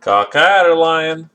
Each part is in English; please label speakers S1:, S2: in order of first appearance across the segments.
S1: Cockeyed or lion?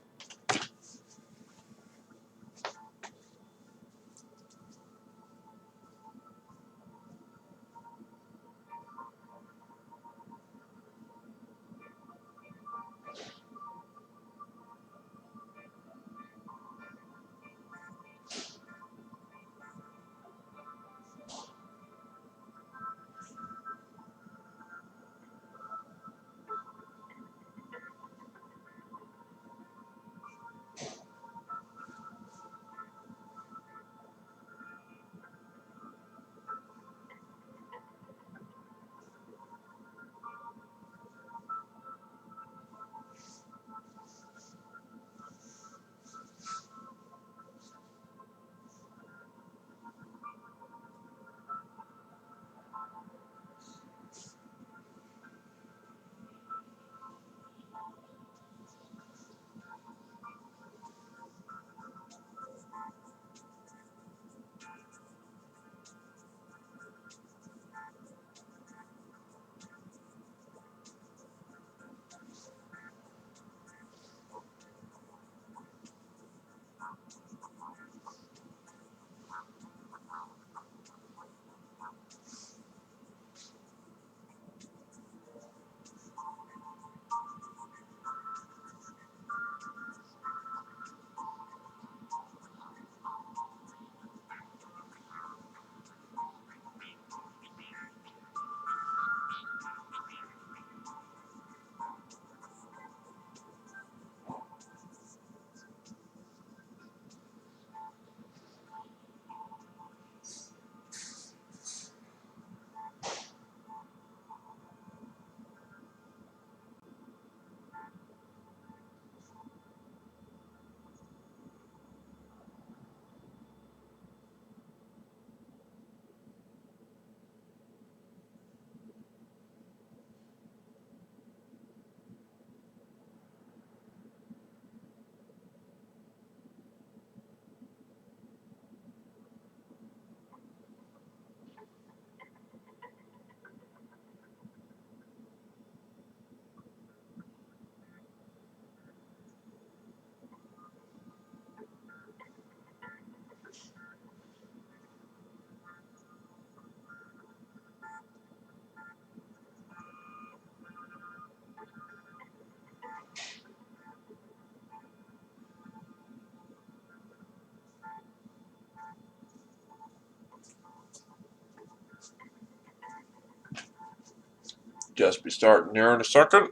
S1: Just be starting here in a second.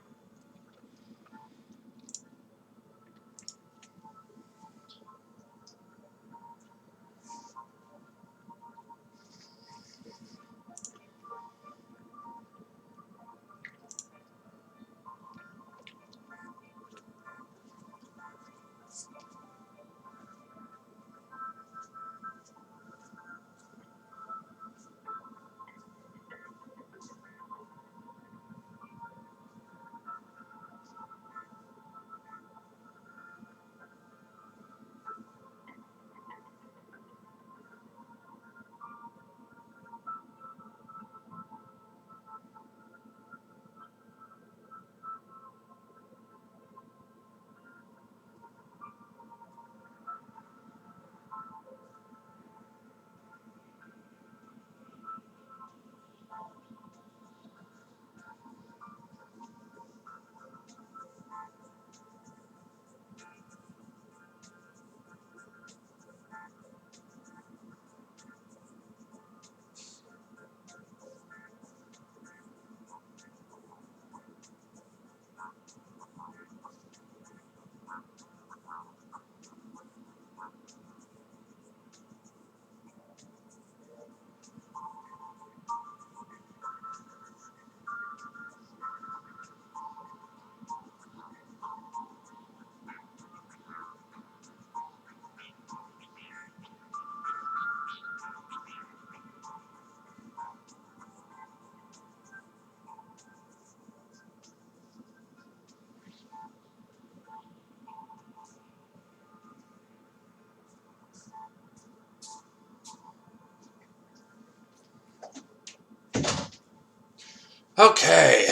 S1: Okay.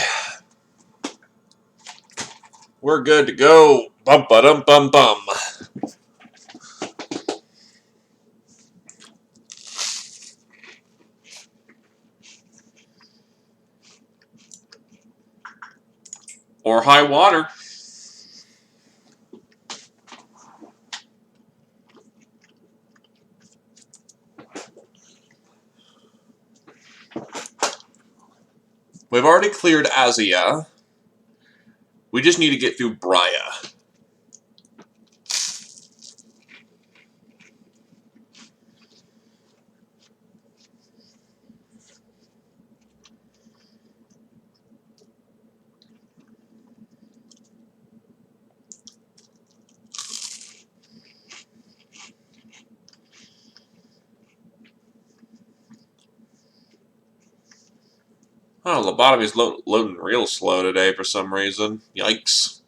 S1: We're good to go. Bum ba dum bum bum. Or high water. We've already cleared Azia. We just need to get through Braya. Oh, Lobotomy's loading real slow today for some reason. Yikes.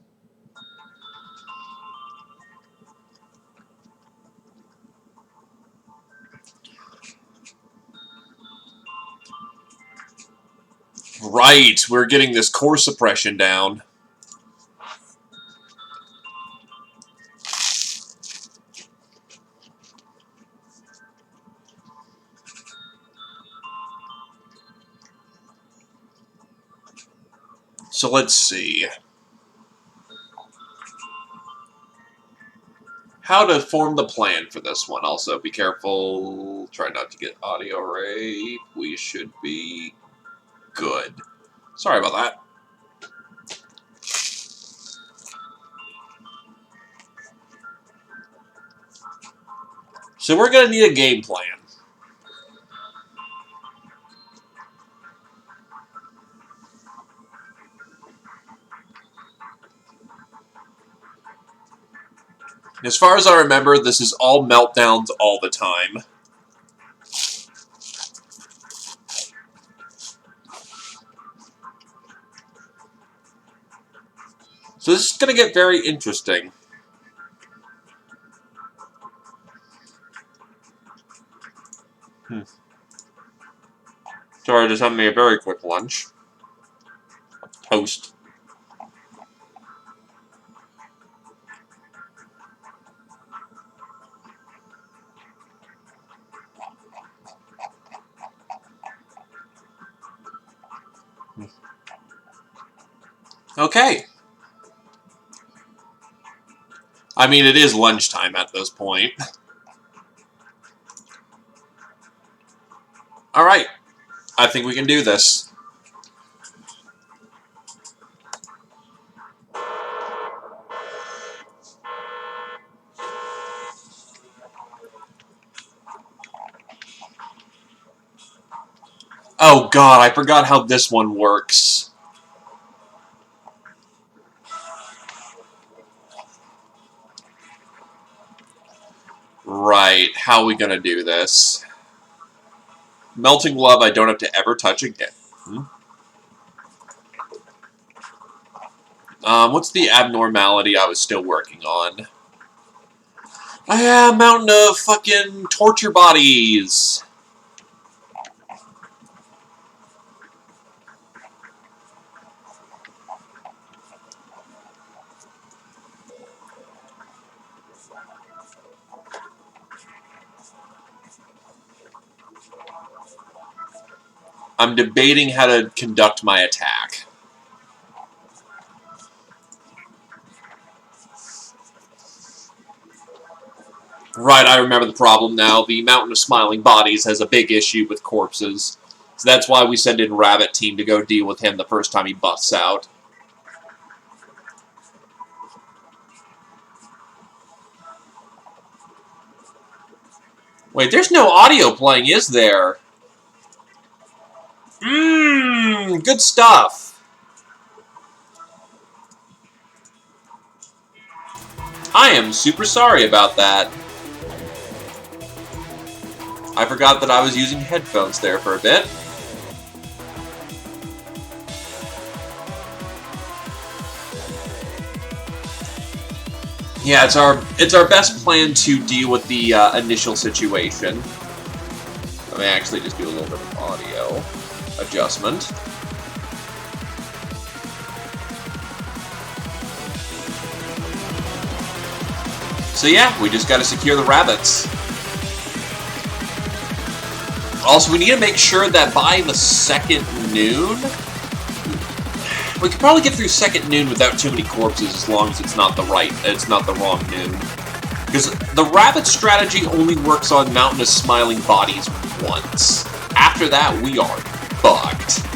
S1: Right, we're getting this core suppression down. So let's see. How to form the plan for this one. Also, be careful. Try not to get audio rape. We should be good. Sorry about that. So we're going to need a game plan. As far as I remember, this is all meltdowns all the time. So this is going to get very interesting. Sorry, just having me a very quick lunch. Toast. Okay. I mean, it is lunchtime at this point. Alright. I think we can do this. Oh god, I forgot how this one works. Right, how are we gonna do this? Melting love I don't have to ever touch again. What's the abnormality I was still working on? Ah, mountain of fucking torture bodies! I'm debating how to conduct my attack. Right, I remember the problem now. The Mountain of Smiling Bodies has a big issue with corpses. So that's why we send in Rabbit Team to go deal with him the first time he busts out. Wait, there's no audio playing, is there? Good stuff. I am super sorry about that. I forgot that I was using headphones there for a bit. Yeah, it's our best plan to deal with the initial situation. Let me actually just do a little bit of audio adjustment. So yeah, we just got to secure the rabbits. Also, we need to make sure that by the second noon, we could probably get through second noon without too many corpses, as long as it's not the wrong noon. Because the rabbit strategy only works on Mountain of Smiling Bodies once. After that, we are fucked.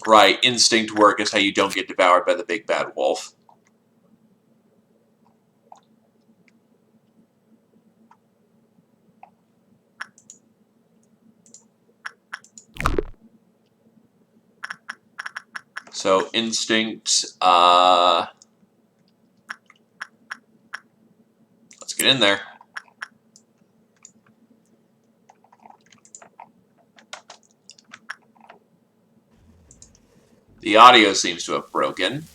S1: Right, instinct work is how you don't get devoured by the big bad wolf. So, instinct, let's get in there. The audio seems to have broken.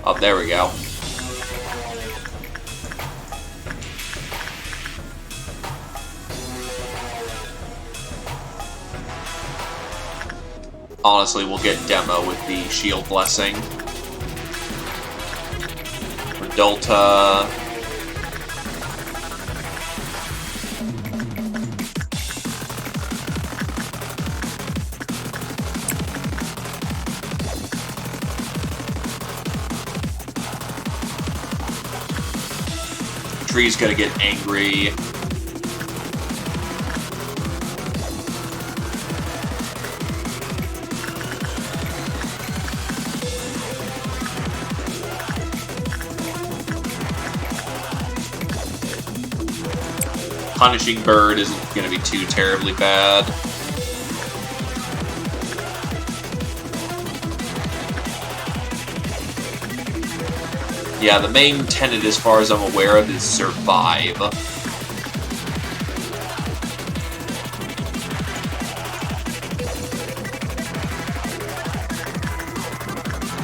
S1: Oh, there we go. Honestly, we'll get demo with the shield blessing. Redulta. Tree's gonna get angry. Punishing Bird isn't gonna be too terribly bad. Yeah, the main tenet, as far as I'm aware of, is survive.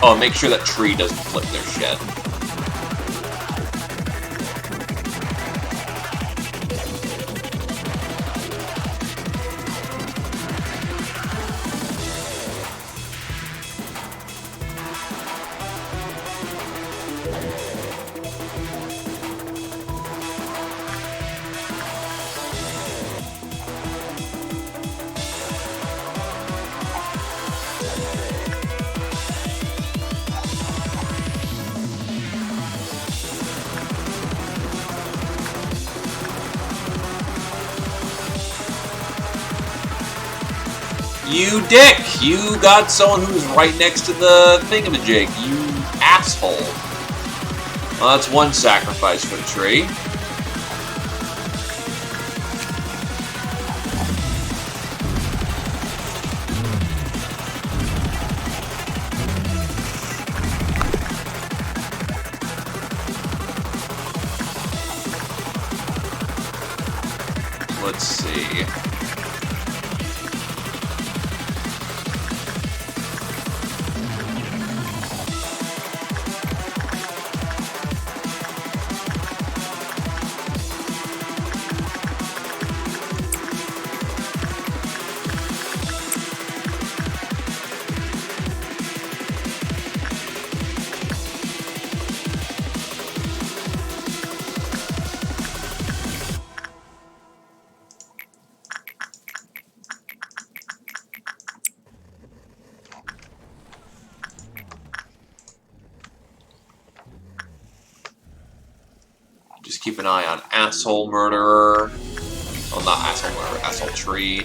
S1: Oh, and make sure that tree doesn't flip their shit. You dick! You got someone who's right next to the thingamajig, you asshole. Well, that's one sacrifice for the tree. Let's see. Just keep an eye on Asshole Murderer. Well, not Asshole Murderer, Asshole Tree.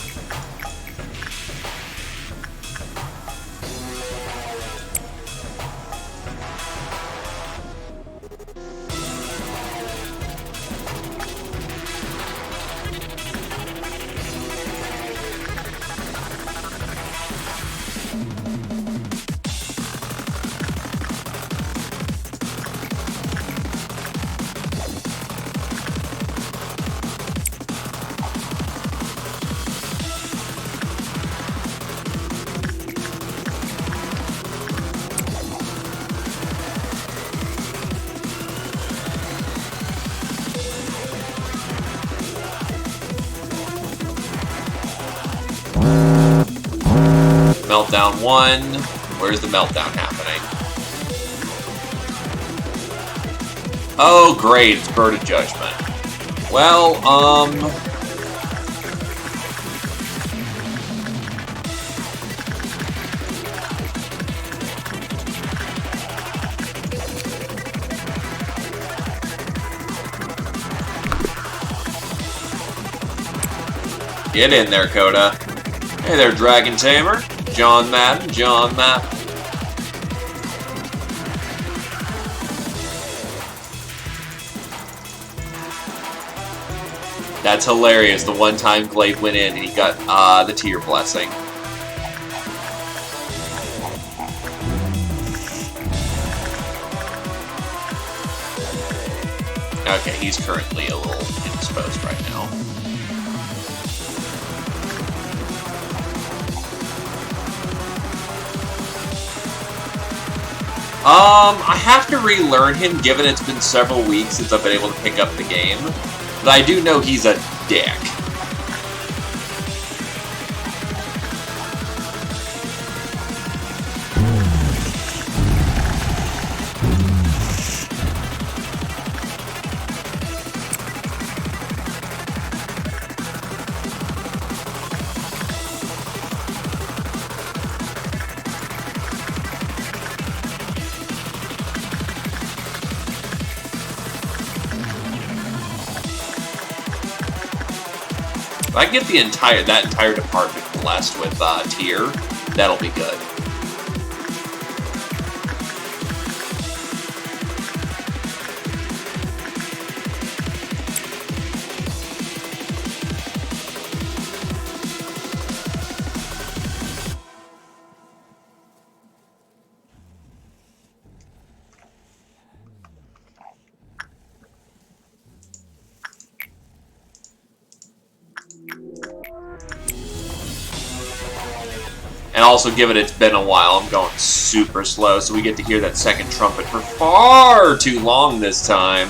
S1: Meltdown 1. Where's the meltdown happening? Oh, great, it's Bird of Judgment. Well, get in there, Coda. Hey there, Dragon Tamer. John Madden, John Madden. That's hilarious. The one time Glade went in and he got the Tear Blessing. Okay, he's currently a little indisposed right now. I have to relearn him, given it's been several weeks since I've been able to pick up the game. But I do know he's a dick. If I can get that entire department blessed with Tear, that'll be good. And also, given it's been a while, I'm going super slow, so we get to hear that second trumpet for far too long this time.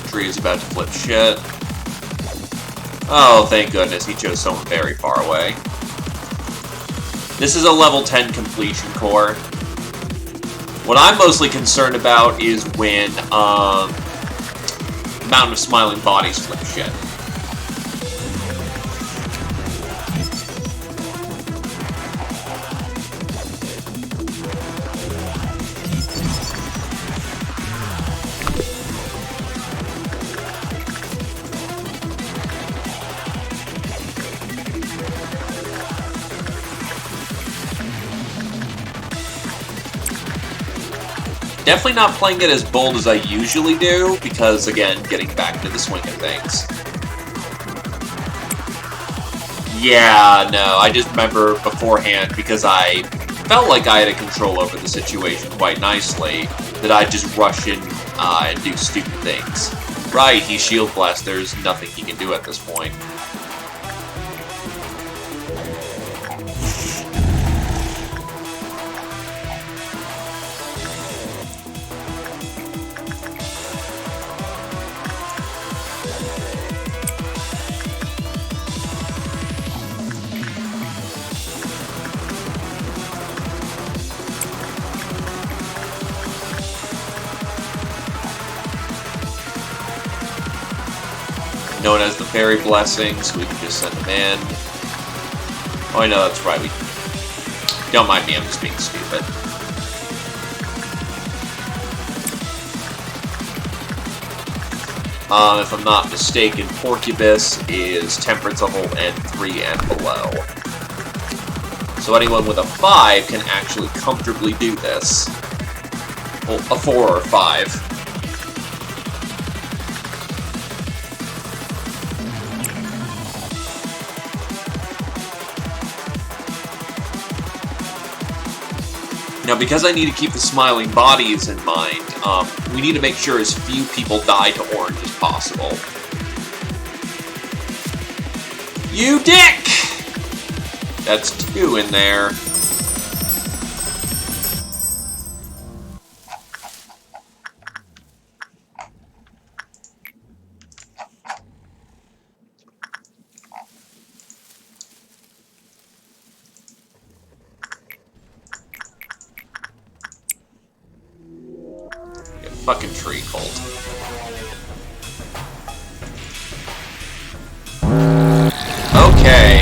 S1: Tree is about to flip shit. Oh, thank goodness, he chose someone very far away. This is a level 10 completion core. What I'm mostly concerned about is when Mountain of Smiling Bodies flip shit. Definitely not playing it as bold as I usually do, because, again, getting back to the swing of things. Yeah, no, I just remember beforehand, because I felt like I had a control over the situation quite nicely, that I'd just rush in and do stupid things. Right, he's Shield Blast, there's nothing he can do at this point. Known as the Fairy Blessings, so we can just send them in. Oh, I know, that's right. Don't mind me, I'm just being stupid. If I'm not mistaken, Porcubus is Temperance level N3 and below. So anyone with a 5 can actually comfortably do this. Well, a 4 or a 5. Now, because I need to keep the Smiling Bodies in mind, we need to make sure as few people die to orange as possible. You dick! That's 2 in there. Fucking tree cult. Okay.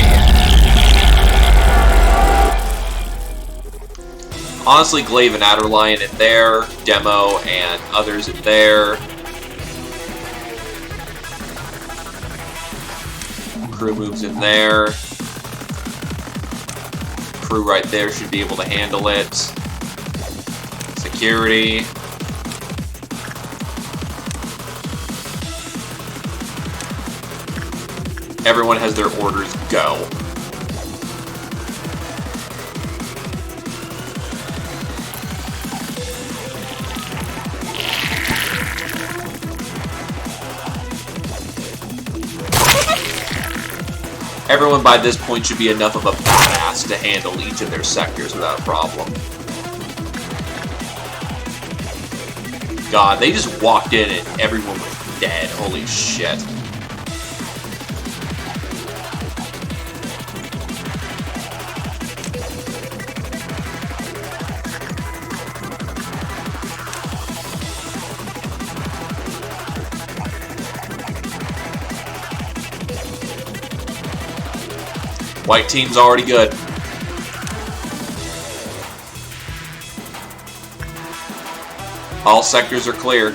S1: Honestly, Glaive and Adderlion in there, Demo and others in there. Crew moves in there. Crew right there should be able to handle it. Security. Everyone has their orders, go. Everyone by this point should be enough of a badass to handle each of their sectors without a problem. God, they just walked in and everyone was dead. Holy shit. White team's already good. All sectors are clear.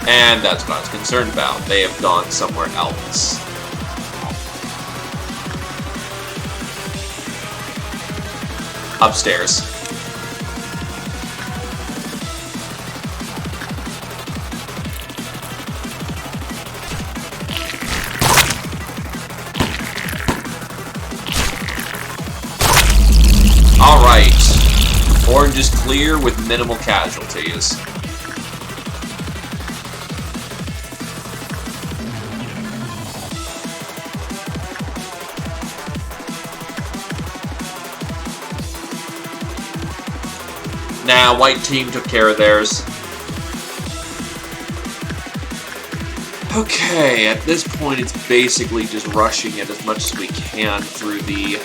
S1: And that's what I was concerned about. They have gone somewhere else. Upstairs. Alright. Orange is clear with minimal casualties. Nah, white team took care of theirs. Okay, at this point it's basically just rushing it as much as we can through the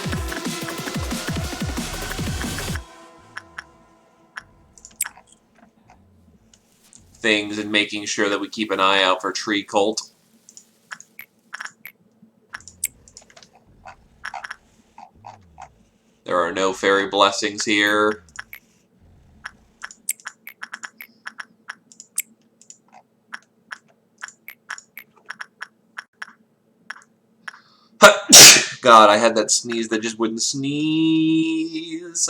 S1: things and making sure that we keep an eye out for Tree Cult. There are no fairy blessings here. God, I had that sneeze that just wouldn't sneeze.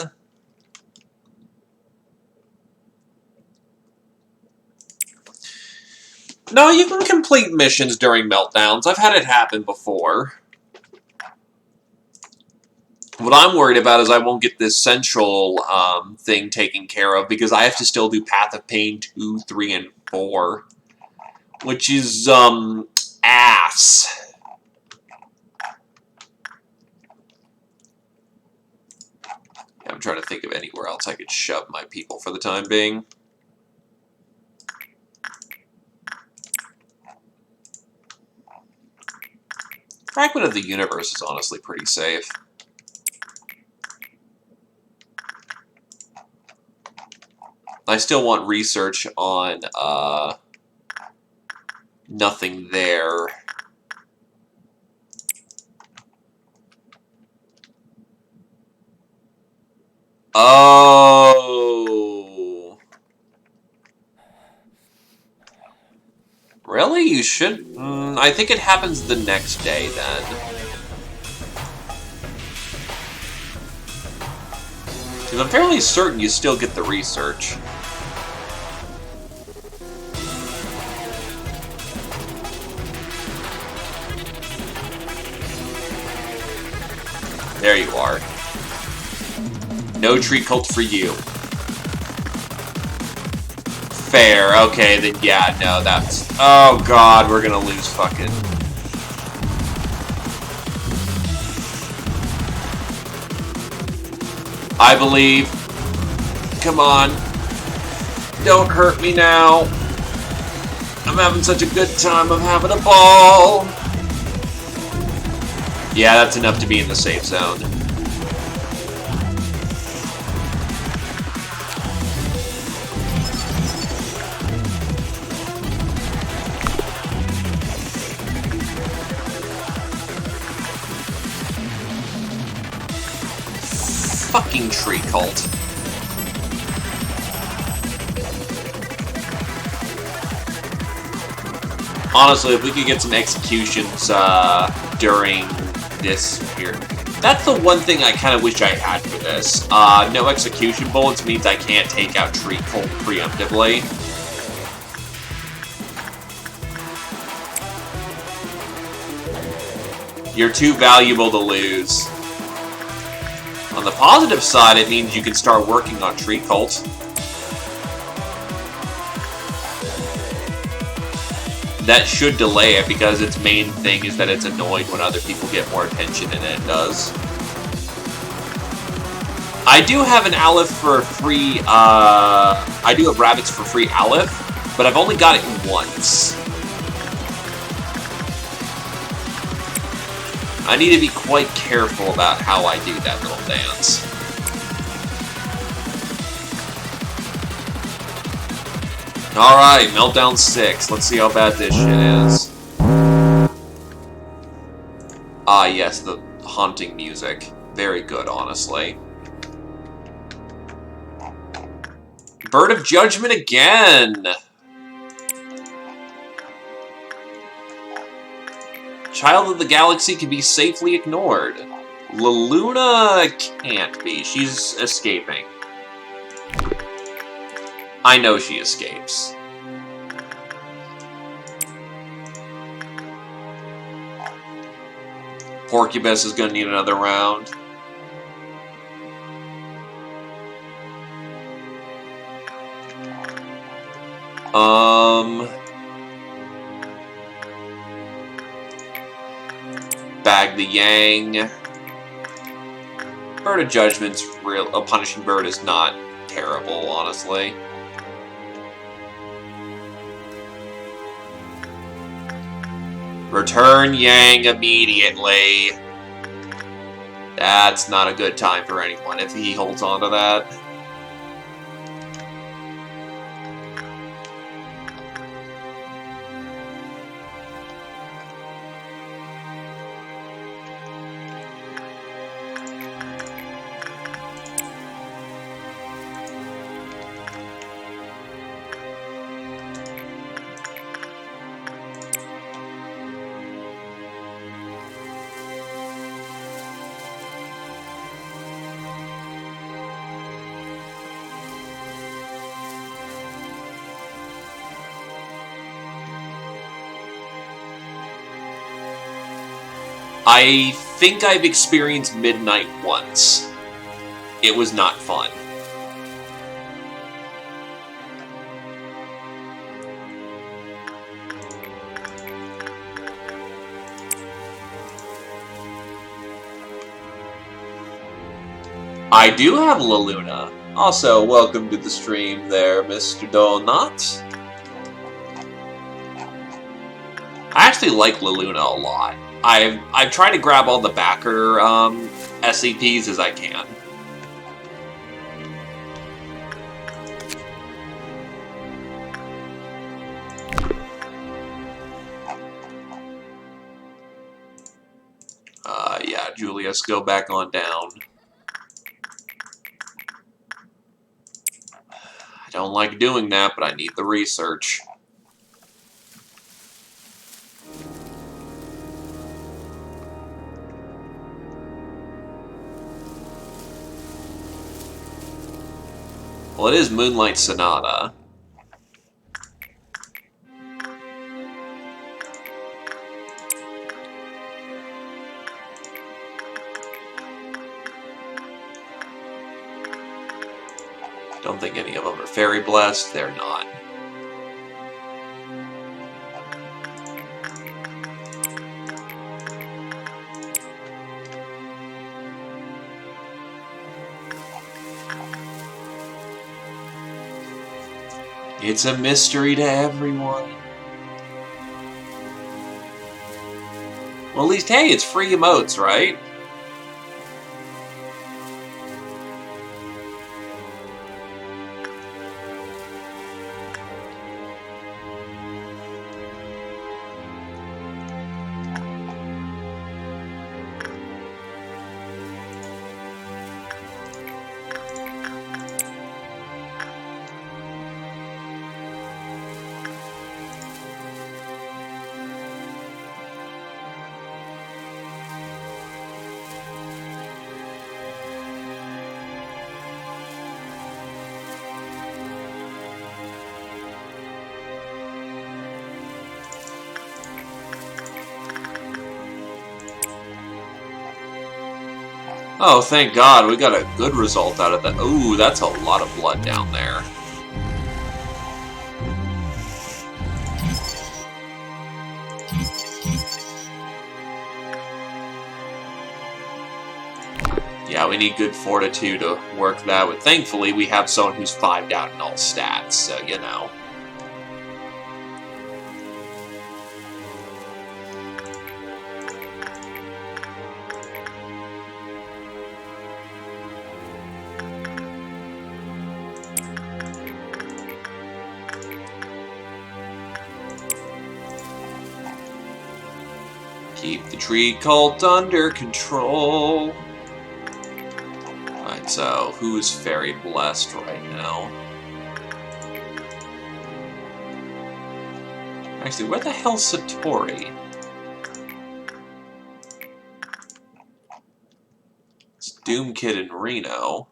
S1: No, you can complete missions during meltdowns. I've had it happen before. What I'm worried about is I won't get this central thing taken care of because I have to still do Path of Pain 2, 3, and 4. Which is, ass. I'm trying to think of anywhere else I could shove my people for the time being. Fragment of the Universe is honestly pretty safe. I still want research on, nothing there. Oh. Really? You should... I think it happens the next day, then. Because I'm fairly certain you still get the research. There you are. No tree cult for you. Fair. Okay, then yeah, no, that's... Oh god, we're gonna lose fucking... I believe. Come on. Don't hurt me now. I'm having such a good time. I'm having a ball. Yeah, that's enough to be in the safe zone. Fucking tree cult. Honestly, if we could get some executions during this period. That's the one thing I kind of wish I had for this. No execution bullets means I can't take out tree cult preemptively. You're too valuable to lose. On the positive side, it means you can start working on tree cult. That should delay it because its main thing is that it's annoyed when other people get more attention than it does. I do have an Aleph for free, I do have rabbits for free Aleph, but I've only got it once. I need to be quite careful about how I do that little dance. Alright, Meltdown 6. Let's see how bad this shit is. Ah, yes, the haunting music. Very good, honestly. Bird of Judgment again! Child of the Galaxy can be safely ignored. Luna can't be. She's escaping. I know she escapes. Porcubus is gonna need another round. Bag the Yang. Bird of Judgment's real. A punishing bird is not terrible, honestly. Return Yang immediately. That's not a good time for anyone if he holds on to that. I think I've experienced midnight once. It was not fun. I do have La Luna. Also, welcome to the stream there, Mr. Donut. I actually like La Luna a lot. I've tried to grab all the backer SCPs as I can. Yeah, Julius, go back on down. I don't like doing that, but I need the research. Well, it is Moonlight Sonata. Don't think any of them are fairy blessed. They're not. It's a mystery to everyone. Well, at least, hey, it's free emotes, right? Oh, thank God, we got a good result out of that. Ooh, that's a lot of blood down there. Yeah, we need good fortitude to work that with. Thankfully, we have someone who's 5 down in all stats, so, you know. Keep the tree cult under control. Alright, so who's fairy blessed right now? Actually, where the hell's Satori? It's Doom Kid in Reno.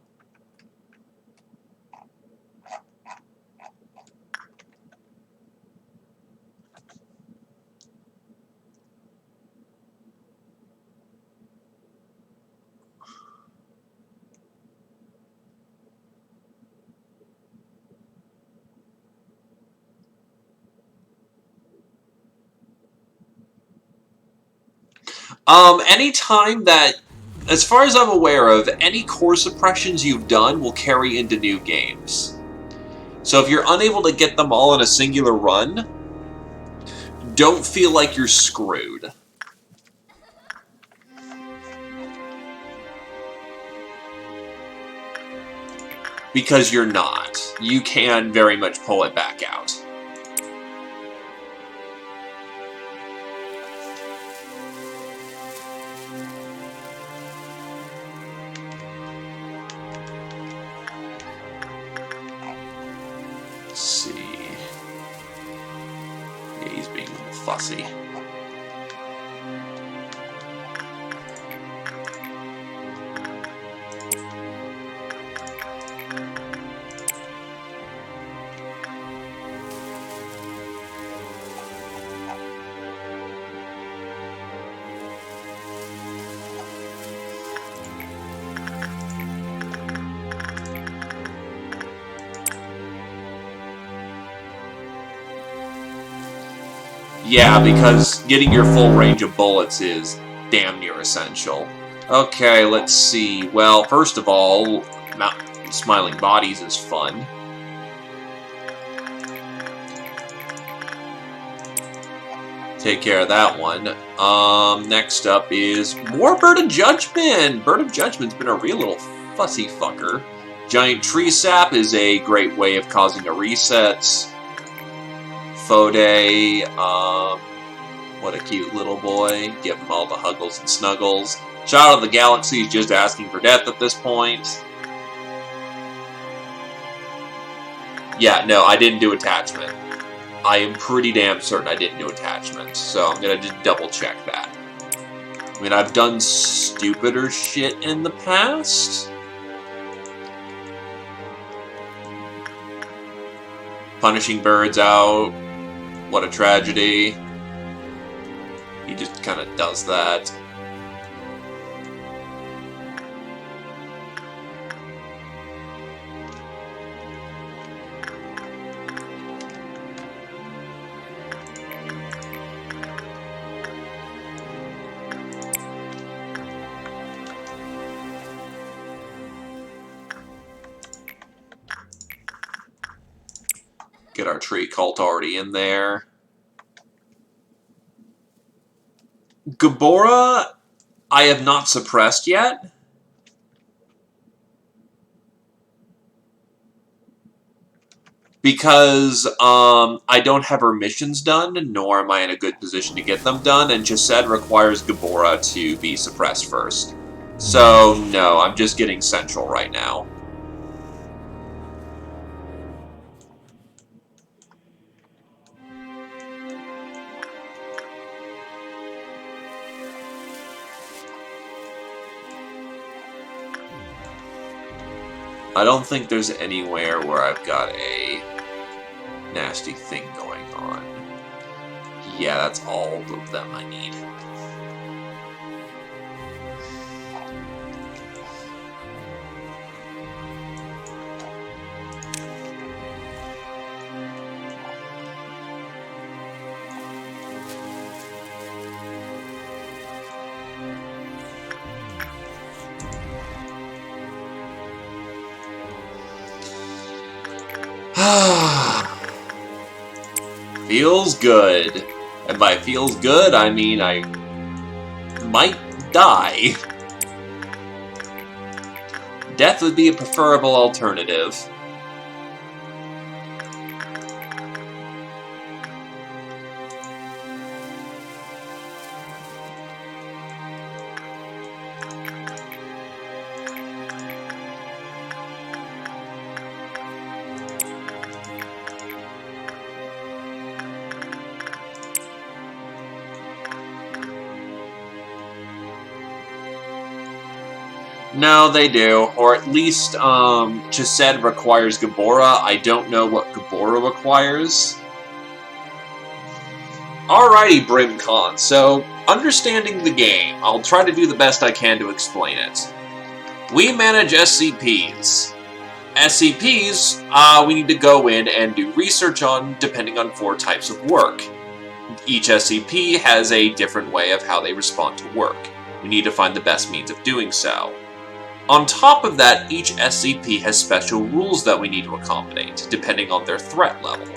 S1: Anytime that, as far as I'm aware of, any core suppressions you've done will carry into new games. So if you're unable to get them all in a singular run, don't feel like you're screwed. Because you're not. You can very much pull it back out. Let's see. Yeah, he's being a little fussy. Yeah, because getting your full range of bullets is damn near essential. Okay, let's see. Well, first of all, Smiling Bodies is fun. Take care of that one. Next up is more Bird of Judgment. Bird of Judgment's been a real little fussy fucker. Giant Tree Sap is a great way of causing a reset. Fode, what a cute little boy. Give him all the huggles and snuggles. Child of the Galaxy is just asking for death at this point. Yeah, no, I didn't do attachment. I am pretty damn certain I didn't do attachment, so I'm gonna just double check that. I mean, I've done stupider shit in the past. Punishing birds out. What a tragedy. He just kind of does that. Get our tree cult already in there. Gabora, I have not suppressed yet. Because I don't have her missions done, nor am I in a good position to get them done, and Chesed requires Gabora to be suppressed first. So, no, I'm just getting Central right now. I don't think there's anywhere where I've got a nasty thing going on. Yeah, that's all of them I need. Feels good. And by feels good, I mean I might die. Death would be a preferable alternative. No, they do. Or at least, Chesed requires Gabora. I don't know what Gabora requires. Alrighty, Brimcon. So, understanding the game, I'll try to do the best I can to explain it. We manage SCPs. SCPs, we need to go in and do research on, depending on 4 types of work. Each SCP has a different way of how they respond to work. We need to find the best means of doing so. On top of that, each SCP has special rules that we need to accommodate, depending on their threat level.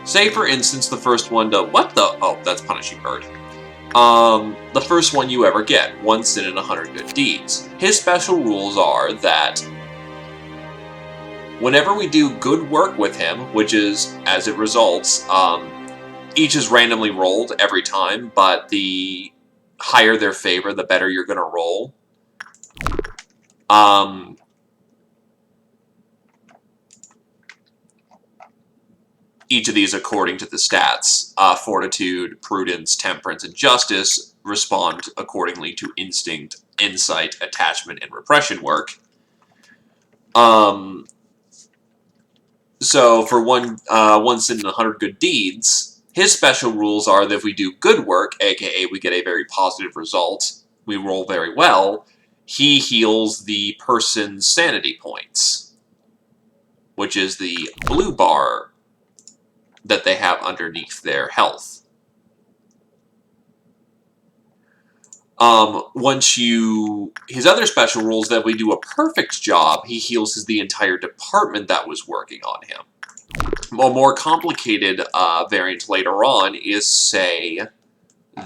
S1: Say, for instance, the first one to... What the... Oh, that's Punishing Bird. The first one you ever get, 1 sin and 100 good deeds. His special rules are that whenever we do good work with him, which is, as it results, each is randomly rolled every time, but the higher their favor, the better you're going to roll. Each of these, according to the stats, Fortitude, Prudence, Temperance, and Justice, respond accordingly to Instinct, Insight, Attachment, and Repression work. So for one sin and 100 good deeds, his special rules are that if we do good work, aka we get a very positive result, we roll very well, he heals the person's sanity points, which is the blue bar that they have underneath their health. His other special rules that if we do a perfect job, he heals the entire department that was working on him. A more complicated variant later on is, say,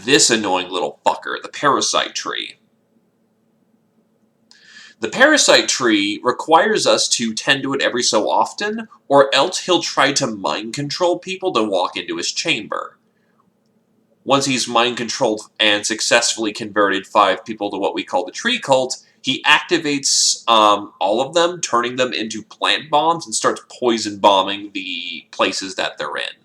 S1: this annoying little fucker, the Parasite Tree. The Parasite Tree requires us to tend to it every so often, or else he'll try to mind control people to walk into his chamber. Once he's mind controlled and successfully converted 5 people to what we call the Tree Cult, he activates all of them, turning them into plant bombs, and starts poison bombing the places that they're in.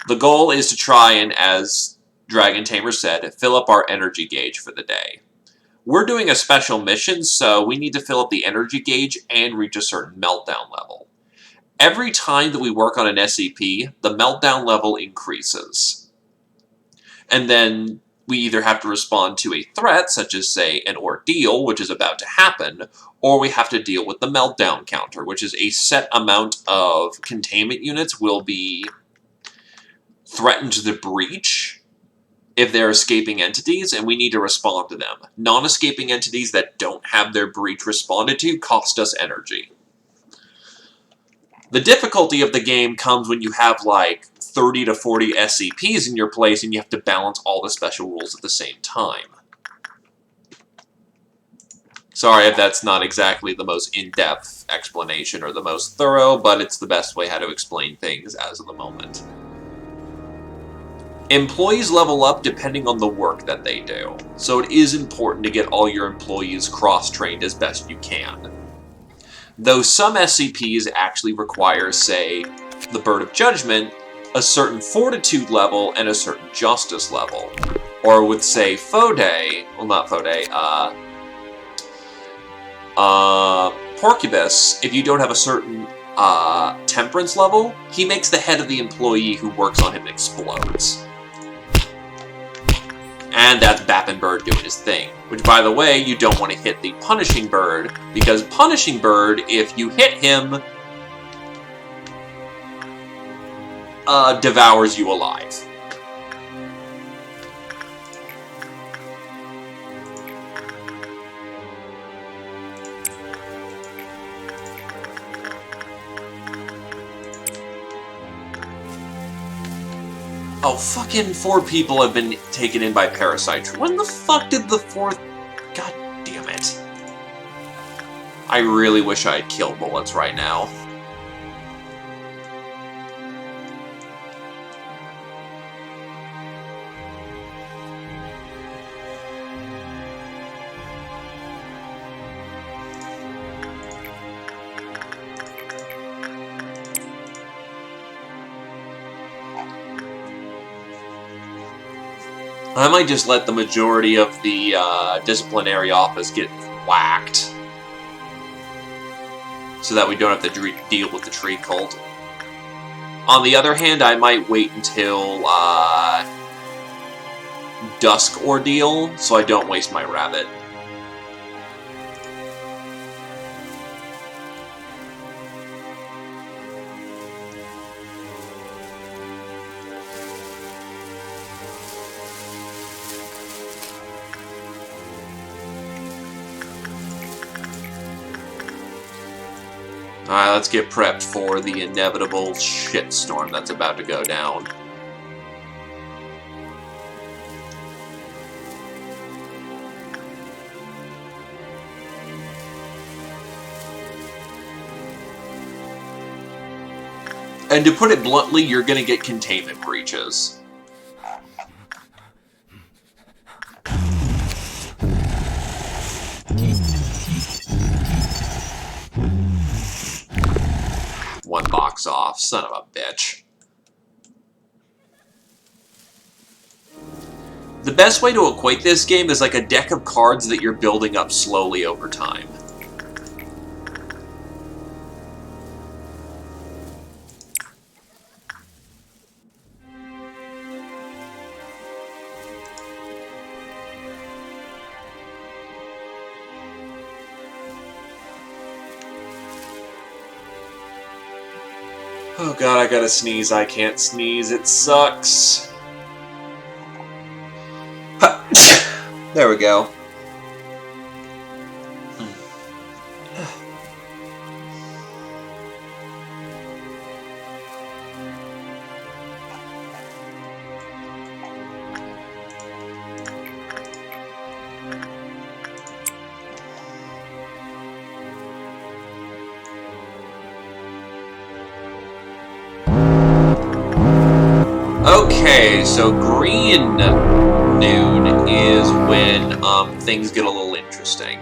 S1: The goal is to try and, as Dragon Tamer said, fill up our energy gauge for the day. We're doing a special mission, so we need to fill up the energy gauge and reach a certain meltdown level. Every time that we work on an SCP, the meltdown level increases. And then we either have to respond to a threat, such as, say, an ordeal, which is about to happen, or we have to deal with the meltdown counter, which is a set amount of containment units will be threatened to breach if they're escaping entities, and we need to respond to them. Non-escaping entities that don't have their breach responded to cost us energy. The difficulty of the game comes when you have, like, 30 to 40 SCPs in your place and you have to balance all the special rules at the same time. Sorry if that's not exactly the most in-depth explanation or the most thorough, but it's the best way how to explain things as of the moment. Employees level up depending on the work that they do, so it is important to get all your employees cross-trained as best you can. Though some SCPs actually require, say, the Bird of Judgment, a certain fortitude level and a certain justice level. Or with, say, Fode, well not Fode, Porcubus, if you don't have a certain temperance level, he makes the head of the employee who works on him explodes. And that's Bappin' Bird doing his thing. Which, by the way, you don't want to hit the Punishing Bird, because Punishing Bird, if you hit him, devours you alive. Oh, fucking 4 people have been taken in by parasites. When the fuck did the 4th... God damn it. I really wish I had killed bullets right now. I might just let the majority of the disciplinary office get whacked, so that we don't have to deal with the tree cult. On the other hand, I might wait until Dusk Ordeal, so I don't waste my rabbit. Alright, let's get prepped for the inevitable shitstorm that's about to go down. And to put it bluntly, you're gonna get containment breaches. One box off, son of a bitch. The best way to equate this game is like a deck of cards that you're building up slowly over time. Oh god, I gotta sneeze. I can't sneeze. It sucks. There we go. Okay, so green noon is when things get a little interesting.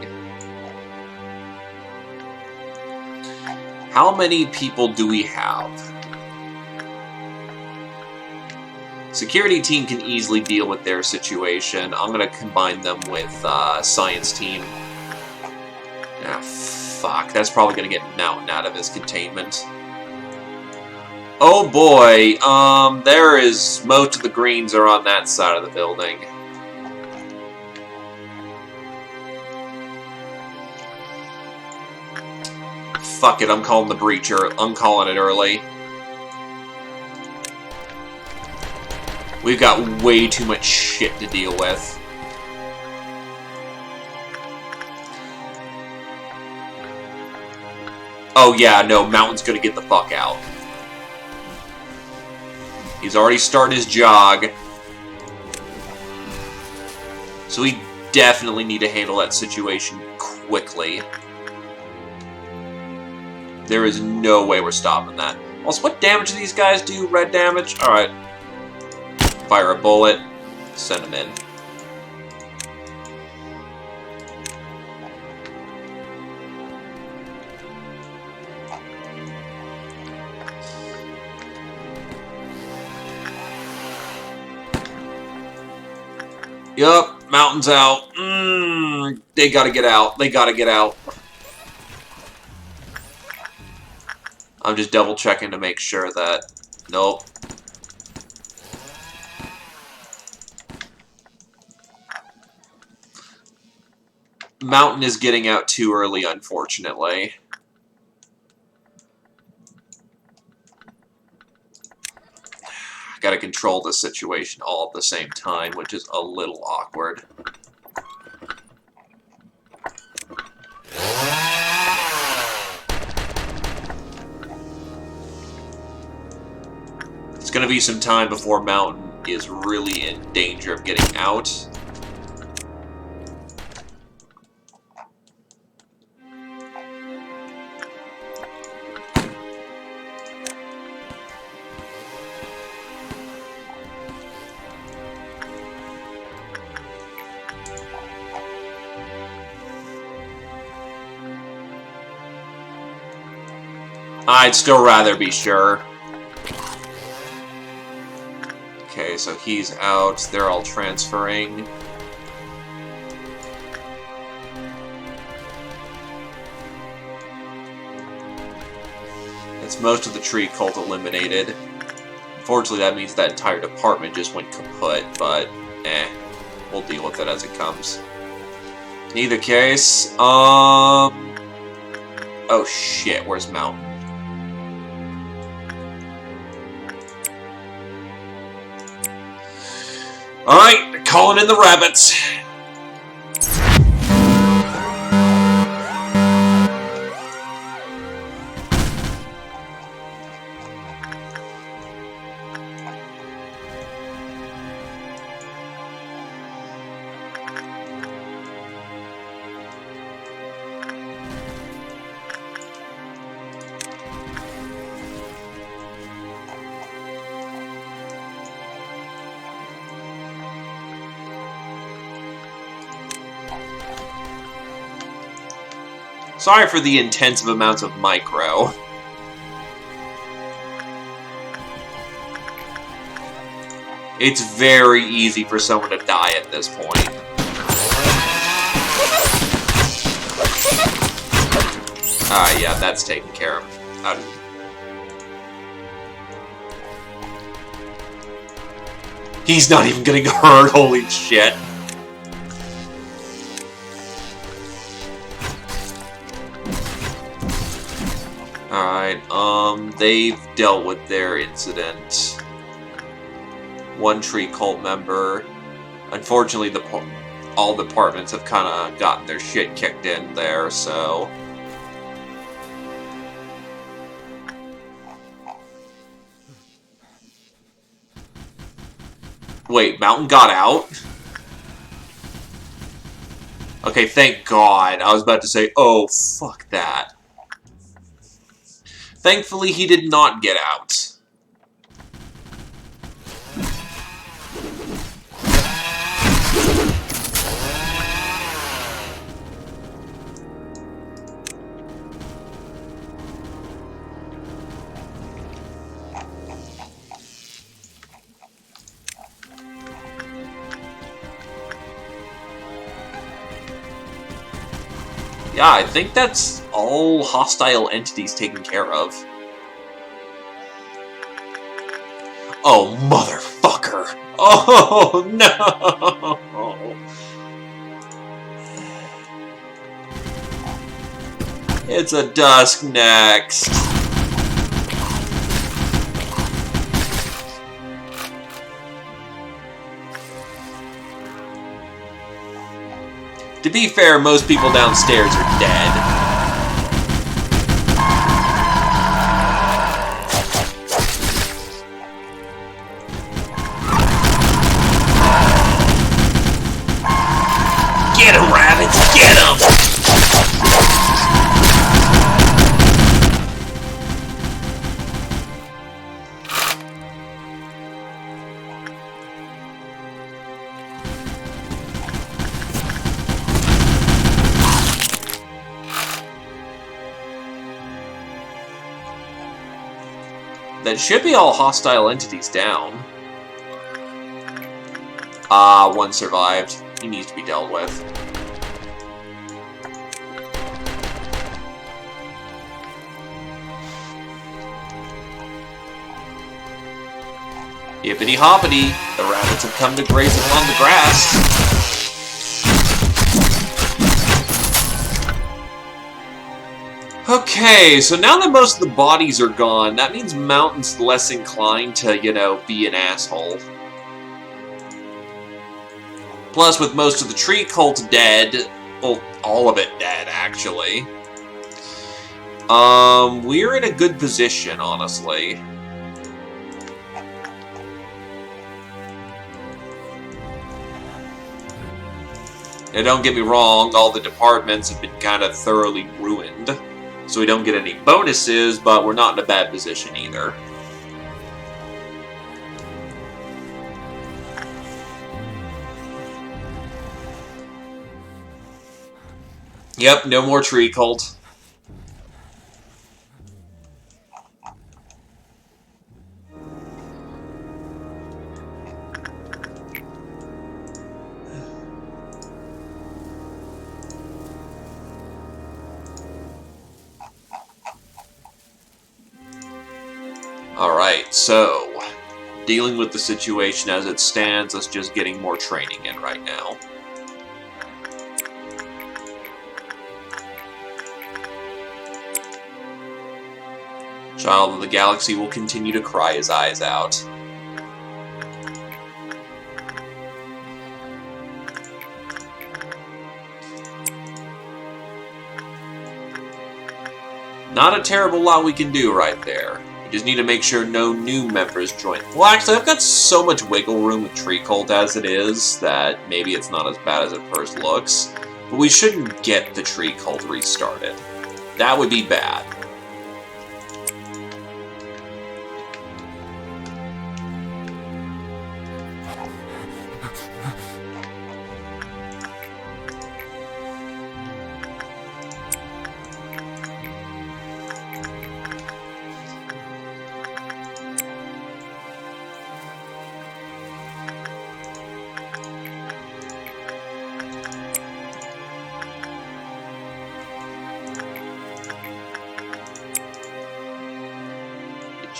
S1: How many people do we have? Security team can easily deal with their situation. I'm gonna combine them with science team. Ah, fuck. That's probably gonna get Mountain out of his containment. Oh boy, there is... most of the greens are on that side of the building. Fuck it, I'm calling the breacher. I'm calling it early. We've got way too much shit to deal with. Oh yeah, no, Mountain's gonna get the fuck out. He's already started his jog. So we definitely need to handle that situation quickly. There is no way we're stopping that. Also, what damage do these guys do? Red damage? Alright. Fire a bullet. Send them in. Yup, Mountain's out. They gotta get out. They gotta get out. I'm just double checking to make sure that... Nope. Mountain is getting out too early, unfortunately. Gotta control the situation all at the same time, which is a little awkward. It's gonna be some time before Mountain is really in danger of getting out. I'd still rather be sure. Okay, so he's out. They're all transferring. It's most of the tree cult eliminated. Unfortunately, that means that entire department just went kaput, but we'll deal with it as it comes. In either case, oh shit, where's Mountain? Alright, calling in the rabbits. Sorry for the intensive amounts of micro. It's very easy for someone to die at this point. Yeah, that's taken care of. He's not even getting hurt, holy shit. Alright, they've dealt with their incident. One tree cult member. Unfortunately, all departments have kind of gotten their shit kicked in there, so... Wait, Mountain got out? Okay, thank God. I was about to say, oh, fuck that. Thankfully, he did not get out. Yeah, I think that's all hostile entities taken care of. Oh, motherfucker! Oh, no! It's a dusk next. To be fair, most people downstairs are dead. Get him! That should be all hostile entities down. One survived. He needs to be dealt with. Hippity hoppity, the rabbits have come to graze upon the grass. Okay, so now that most of the bodies are gone, that means Mountain's less inclined to, you know, be an asshole. Plus, with most of the tree cult dead, well, all of it dead, actually, we're in a good position, honestly. Now, don't get me wrong, all the departments have been kind of thoroughly ruined. So we don't get any bonuses, but we're not in a bad position either. Yep, no more tree cult. Alright, so, dealing with the situation as it stands, us just getting more training in right now. Child of the Galaxy will continue to cry his eyes out. Not a terrible lot we can do right there. We just need to make sure no new members join. Well, actually, I've got so much wiggle room with Tree Cult as it is that maybe it's not as bad as it first looks. But we shouldn't get the Tree Cult restarted. That would be bad.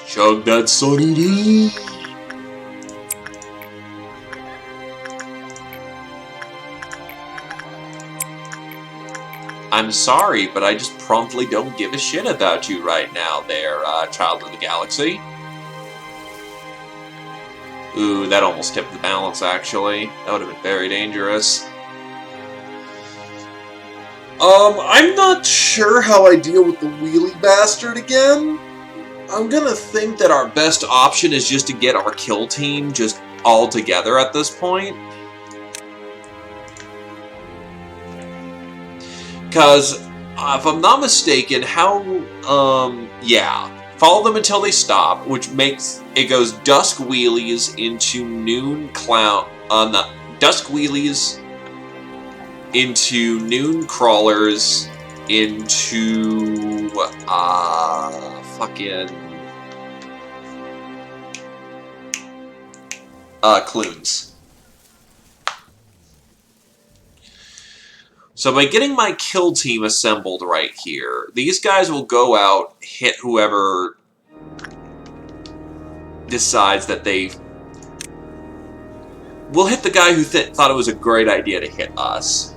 S1: Chug that Sunny D. I'm sorry, but I just promptly don't give a shit about you right now there, Child of the Galaxy. Ooh, that almost tipped the balance, actually. That would have been very dangerous. I'm not sure how I deal with the wheelie bastard again. I'm gonna think that our best option is just to get our kill team just all together at this point. Because, if I'm not mistaken, yeah. Follow them until they stop, which makes, it goes dusk wheelies into noon dusk wheelies into noon crawlers into, Clunes. So by getting my kill team assembled right here, these guys will go out, hit whoever decides that they... We'll hit the guy who thought it was a great idea to hit us.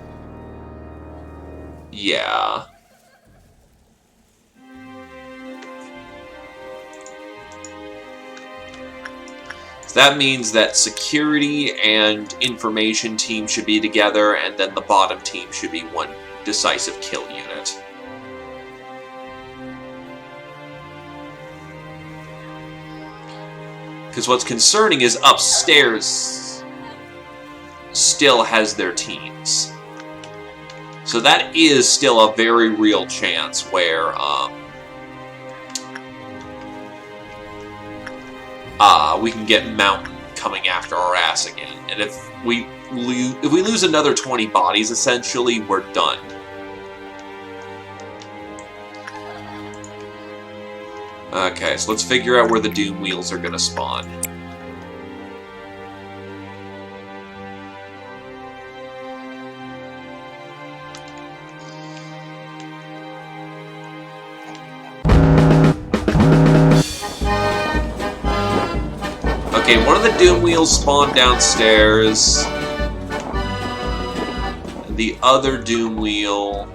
S1: Yeah. That means that security and information team should be together, and then the bottom team should be one decisive kill unit. Because what's concerning is upstairs still has their teams. So that is still a very real chance where we can get Mountain coming after our ass again. And if we lose another 20 bodies, essentially, we're done. Okay, so let's figure out where the Doom Wheels are going to spawn. Okay, one of the Doom Wheels spawned downstairs. The other Doom Wheel...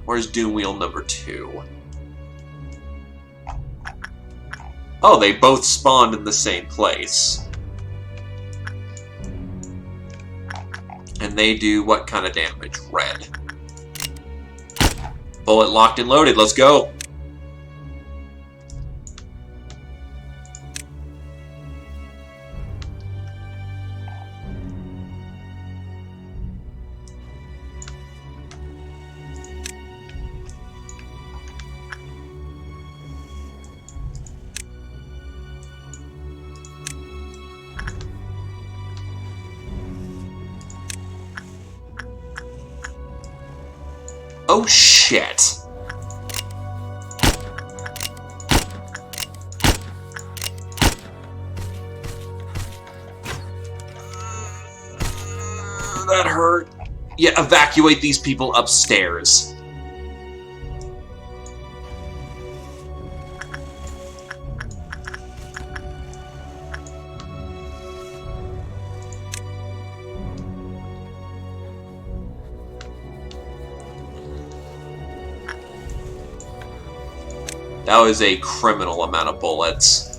S1: Where's Doom Wheel number 2? Oh, they both spawned in the same place. And they do what kind of damage? Red. Bullet locked and loaded, let's go! Oh shit! That hurt. Yeah, evacuate these people upstairs. That was a criminal amount of bullets.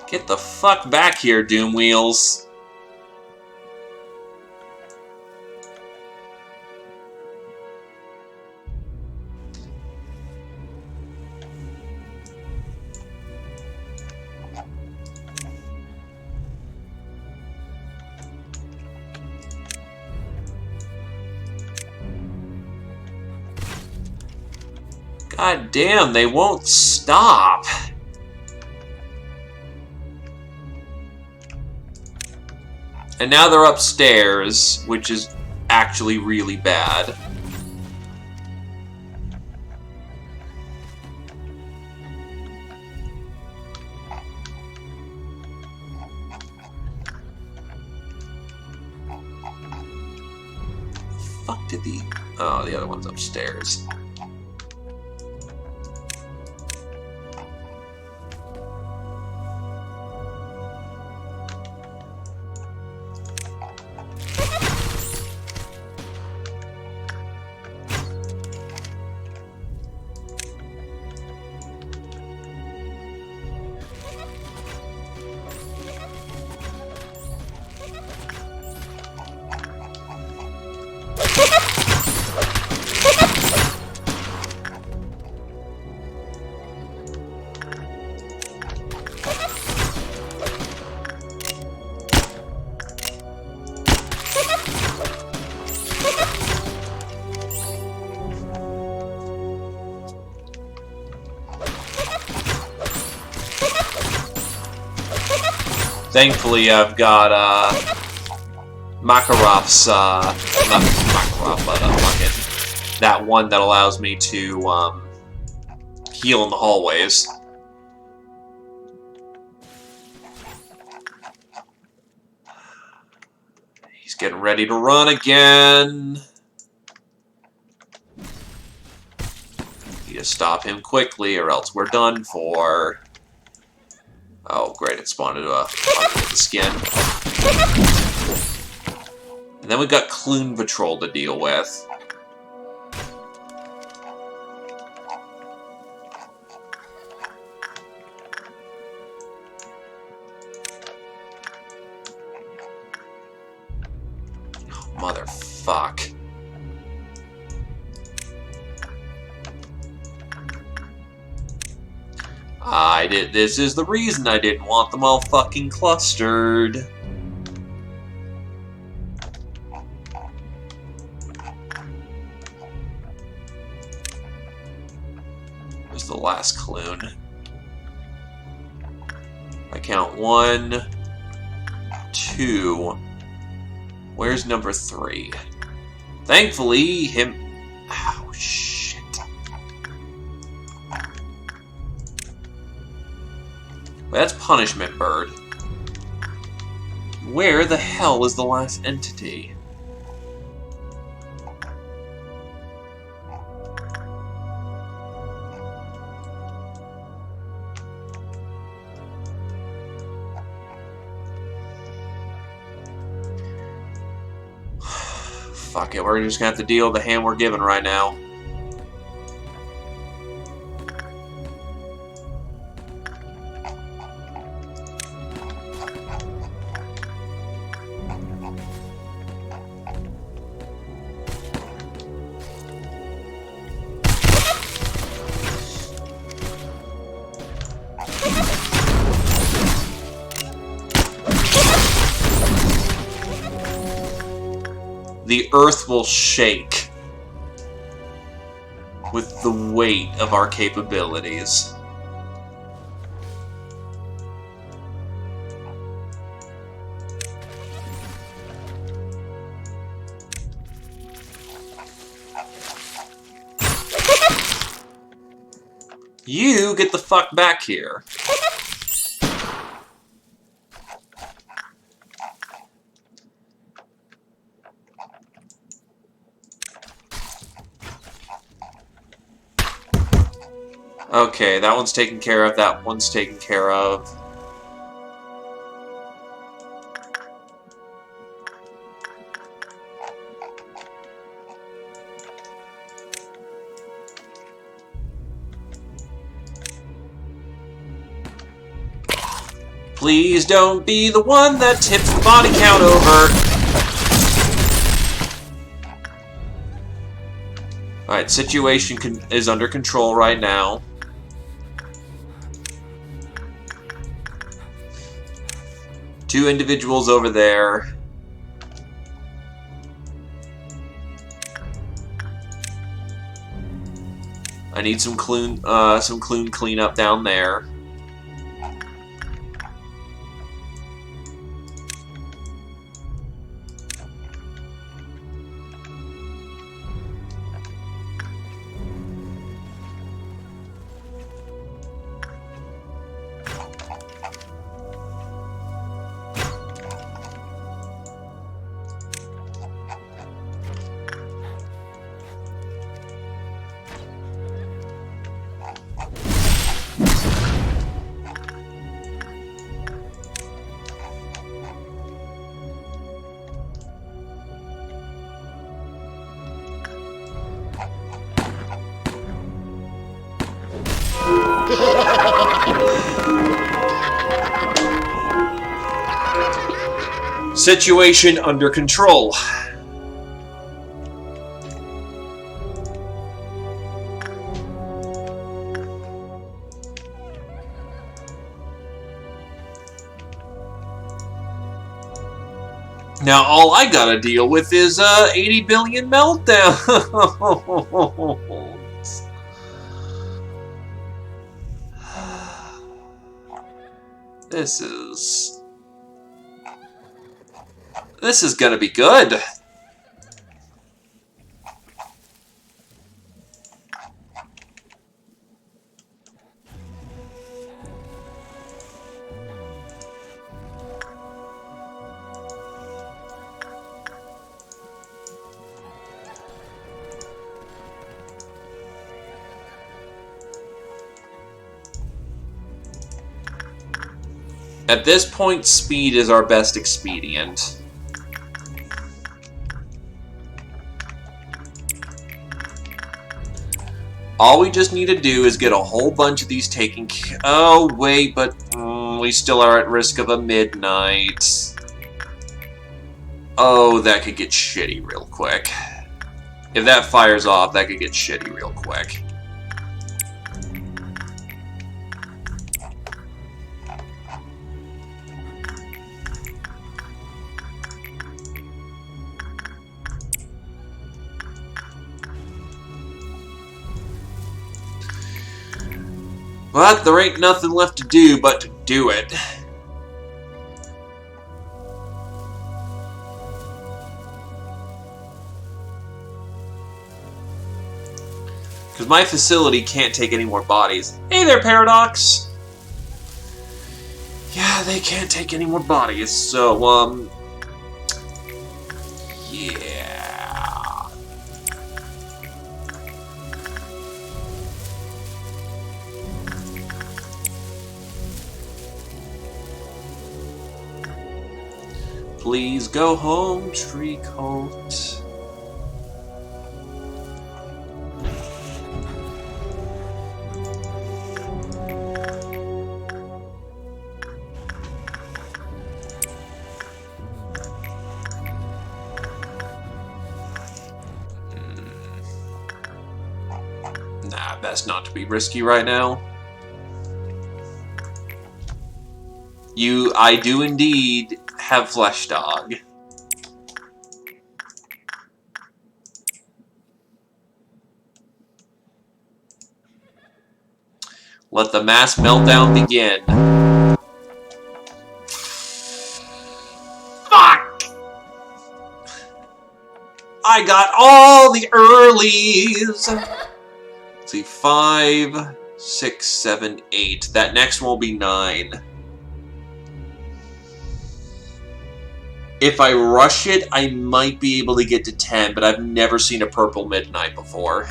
S1: Get the fuck back here, Doom Wheels. God damn, they won't stop. And now they're upstairs, which is actually really bad. Fuck did the... Oh, the other one's upstairs. Thankfully, I've got, Makarov's, not Makarov, but, fucking, that one that allows me to, heal in the hallways. He's getting ready to run again. Need to stop him quickly or else we're done for. Oh, great, it spawned into the skin. And then we've got Clune Patrol to deal with. Oh, motherfuck. This is the reason I didn't want them all fucking clustered. Where's the last Clune? I count 1, 2. Where's number 3? Thankfully, him... Oh, shit. That's Punishment Bird. Where the hell is the last entity? Fuck it, we're just gonna have to deal with the hand we're given right now. The earth will shake with the weight of our capabilities. You get the fuck back here. Okay, that one's taken care of, that one's taken care of. Please don't be the one that tips the body count over. Alright, situation is under control right now. Two individuals over there. I need some Clune cleanup down there. Situation under control. Now all I gotta deal with is 80 billion meltdowns. This is gonna be good. At this point, speed is our best expedient. All we just need to do is get a whole bunch of these taken care of. Oh, wait, but we still are at risk of a midnight. Oh, that could get shitty real quick. If that fires off, that could get shitty real quick. But there ain't nothing left to do but to do it. Because my facility can't take any more bodies. Hey there, Paradox! Yeah, they can't take any more bodies, so, yeah. Please go home, Treecoat. Nah, best not to be risky right now. I do indeed have Flesh Dog. Let the mass meltdown begin. Fuck! I got all the earlies! Let's see, 5, 6, 7, 8. That next one will be 9. If I rush it, I might be able to get to 10, but I've never seen a purple midnight before.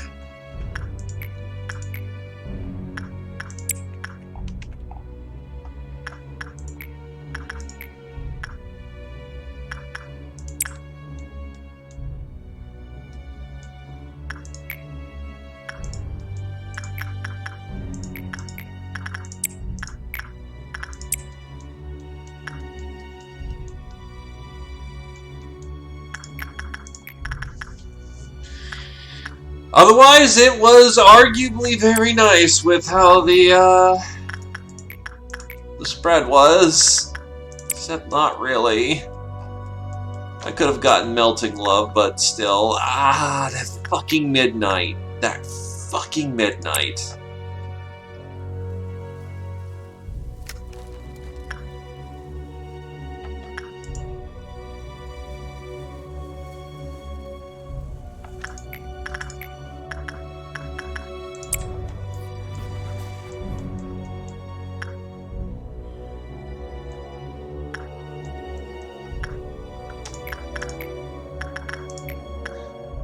S1: Otherwise, it was arguably very nice with how the spread was. Except not really. I could have gotten Melting Love, but still. That fucking midnight. That fucking midnight.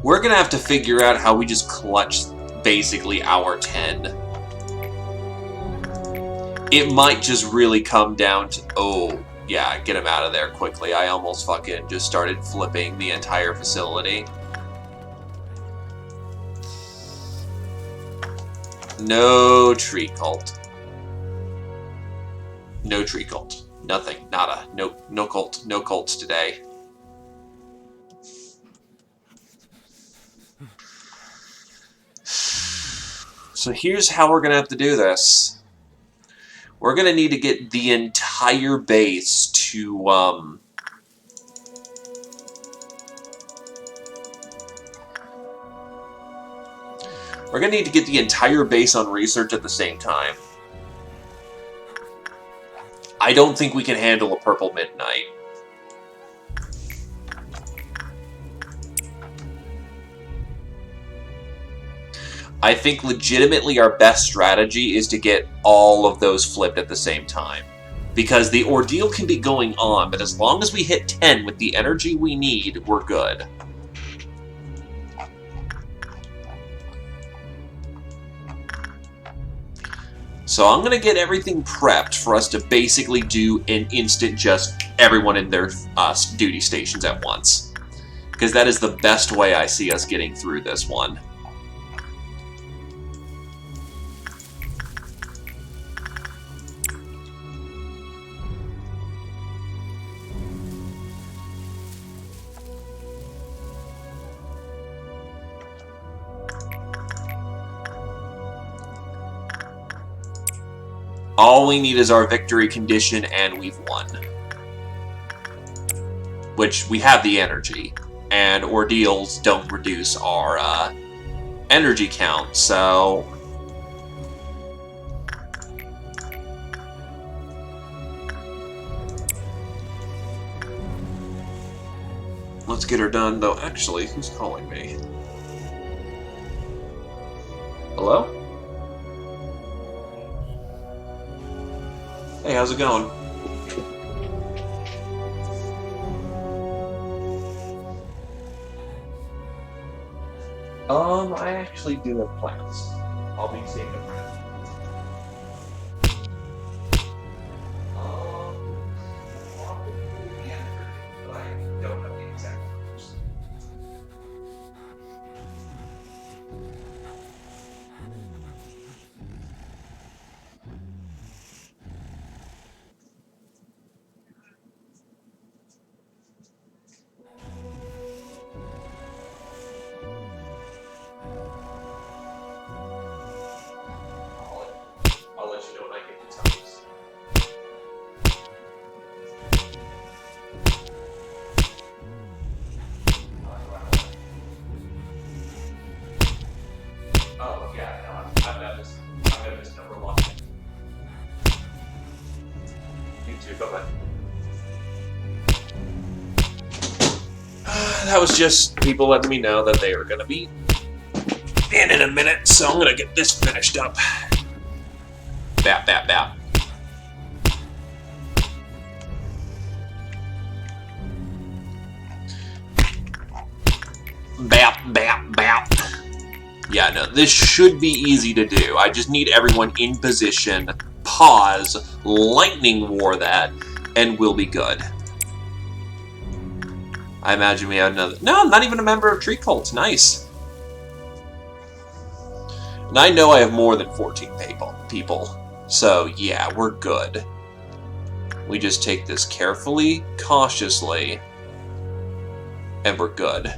S1: We're gonna have to figure out how we just clutch basically our 10. It might just really come down to... Oh, yeah, get him out of there quickly. I almost fucking just started flipping the entire facility. No tree cult. No tree cult. Nothing. Nada. No cult. No cults today. So here's how we're going to have to do this. We're going to need to get the entire base to, We're going to need to get the entire base on research at the same time. I don't think we can handle a purple midnight. I think legitimately our best strategy is to get all of those flipped at the same time. Because the ordeal can be going on, but as long as we hit 10 with the energy we need, we're good. So I'm going to get everything prepped for us to basically do an instant just everyone in their duty stations at once. Because that is the best way I see us getting through this one. All we need is our victory condition, and we've won. Which, we have the energy. And ordeals don't reduce our energy count, so... Let's get her done, though. Actually, who's calling me? Hello? Hey, how's it going? I actually do have plans. I'll be seeing a friend. Yeah, but I don't know the exact numbers. I'll let you know when I get the times. Oh, yeah, no, I've got this number locked. You too, bye-bye. That was just people letting me know that they are going to be in a minute, so I'm going to get this finished up. Bap, bap, bap. Bap, bap, bap. Yeah, no, this should be easy to do. I just need everyone in position, pause, lightning war that, and we'll be good. I imagine we have another... No, I'm not even a member of Tree Cult. Nice. And I know I have more than 14 people. So, yeah, we're good. We just take this carefully, cautiously, and we're good.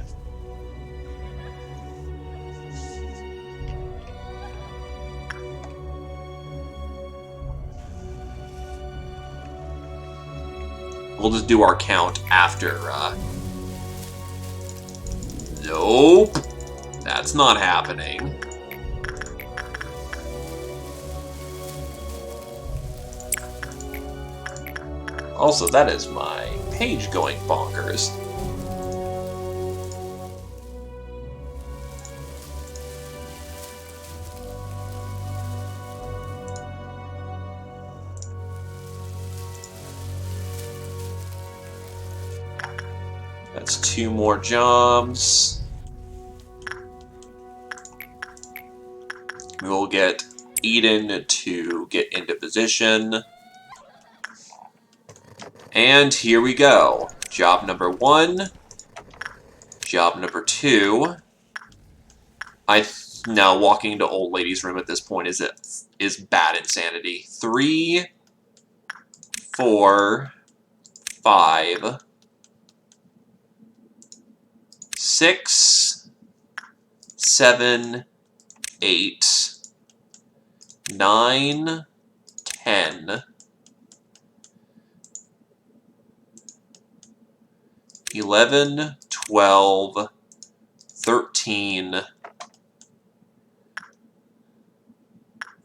S1: We'll just do our count after, Nope. That's not happening. Also, that is my page going bonkers. That's 2 more jobs. We will get Eden to get into position. And here we go. Job number 1. Job number 2. Now walking into old lady's room at this point is bad insanity. 3, 4, 5, 6, 7, 8, 9, 10, 11, 12, 13,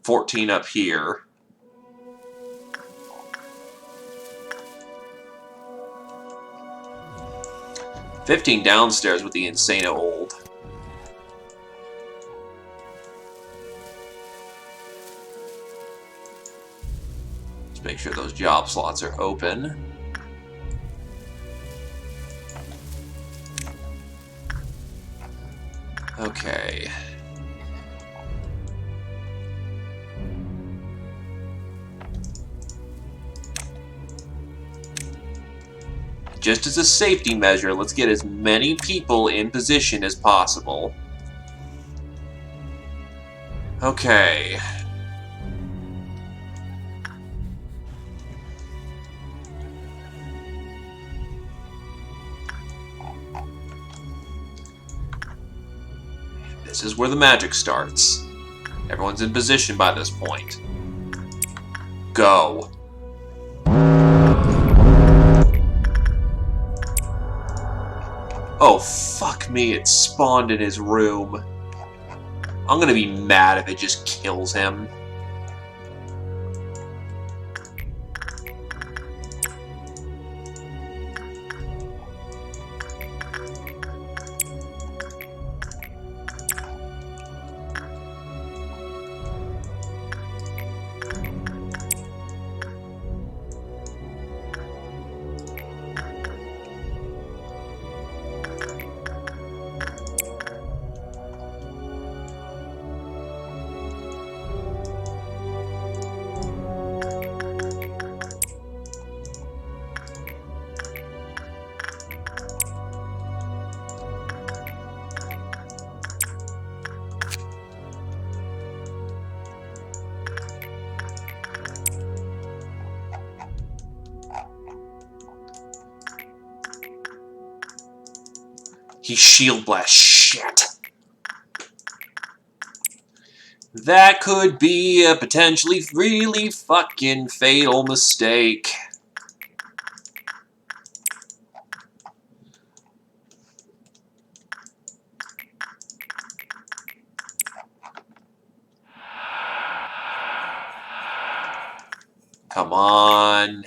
S1: 14 up here. $15 downstairs with the insane old. Let's make sure those job slots are open. Okay. just as a safety measure, let's get as many people in position as possible. Okay. This is where the magic starts. Everyone's in position by this point. Go. Oh, fuck me, it spawned in his room. I'm gonna be mad if it just kills him. He shield blast. Shit. That could be a potentially really fucking fatal mistake. Come on.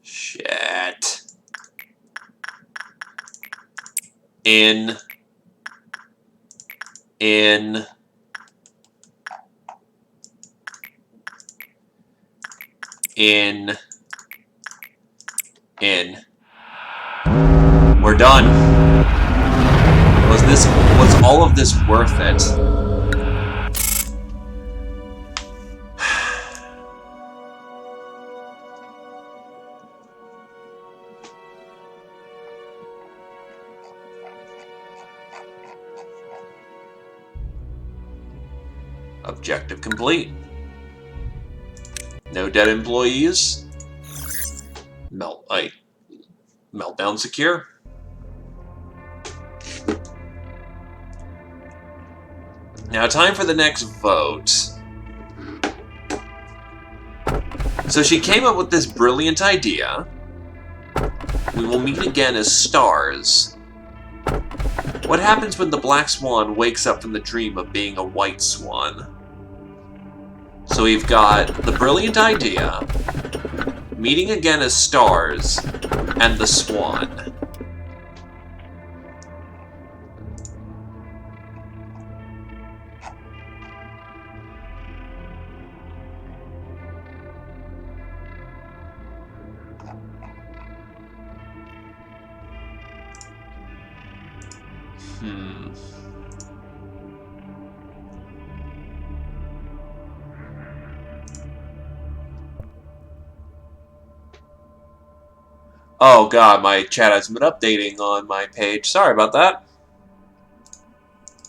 S1: Shit. In. In. In. In. We're done. Was all of this worth it? Objective complete. No dead employees. Meltdown secure. Now, time for the next vote. So she came up with this brilliant idea. We will meet again as stars. What happens when the black swan wakes up from the dream of being a white swan? So we've got the brilliant idea, meeting again as stars, and the swan. Oh god, my chat hasn't been updating on my page. Sorry about that.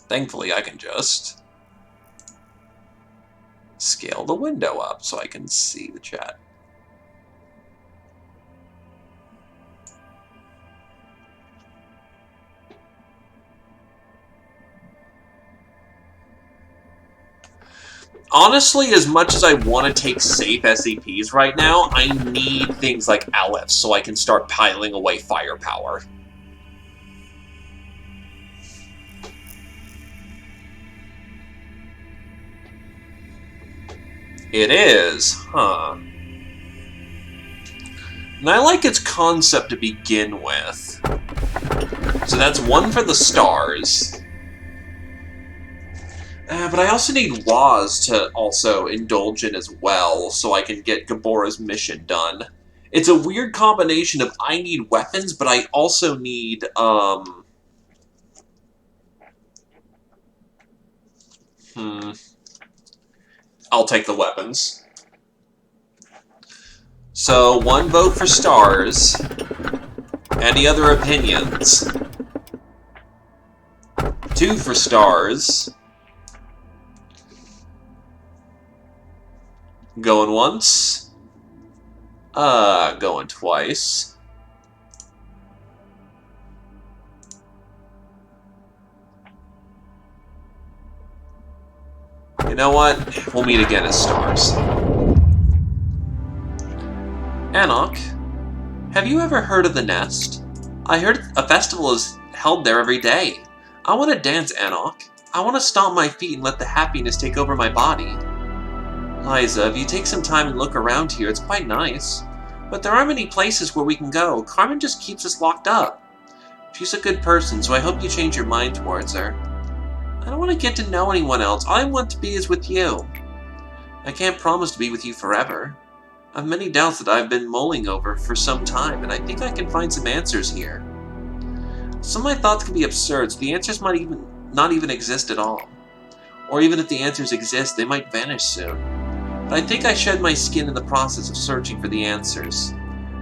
S1: Thankfully, I can just scale the window up so I can see the chat. Honestly, as much as I want to take safe SCPs right now, I need things like Aleph so I can start piling away firepower. It is, huh? And I like its concept to begin with. So that's one for the stars. But I also need Waz to also indulge in as well, so I can get Gabora's mission done. It's a weird combination of I need weapons, but I also need, I'll take the weapons. So, 1 vote for stars. Any other opinions? 2 for stars. Going once. Going twice. You know what? We'll meet again as stars. Anok, have you ever heard of the Nest? I heard a festival is held there every day. I want to dance, Anok. I want to stomp my feet and let the happiness take over my body. Liza, if you take some time and look around here, it's quite nice. But there aren't many places where we can go. Carmen just keeps us locked up. She's a good person, so I hope you change your mind towards her. I don't want to get to know anyone else. All I want to be is with you. I can't promise to be with you forever. I have many doubts that I've been mulling over for some time, and I think I can find some answers here. Some of my thoughts can be absurd, so the answers might not even exist at all. Or even if the answers exist, they might vanish soon. But I think I shed my skin in the process of searching for the answers.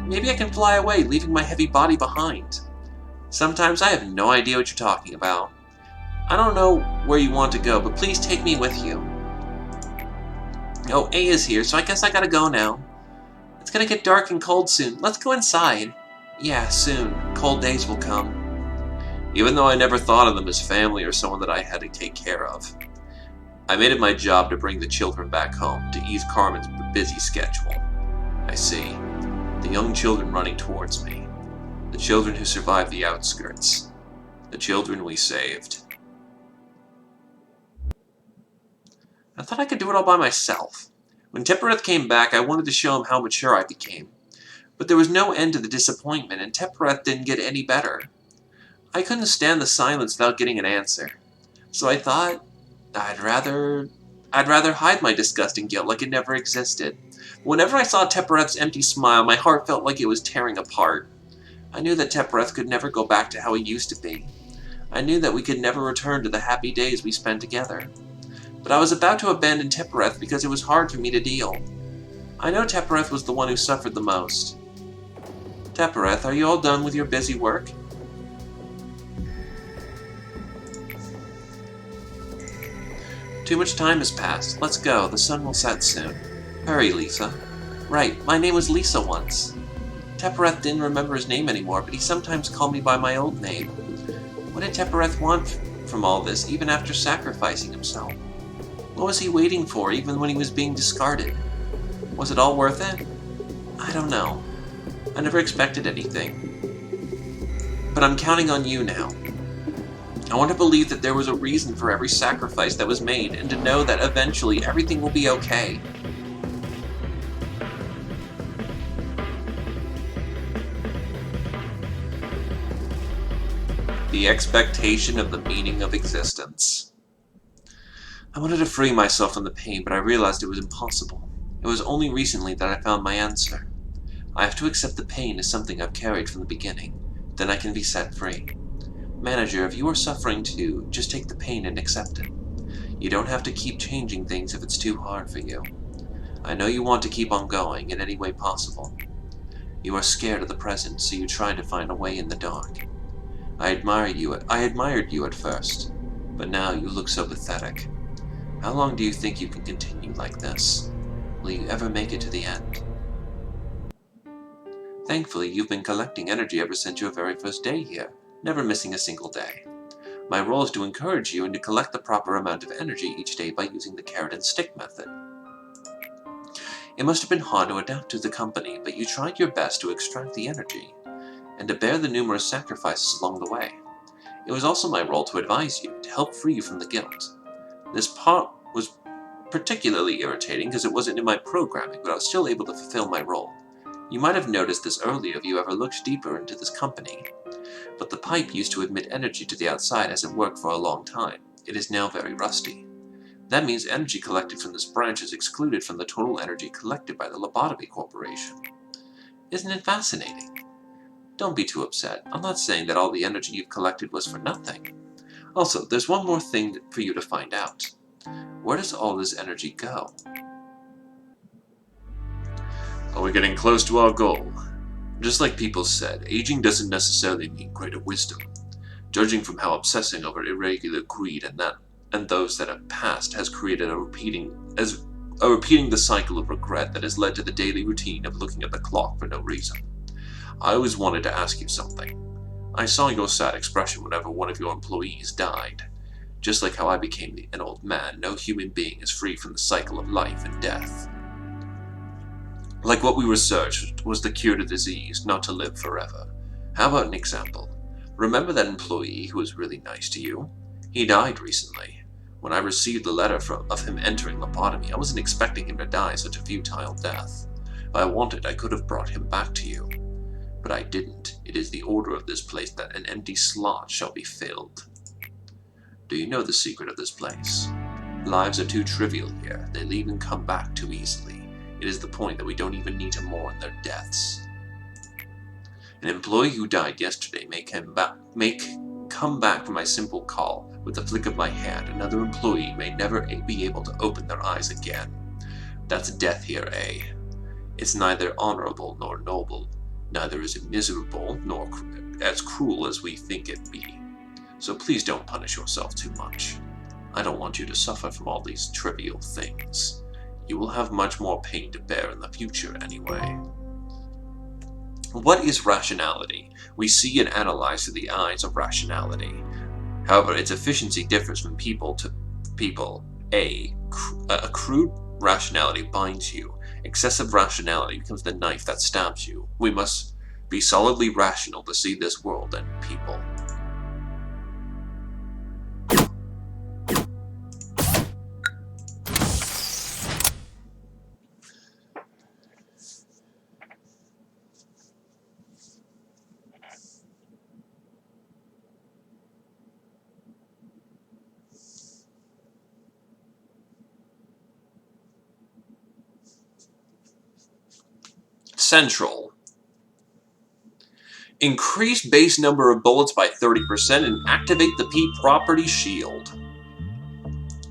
S1: Maybe I can fly away, leaving my heavy body behind. Sometimes I have no idea what you're talking about. I don't know where you want to go, but please take me with you. Oh, A is here, so I guess I gotta go now. It's gonna get dark and cold soon. Let's go inside. Yeah, soon. Cold days will come. Even though I never thought of them as family or someone that I had to take care of. I made it my job to bring the children back home, to ease Carmen's busy schedule. I see. The young children running towards me. The children who survived the outskirts. The children we saved. I thought I could do it all by myself. When Teppereth came back, I wanted to show him how mature I became. But there was no end to the disappointment, and Teppereth didn't get any better. I couldn't stand the silence without getting an answer. So I thought, I'd rather hide my disgust and guilt like it never existed. Whenever I saw Teppereth's empty smile, my heart felt like it was tearing apart. I knew that Teppereth could never go back to how he used to be. I knew that we could never return to the happy days we spent together. But I was about to abandon Teppereth because it was hard for me to deal. I know Teppereth was the one who suffered the most. Teppereth, are you all done with your busy work? Too much time has passed. Let's go. The sun will set soon. Hurry, Lisa. Right, my name was Lisa once. Teppereth didn't remember his name anymore, but he sometimes called me by my old name. What did Teppereth want from all this, even after sacrificing himself? What was he waiting for, even when he was being discarded? Was it all worth it? I don't know. I never expected anything. But I'm counting on you now. I want to believe that there was a reason for every sacrifice that was made, and to know that eventually everything will be okay. The expectation of the meaning of existence. I wanted to free myself from the pain, but I realized it was impossible. It was only recently that I found my answer. I have to accept the pain as something I've carried from the beginning. Then I can be set free. Manager, if you are suffering too, just take the pain and accept it. You don't have to keep changing things if it's too hard for you. I know you want to keep on going in any way possible. You are scared of the present, so you try to find a way in the dark. I admired you at first, but now you look so pathetic. How long do you think you can continue like this? Will you ever make it to the end? Thankfully, you've been collecting energy ever since your very first day here, never missing a single day. My role is to encourage you and to collect the proper amount of energy each day by using the carrot and stick method. It must have been hard to adapt to the company, but you tried your best to extract the energy, and to bear the numerous sacrifices along the way. It was also my role to advise you, to help free you from the guilt. This part was particularly irritating because it wasn't in my programming, but I was still able to fulfill my role. You might have noticed this earlier if you ever looked deeper into this company. But the pipe used to admit energy to the outside hasn't worked for a long time. It is now very rusty. That means energy collected from this branch is excluded from the total energy collected by the Lobotomy Corporation. Isn't it fascinating? Don't be too upset. I'm not saying that all the energy you've collected was for nothing. Also, there's one more thing for you to find out. Where does all this energy go? Are we getting close to our goal? Just like people said, aging doesn't necessarily mean greater wisdom. Judging from how obsessing over irregular greed and those that have passed has created a repeating the cycle of regret that has led to the daily routine of looking at the clock for no reason. I always wanted to ask you something. I saw your sad expression whenever one of your employees died. Just like how I became an old man, no human being is free from the cycle of life and death. Like what we researched was the cure to disease, not to live forever. How about an example? Remember that employee who was really nice to you? He died recently. When I received the letter of him entering lobotomy, I wasn't expecting him to die such a futile death. If I wanted, I could have brought him back to you. But I didn't. It is the order of this place that an empty slot shall be filled. Do you know the secret of this place? Lives are too trivial here. They leave and come back too easily. It is the point that we don't even need to mourn their deaths. An employee who died yesterday may come back from my simple call. With a flick of my hand, another employee may never be able to open their eyes again. That's death here, eh? It's neither honorable nor noble. Neither is it miserable nor as cruel as we think it be. So please don't punish yourself too much. I don't want you to suffer from all these trivial things. You will have much more pain to bear in the future anyway. What is rationality? We see and analyze through the eyes of rationality. However, its efficiency differs from people to people. A crude rationality binds you. Excessive rationality becomes the knife that stabs you. We must be solidly rational to see this world and people. Central. Increase base number of bullets by 30% and activate the P property shield.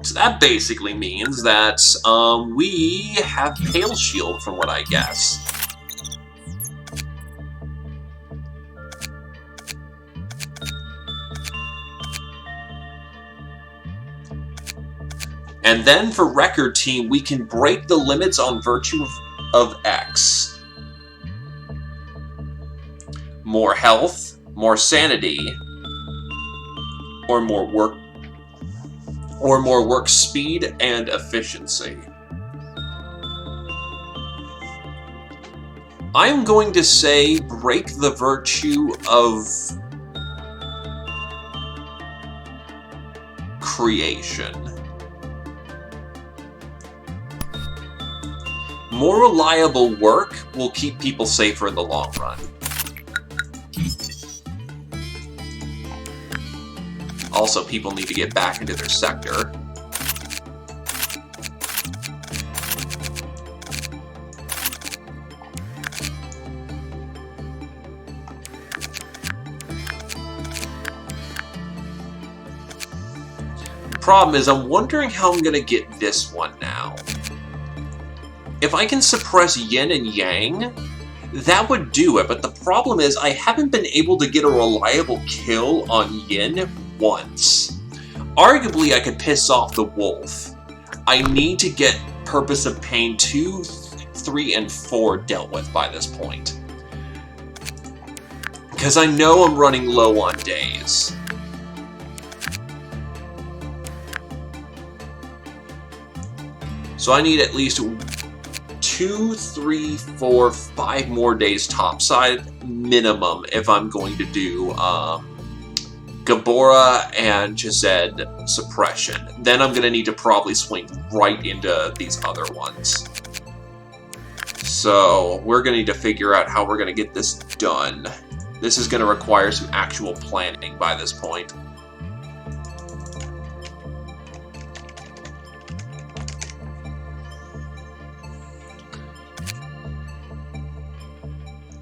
S1: So that basically means that we have Pale Shield from what I guess. And then for Record Team, we can break the limits on virtue of X. More health, more sanity, or more work speed and efficiency. I'm going to say break the virtue of creation. More reliable work will keep people safer in the long run. Also, people need to get back into their sector. The problem is, I'm wondering how I'm going to get this one now. If I can suppress yin and yang, that would do it, but the problem is I haven't been able to get a reliable kill on yin once. Arguably, I could piss off the wolf. I need to get Purpose of Pain 2, 3, and 4 dealt with by this point. Because I know I'm running low on days. So I need at least 2, 3, 4, 5 more days topside minimum if I'm going to do Gabora and Jazed suppression. Then I'm going to need to probably swing right into these other ones. So we're going to need to figure out how we're going to get this done. This is going to require some actual planning by this point.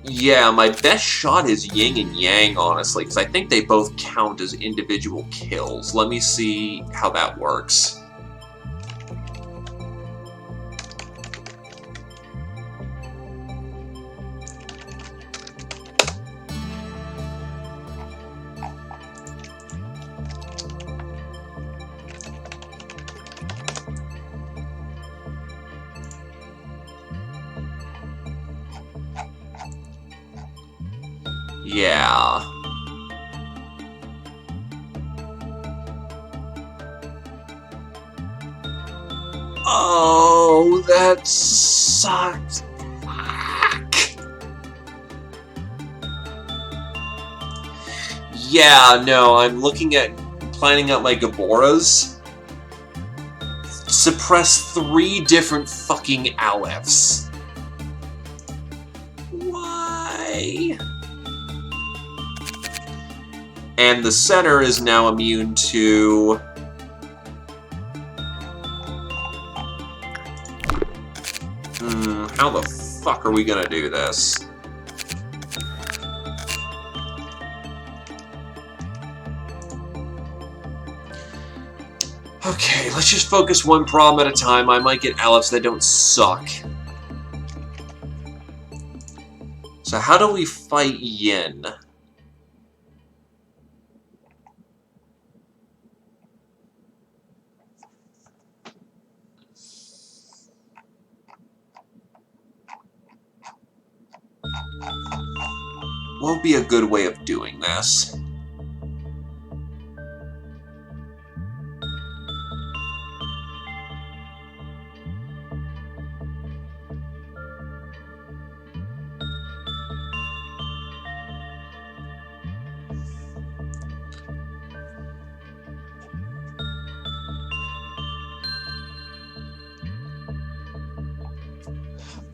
S1: Yeah, my best shot is yin and yang, honestly, because I think they both count as individual kills. Let me see how that works. Yeah. Oh, that sucks. Yeah, no, I'm looking at planning out my Gaboras. Suppress 3 different fucking Aleph. Why? And the center is now immune to... how the fuck are we gonna do this? Okay, let's just focus one problem at a time. I might get Alephs that don't suck. So how do we fight Yin? What would be a good way of doing this?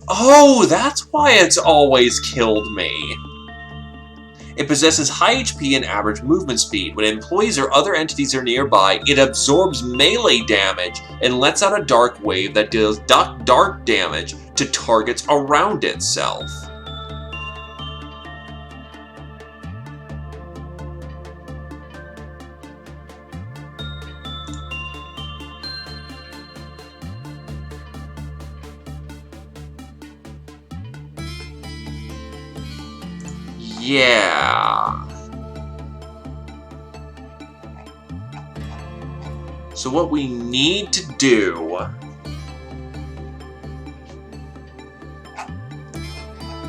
S1: Oh, that's why it's always killed me. It possesses high HP and average movement speed. When employees or other entities are nearby, it absorbs melee damage and lets out a dark wave that deals dark damage to targets around itself. Yeah. So what we need to do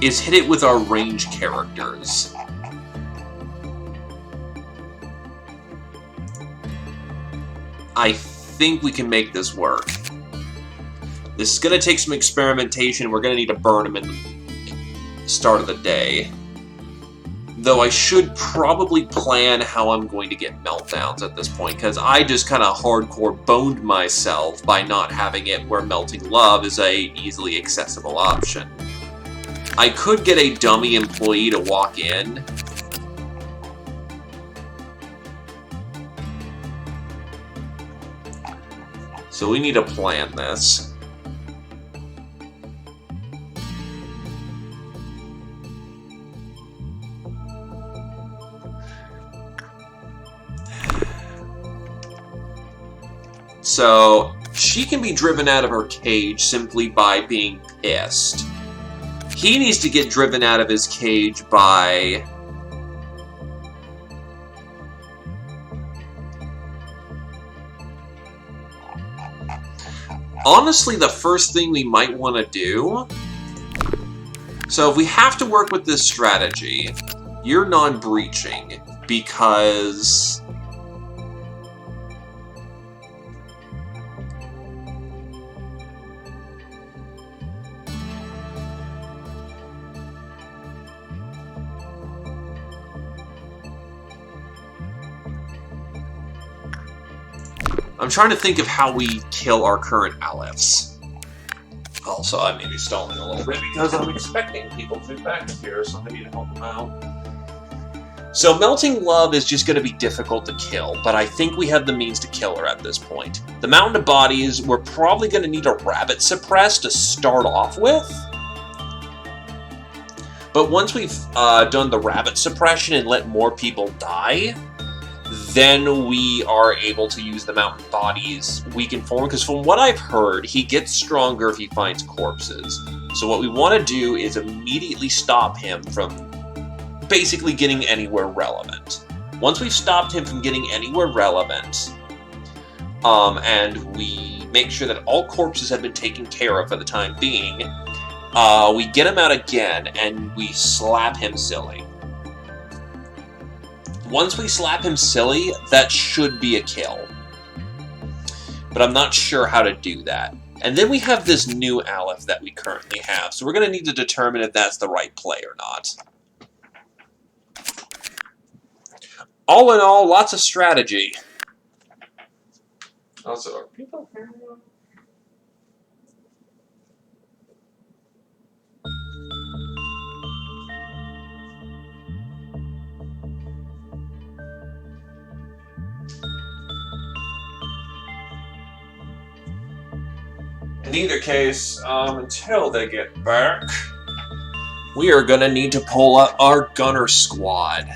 S1: is hit it with our range characters. I think we can make this work. This is going to take some experimentation. We're going to need to burn them in the start of the day. Though I should probably plan how I'm going to get meltdowns at this point, because I just kind of hardcore boned myself by not having it where Melting Love is a easily accessible option. I could get a dummy employee to walk in. So we need to plan this. So, she can be driven out of her cage simply by being pissed. He needs to get driven out of his cage by... Honestly, the first thing we might want to do... So if we have to work with this strategy, you're non-breaching, because... I'm trying to think of how we kill our current Alephs. Also, I may be stalling a little bit because I'm expecting people to be back here, so I need to help them out. So Melting Love is just going to be difficult to kill, but I think we have the means to kill her at this point. The Mountain of Bodies, we're probably going to need a Rabbit Suppress to start off with. But once we've done the Rabbit Suppression and let more people die, then we are able to use the Mountain Body's weakened form, because from what I've heard, he gets stronger if he finds corpses. So what we want to do is immediately stop him from basically getting anywhere relevant. Once we've stopped him from getting anywhere relevant, and we make sure that all corpses have been taken care of for the time being, we get him out again, and we slap him silly. Once we slap him silly, that should be a kill. But I'm not sure how to do that. And then we have this new Aleph that we currently have, so we're going to need to determine if that's the right play or not. All in all, lots of strategy. Also, are people here? In either case, until they get back, we are going to need to pull out our Gunner Squad.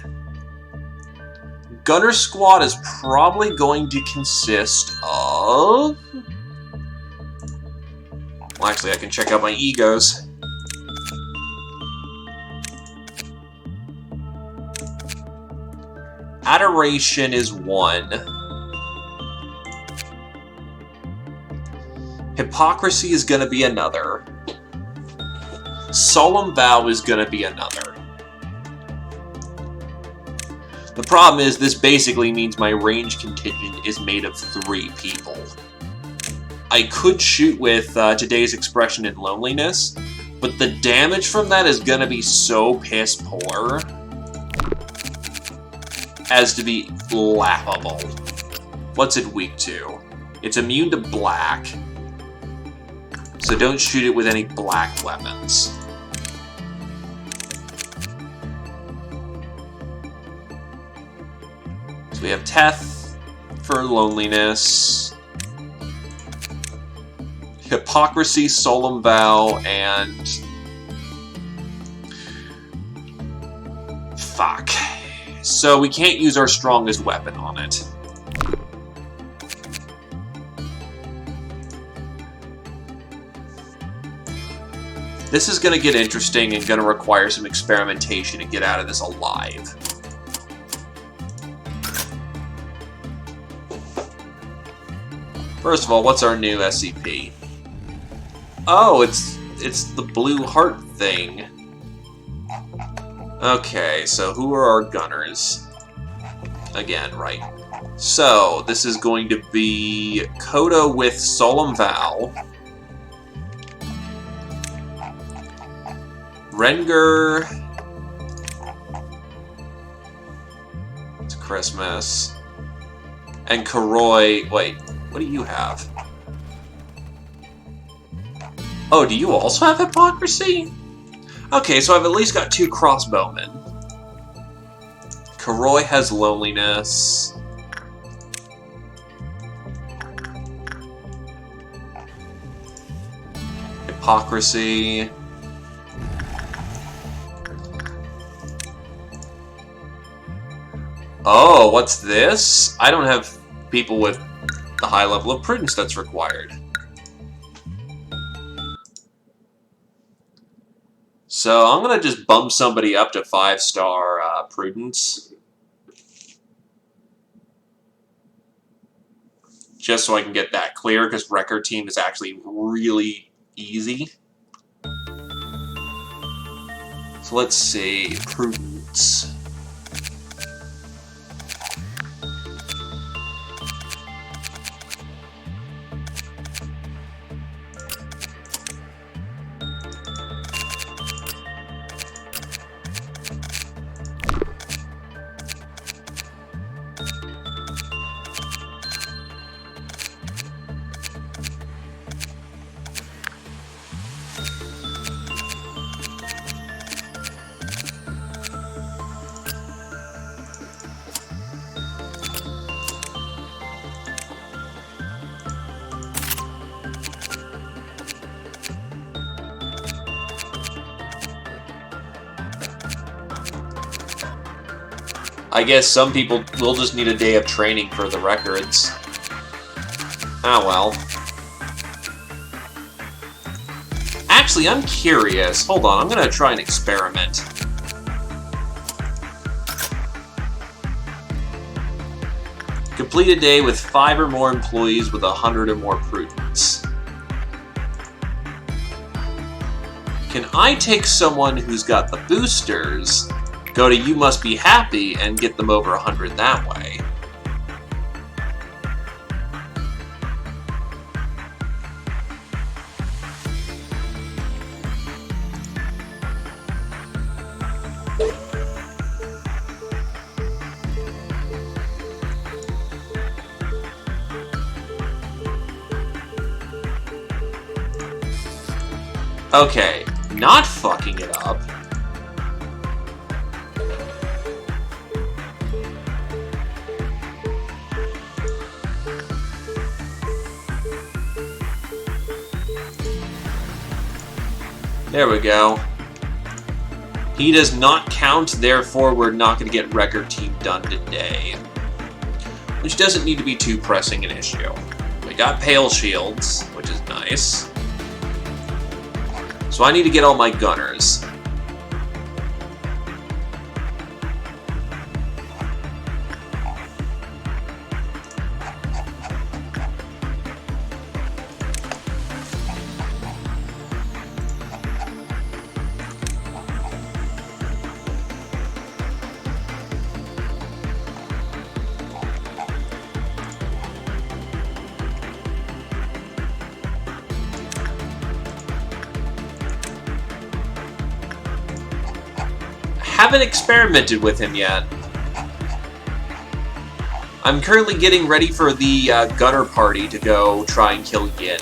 S1: Gunner Squad is probably going to consist of... Well, actually, I can check out my egos. Adoration is 1. Hypocrisy is going to be another. Solemn Vow is going to be another. The problem is, this basically means my range contingent is made of 3 people. I could shoot with Today's Expression in Loneliness, but the damage from that is going to be so piss poor as to be laughable. What's it weak to? It's immune to black. So don't shoot it with any black weapons. So we have Teth for Loneliness, Hypocrisy, Solemn Vow, and... Fuck. So we can't use our strongest weapon on it. This is going to get interesting and going to require some experimentation to get out of this alive. First of all, what's our new SCP? Oh, it's the blue heart thing. Okay, so who are our gunners? Again, right. So, this is going to be Koda with Solemn Vow. Renger. It's Christmas. And Karoi. Wait, what do you have? Oh, do you also have Hypocrisy? Okay, so I've at least got 2 crossbowmen. Karoi has Loneliness. Hypocrisy. Oh, what's this? I don't have people with the high level of prudence that's required. So I'm going to just bump somebody up to 5-star prudence. Just so I can get that clear, because record team is actually really easy. So let's see, prudence. I guess some people will just need a day of training for the records. Ah, well. Actually, I'm curious. Hold on, I'm gonna try an experiment. Complete a day with 5 or more employees with 100 or more prudence. Can I take someone who's got the boosters Go to You Must Be Happy and get them over 100 that way. Okay, not fucking it up. There we go. He does not count, therefore we're not going to get Record Team done today. Which doesn't need to be too pressing an issue. We got Pale Shields, which is nice. So I need to get all my gunners. Haven't experimented with him yet. I'm currently getting ready for the gunner party to go try and kill Yin.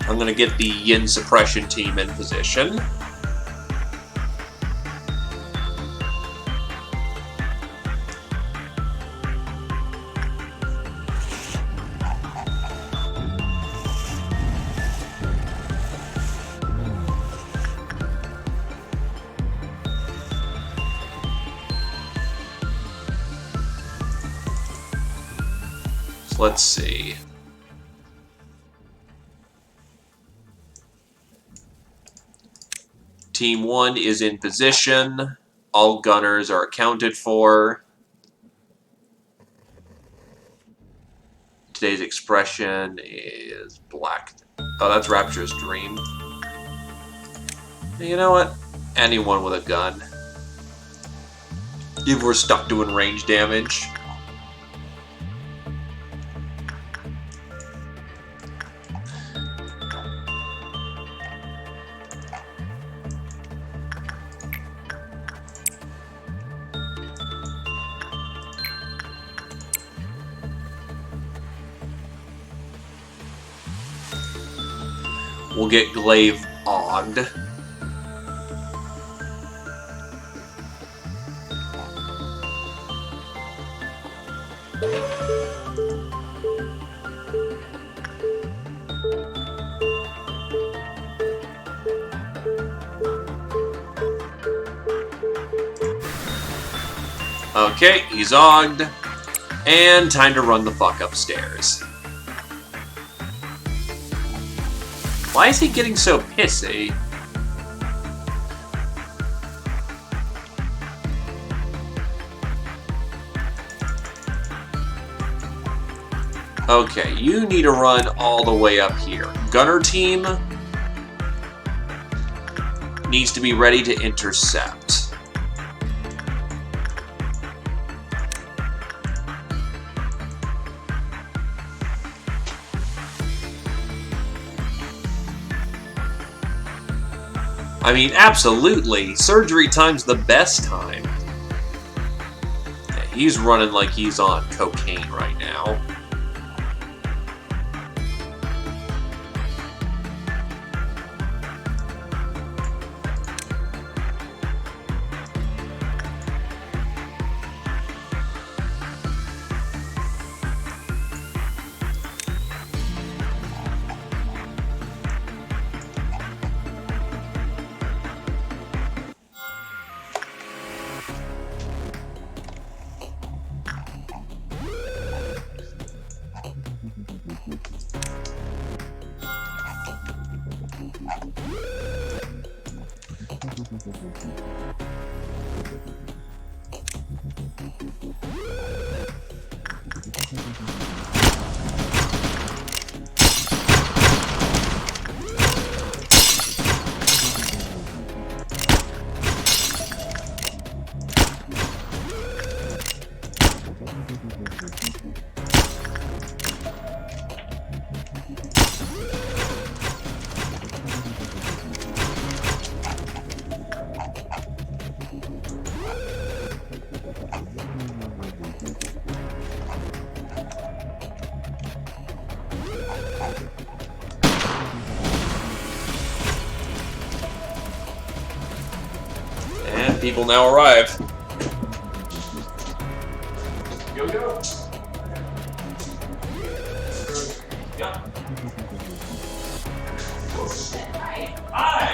S1: I'm going to get the Yin suppression team in position. So let's see. Team 1 is in position. All gunners are accounted for. Today's expression is black. Oh, that's Rapture's Dream. You know what? Anyone with a gun. If we're stuck doing range damage. We'll get Glaive ogged. Okay, he's ogged. And time to run the fuck upstairs. Why is he getting so pissy? Okay, you need to run all the way up here. Gunner team needs to be ready to intercept. I mean, absolutely. Surgery time's the best time. Yeah, he's running like he's on cocaine right now. And people now arrive. Go, go. Yeah. Hi.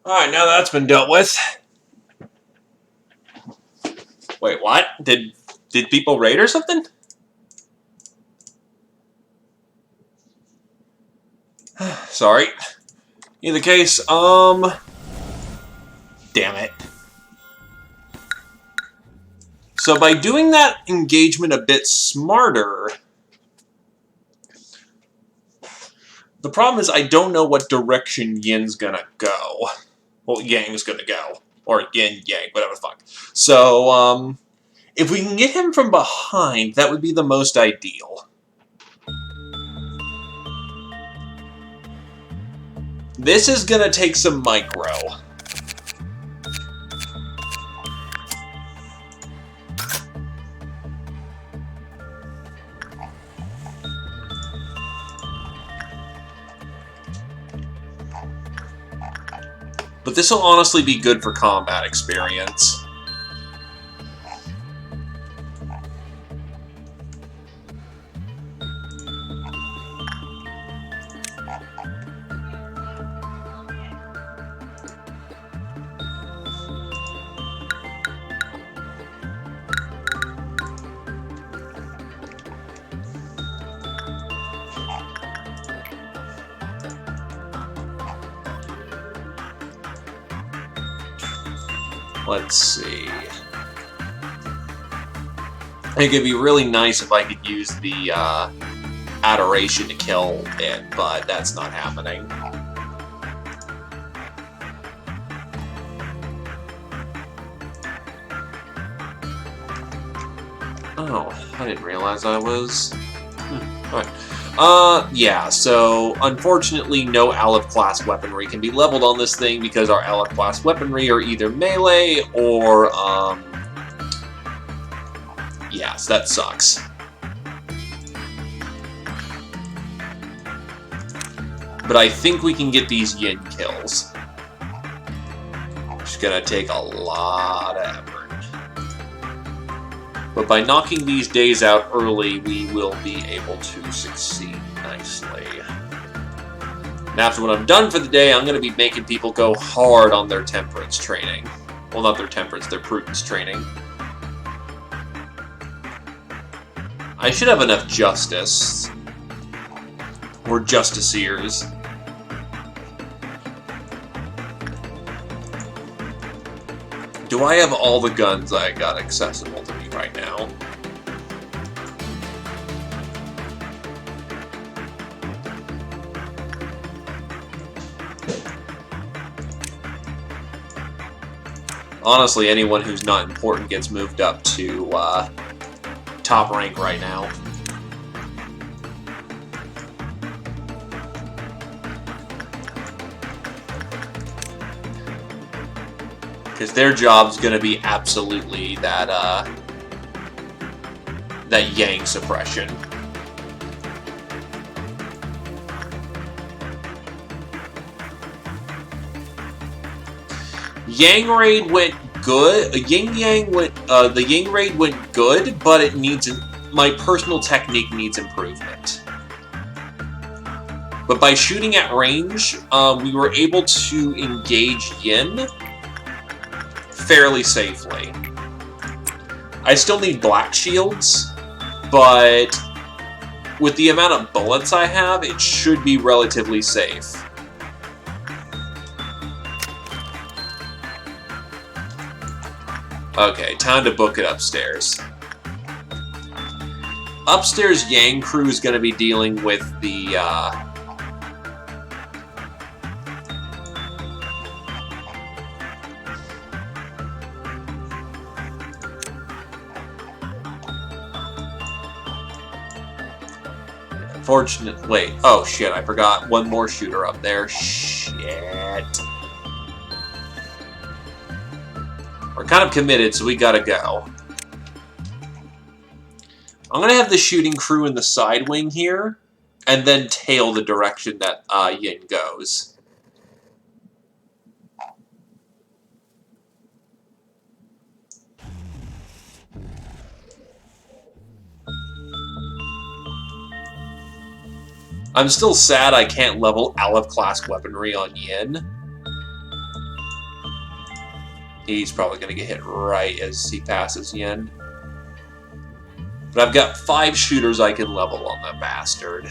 S1: Alright, now that's been dealt with. Wait, what? Did people raid or something? Sorry. Either case, damn it. So by doing that engagement a bit smarter, the problem is I don't know what direction Yin's gonna go. Well, Yang's gonna go. Or Yin, Yang, whatever the fuck. So, if we can get him from behind, that would be the most ideal. This is gonna take some micro. But this will honestly be good for combat experience. Let's see. I think it'd be really nice if I could use the Adoration to kill it, but that's not happening. Oh, I didn't realize I was... Alright. Yeah, so unfortunately no Aleph class weaponry can be leveled on this thing because our Aleph class weaponry are either melee or, yeah, so that sucks. But I think we can get these yin kills. It's gonna take a lot of effort. But by knocking these days out early, we will be able to succeed nicely. And after when I'm done for the day, I'm going to be making people go hard on their temperance training. Well, not their temperance, their prudence training. I should have enough justice. Or justiciers. Do I have all the guns I got accessible to me right now? Honestly, anyone who's not important gets moved up to top rank right now. Because their job's going to be absolutely that, that Yang suppression. Yang raid went good. The Yang raid went good, but it needs my personal technique needs improvement. But by shooting at range, we were able to engage Yin fairly safely. I still need black shields, but with the amount of bullets I have, it should be relatively safe. Okay, time to book it upstairs. Upstairs, Yang crew is going to be dealing with the, Wait, oh shit, I forgot one more shooter up there. Shit. We're kind of committed, so we gotta go. I'm gonna have the shooting crew in the side wing here, and then tail the direction that Yin goes. I'm still sad I can't level Aleph class weaponry on Yin. He's probably going to get hit right as he passes Yin. But I've got 5 shooters I can level on that bastard.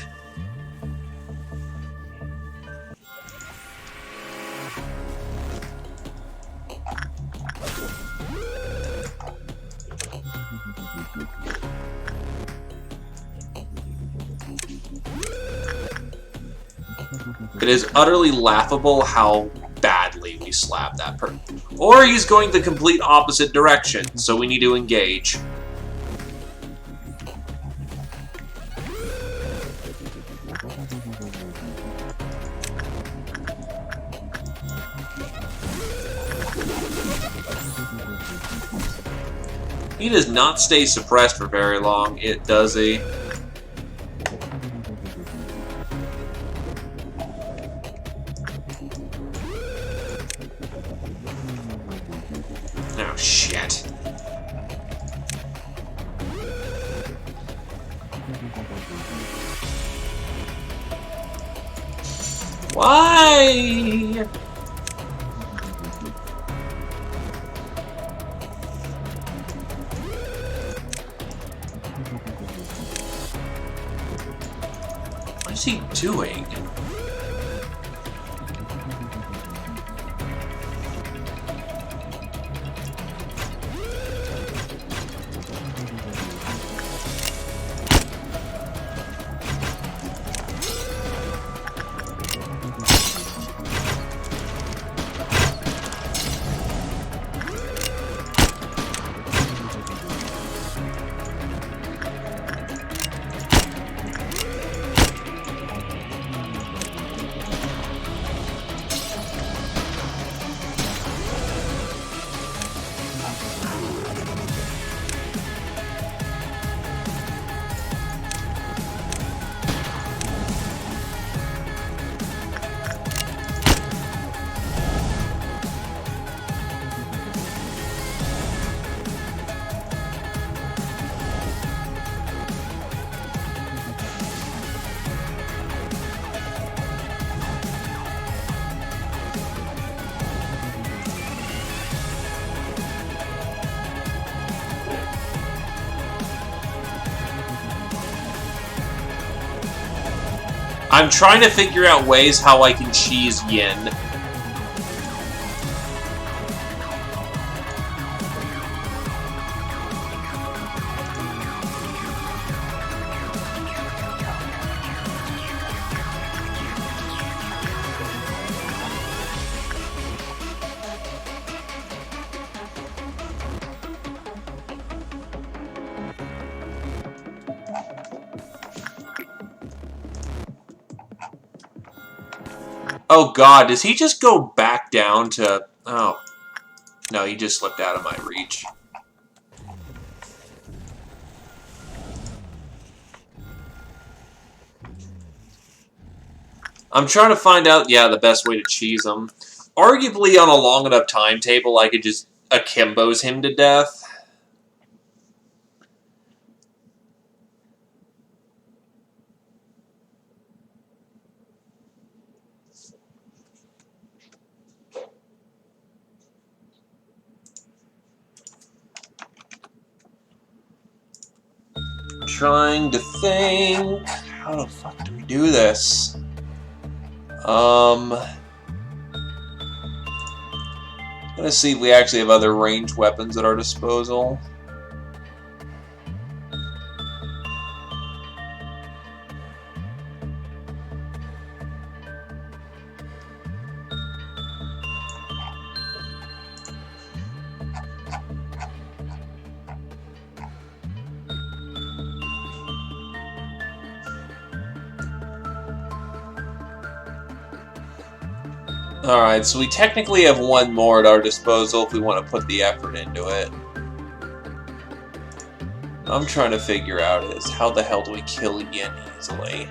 S1: It is utterly laughable how badly we slap that person. Or he's going the complete opposite direction, so we need to engage. He does not stay suppressed for very long, does he? Oh, shit. Why? What is he doing? I'm trying to figure out ways how I can cheese Yin. Oh god, does he just go back down to... Oh. No, he just slipped out of my reach. I'm trying to find out, yeah, the best way to cheese him. Arguably, on a long enough timetable, I could just akimbos him to death. Trying to think... How the fuck do we do this? Let's see if we actually have other ranged weapons at our disposal. Alright, so we technically have one more at our disposal if we want to put the effort into it. What I'm trying to figure out is, how the hell do we kill Yin easily?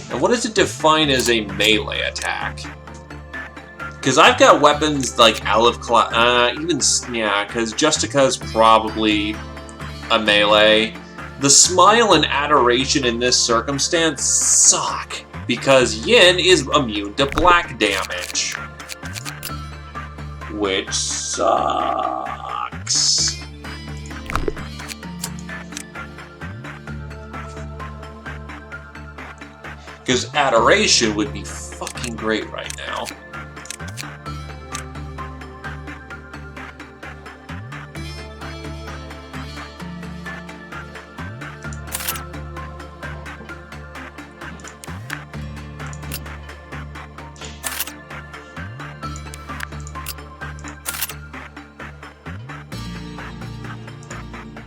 S1: And what does it define as a melee attack? Because I've got weapons like Olive Claw, yeah, because Justica's probably a melee. The Smile and Adoration in this circumstance suck, because Yin is immune to black damage. Which sucks. Because Adoration would be fucking great right now.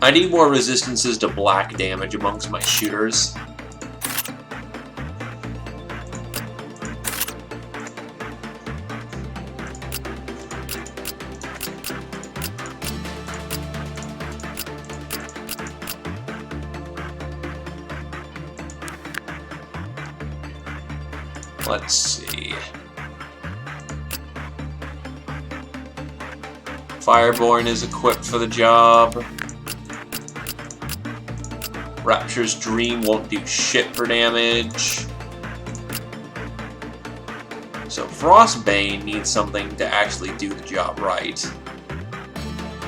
S1: I need more resistances to black damage amongst my shooters. Let's see. Fireborn is equipped for the job. Rapture's Dream won't do shit for damage. So Frostbane needs something to actually do the job right.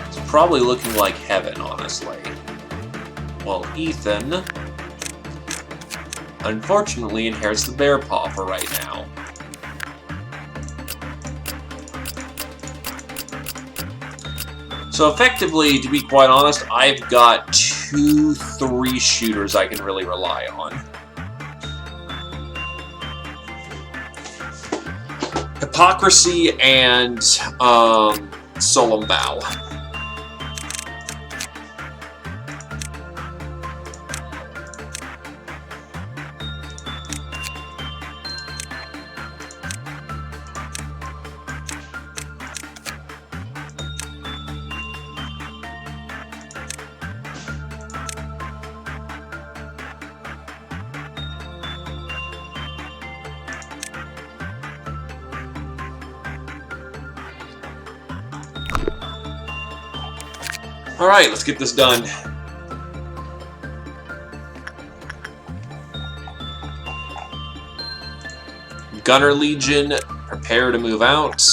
S1: It's probably looking like heaven, honestly. Well, Ethan, unfortunately, inherits the Bear Paw for right now. So effectively, to be quite honest, I've got 2-3 shooters I can really rely on. Hypocrisy and Solemn Vow. Alright, let's get this done. Gunner Legion, prepare to move out.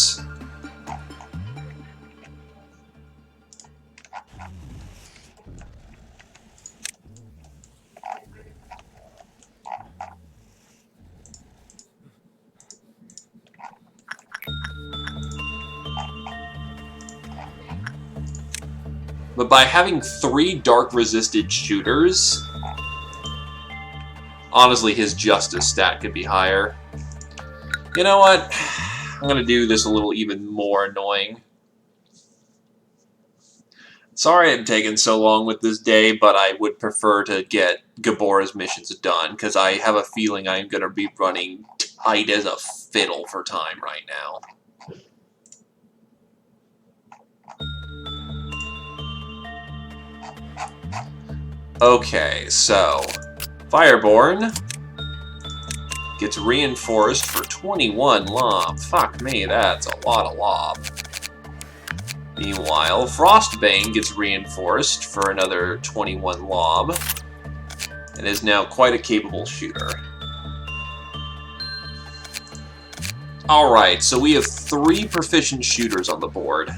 S1: But by having 3 dark-resisted shooters, honestly, his justice stat could be higher. You know what? I'm going to do this a little even more annoying. Sorry I'm taking so long with this day, but I would prefer to get Gabora's missions done, because I have a feeling I'm going to be running tight as a fiddle for time right now. Okay, so Fireborn gets reinforced for 21 lob. Fuck me, that's a lot of lob. Meanwhile, Frostbane gets reinforced for another 21 lob, and is now quite a capable shooter. Alright, so we have 3 proficient shooters on the board.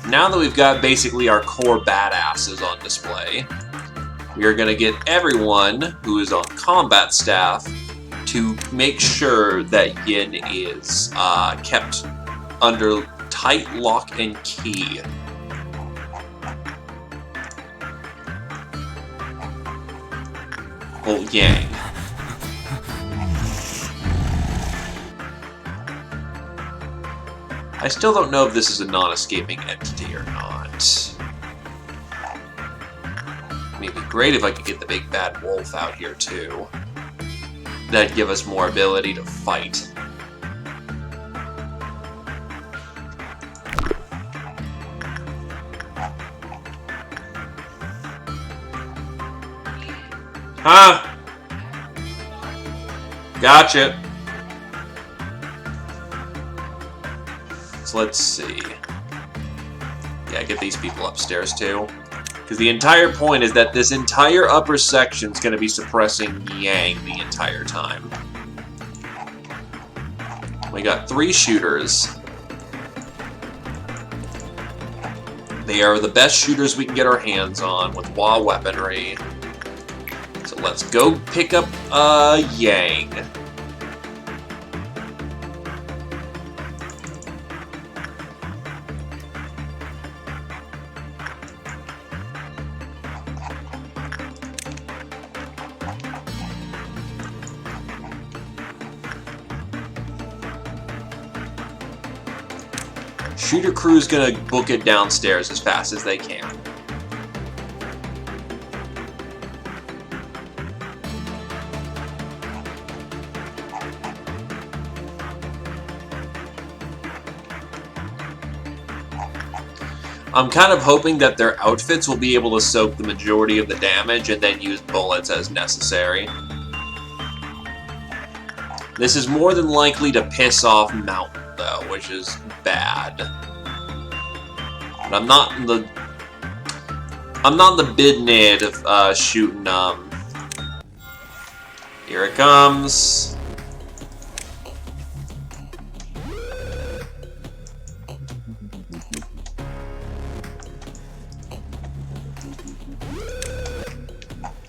S1: Now that we've got basically our core badasses on display, we are going to get everyone who is on combat staff to make sure that Yin is kept under tight lock and key. Well, Yang. I still don't know if this is a non-escaping entity or not. I mean, it'd be great if I could get the big bad wolf out here, too. That'd give us more ability to fight. Huh? Gotcha. So let's see. Yeah, get these people upstairs too. Because the entire point is that this entire upper section is going to be suppressing Yang the entire time. We got 3 shooters. They are the best shooters we can get our hands on with WA weaponry. So let's go pick up Yang. Shooter crew's gonna book it downstairs as fast as they can. I'm kind of hoping that their outfits will be able to soak the majority of the damage and then use bullets as necessary. This is more than likely to piss off Mountain, though, which is bad. But I'm not in the bid nid of shooting Here it comes.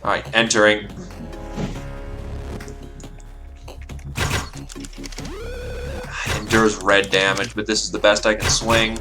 S1: Alright, entering. Endures red damage, but this is the best I can swing.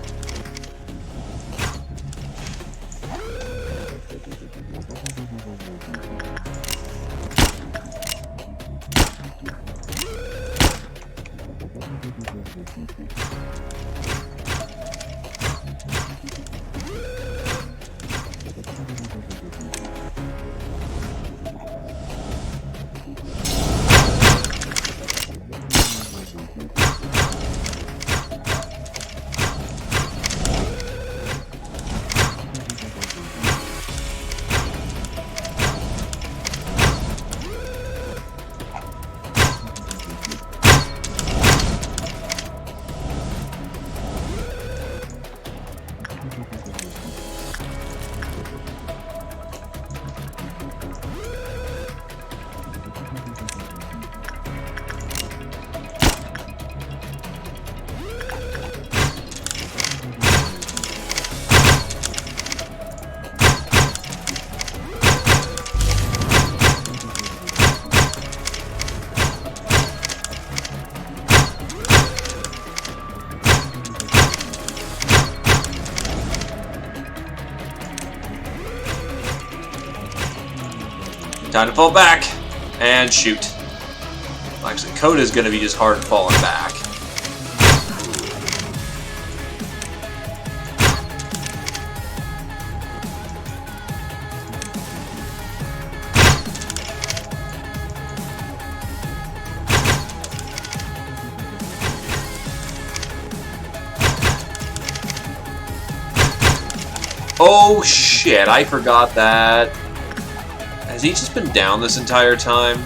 S1: Time to fall back. And shoot. Well, actually, Coda's going to be just hard falling back. Oh shit, I forgot that. Has he just been down this entire time?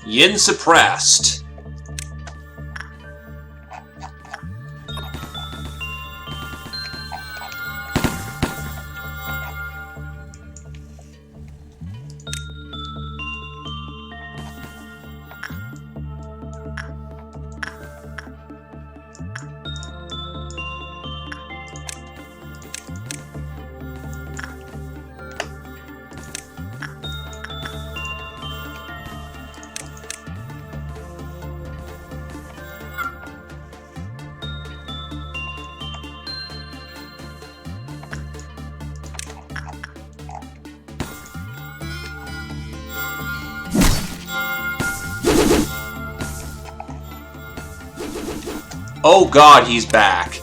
S1: Yin suppressed. Oh god, he's back.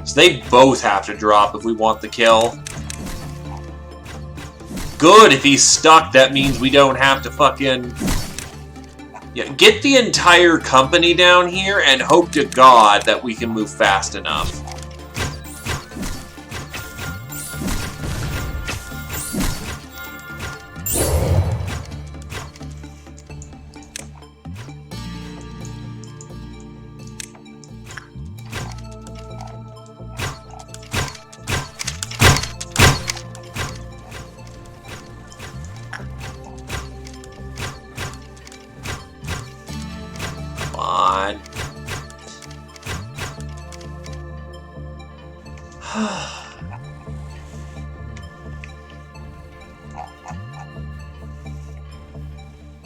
S1: So they both have to drop if we want the kill. Good, if he's stuck, that means we don't have to fucking... Yeah, get the entire company down here and hope to God that we can move fast enough.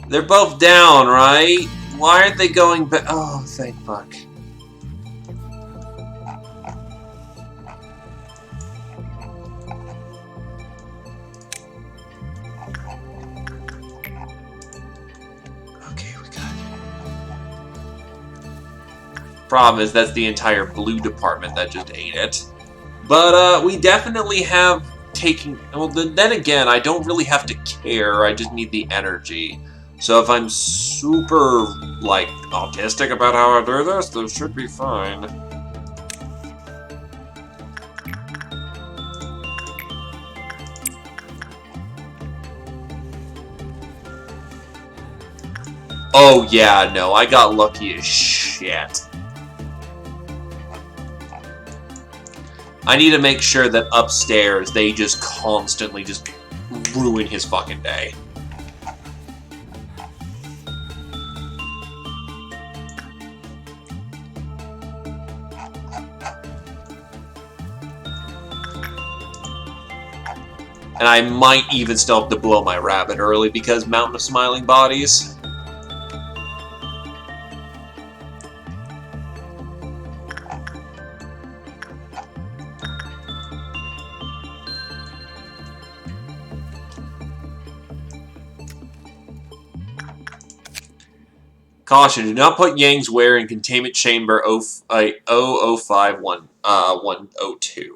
S1: They're both down, right? Why aren't they going back? Oh, thank fuck. Okay, we got it. Problem is, that's the entire blue department that just ate it. But, we definitely have taken... Well, then again, I don't really have to care. I just need the energy. So if I'm super, like, autistic about how I do this should be fine. Oh yeah, no, I got lucky as shit. I need to make sure that upstairs they just constantly just ruin his fucking day. And I might even still have to blow my rabbit early because Mountain of Smiling Bodies. Caution, do not put Yang's Ware in Containment Chamber 005-102.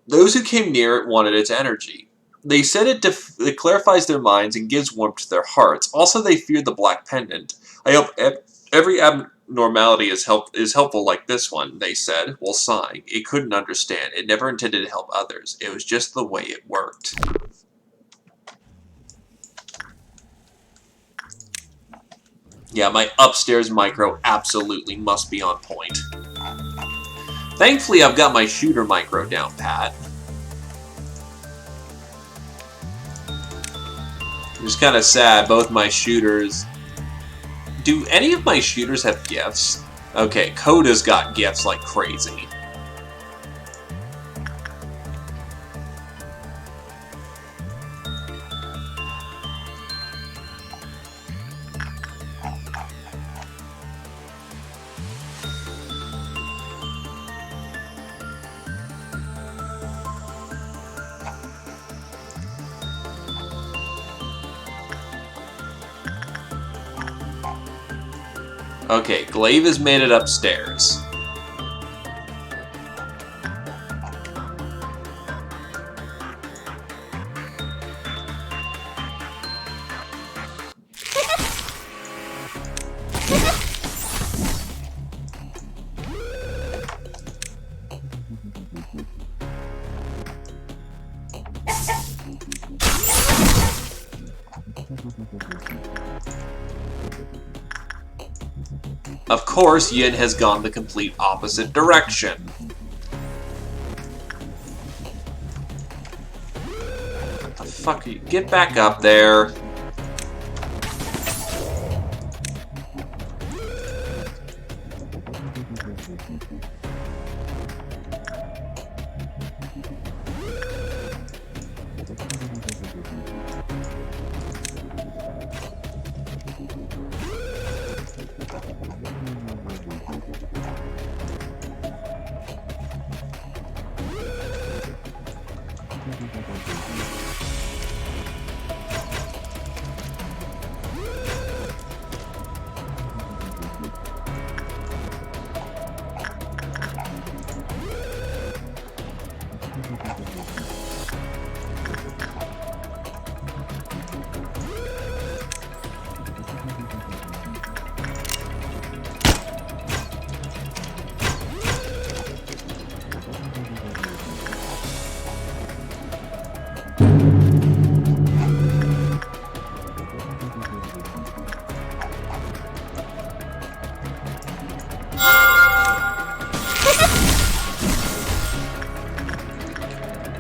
S1: Those who came near it wanted its energy. They said it clarifies their minds and gives warmth to their hearts. Also, they feared the black pendant. I hope every normality is helpful like this one, they said, while sighing. It couldn't understand. It never intended to help others. It was just the way it worked. Yeah, my upstairs micro absolutely must be on point. Thankfully, I've got my shooter micro down pat. It's kind of sad, both my shooters... Do any of my shooters have gifts? Okay, Coda's got gifts like crazy. Okay, Glaive has made it upstairs. Of course, Yin has gone the complete opposite direction. What the fuck are you? Get back up there.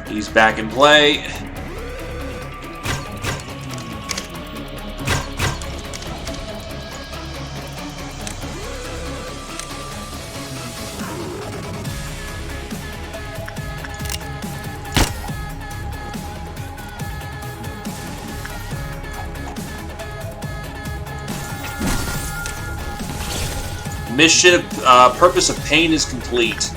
S1: He's back in play. Mission Purpose of Pain is complete.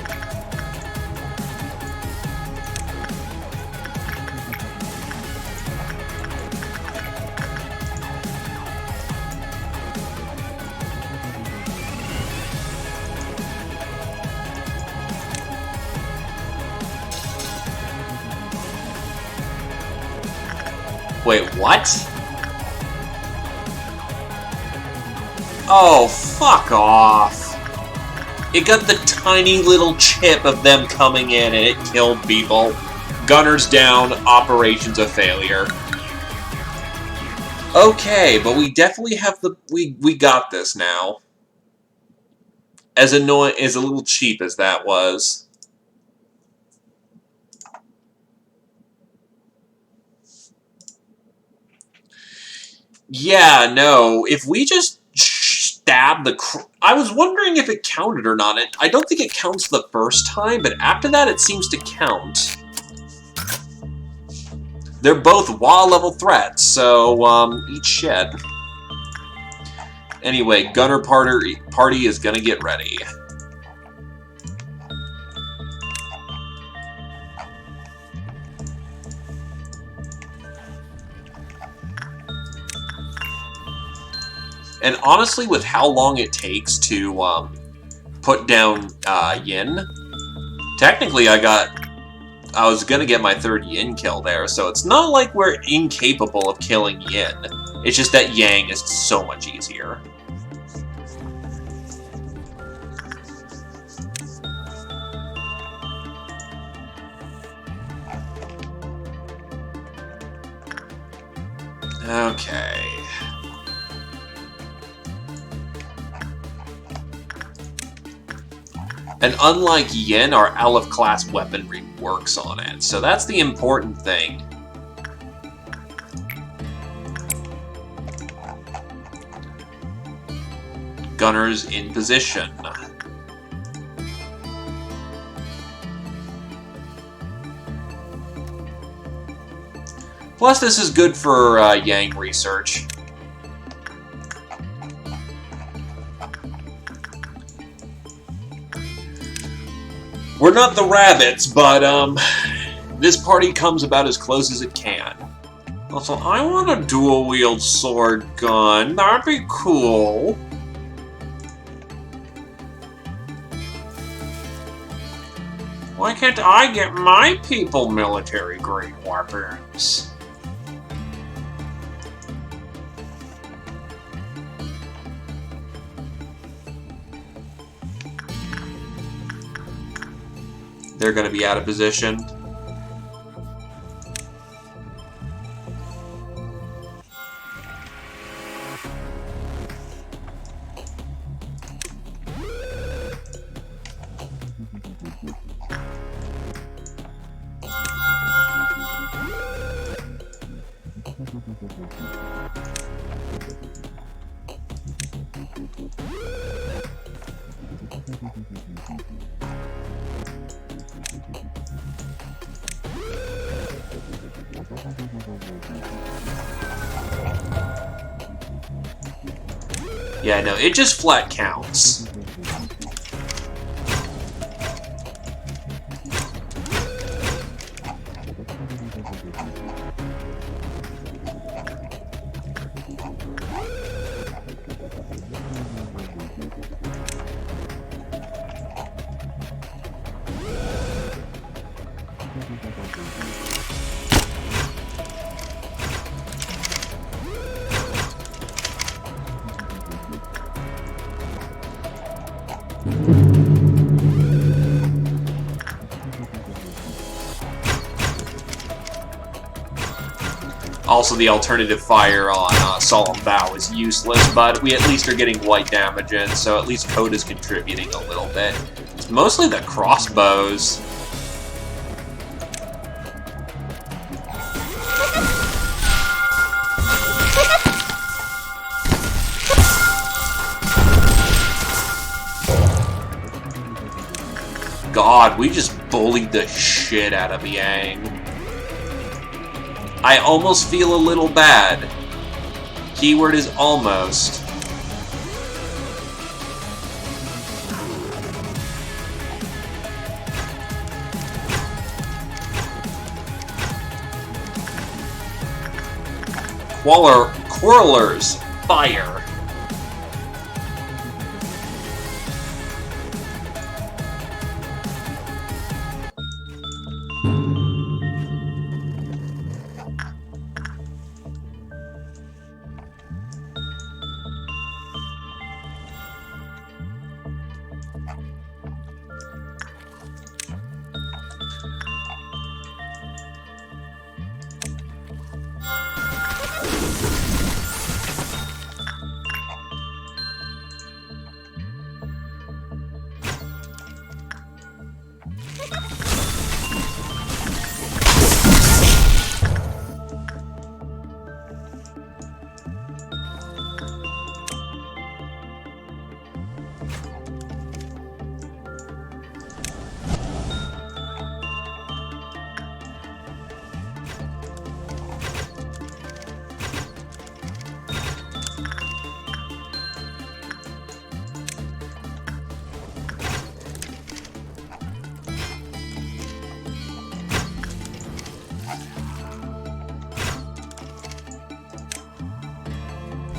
S1: Wait, what? Oh, fuck off. It got the tiny little chip of them coming in and it killed people. Gunners down, operation's a failure. Okay, but we definitely have the... We got this now. As annoying, as a little cheap as that was. Yeah, no, if we just stab the... I was wondering if it counted or not. I don't think it counts the first time, but after that it seems to count. They're both WA-level threats, so, eat shit. Anyway, Gunner Party is gonna get ready. And honestly, with how long it takes to put down Yin, technically I was gonna get my third Yin kill there, so it's not like we're incapable of killing Yin. It's just that Yang is so much easier. Okay. And unlike Yin, our Aleph-class weaponry works on it, so that's the important thing. Gunners in position. Plus, this is good for Yang research. We're not the rabbits, but this party comes about as close as it can. Also, I want a dual-wield sword gun. That'd be cool. Why can't I get my people military-grade weapons? They're going to be out of position. Yeah, no, it just flat counts. Also, the alternative fire on Solemn Vow is useless, but we at least are getting white damage in, so at least Coda's contributing a little bit. It's mostly the crossbows. God, we just bullied the shit out of Yang. I almost feel a little bad. Keyword is almost. Quarrelers, fire.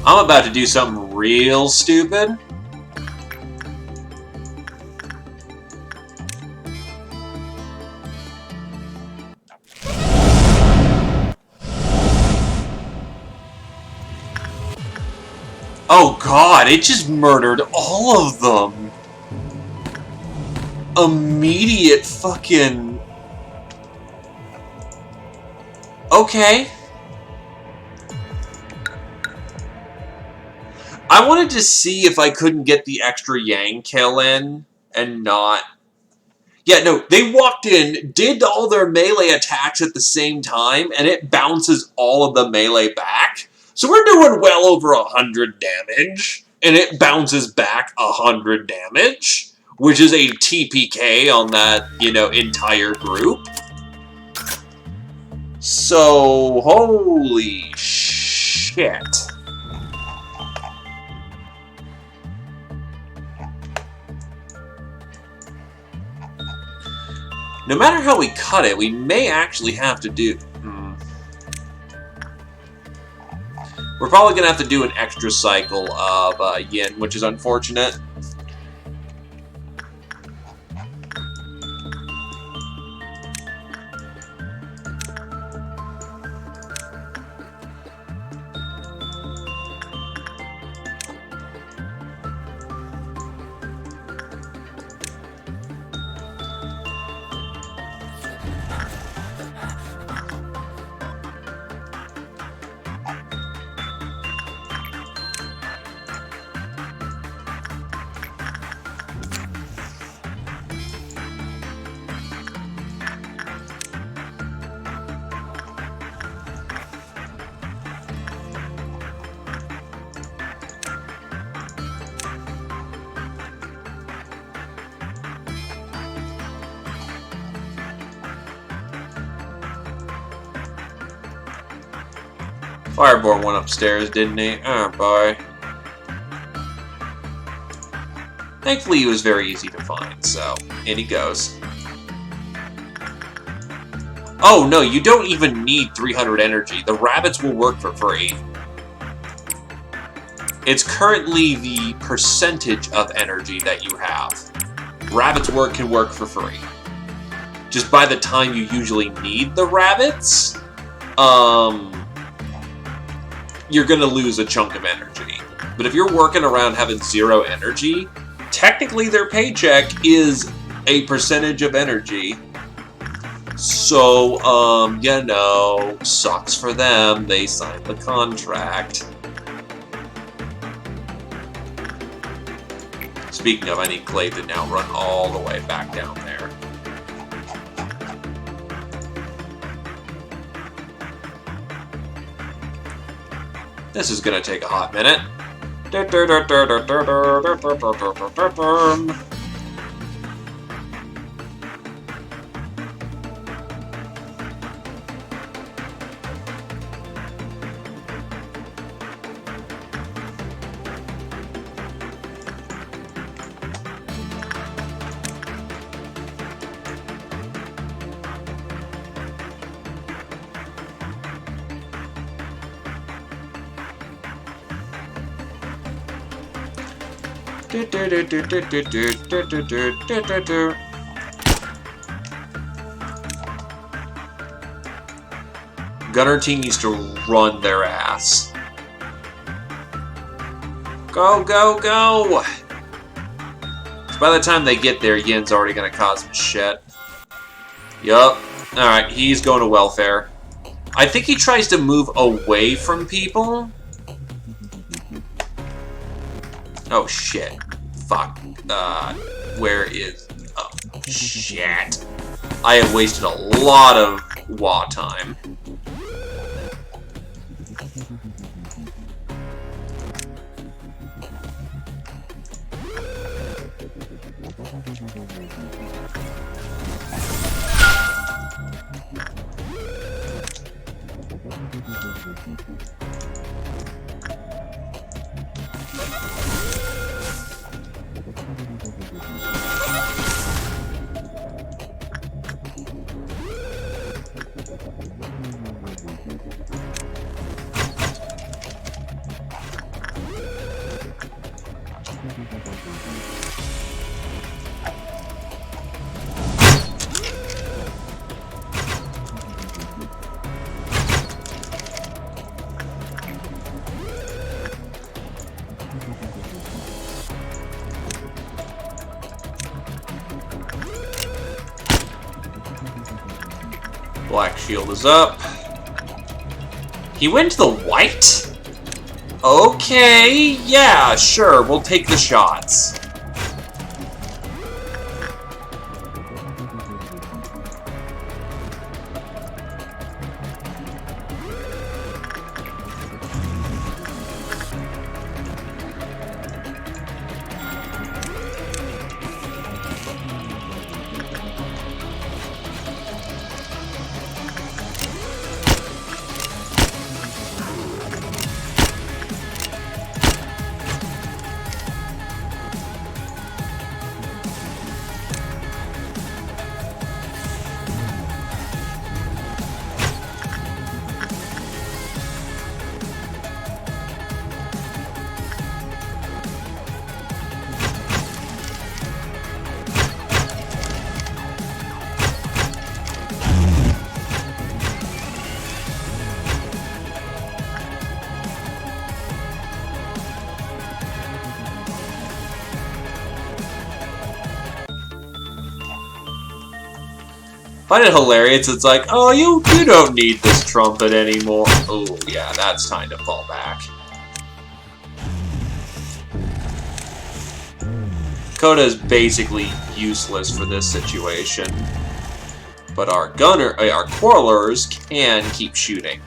S1: I'm about to do something real stupid. Oh god, it just murdered all of them. Immediate fucking... Okay. I wanted to see if I couldn't get the extra Yang kill in and not... Yeah, no, they walked in, did all their melee attacks at the same time, and it bounces all of the melee back. So we're doing well over 100 damage, and it bounces back 100 damage, which is a TPK on that, you know, entire group. So, holy shit. No matter how we cut it, we may actually have to do... We're probably going to have to do an extra cycle of yin, which is unfortunate. Fireborn went upstairs, didn't he? Oh, boy. Thankfully, he was very easy to find, so in he goes. Oh, no, you don't even need 300 energy. The rabbits will work for free. It's currently the percentage of energy that you have. Rabbits can work for free. Just by the time you usually need the rabbits, you're going to lose a chunk of energy. But if you're working around having 0 energy, technically their paycheck is a percentage of energy. So, you know, sucks for them. They signed the contract. Speaking of, I need Clay to now run all the way back down there. This is gonna take a hot minute. Gunner team needs to run their ass. Go, go, go! By the time they get there, Yin's already gonna cause some shit. Yup. Alright, he's going to welfare. I think he tries to move away from people. Oh, shit. Fuck. Where is... Oh, shit. I have wasted a lot of WA time. Black shield is up. He went to the white? Okay, yeah, sure, we'll take the shots. I find it hilarious. It's like, oh, you don't need this trumpet anymore. Oh, yeah, that's time to fall back. Coda is basically useless for this situation. But our quarrelers can keep shooting.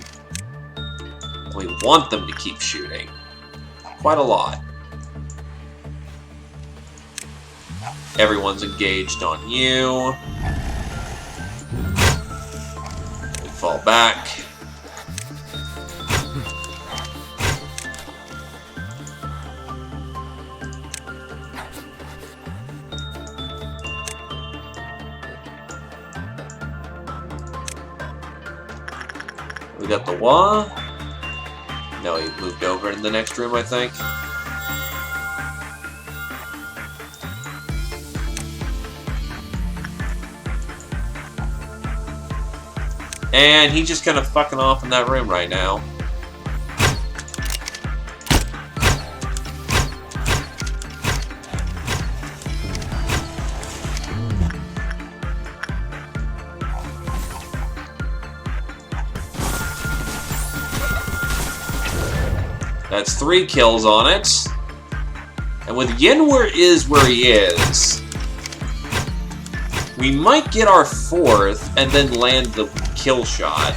S1: We want them to keep shooting. Quite a lot. Everyone's engaged on you. Fall back. We got the wah. No, he moved over in the next room, I think. And he's just kind of fucking off in that room right now. That's 3 kills on it. And with Yin where he is, we might get our 4th and then land the kill shot.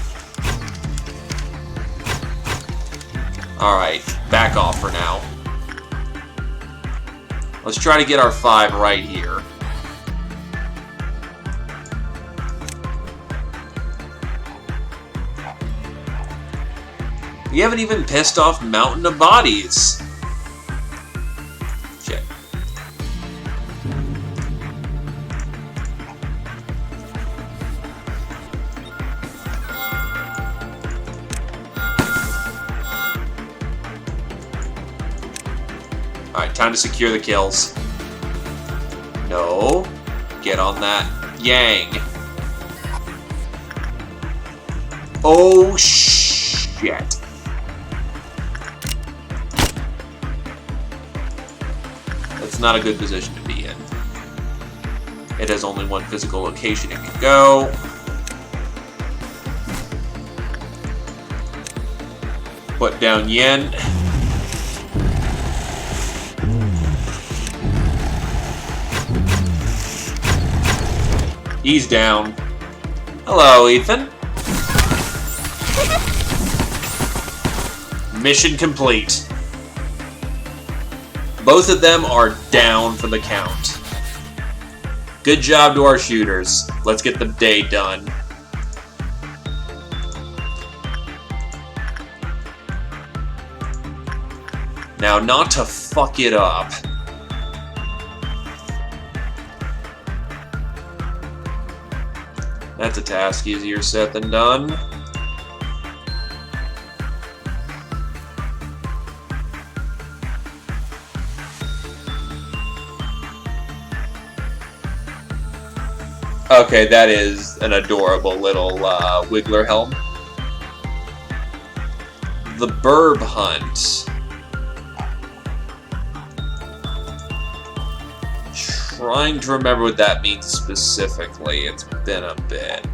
S1: Alright, back off for now. Let's try to get our 5 right here. We haven't even pissed off Mountain of Bodies. Shit. Alright, time to secure the kills. No. Get on that Yang. Oh, shit. That's not a good position to be in. It has only one physical location it can go. Put down Yen. He's down. Hello, Ethan. Mission complete. Both of them are down for the count. Good job to our shooters. Let's get the day done. Now, not to fuck it up. That's a task easier said than done. Okay, that is an adorable little Wiggler helm. The Burb Hunt. Trying to remember what that means specifically. It's been a bit.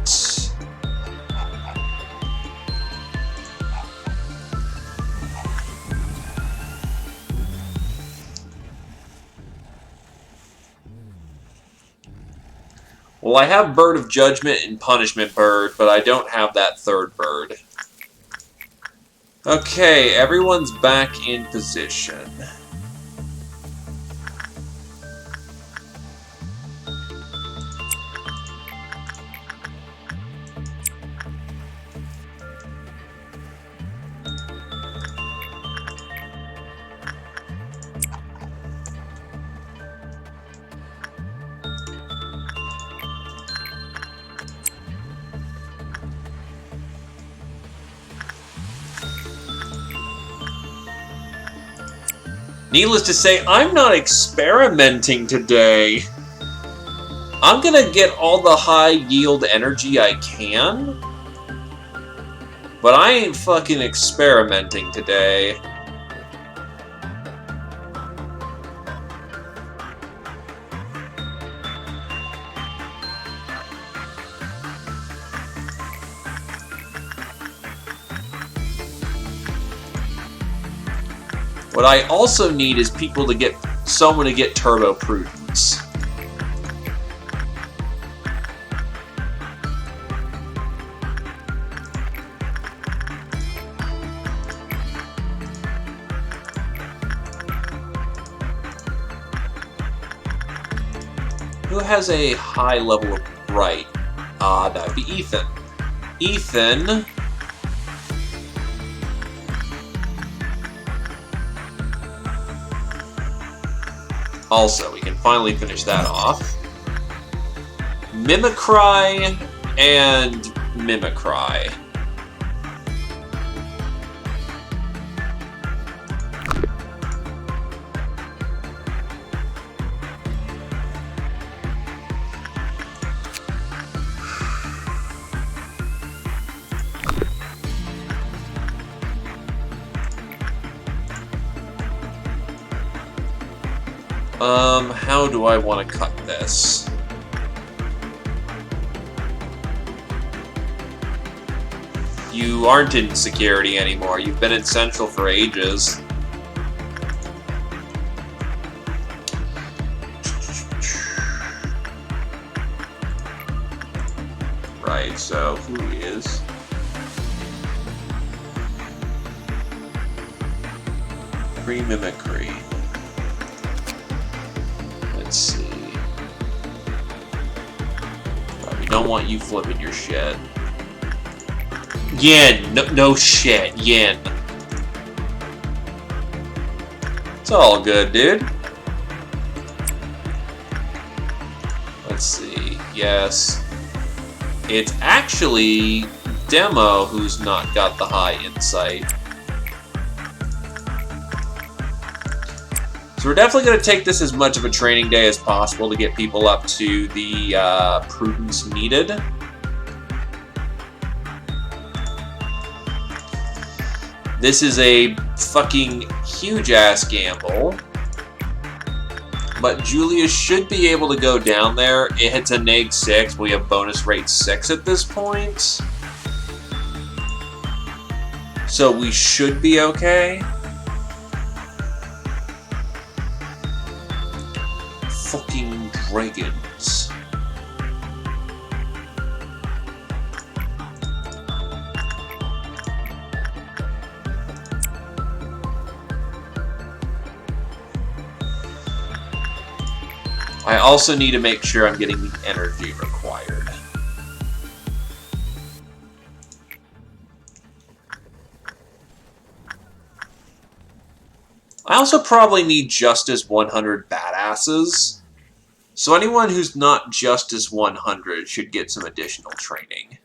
S1: Well, I have Bird of Judgment and Punishment Bird, but I don't have that third bird. Okay, everyone's back in position. Needless to say, I'm not experimenting today. I'm gonna get all the high yield energy I can, but I ain't fucking experimenting today. What I also need is people to get someone to get Turbo Prudence. Who has a high level of Bright? That would be Ethan. Ethan. Also, we can finally finish that off. Mimicry and Mimicry. How do I want to cut this? You aren't in security anymore. You've been in Central for ages. Right, so who is... Pre-mimicry. Let's see. We don't want you flipping your shit. Yin! No shit. Yin. It's all good, dude. Let's see. Yes. It's actually Demo who's not got the high insight. So we're definitely going to take this as much of a training day as possible to get people up to the prudence needed. This is a fucking huge-ass gamble. But Julius should be able to go down there. It hits a neg 6. We have bonus rate 6 at this point. So we should be okay. Fucking dragons. I also need to make sure I'm getting the energy required. I also probably need Justice 100 badasses. So anyone who's not Justice 100 should get some additional training.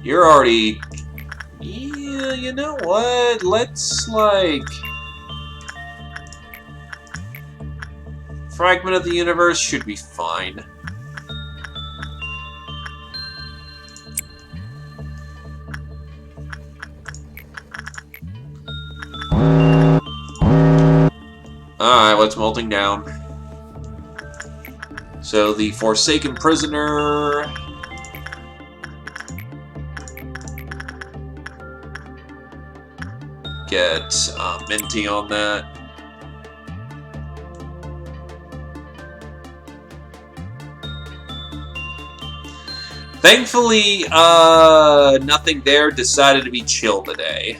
S1: You're already... Yeah, you know what? Let's, like... Fragment of the Universe should be fine. Alright, what's melting down? So, the Forsaken Prisoner... get Minty on that. Thankfully, nothing there decided to be chill today.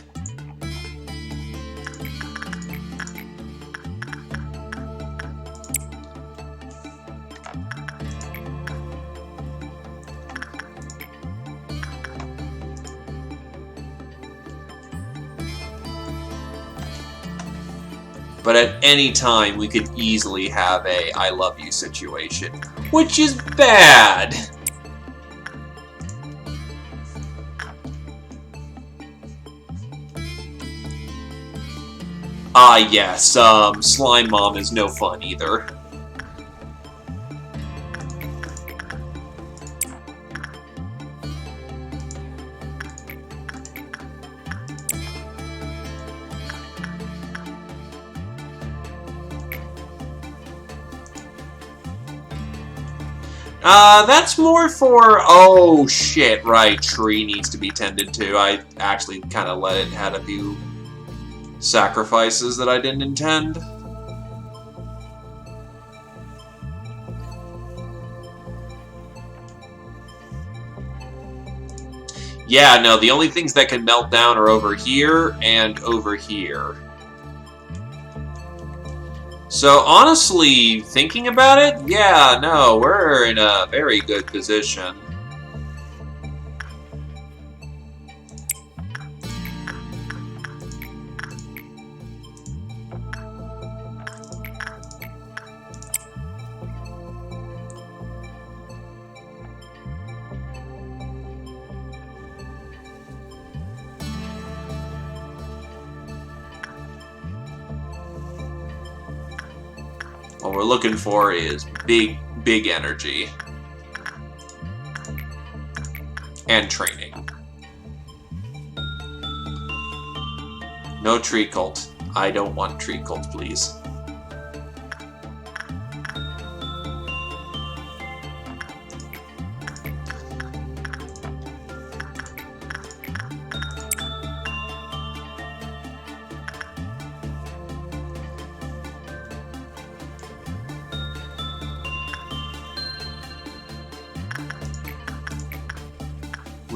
S1: But at any time, we could easily have a I love you situation, which is bad. Ah, yes, Slime Mom is no fun either. That's more for... Oh, shit, right, tree needs to be tended to. I actually kind of let it had a few sacrifices that I didn't intend. Yeah, no, the only things that can melt down are over here and over here. So, honestly, thinking about it, yeah, no, we're in a very good position. What we're looking for is big energy. And training. No tree cult. I don't want tree cult, please.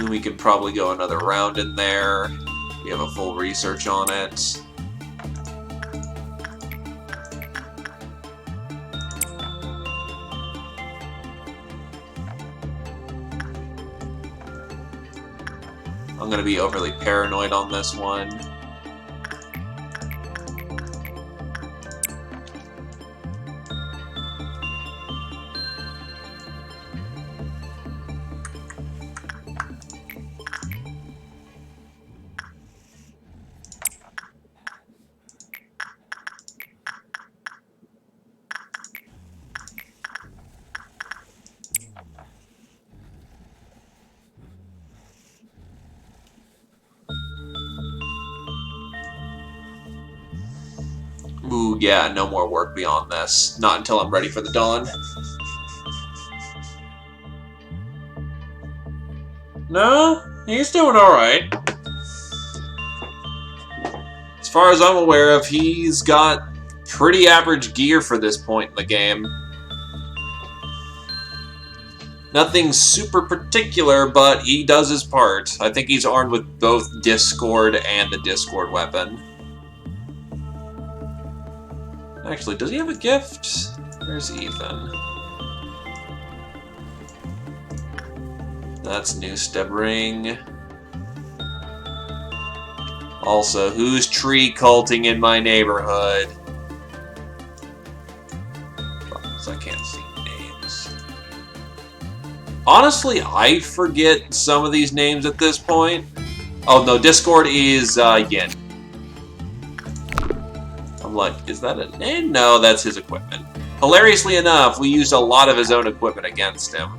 S1: We could probably go another round in there. We have a full research on it. I'm going to be overly paranoid on this one. Ooh, yeah, no more work beyond this. Not until I'm ready for the dawn. No, he's doing alright. As far as I'm aware of, he's got pretty average gear for this point in the game. Nothing super particular, but he does his part. I think he's armed with both Discord and the Discord weapon. Actually, does he have a gift? Where's Ethan? That's new step ring. Also, who's tree culting in my neighborhood? So I can't see names. Honestly, I forget some of these names at this point. Oh no, Discord is Yin. I'm like, is that a name? No, that's his equipment. Hilariously enough, we used a lot of his own equipment against him.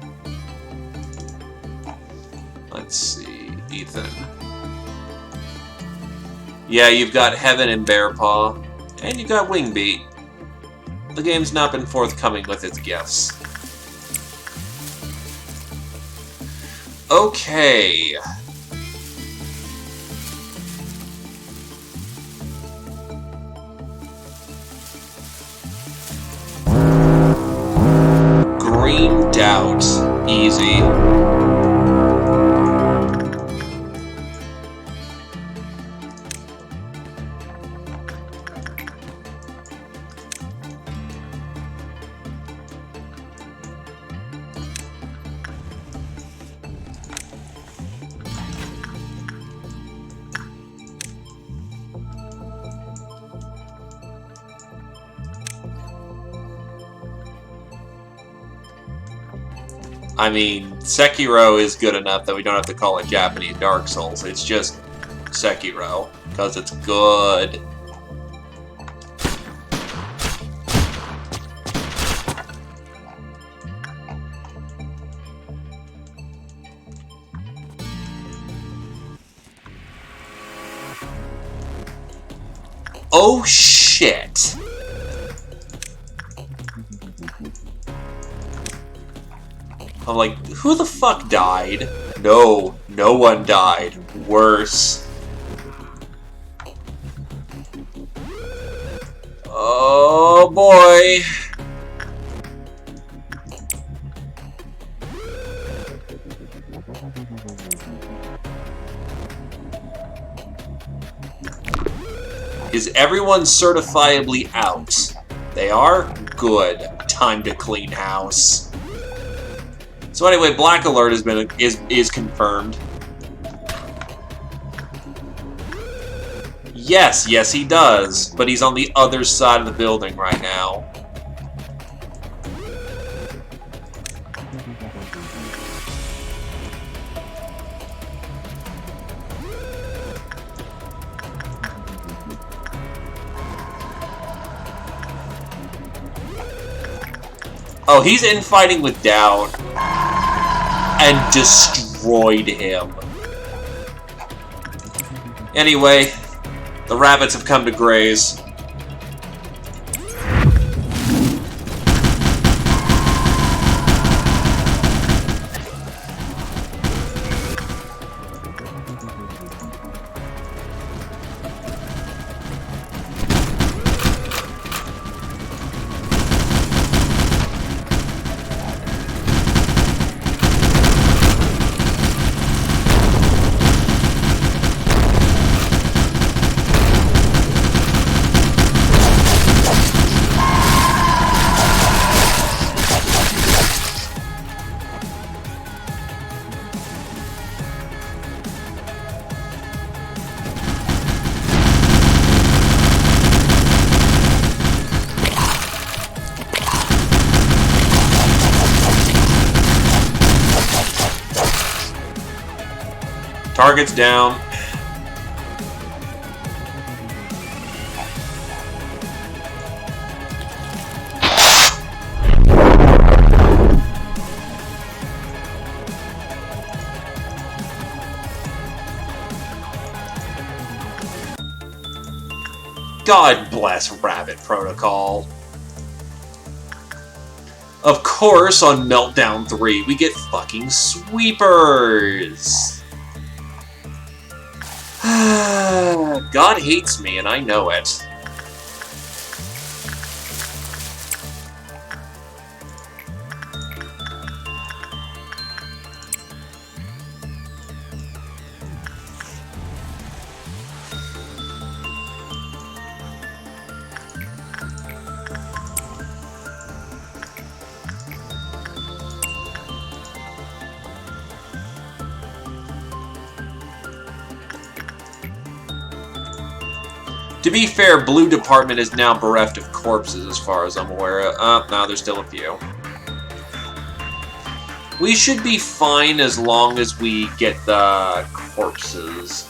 S1: Let's see, Ethan. Yeah, you've got Heaven and Bearpaw, and you've got Wingbeat. The game's not been forthcoming with its gifts. Okay. out. Easy. I mean, Sekiro is good enough that we don't have to call it Japanese Dark Souls. It's just Sekiro, because it's good. Oh, shit. I'm like, who the fuck died? No, no one died. Worse. Oh boy. Is everyone certifiably out? They are? Good. Time to clean house. So anyway, Black Alert has been is confirmed. Yes, yes he does, but he's on the other side of the building right now. Oh, he's infighting with Dowd. And destroyed him. Anyway, the rabbits have come to graze. Target's down. God bless Rabbit Protocol. Of course, on Meltdown 3, we get fucking sweepers. God hates me, and I know it. To be fair, Blue Department is now bereft of corpses as far as I'm aware of. No, there's still a few. We should be fine as long as we get the corpses.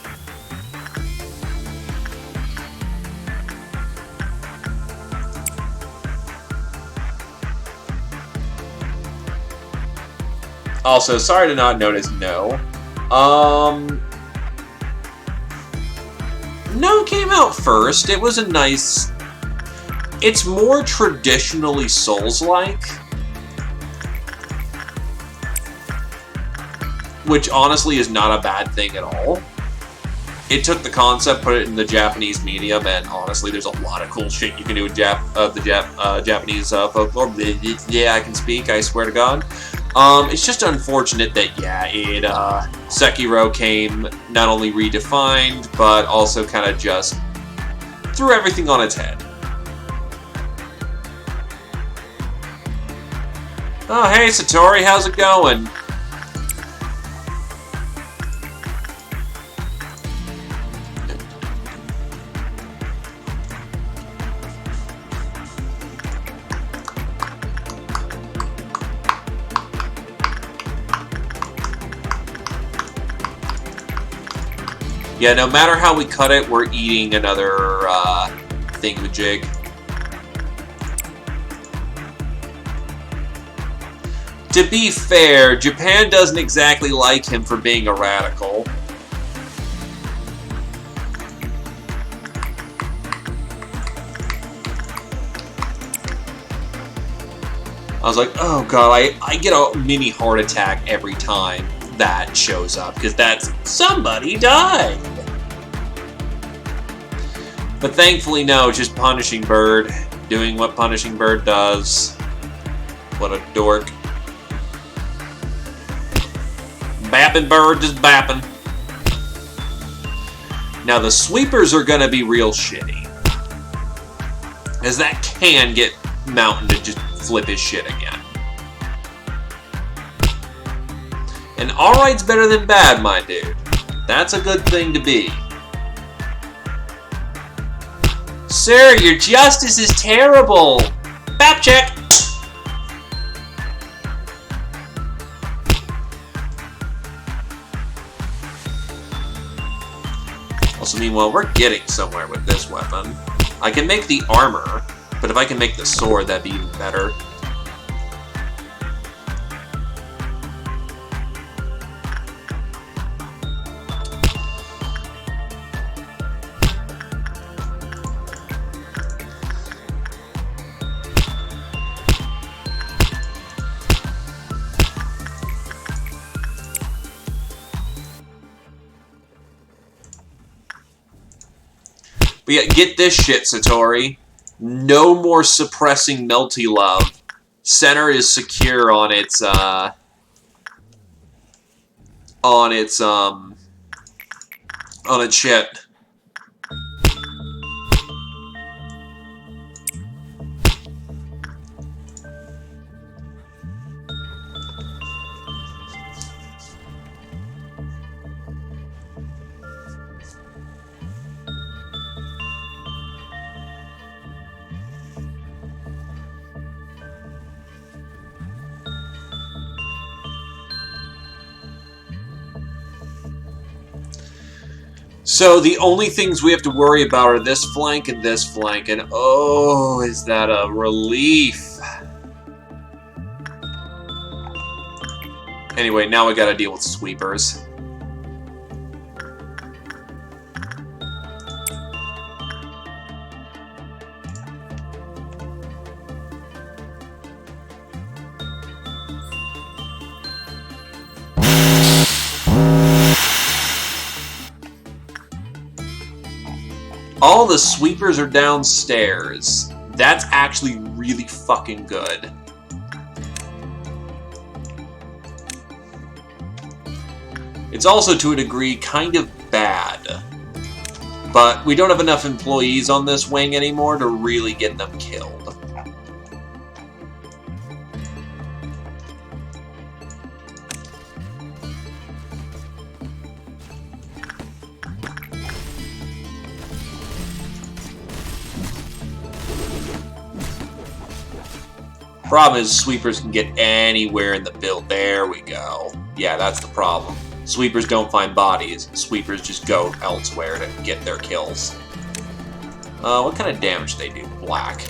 S1: Also, sorry to not notice no. No came out first. It was a nice... It's more traditionally Souls-like. Which honestly is not a bad thing at all. It took the concept, put it in the Japanese medium, and honestly there's a lot of cool shit you can do with Japanese folklore. Yeah, I can speak, I swear to God. It's just unfortunate that, yeah, Sekiro came not only redefined, but also kind of just threw everything on its head. Oh, hey, Satori, how's it going? Yeah, no matter how we cut it, we're eating another thingamajig. To be fair, Japan doesn't exactly like him for being a radical. I was like, oh god, I get a mini heart attack every time that shows up, because that's somebody died. But thankfully, no, just Punishing Bird doing what Punishing Bird does. What a dork. Bappin' Bird just bappin'. Now the sweepers are gonna be real shitty, as that can get Mountain to just flip his shit again. And alright's better than bad, my dude. That's a good thing to be. Sir, your justice is terrible! Bap check! Also, meanwhile, we're getting somewhere with this weapon. I can make the armor, but if I can make the sword, that'd be even better. But yeah, get this shit, Satori. No more suppressing Melty Love. Center is secure on its shit. So the only things we have to worry about are this flank, and oh, is that a relief. Anyway, now we gotta deal with sweepers. All the sweepers are downstairs. That's actually really fucking good. It's also, to a degree, kind of bad. But we don't have enough employees on this wing anymore to really get them killed. Problem is, sweepers can get anywhere in the build. There we go. Yeah, that's the problem. Sweepers don't find bodies. Sweepers just go elsewhere to get their kills. What kind of damage do they do? Black.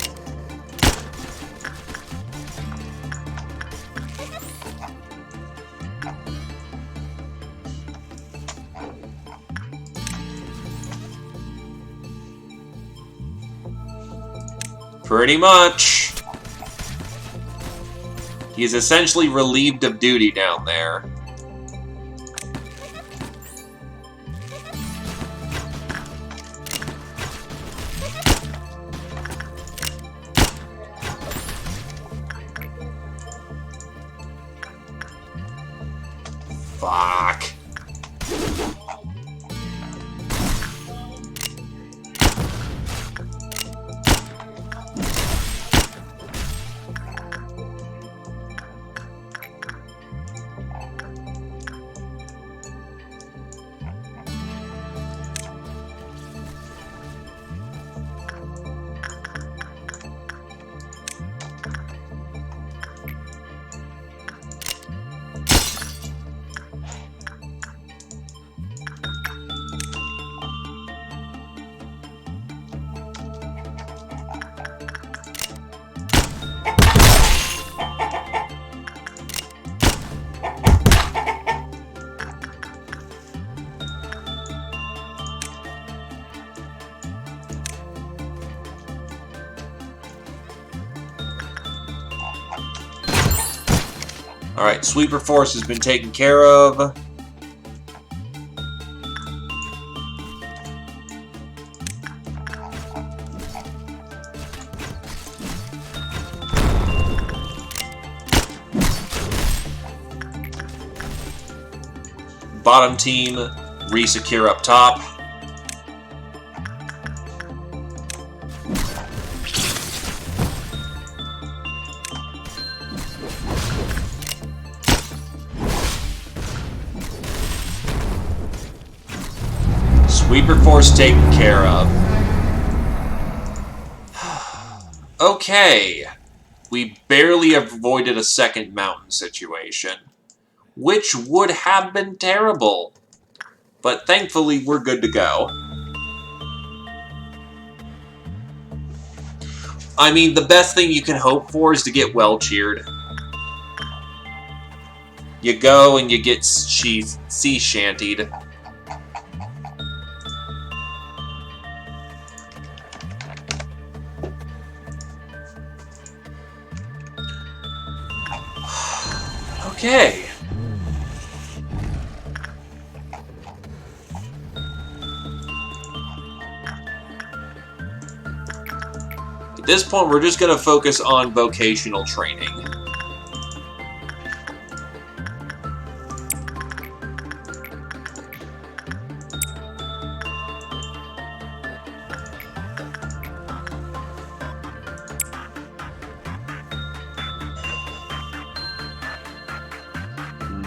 S1: Pretty much. He's essentially relieved of duty down there. Fuck. Alright, Sweeper Force has been taken care of. Bottom team, re-secure up top. Sweeper Force taken care of. Okay. We barely avoided a second mountain situation, which would have been terrible. But thankfully, we're good to go. I mean, the best thing you can hope for is to get well cheered. You go and you get sea shantied. Okay. At this point, we're just going to focus on vocational training.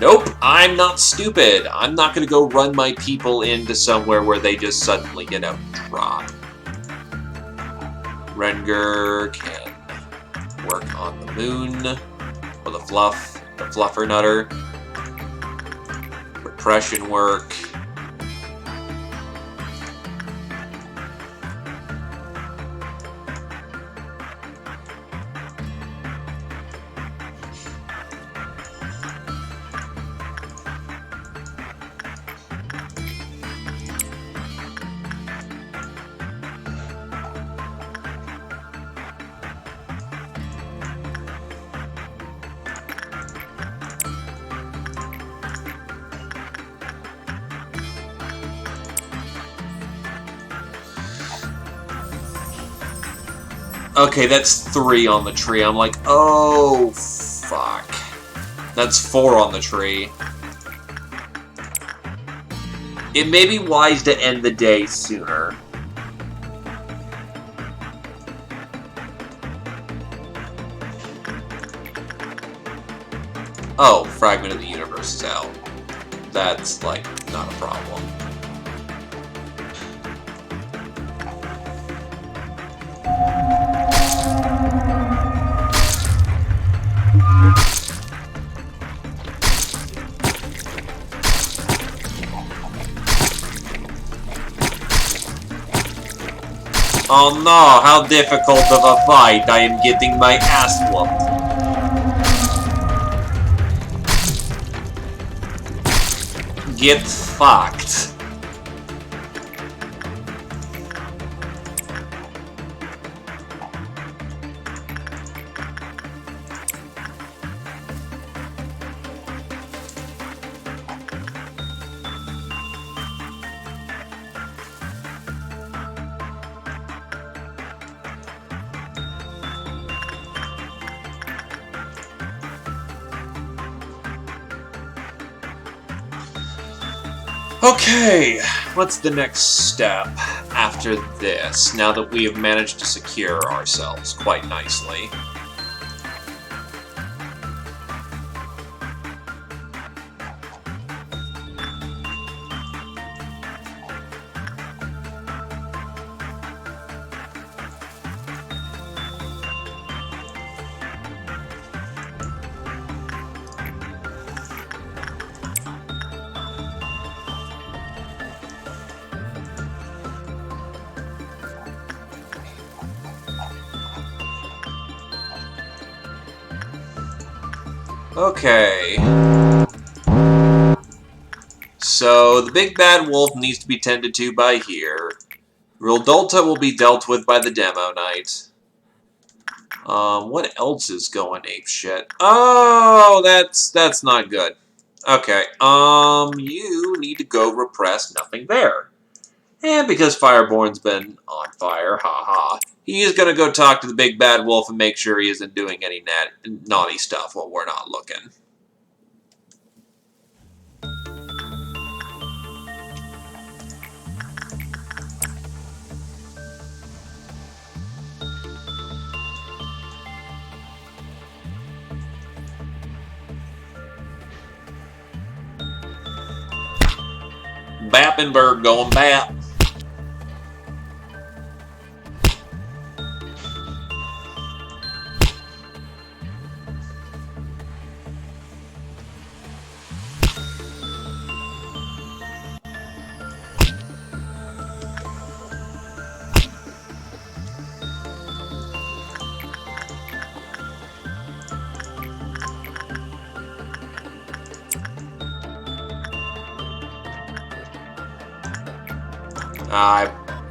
S1: Nope, I'm not stupid. I'm not going to go run my people into somewhere where they just suddenly, you know, drop. Renger can work on the moon, or the fluffer nutter. Repression work. Okay, that's 3 on the tree. I'm like, oh, fuck. That's 4 on the tree. It may be wise to end the day sooner. Oh, Fragment of the Universe is out. That's, like, not a problem. Oh no, how difficult of a fight. I am getting my ass whooped. Get fucked. Okay, what's the next step after this, now that we have managed to secure ourselves quite nicely? Okay. So, the big bad wolf needs to be tended to by here. Rildolta will be dealt with by the Demo Knight. What else is going apeshit? Oh, that's not good. Okay, you need to go repress nothing there. And because Fireborn's been on fire, haha, he's gonna go talk to the big bad wolf and make sure he isn't doing any naughty stuff while we're not looking. Bappenberg going bap.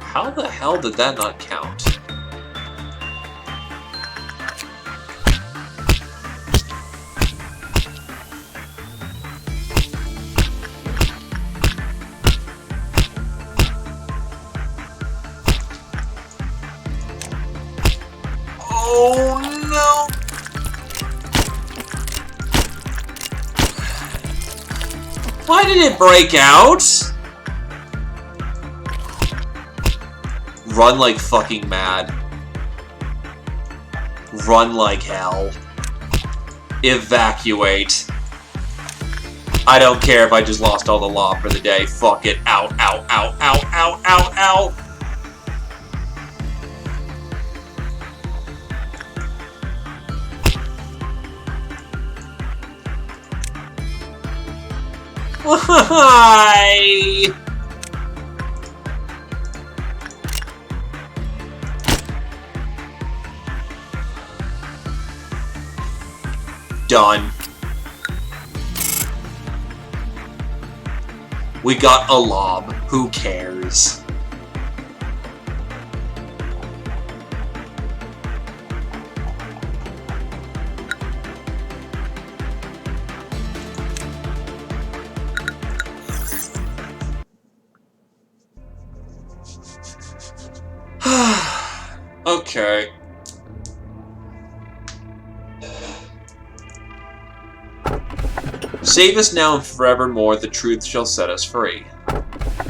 S1: How the hell did that not count? Oh no! Why did it break out? Run like fucking mad. Run like hell. Evacuate. I don't care if I just lost all the law for the day. Fuck it. Out, out, out, out, out, out, out. Why? Done. We got a lob. Who cares? Okay. Save us now and forevermore, the truth shall set us free.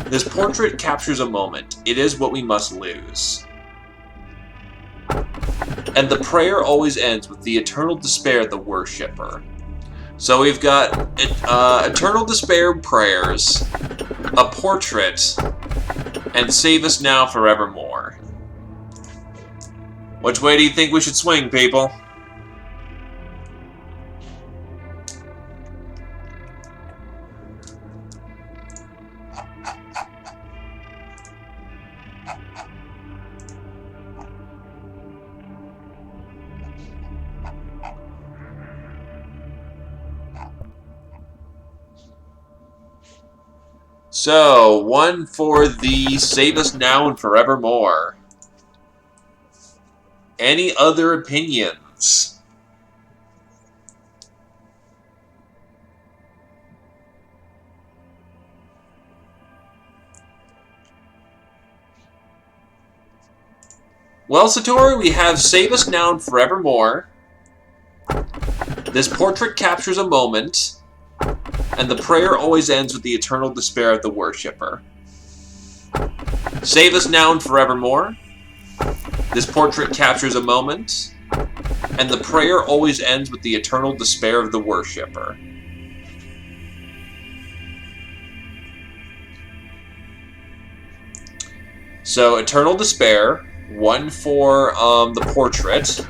S1: This portrait captures a moment. It is what we must lose. And the prayer always ends with the eternal despair of the worshipper. So we've got eternal despair prayers, a portrait, and save us now forevermore. Which way do you think we should swing, people? So, one for the save us now and forevermore. Any other opinions? Well, Satori, we have save us now and forevermore. This portrait captures a moment. And the prayer always ends with the eternal despair of the worshipper. Save us now and forevermore. This portrait captures a moment. And the prayer always ends with the eternal despair of the worshipper. So, eternal despair, one for the portrait.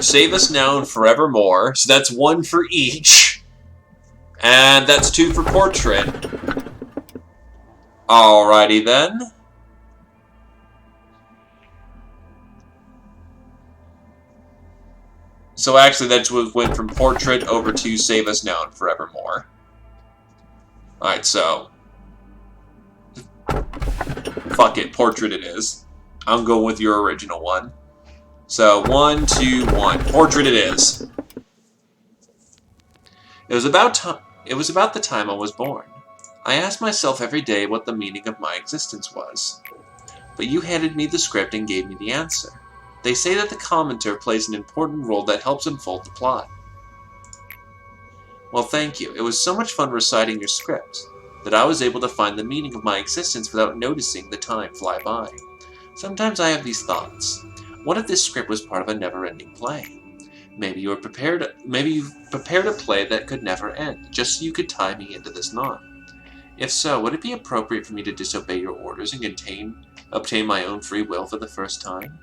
S1: Save us now and forevermore. So that's one for each. And that's two for portrait. Alrighty then. So actually that went from portrait over to save us now and forevermore. Alright, so. Fuck it, portrait it is. I'm going with your original one. So, 1, 2, 1. Portrait it is. It was about the time I was born. I asked myself every day what the meaning of my existence was. But you handed me the script and gave me the answer. They say that the commenter plays an important role that helps unfold the plot. Well, thank you. It was so much fun reciting your script that I was able to find the meaning of my existence without noticing the time fly by. Sometimes I have these thoughts. What if this script was part of a never-ending play? Maybe you've prepared a play that could never end, just so you could tie me into this knot. If so, would it be appropriate for me to disobey your orders and obtain my own free will for the first time?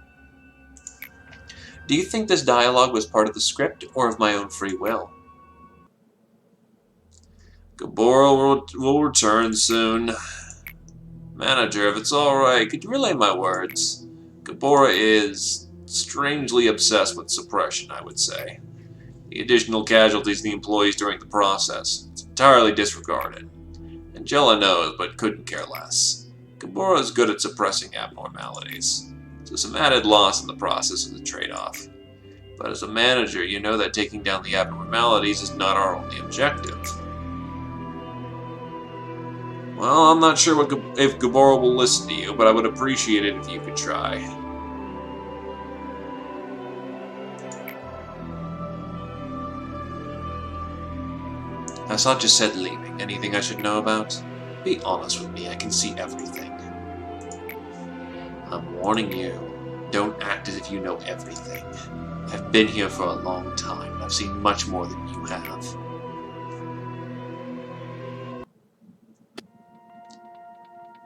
S1: Do you think this dialogue was part of the script, or of my own free will? Gabora will return soon. Manager, if it's alright, could you relay my words? Gabora is strangely obsessed with suppression, I would say. The additional casualties the employees during the process. It's entirely disregarded. Angela knows, but couldn't care less. Gabora is good at suppressing abnormalities, so some added loss in the process is a trade-off. But as a manager, you know that taking down the abnormalities is not our only objective. Well, I'm not sure if Gabora will listen to you, but I would appreciate it if you could try. Asad just said leaving. Anything I should know about? Be honest with me, I can see everything. I'm warning you, don't act as if you know everything. I've been here for a long time, and I've seen much more than you have.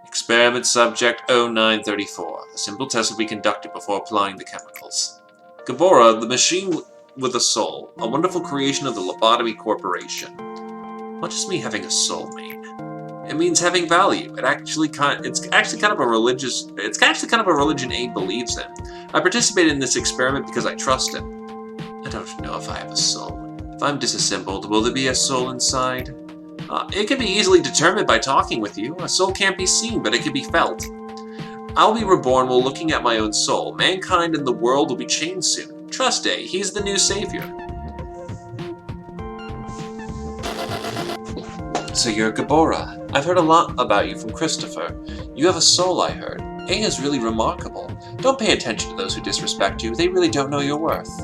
S1: Experiment subject 0934. A simple test will be conducted before applying the chemicals. Gabora, the machine with a soul, a wonderful creation of the Lobotomy Corporation. What does me having a soul mean? It means having value. It's actually kind of a religion Abe believes in. I participated in this experiment because I trust him. I don't know if I have a soul. If I'm disassembled, will there be a soul inside? It can be easily determined by talking with you. A soul can't be seen, but it can be felt. I'll be reborn while looking at my own soul. Mankind and the world will be changed soon. Trust A, he's the new savior. So you're Gabora. I've heard a lot about you from Christopher. You have a soul, I heard. A is really remarkable. Don't pay attention to those who disrespect you. They really don't know your worth.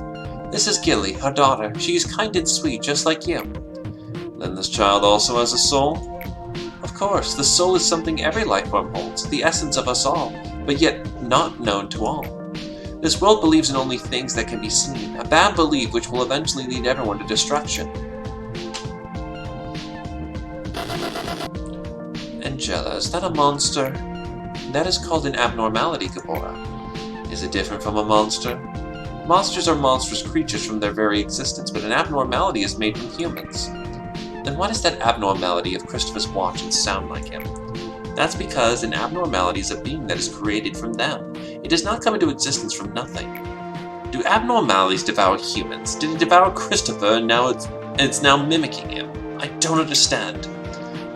S1: This is Gilly, our daughter. She is kind and sweet, just like you. Then this child also has a soul? Of course, the soul is something every life form holds, the essence of us all, but yet not known to all. This world believes in only things that can be seen, a bad belief which will eventually lead everyone to destruction. Angela, is that a monster? That is called an abnormality, Gabora. Is it different from a monster? Monsters are monstrous creatures from their very existence, but an abnormality is made from humans. Then what is that abnormality of Christopher's watch and sound like him? That's because an abnormality is a being that is created from them. It does not come into existence from nothing. Do abnormalities devour humans? Did it devour Christopher and it's now mimicking him? I don't understand.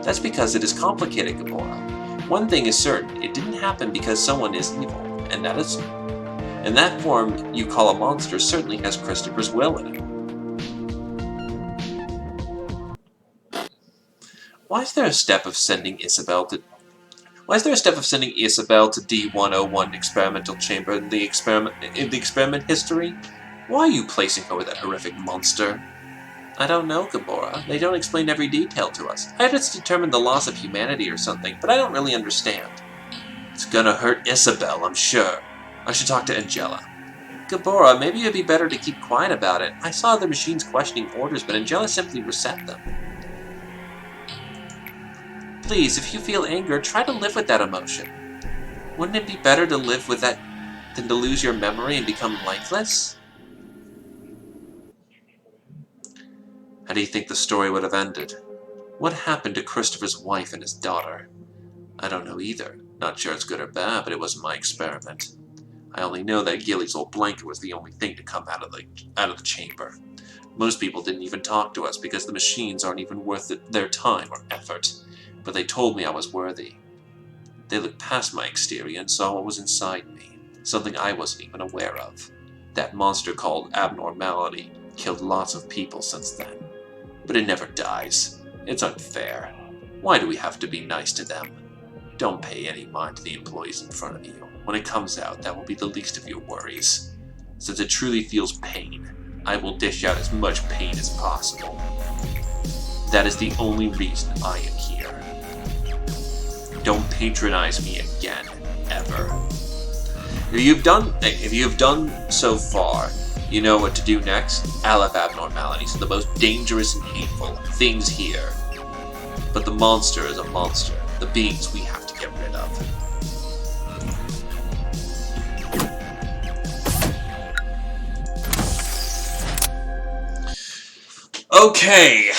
S1: That's because it is complicated, Gabora. One thing is certain, it didn't happen because someone is evil, and that form you call a monster certainly has Christopher's will in it. Why is there a step of sending Isabel to... Why is there a step of sending Isabel to D101 experimental chamber in the experiment history? Why are you placing her with that horrific monster? I don't know, Gamora. They don't explain every detail to us. I heard it's determined the loss of humanity or something, but I don't really understand. It's gonna hurt Isabel, I'm sure. I should talk to Angela. Gamora, maybe it'd be better to keep quiet about it. I saw the machines questioning orders, but Angela simply reset them. Please, if you feel anger, try to live with that emotion. Wouldn't it be better to live with that than to lose your memory and become lifeless? How do you think the story would have ended? What happened to Christopher's wife and his daughter? I don't know either. Not sure it's good or bad, but it wasn't my experiment. I only know that Gilly's old blanket was the only thing to come out of the chamber. Most people didn't even talk to us because the machines aren't even worth their time or effort. But they told me I was worthy. They looked past my exterior and saw what was inside me, something I wasn't even aware of. That monster called abnormality killed lots of people since then. But it never dies. It's unfair. Why do we have to be nice to them? Don't pay any mind to the employees in front of you. When it comes out, that will be the least of your worries. Since it truly feels pain, I will dish out as much pain as possible. That is the only reason I am here. Don't patronize me again, ever. If you've done so far, you know what to do next. Aleph abnormalities are the most dangerous and hateful things here. But the monster is a monster. The beings we have to get rid of. Okay.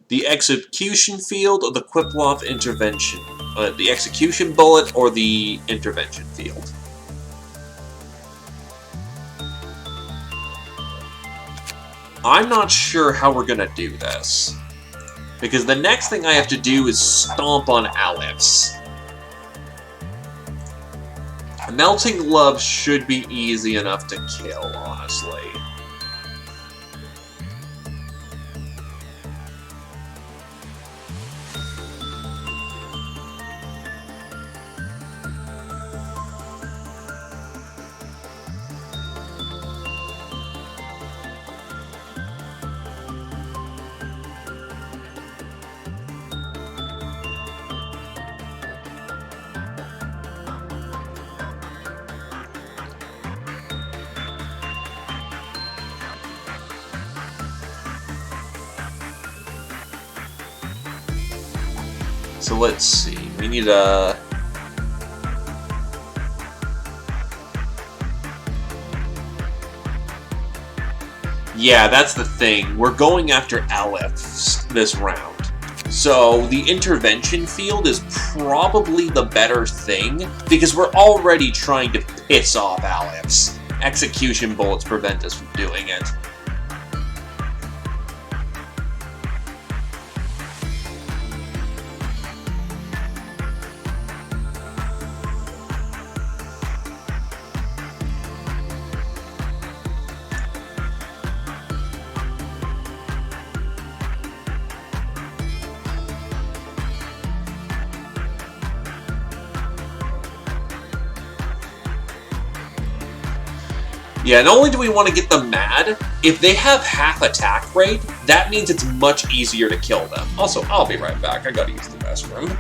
S1: The execution field or the Qiploth intervention? The execution bullet or the intervention field? I'm not sure how we're gonna do this. Because the next thing I have to do is stomp on Alephs. Melting Love should be easy enough to kill, honestly. So let's see, we need a... Yeah, that's the thing. We're going after Alephs this round. So the intervention field is probably the better thing, because we're already trying to piss off Alephs. Execution bullets prevent us from doing it. Yeah, not only do we want to get them mad, if they have half attack rate, that means it's much easier to kill them. Also, I'll be right back. I gotta use the restroom.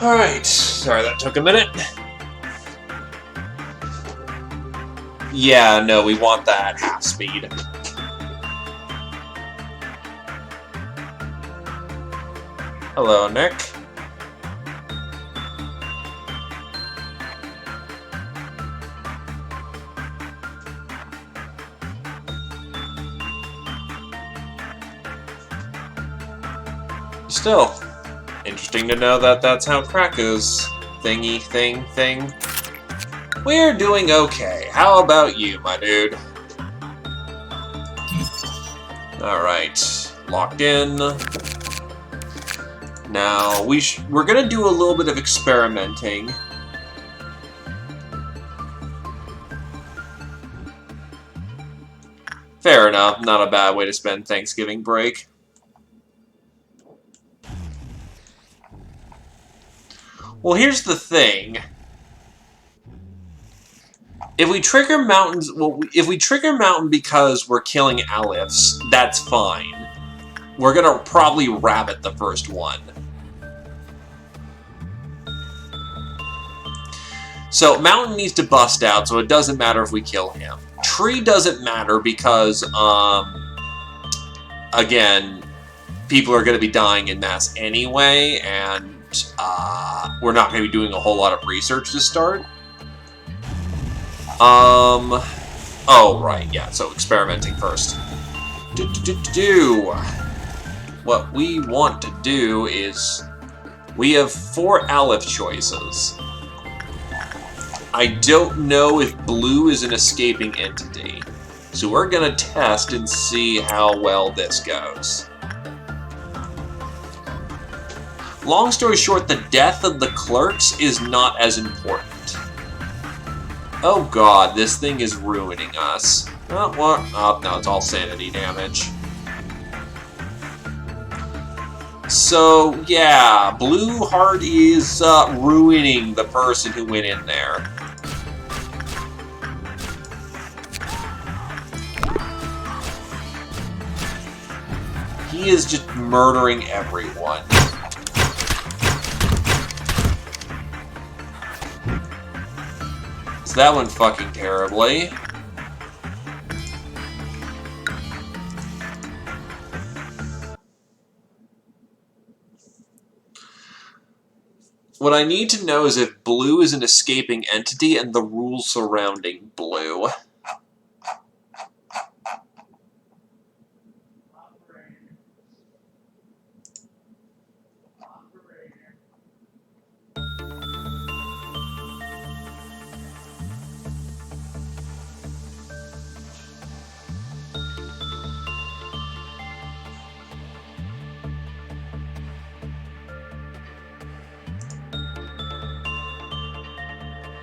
S1: Alright, sorry that took a minute. Yeah, no, we want that half speed. Hello, Nick. Still, interesting to know that that's how crack is. Thingy, thing. We're doing okay. How about you, my dude? Alright, locked in. Now, we're gonna do a little bit of experimenting. Fair enough, not a bad way to spend Thanksgiving break. Well, here's the thing. If we trigger mountains, if we trigger mountain because we're killing Alephs, that's fine. We're gonna probably rabbit the first one. So mountain needs to bust out, so it doesn't matter if we kill him. Tree doesn't matter because, again, people are gonna be dying in mass anyway, and we're not gonna be doing a whole lot of research to start. Oh, right, yeah, so experimenting first. What we want to do is, we have 4 Aleph choices. I don't know if blue is an escaping entity, so we're gonna test and see how well this goes. Long story short, the death of the clerks is not as important. Oh god, this thing is ruining us. Oh, what? Oh, no, it's all sanity damage. So, yeah, blue heart is ruining the person who went in there. He is just murdering everyone. So that went fucking terribly. What I need to know is if blue is an escaping entity and the rules surrounding blue.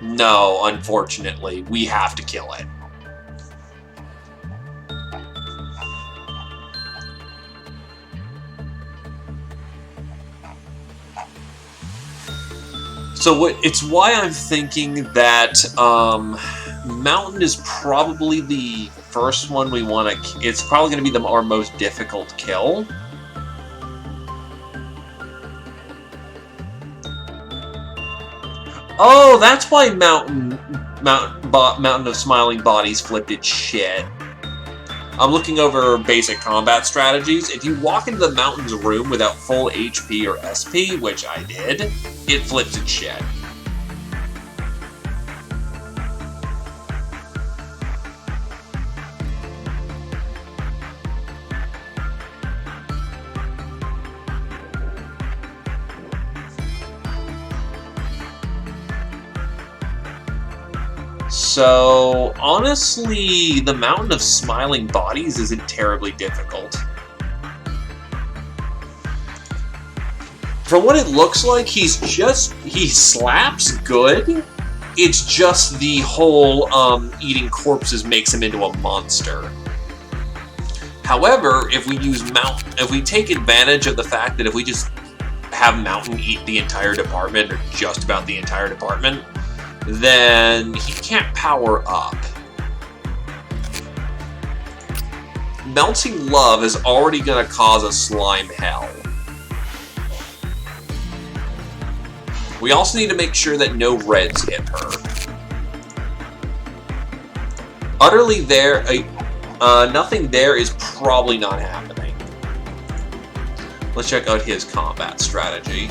S1: No, unfortunately, we have to kill it. So it's why I'm thinking that Mountain is probably the first one we want to... It's probably going to be our most difficult kill. Oh, that's why Mountain of Smiling Bodies flipped its shit. I'm looking over basic combat strategies. If you walk into the Mountain's room without full HP or SP, which I did, it flips its shit. So, honestly, the Mountain of Smiling Bodies isn't terribly difficult. From what it looks like, he slaps good. It's just the whole eating corpses makes him into a monster. However, if we take advantage of the fact that if we just have Mountain eat the entire department, or just about the entire department, then he can't power up. Melting Love is already going to cause a slime hell. We also need to make sure that no reds hit her. Utterly there, nothing there is probably not happening. Let's check out his combat strategy.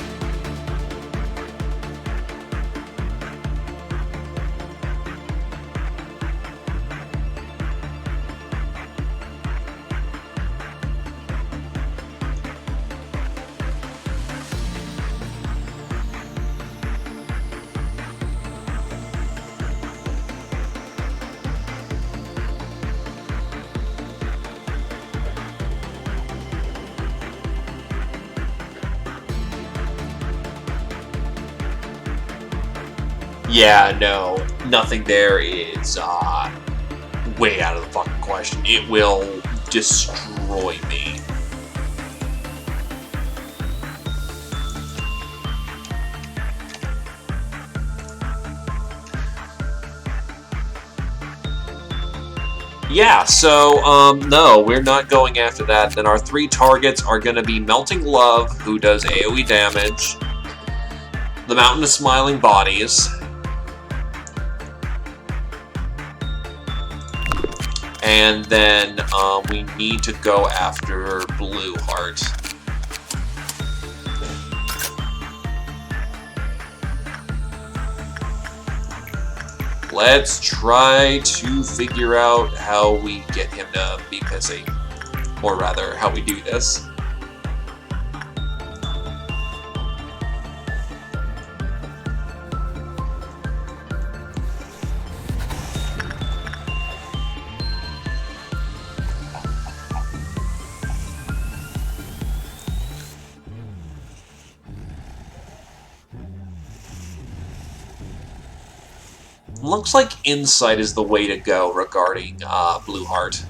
S1: Yeah, no, nothing there is way out of the fucking question. It will destroy me. Yeah, so, no, we're not going after that. Then our 3 targets are going to be Melting Love, who does AoE damage, the Mountain of Smiling Bodies, and then we need to go after Blue Heart. Let's try to figure out how we get him to be pissy. Or rather, how we do this. Looks like Insight is the way to go regarding Blue Heart.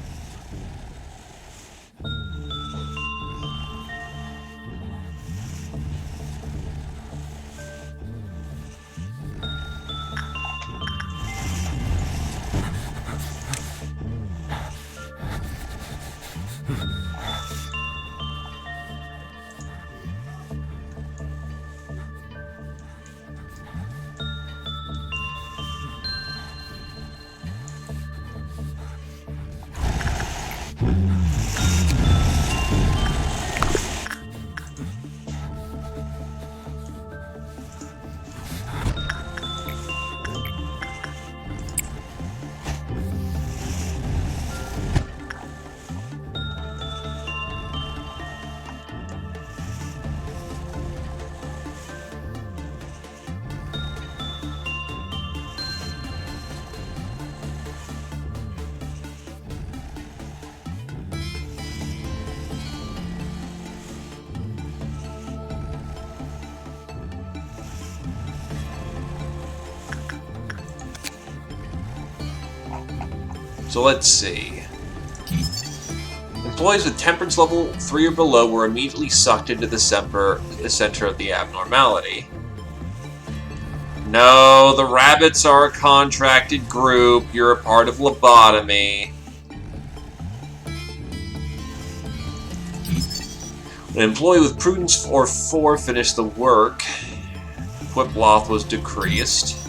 S1: So let's see. Employees with temperance level 3 or below were immediately sucked into the center of the abnormality. No, the rabbits are a contracted group. You're a part of Lobotomy. An employee with prudence or 4 finished the work. Equip loss was decreased.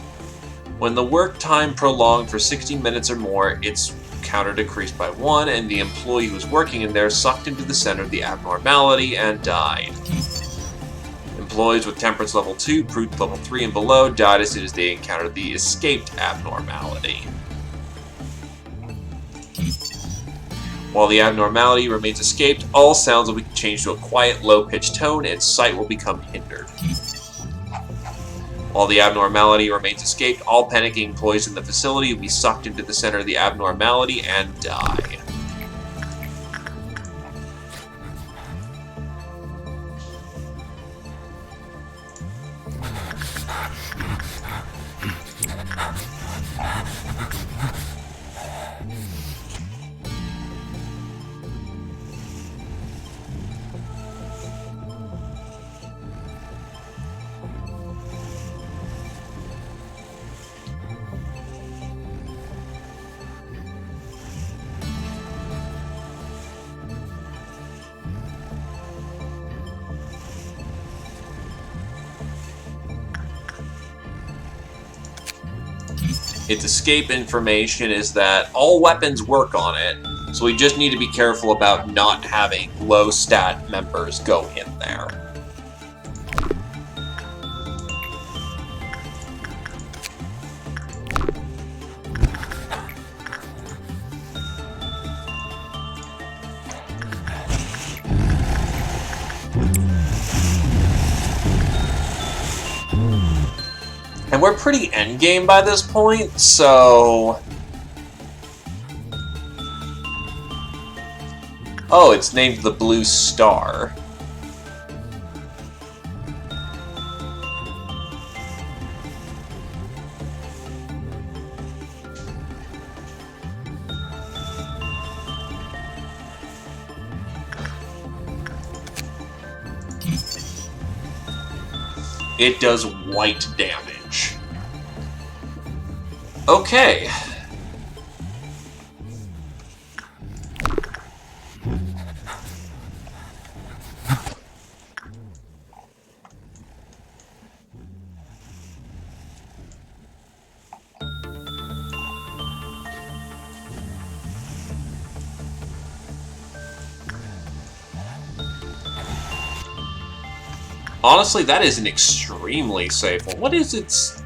S1: When the work time prolonged for 60 minutes or more, its counter decreased by 1, and the employee who was working in there sucked into the center of the abnormality and died. Employees with temperance level 2, prudence level 3 and below died as soon as they encountered the escaped abnormality. While the abnormality remains escaped, all sounds will be changed to a quiet, low-pitched tone, and sight will become hindered. While the abnormality remains escaped, all panicking employees in the facility will be sucked into the center of the abnormality and die. its escape information is that all weapons work on it, so we just need to be careful about not having low stat members go in there. And we're pretty endgame by this point, so... Oh, it's named the Blue Star. It does white damage. Okay. Honestly, that is an extremely safe one. What is its...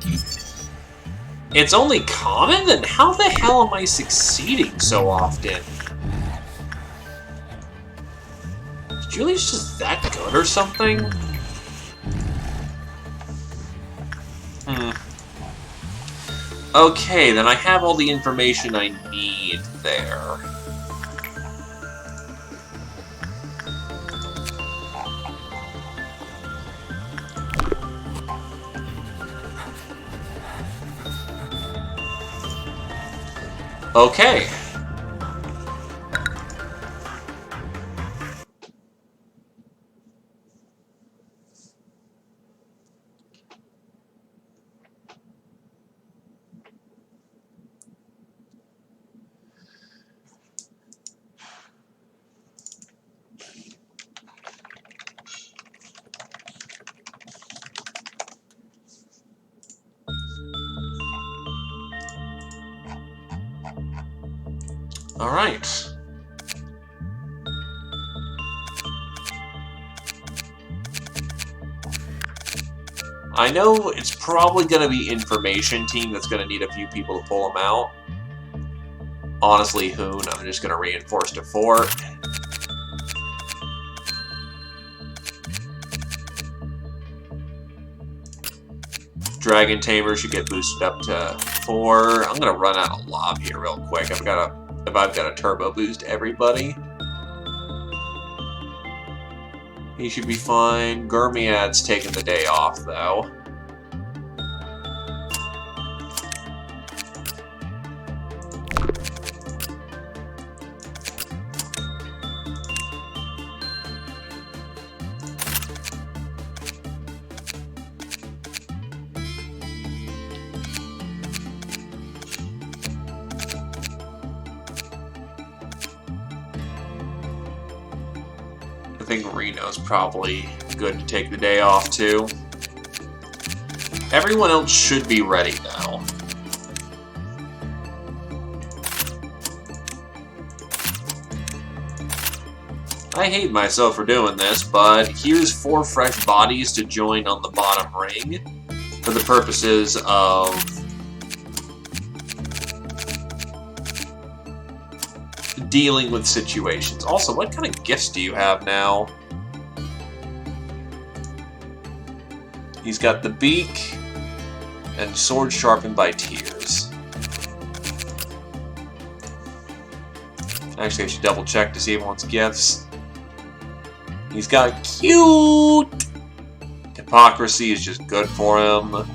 S1: It's only common? Then how the hell am I succeeding so often? Is Julia's just that good or something? Okay, then I have all the information I need there. Okay. All right. I know it's probably going to be information team that's going to need a few people to pull them out. Honestly, Hoon, I'm just going to reinforce to 4. Dragon Tamer should get boosted up to 4. I'm going to run out of lob here real quick. If I've got a turbo boost everybody. He should be fine. Gurmiad's taking the day off, though. I think Reno's probably good to take the day off, too. Everyone else should be ready now. I hate myself for doing this, but here's 4 fresh bodies to join on the bottom ring for the purposes of dealing with situations. Also, what kind of gifts do you have now? He's got the beak and sword sharpened by tears. Actually, I should double check to see everyone's gifts. He's got cute! Hypocrisy is just good for him.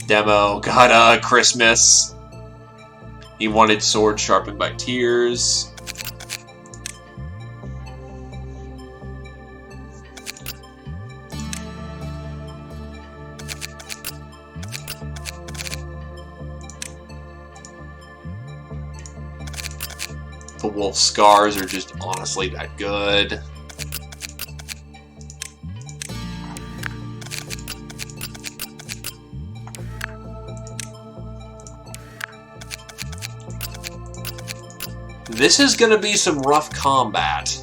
S1: Demo got Christmas. He wanted sword sharpened by tears. The wolf scars are just honestly that good. This is going to be some rough combat.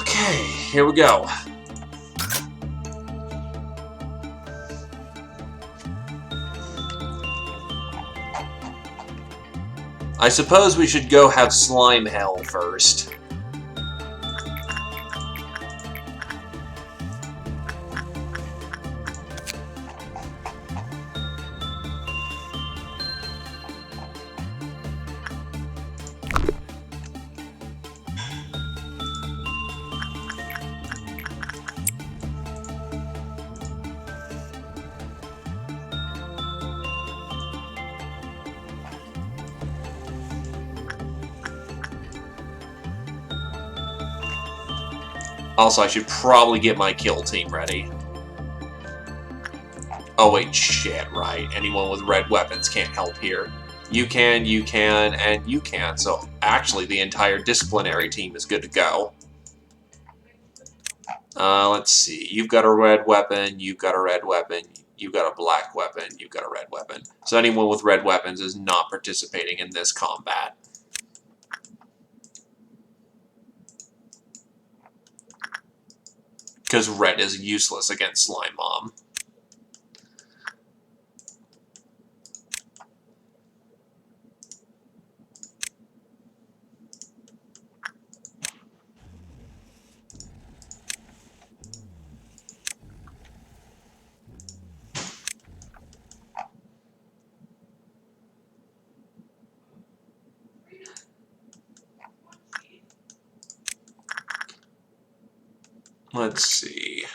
S1: Okay, here we go. I suppose we should go have slime hell first. Also, I should probably get my kill team ready. Oh wait, shit, right. Anyone with red weapons can't help here. You can, and you can. So actually, the entire disciplinary team is good to go. Let's see. You've got a red weapon, you've got a red weapon, you've got a black weapon, you've got a red weapon. So anyone with red weapons is not participating in this combat. Because red is useless against Slime Mom. Let's see.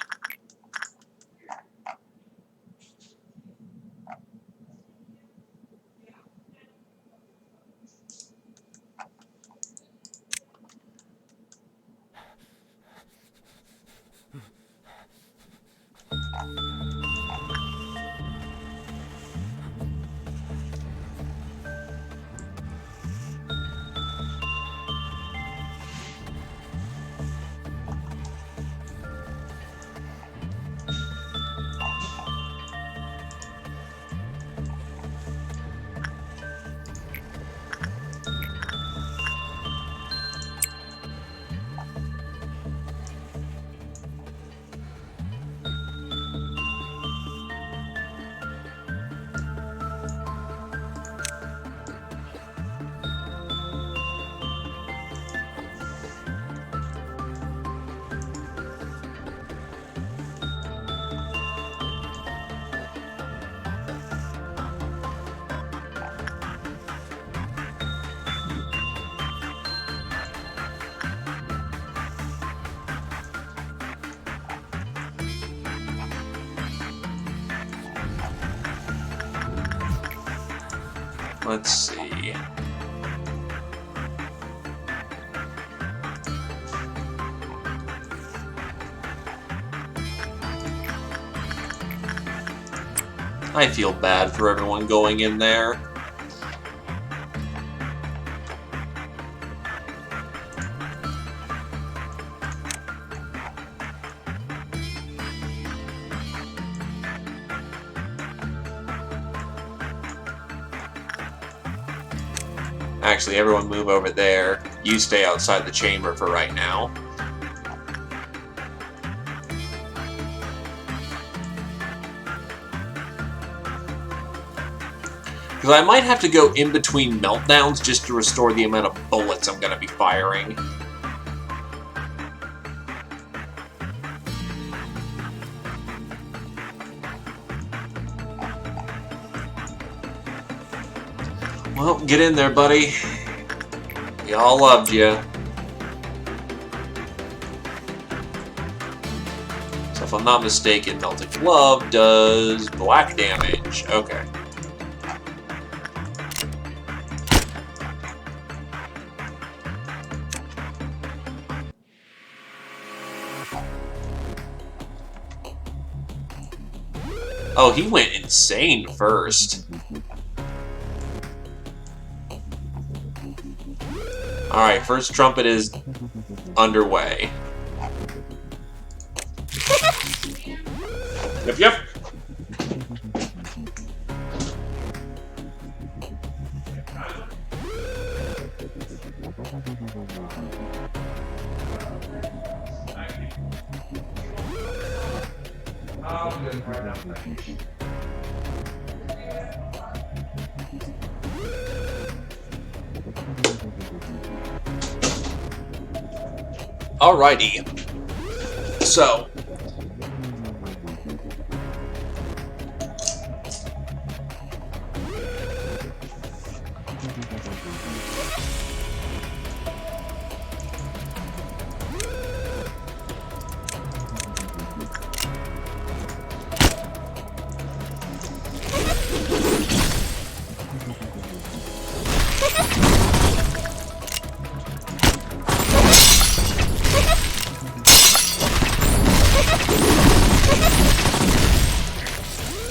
S1: Let's see. I feel bad for everyone going in there. Actually, everyone move over there. You stay outside the chamber for right now. Because I might have to go in between meltdowns just to restore the amount of bullets I'm going to be firing. Well, get in there, buddy. We all loved you. So if I'm not mistaken, Melted Glove does black damage. Okay. Oh, he went insane first. Alright, first trumpet is underway. Yep, yep. Alrighty. So.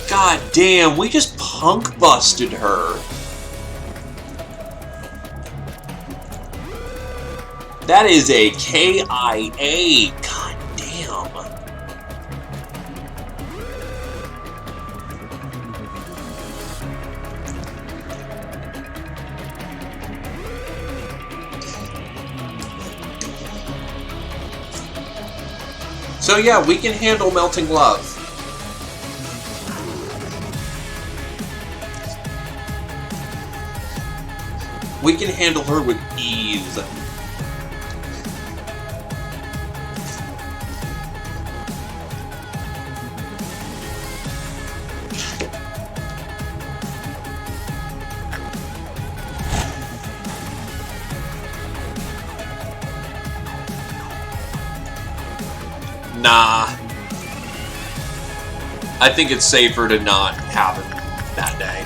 S1: God damn, we just punk busted her. That is a KIA. God damn. So yeah, we can handle Melting Love. We can handle her with ease. Nah. I think it's safer to not have it that day.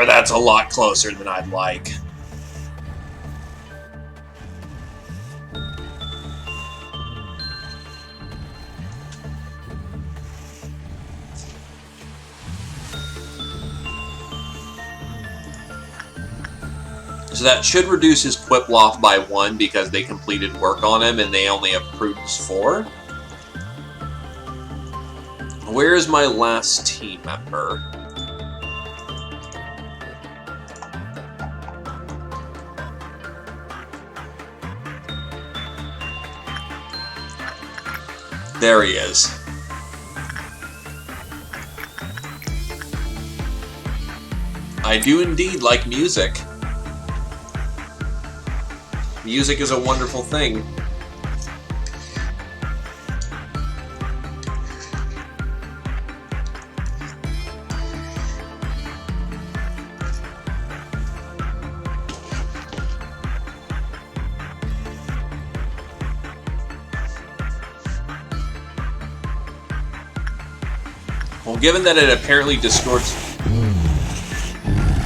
S1: That's a lot closer than I'd like. So that should reduce his Quiploff by 1 because they completed work on him and they only have Prudence 4. Where is my last team member? There he is. I do indeed like music. Music is a wonderful thing. Well, given that it apparently distorts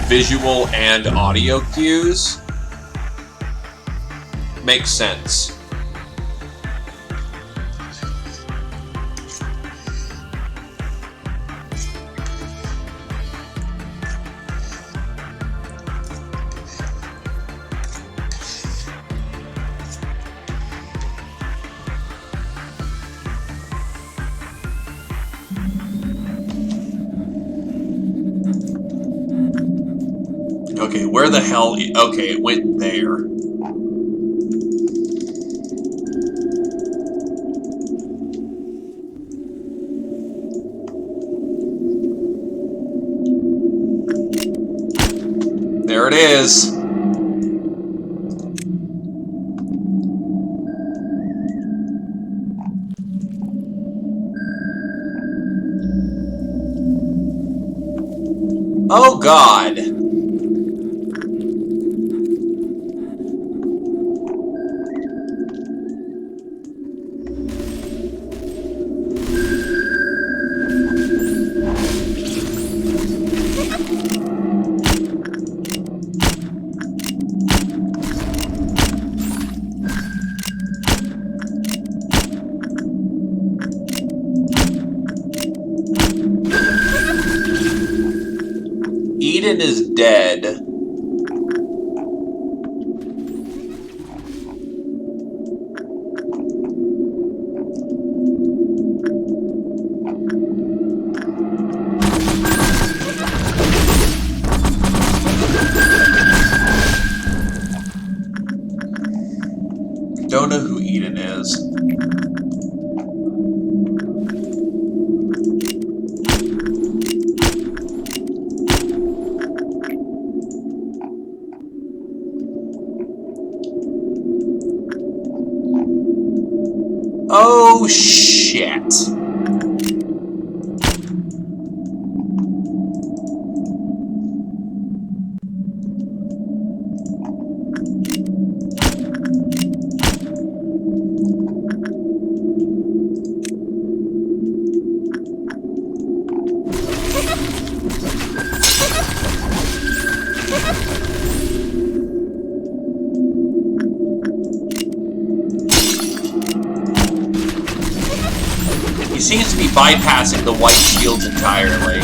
S1: visual and audio cues, makes sense. Okay, where the hell... Okay, it went there. There it is. Oh, God. Eden is dead. Don't know who Eden is. Oh, shit. He seems to be bypassing the white shields entirely.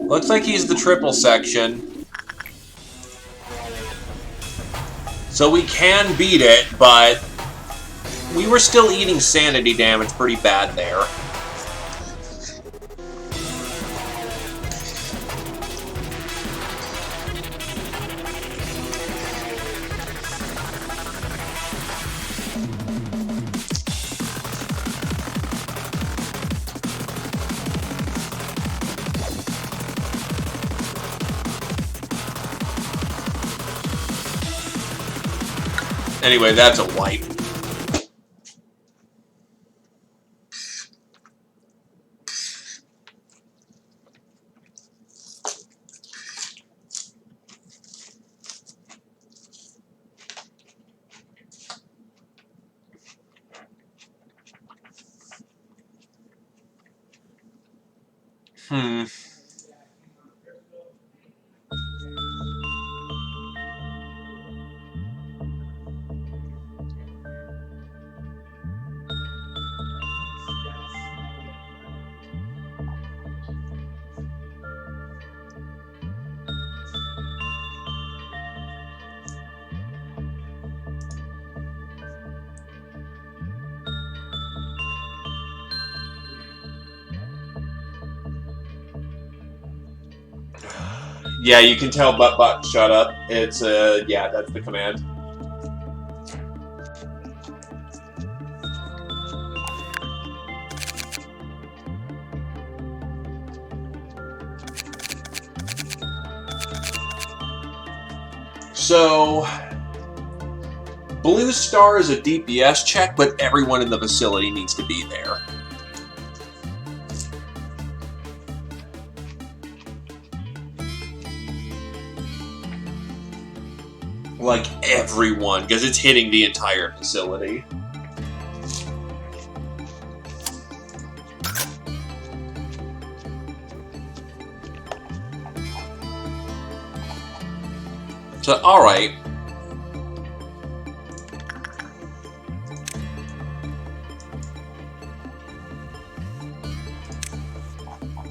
S1: Looks like he's the triple section. So we can beat it, but we were still eating sanity damage pretty bad there. Anyway, that's a wipe. Yeah, you can tell but shut up. It's yeah, that's the command. So, Blue Star is a DPS check, but everyone in the facility needs to be there. Like, everyone, because it's hitting the entire facility. So, alright.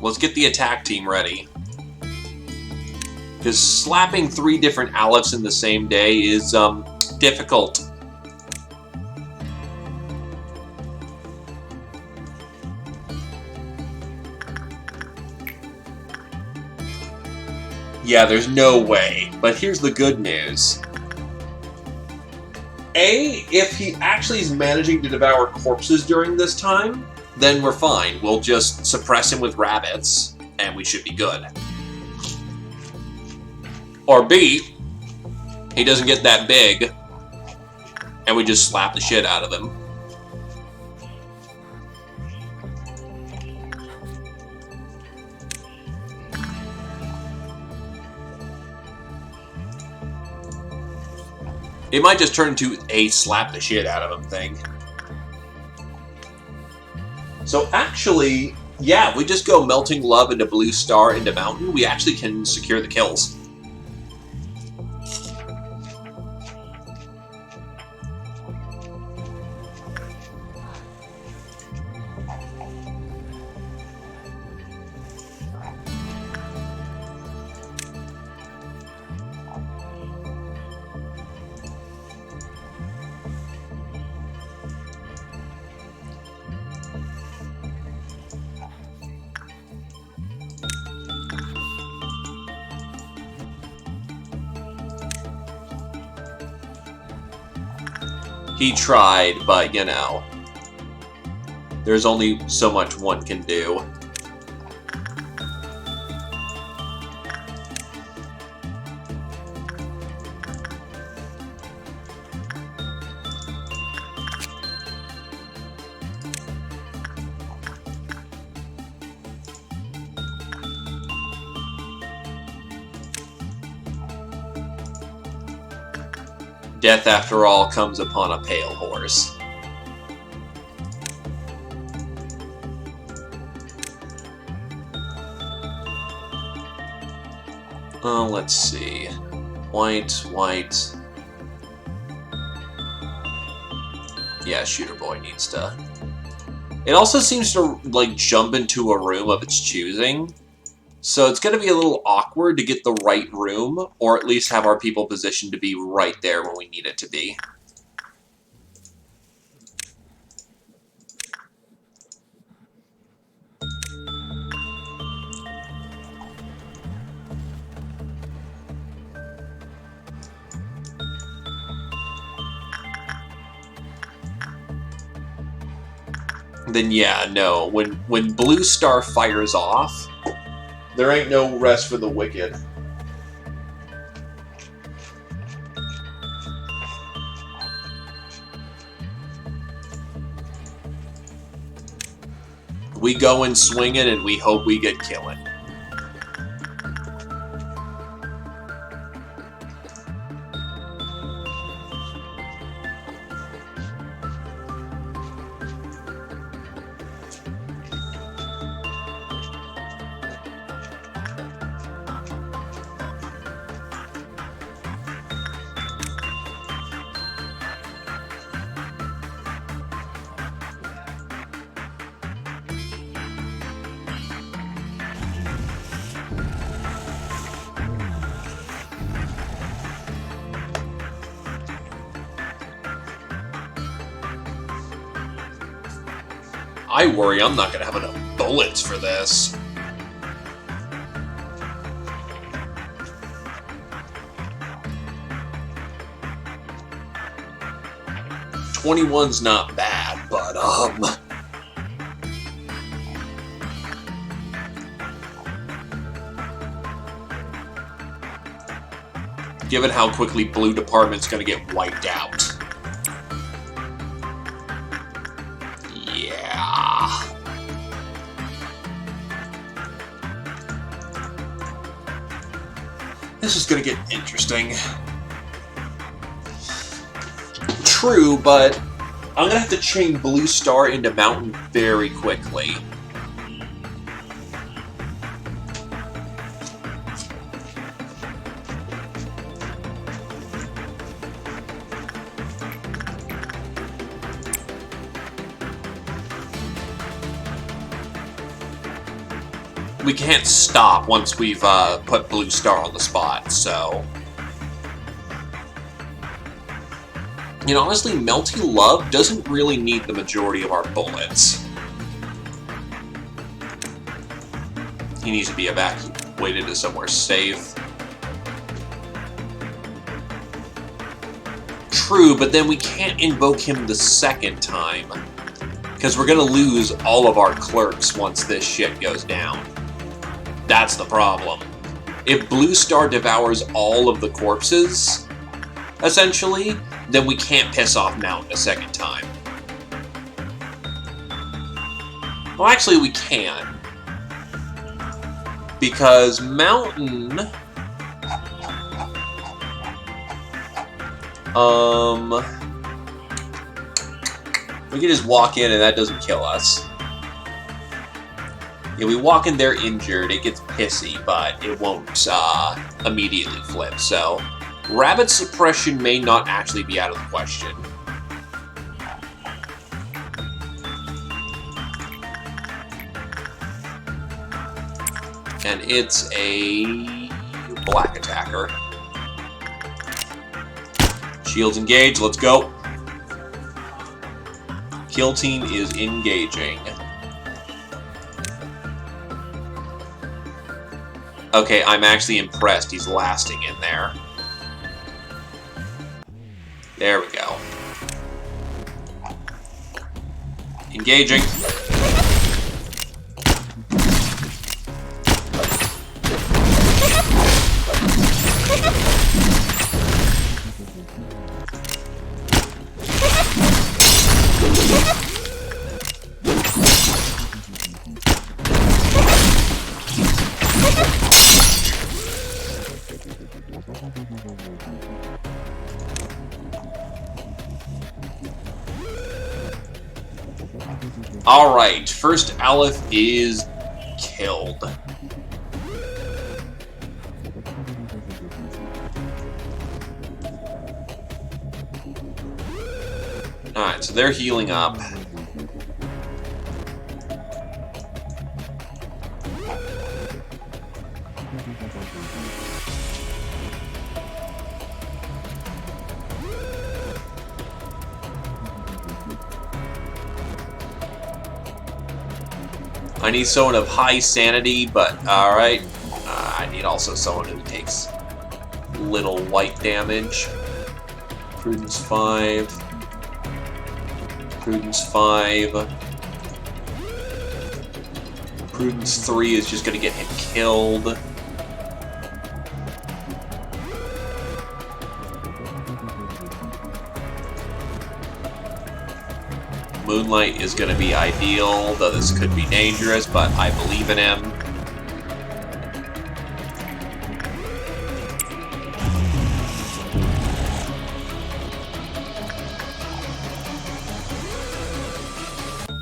S1: Let's get the attack team ready. Because slapping 3 different Alephs in the same day is, difficult. Yeah, there's no way. But here's the good news. A, if he actually is managing to devour corpses during this time, then we're fine. We'll just suppress him with rabbits, and we should be good. Or B, he doesn't get that big, and we just slap the shit out of him. It might just turn into a slap the shit out of him thing. So actually, yeah, we just go Melting Love into Blue Star into Mountain. We actually can secure the kills. He tried, but, you know, there's only so much one can do. Death, after all, comes upon a pale horse. Let's see. White, white. Yeah, Shooter Boy needs to... It also seems to, like, jump into a room of its choosing. So it's going to be a little awkward to get the right room, or at least have our people positioned to be right there when we need it to be. Then yeah, no. When Blue Star fires off, there ain't no rest for the wicked. We go in swinging and we hope we get killing. I worry I'm not going to have enough bullets for this. $21's not bad, but, given how quickly Blue Department's going to get wiped out. This is going to get interesting. True, but I'm going to have to chain Blue Star into Mountain very quickly. We can't stop once we've put Blue Star on the spot, so... You know, honestly, Melty Love doesn't really need the majority of our bullets. He needs to be evacuated to somewhere safe. True, but then we can't invoke him the second time, because we're going to lose all of our clerks once this shit goes down. That's the problem. If Blue Star devours all of the corpses, essentially, then we can't piss off Mountain a second time. Well, actually, we can. Because Mountain... we can just walk in and that doesn't kill us. Yeah, we walk in there injured, it gets pissy, but it won't immediately flip, so... Rabbit suppression may not actually be out of the question. And it's a black attacker. Shields engaged, let's go. Kill team is engaging. Okay, I'm actually impressed he's lasting in there. There we go. Engaging. Alright, first Aleph is killed. Alright, so they're healing up. I need someone of high sanity, but alright. I need also someone who takes little white damage. Prudence 5. Prudence 5. Prudence 3 is just gonna get him killed. Moonlight is going to be ideal, though this could be dangerous, but I believe in him.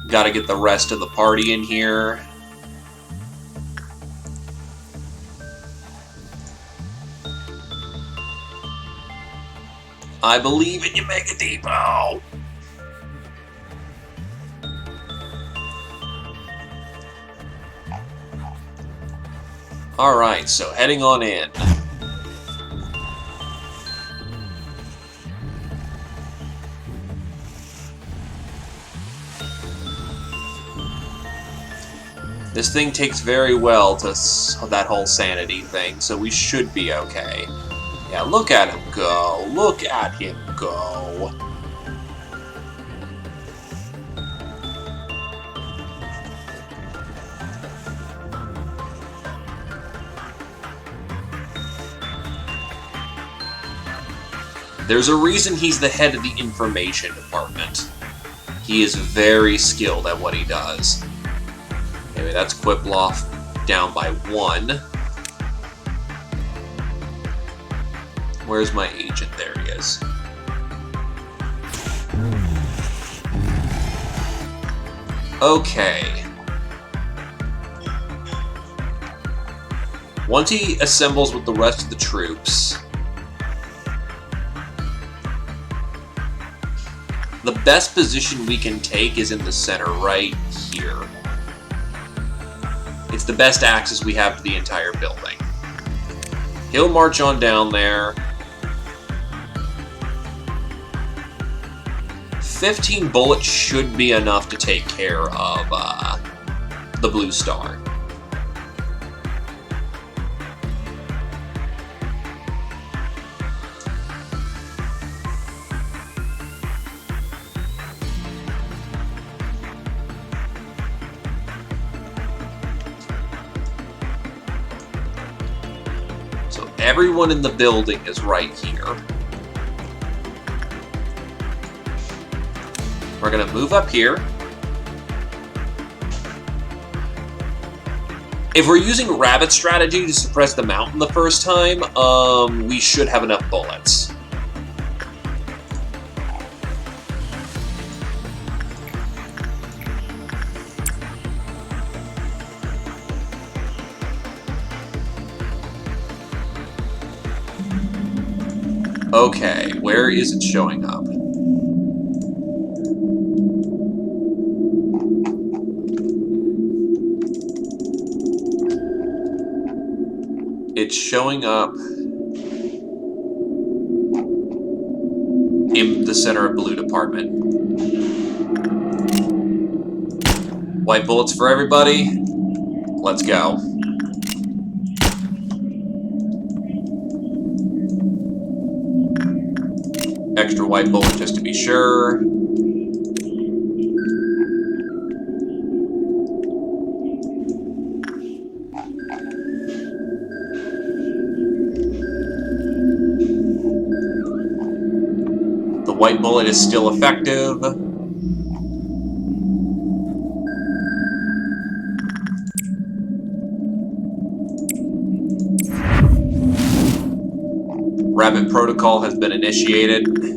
S1: Gotta get the rest of the party in here. I believe in you, Mega Depot! Alright, so heading on in. This thing takes very well to that whole sanity thing, so we should be okay. Yeah, look at him go. Look at him go. There's a reason he's the head of the information department. He is very skilled at what he does. Anyway, that's Quiploff down by 1. Where's my agent? There he is. Okay. Once he assembles with the rest of the troops, the best position we can take is in the center, right here. It's the best access we have to the entire building. He'll march on down there. 15 bullets should be enough to take care of the Blue Star. So everyone in the building is right here. We're gonna move up here. If we're using rabbit strategy to suppress the mountain the first time, we should have enough bullets. Okay, where is it showing up? It's showing up in the center of blue department. White bullets for everybody. Let's go. Extra white bullet just to be sure. The white bullet is still effective. Rabbit protocol has been initiated.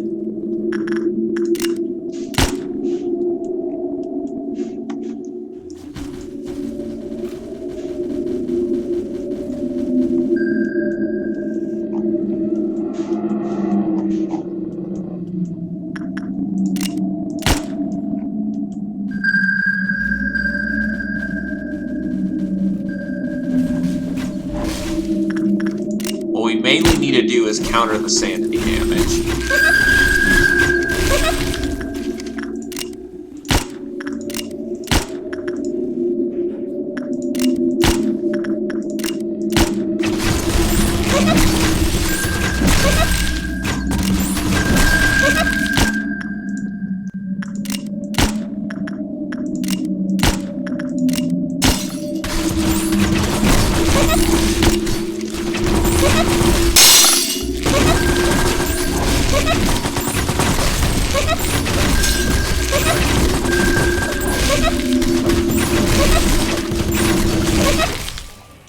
S1: What we mainly need to do is counter the sanity damage.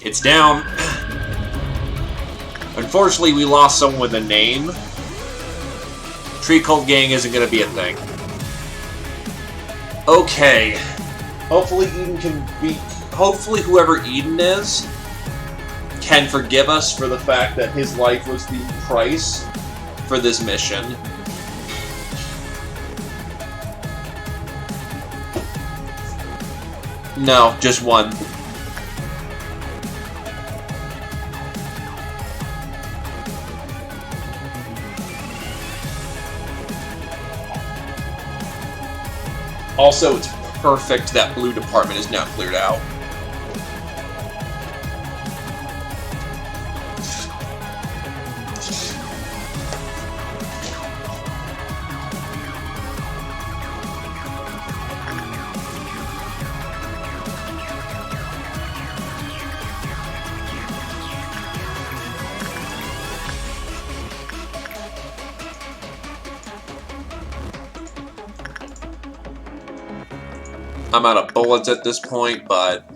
S1: It's down. Unfortunately, we lost someone with a name. Tree Cult Gang isn't going to be a thing. Okay. Hopefully Eden can be... Hopefully whoever Eden is can forgive us for the fact that his life was the price for this mission. No, just one. Also, it's perfect that blue department is now cleared out. I'm out of bullets at this point, but...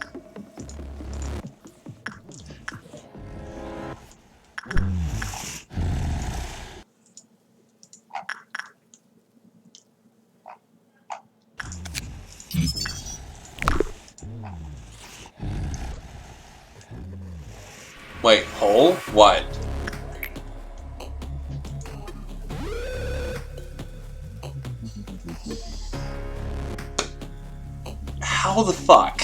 S1: Wait, hole? What? How the fuck?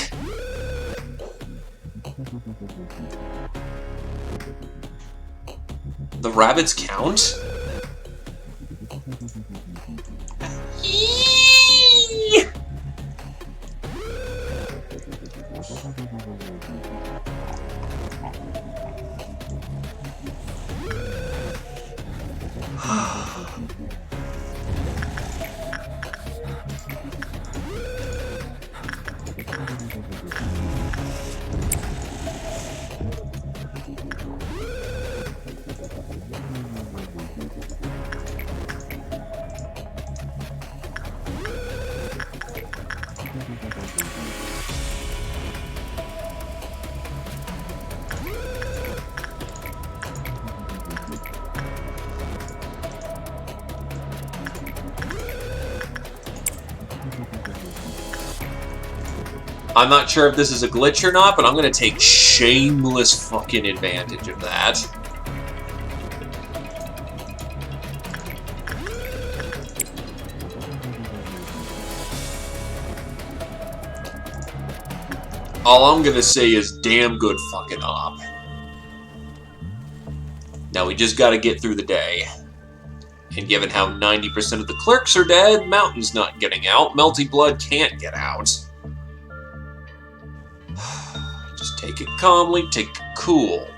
S1: The rabbits count? I'm not sure if this is a glitch or not, but I'm gonna take shameless fucking advantage of that. All I'm gonna say is damn good fucking op. Now we just gotta get through the day. And given how 90% of the clerks are dead, Mountain's not getting out. Melty Blood can't get out. Just take it calmly, take it cool.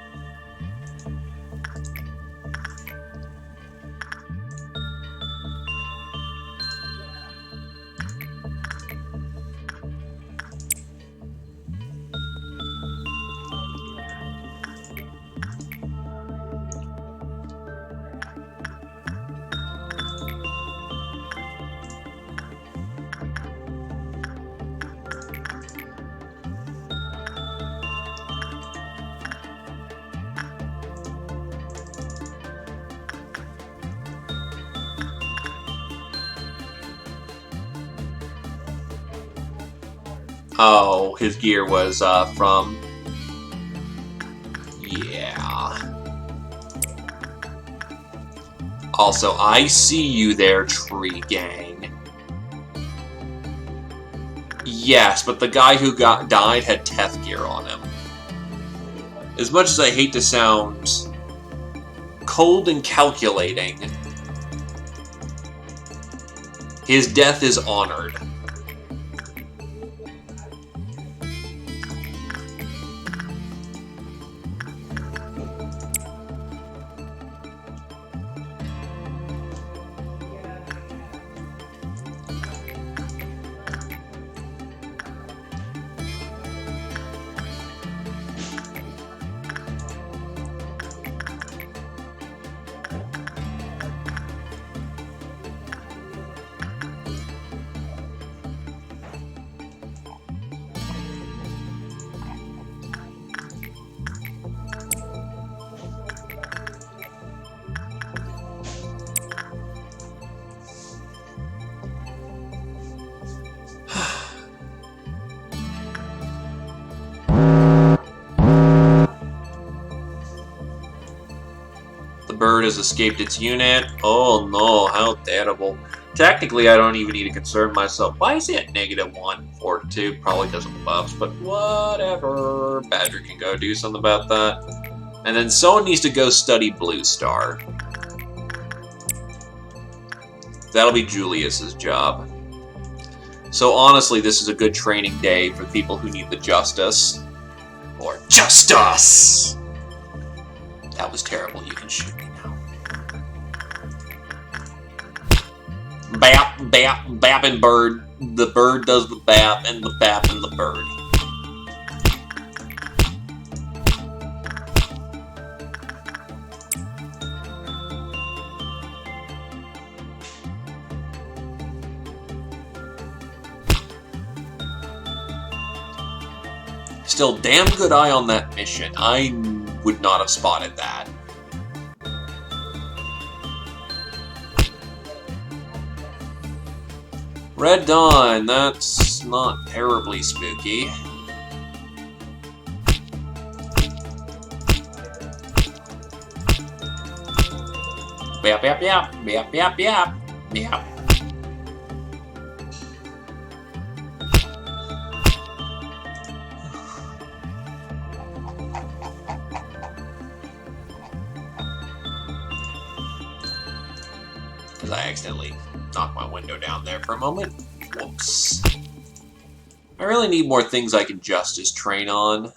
S1: Oh, his gear was from... Yeah. Also, I see you there, Tree Gang. Yes, but the guy who died had Teth gear on him. As much as I hate to sound cold and calculating, his death is honored. The bird has escaped its unit. Oh no, how terrible. Technically, I don't even need to concern myself. Why is he at -1 fortitude? Probably because of the buffs, but whatever. Badger can go do something about that. And then someone needs to go study Blue Star. That'll be Julius's job. So honestly, this is a good training day for people who need the justice. Or justice! That was terrible. You can shoot me now. Bap, bap, bap and bird. The bird does the bap, and the bap and the bird. Still, damn good eye on that mission. I would not have spotted that. Red Dawn, that's not terribly spooky. Yap, yap, yap, yap, yap, yap, yap. Because I accidentally knocked my window down there for a moment. Whoops. I really need more things I can justice train on.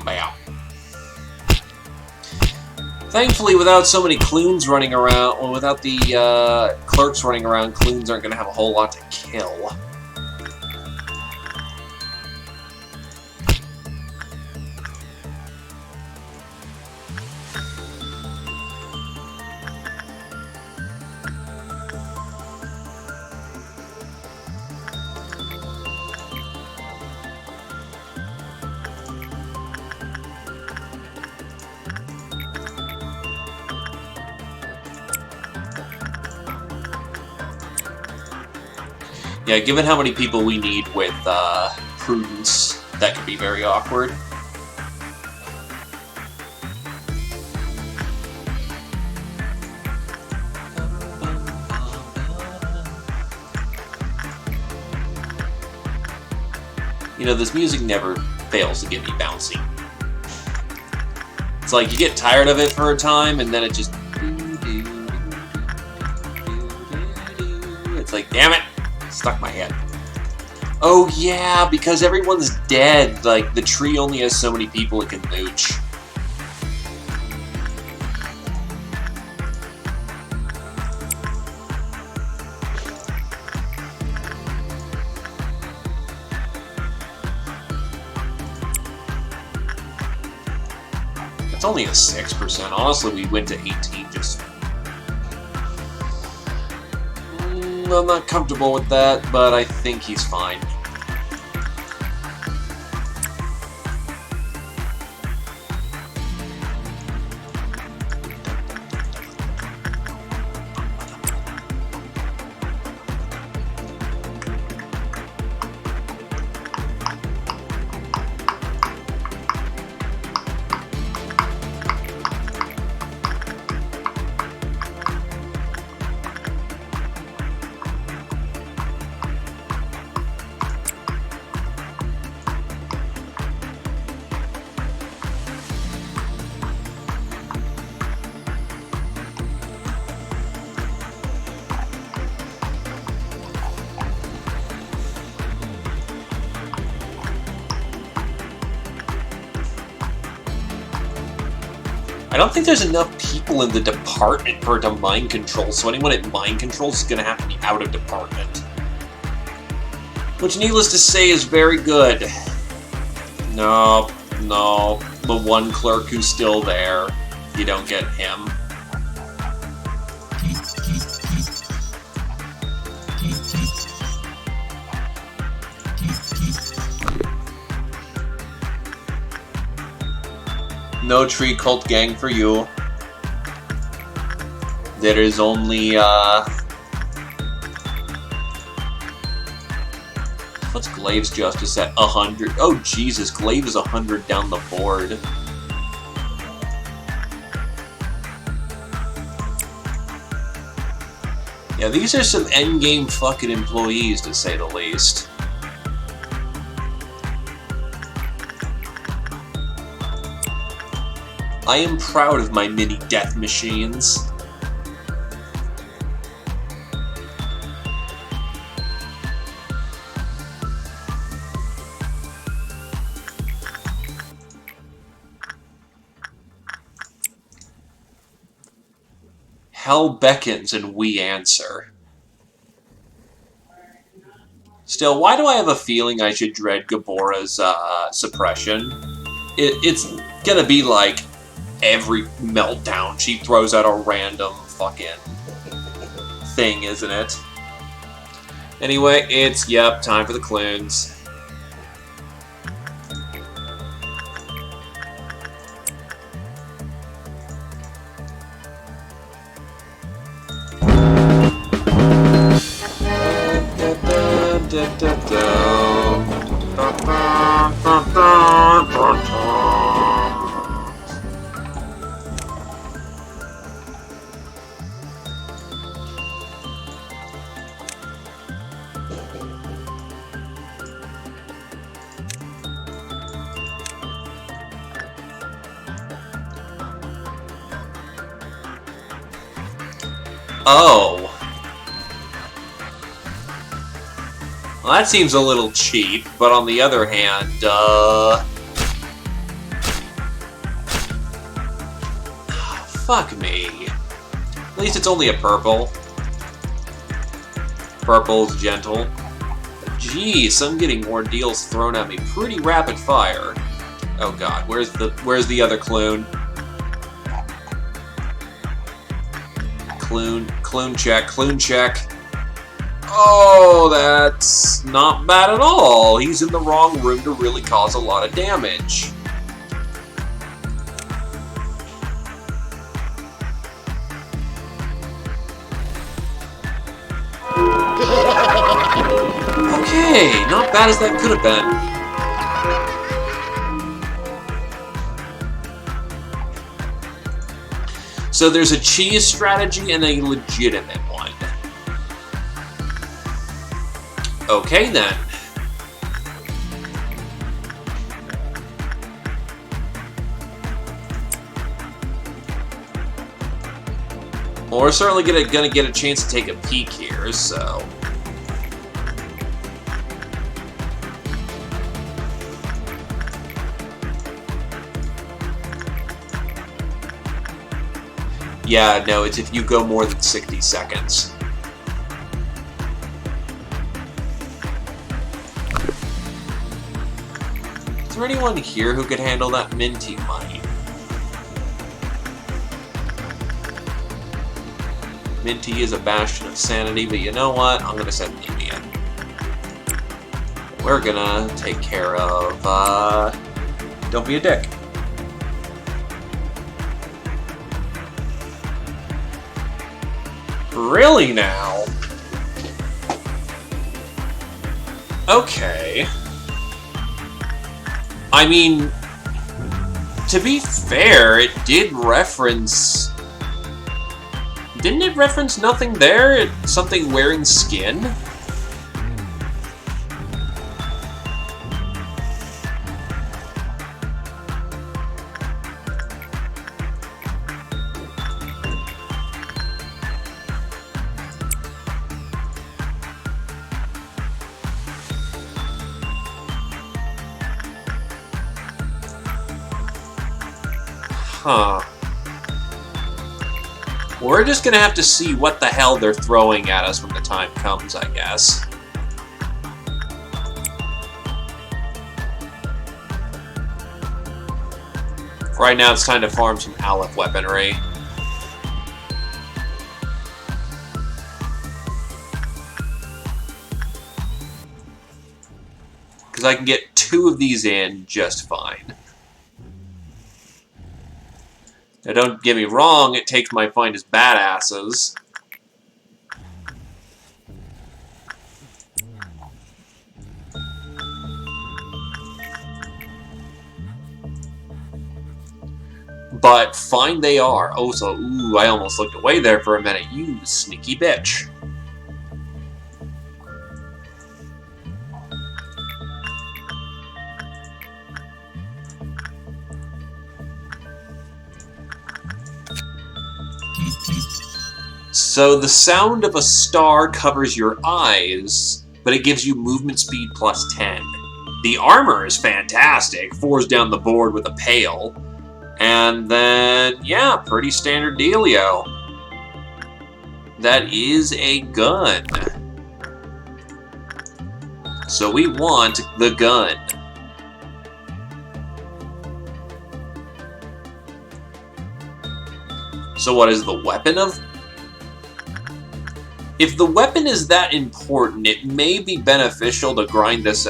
S1: Wow. Thankfully, without so many Clunes running around, well, without the clerks running around, Clunes aren't going to have a whole lot to kill. Yeah, given how many people we need with Prudence, that could be very awkward. You know, this music never fails to get me bouncy. It's like you get tired of it for a time, and then it just... It's like, damn it! Stuck my head. Oh yeah, because everyone's dead. Like, the tree only has so many people it can mooch. It's only a 6%. Honestly, we went to 18 just... I'm not comfortable with that, but I think he's fine. I don't think there's enough people in the department for it to mind control, so anyone it mind controls is going to have to be out of department. Which, needless to say, is very good. No, the one clerk who's still there, you don't get him. No tree cult gang for you. There is only, what's Glaive's justice at? 100. Oh, Jesus, Glaive is 100 down the board. Yeah, these are some endgame fucking employees, to say the least. I am proud of my mini death machines. Hell beckons and we answer. Still, why do I have a feeling I should dread Gabora's suppression? It's gonna be like every meltdown she throws out a random fucking thing, isn't it? Anyway, it's, yep, time for the clunes. Oh. Well, that seems a little cheap, but on the other hand, fuck me. At least it's only a purple. Purple's gentle. Jeez, I'm getting more deals thrown at me pretty rapid fire. Oh god, where's the other clune? Clune check. Oh, that's not bad at all. He's in the wrong room to really cause a lot of damage. Okay, not bad as that could have been. So there's a cheese strategy and a legitimate one. Okay, then. Well, we're certainly gonna get a chance to take a peek here, so... Yeah, no, it's if you go more than 60 seconds. Is there anyone here who could handle that minty money? Minty is a bastion of sanity, but you know what? I'm gonna send Mimi in. We're gonna take care of, don't be a dick. Really now? Okay. I mean, to be fair, it did reference... Didn't it reference nothing there? Something wearing skin? Huh. We're just gonna have to see what the hell they're throwing at us when the time comes, I guess. Right now it's time to farm some Aleph weaponry. Because I can get 2 of these in just fine. Now, don't get me wrong, it takes my finest badasses. But fine they are. Oh, so, ooh, I almost looked away there for a minute. You sneaky bitch. So the sound of a star covers your eyes, but it gives you movement speed plus 10. The armor is fantastic. 4's down the board with a pail. And then, yeah, pretty standard dealio. That is a gun. So we want the gun. So what is the weapon of... If the weapon is that important, it may be beneficial to grind this...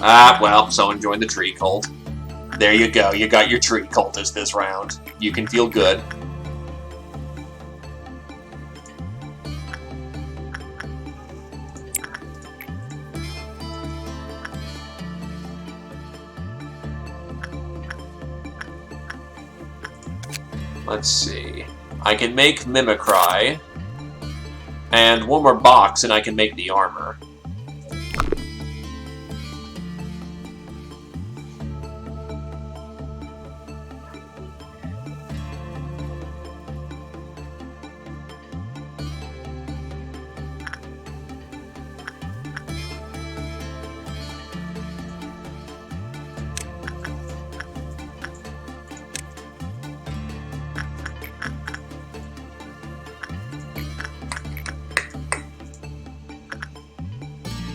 S1: Ah, well, someone joined the tree cult. There you go, you got your tree cultist this round. You can feel good. Let's see. I can make Mimicry. And one more box, and I can make the armor.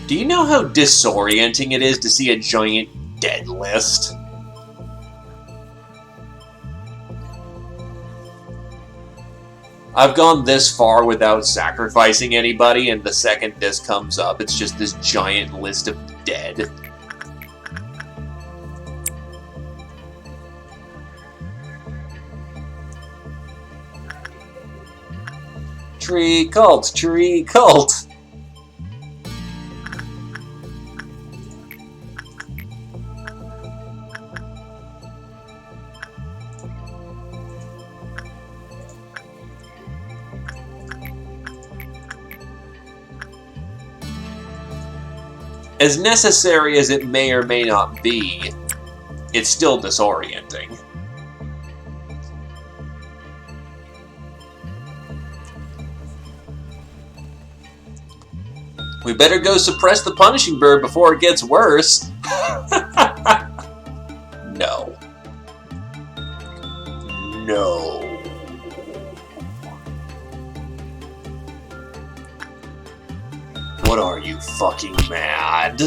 S1: Do you know how disorienting it is to see a giant dead list? I've gone this far without sacrificing anybody, and the second this comes up, it's just this giant list of dead. Tree cult, tree cult. As necessary as it may or may not be, it's still disorienting. We better go suppress the punishing bird before it gets worse. No. No. What are you, fucking mad?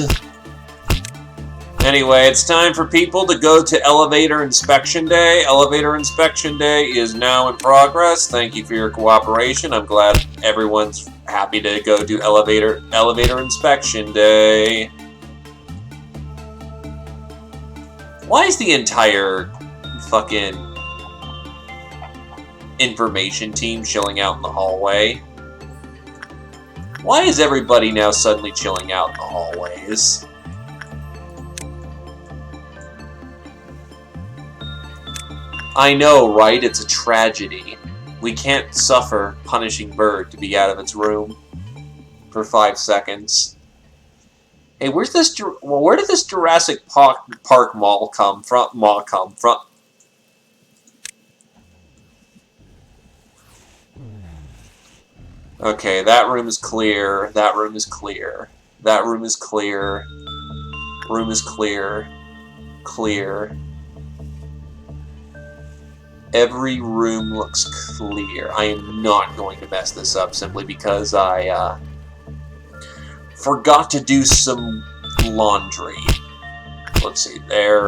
S1: Anyway, it's time for people to go to Elevator Inspection Day. Elevator Inspection Day is now in progress. Thank you for your cooperation. I'm glad everyone's happy to go do Elevator Inspection Day. Why is the entire fucking information team chilling out in the hallway? Why is everybody now suddenly chilling out in the hallways? I know, right? It's a tragedy. We can't suffer Punishing Bird to be out of its room for 5 seconds. Hey, where did this Jurassic Park mall come from? Okay, that room is clear. That room is clear. That room is clear. Room is clear. Clear. Every room looks clear. I am not going to mess this up simply because I forgot to do some laundry. Let's see. There.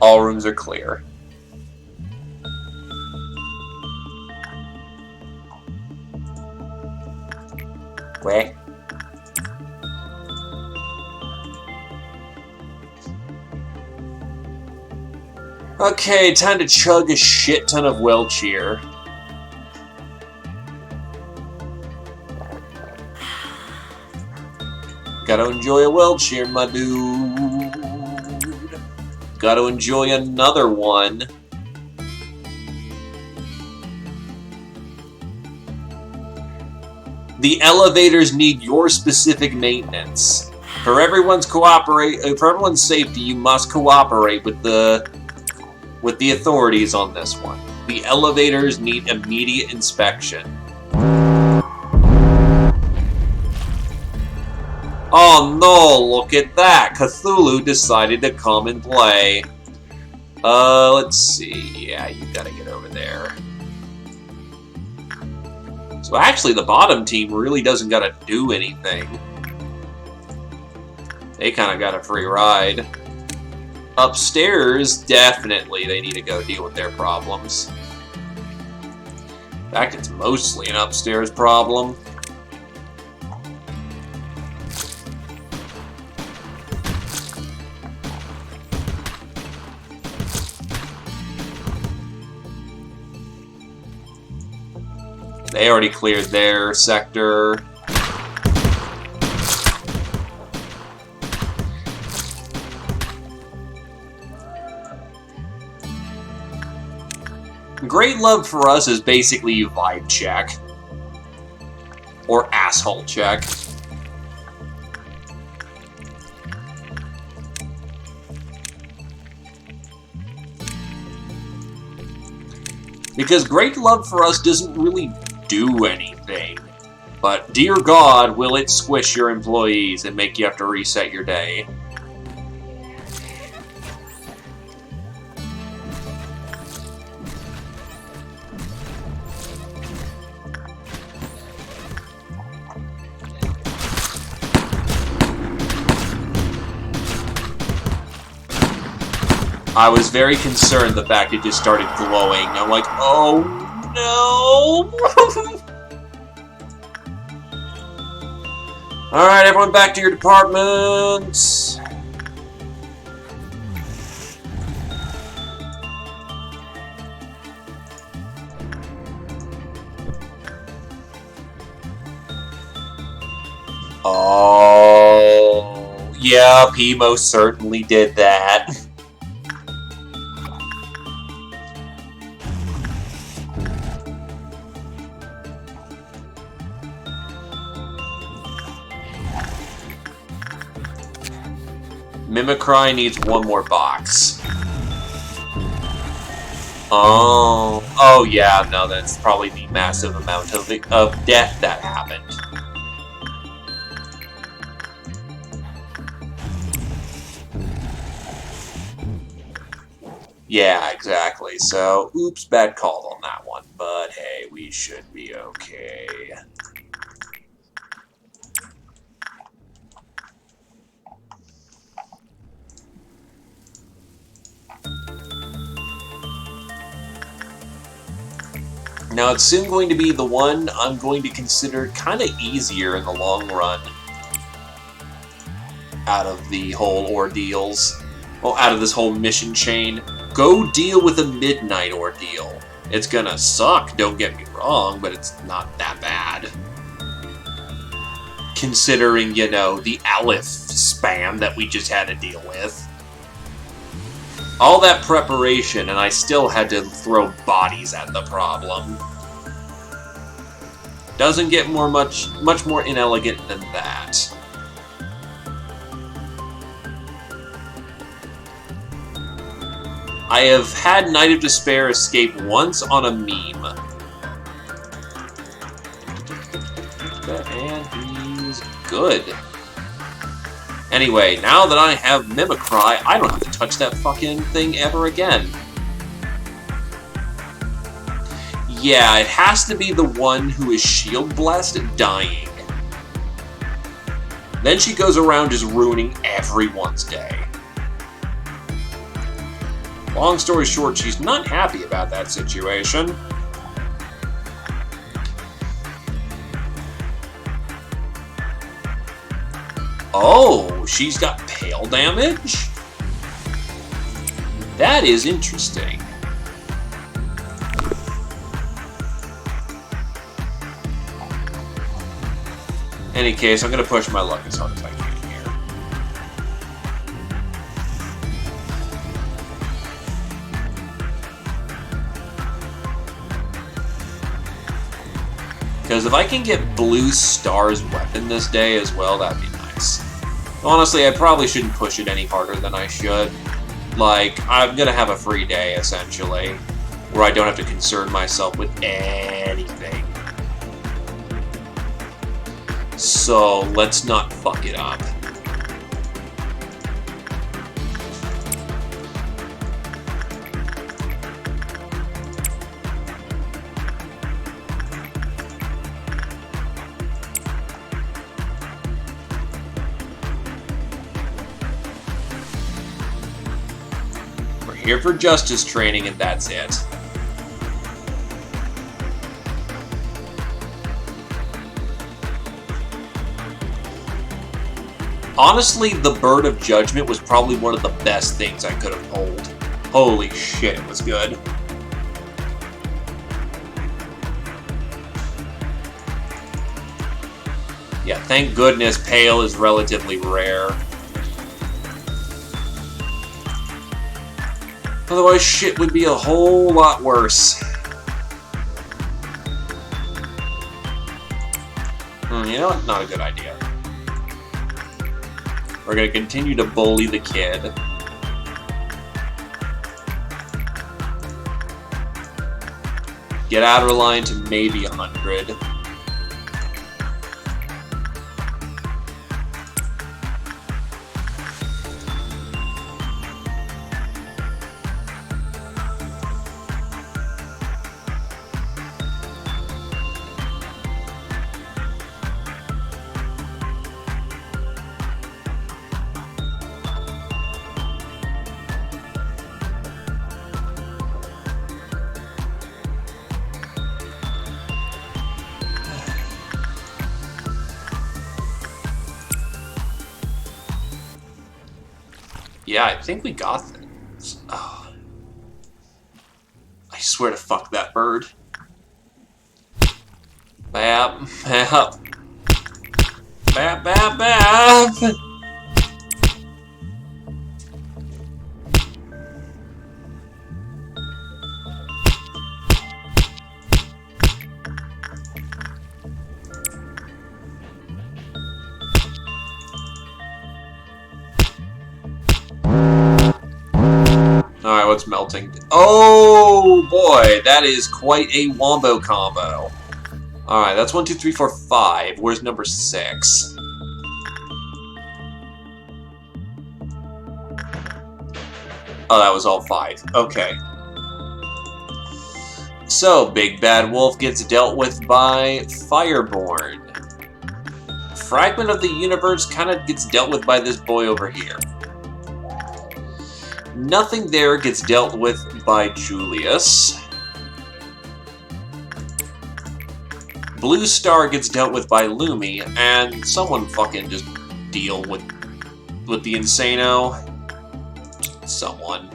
S1: All rooms are clear. Wait. Okay, time to chug a shit ton of well cheer. Gotta enjoy a well cheer, my dude. Gotta enjoy another one. The elevators need your specific maintenance. For everyone's safety, you must cooperate with the authorities on this one. The elevators need immediate inspection. Oh no, look at that! Cthulhu decided to come and play. Let's see. Yeah, you gotta get over there. So actually, the bottom team really doesn't gotta do anything. They kinda got a free ride. Upstairs, definitely they need to go deal with their problems. In fact, it's mostly an upstairs problem. They already cleared their sector. Great Love for us is basically vibe check. Or asshole check. Because Great Love for us doesn't really do anything. But dear God, will it squish your employees and make you have to reset your day. I was very concerned the fact it just started glowing. I'm like, oh no! Alright, everyone back to your departments. Oh, yeah, P most certainly did that. Mimicry needs one more box. Oh yeah, no, that's probably the massive amount of death that happened. Yeah, exactly. So, oops, bad call on that one. But hey, we should be okay. Now, it's soon going to be the one I'm going to consider kind of easier in the long run out of the whole ordeals. Well, out of this whole mission chain. Go deal with a midnight ordeal. It's gonna suck, don't get me wrong, but it's not that bad. Considering, you know, the Aleph spam that we just had to deal with. All that preparation, and I still had to throw bodies at the problem. Doesn't get much more inelegant than that. I have had Night of Despair escape once on a meme. And he's good. Anyway, now that I have Mimicry, I don't have to touch that fucking thing ever again. Yeah, it has to be the one who is shield blessed dying. Then she goes around just ruining everyone's day. Long story short, she's not happy about that situation. Oh, she's got pale damage? That is interesting. In any case, I'm going to push my luck as hard as I can here. Because if I can get Blue Star's weapon this day as well, that'd be nice. Honestly, I probably shouldn't push it any harder than I should. Like, I'm going to have a free day, essentially, where I don't have to concern myself with anything. So, let's not fuck it up. We're here for justice training, and that's it. Honestly, the Bird of Judgment was probably one of the best things I could have pulled. Holy shit, it was good. Yeah, thank goodness Pale is relatively rare. Otherwise, shit would be a whole lot worse. You know what? Not a good idea. We're going to continue to bully the kid. Get out of line to maybe 100. Yeah, I think we got this. Oh. I swear to fuck that bird. Bap, bap. Bap, bap, bap. Force melting. Oh boy, that is quite a wombo combo. Alright, that's 1, 2, 3, 4, 5. Where's number 6? Oh, that was all 5. Okay. So, Big Bad Wolf gets dealt with by Fireborn. Fragment of the Universe kind of gets dealt with by this boy over here. Nothing There gets dealt with by Julius. Blue Star gets dealt with by Lumi, and someone fucking just deal with the Insano. Someone.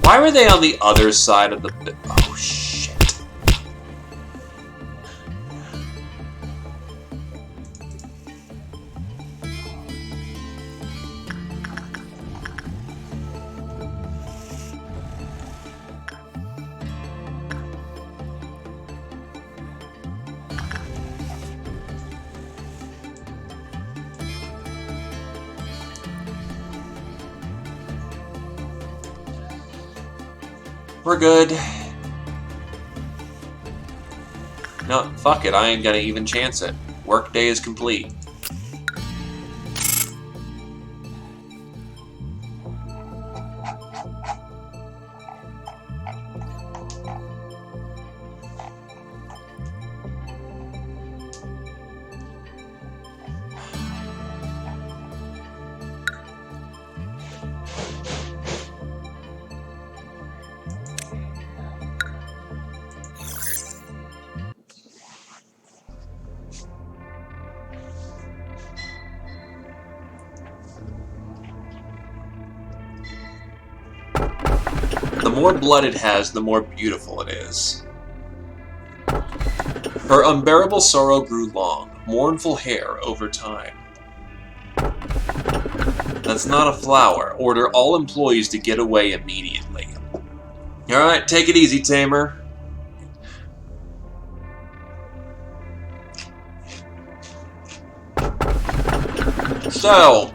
S1: Why were they on the other side of the... Oh, shit. We're good. No, fuck it. I ain't gonna even chance it. Workday is complete. The more blood it has, the more beautiful it is. Her unbearable sorrow grew long, mournful hair over time. That's not a flower. Order all employees to get away immediately. Alright, take it easy, Tamer. So,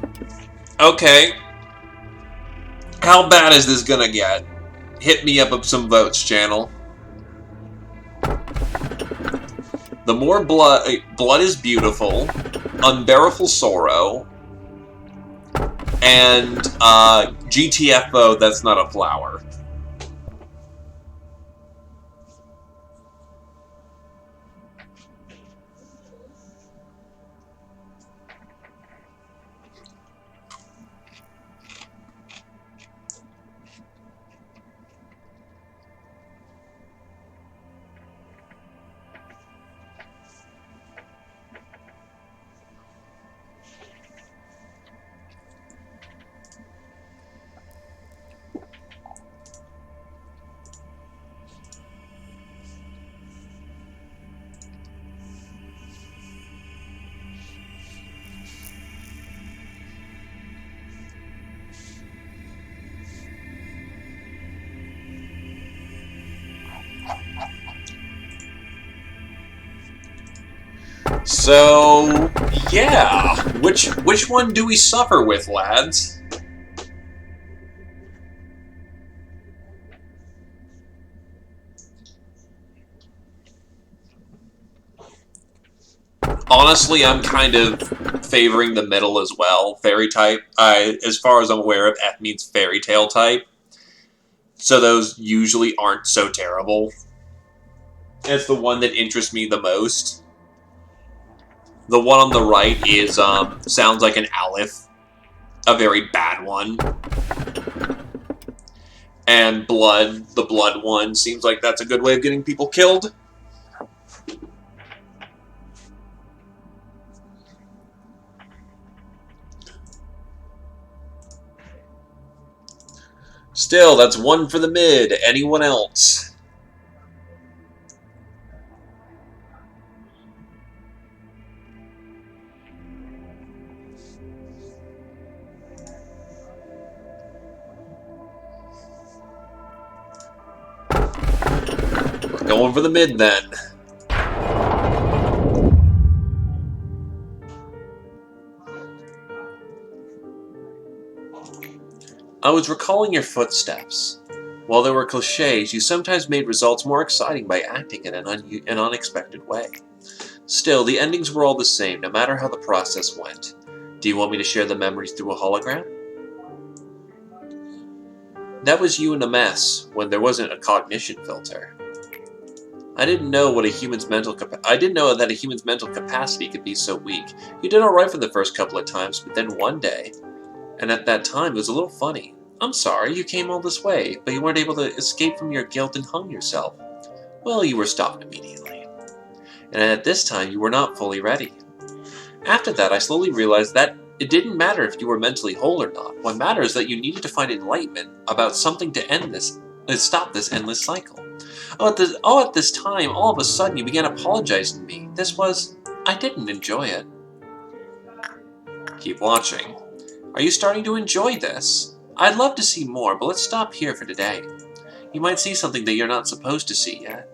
S1: okay. How bad is this gonna get? Hit me up with some votes, channel. The more blood... Blood is beautiful. Unbearable sorrow. And, GTFO, that's not a flower. So, yeah. Which one do we suffer with, lads? Honestly, I'm kind of favoring the middle as well. Fairy type. As far as I'm aware of, F means fairy tale type. So those usually aren't so terrible. It's the one that interests me the most. The one on the right is, sounds like an Aleph. A very bad one. And Blood, the Blood one, seems like that's a good way of getting people killed. Still, that's one for the mid. Anyone else? going for the mid then. I was recalling your footsteps. While there were cliches, you sometimes made results more exciting by acting in an unexpected way. Still, the endings were all the same, no matter how the process went. Do you want me to share the memories through a hologram? That was you in a mess, when there wasn't a cognition filter. I didn't know that a human's mental capacity could be so weak. You did alright for the first couple of times, but then one day, and at that time it was a little funny. I'm sorry, you came all this way, but you weren't able to escape from your guilt and hung yourself. Well, you were stopped immediately. And at this time, you were not fully ready. After that, I slowly realized that it didn't matter if you were mentally whole or not. What mattered is that you needed to find enlightenment about something to end this, and stop this endless cycle. At this time, all of a sudden, you began apologizing to me. I didn't enjoy it. Keep watching. Are you starting to enjoy this? I'd love to see more, but let's stop here for today. You might see something that you're not supposed to see yet.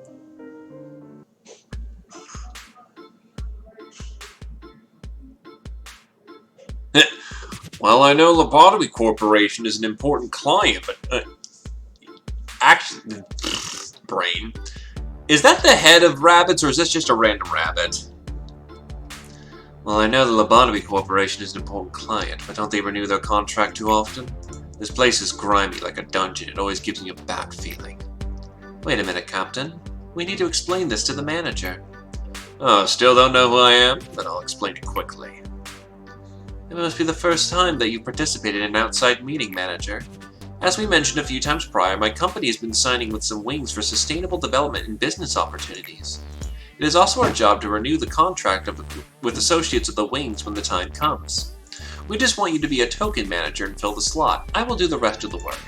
S1: Well, I know Lobotomy Corporation is an important client, but... actually... brain. Is that the head of rabbits, or is this just a random rabbit? Well, I know the Lobotomy Corporation is an important client, but don't they renew their contract too often? This place is grimy like a dungeon. It always gives me a bad feeling. Wait a minute, Captain. We need to explain this to the manager. Oh, still don't know who I am? Then I'll explain it quickly. It must be the first time that you've participated in an outside meeting, Manager. As we mentioned a few times prior, my company has been signing with some wings for sustainable development and business opportunities. It is also our job to renew the contract with associates of the wings when the time comes. We just want you to be a token manager and fill the slot. I will do the rest of the work.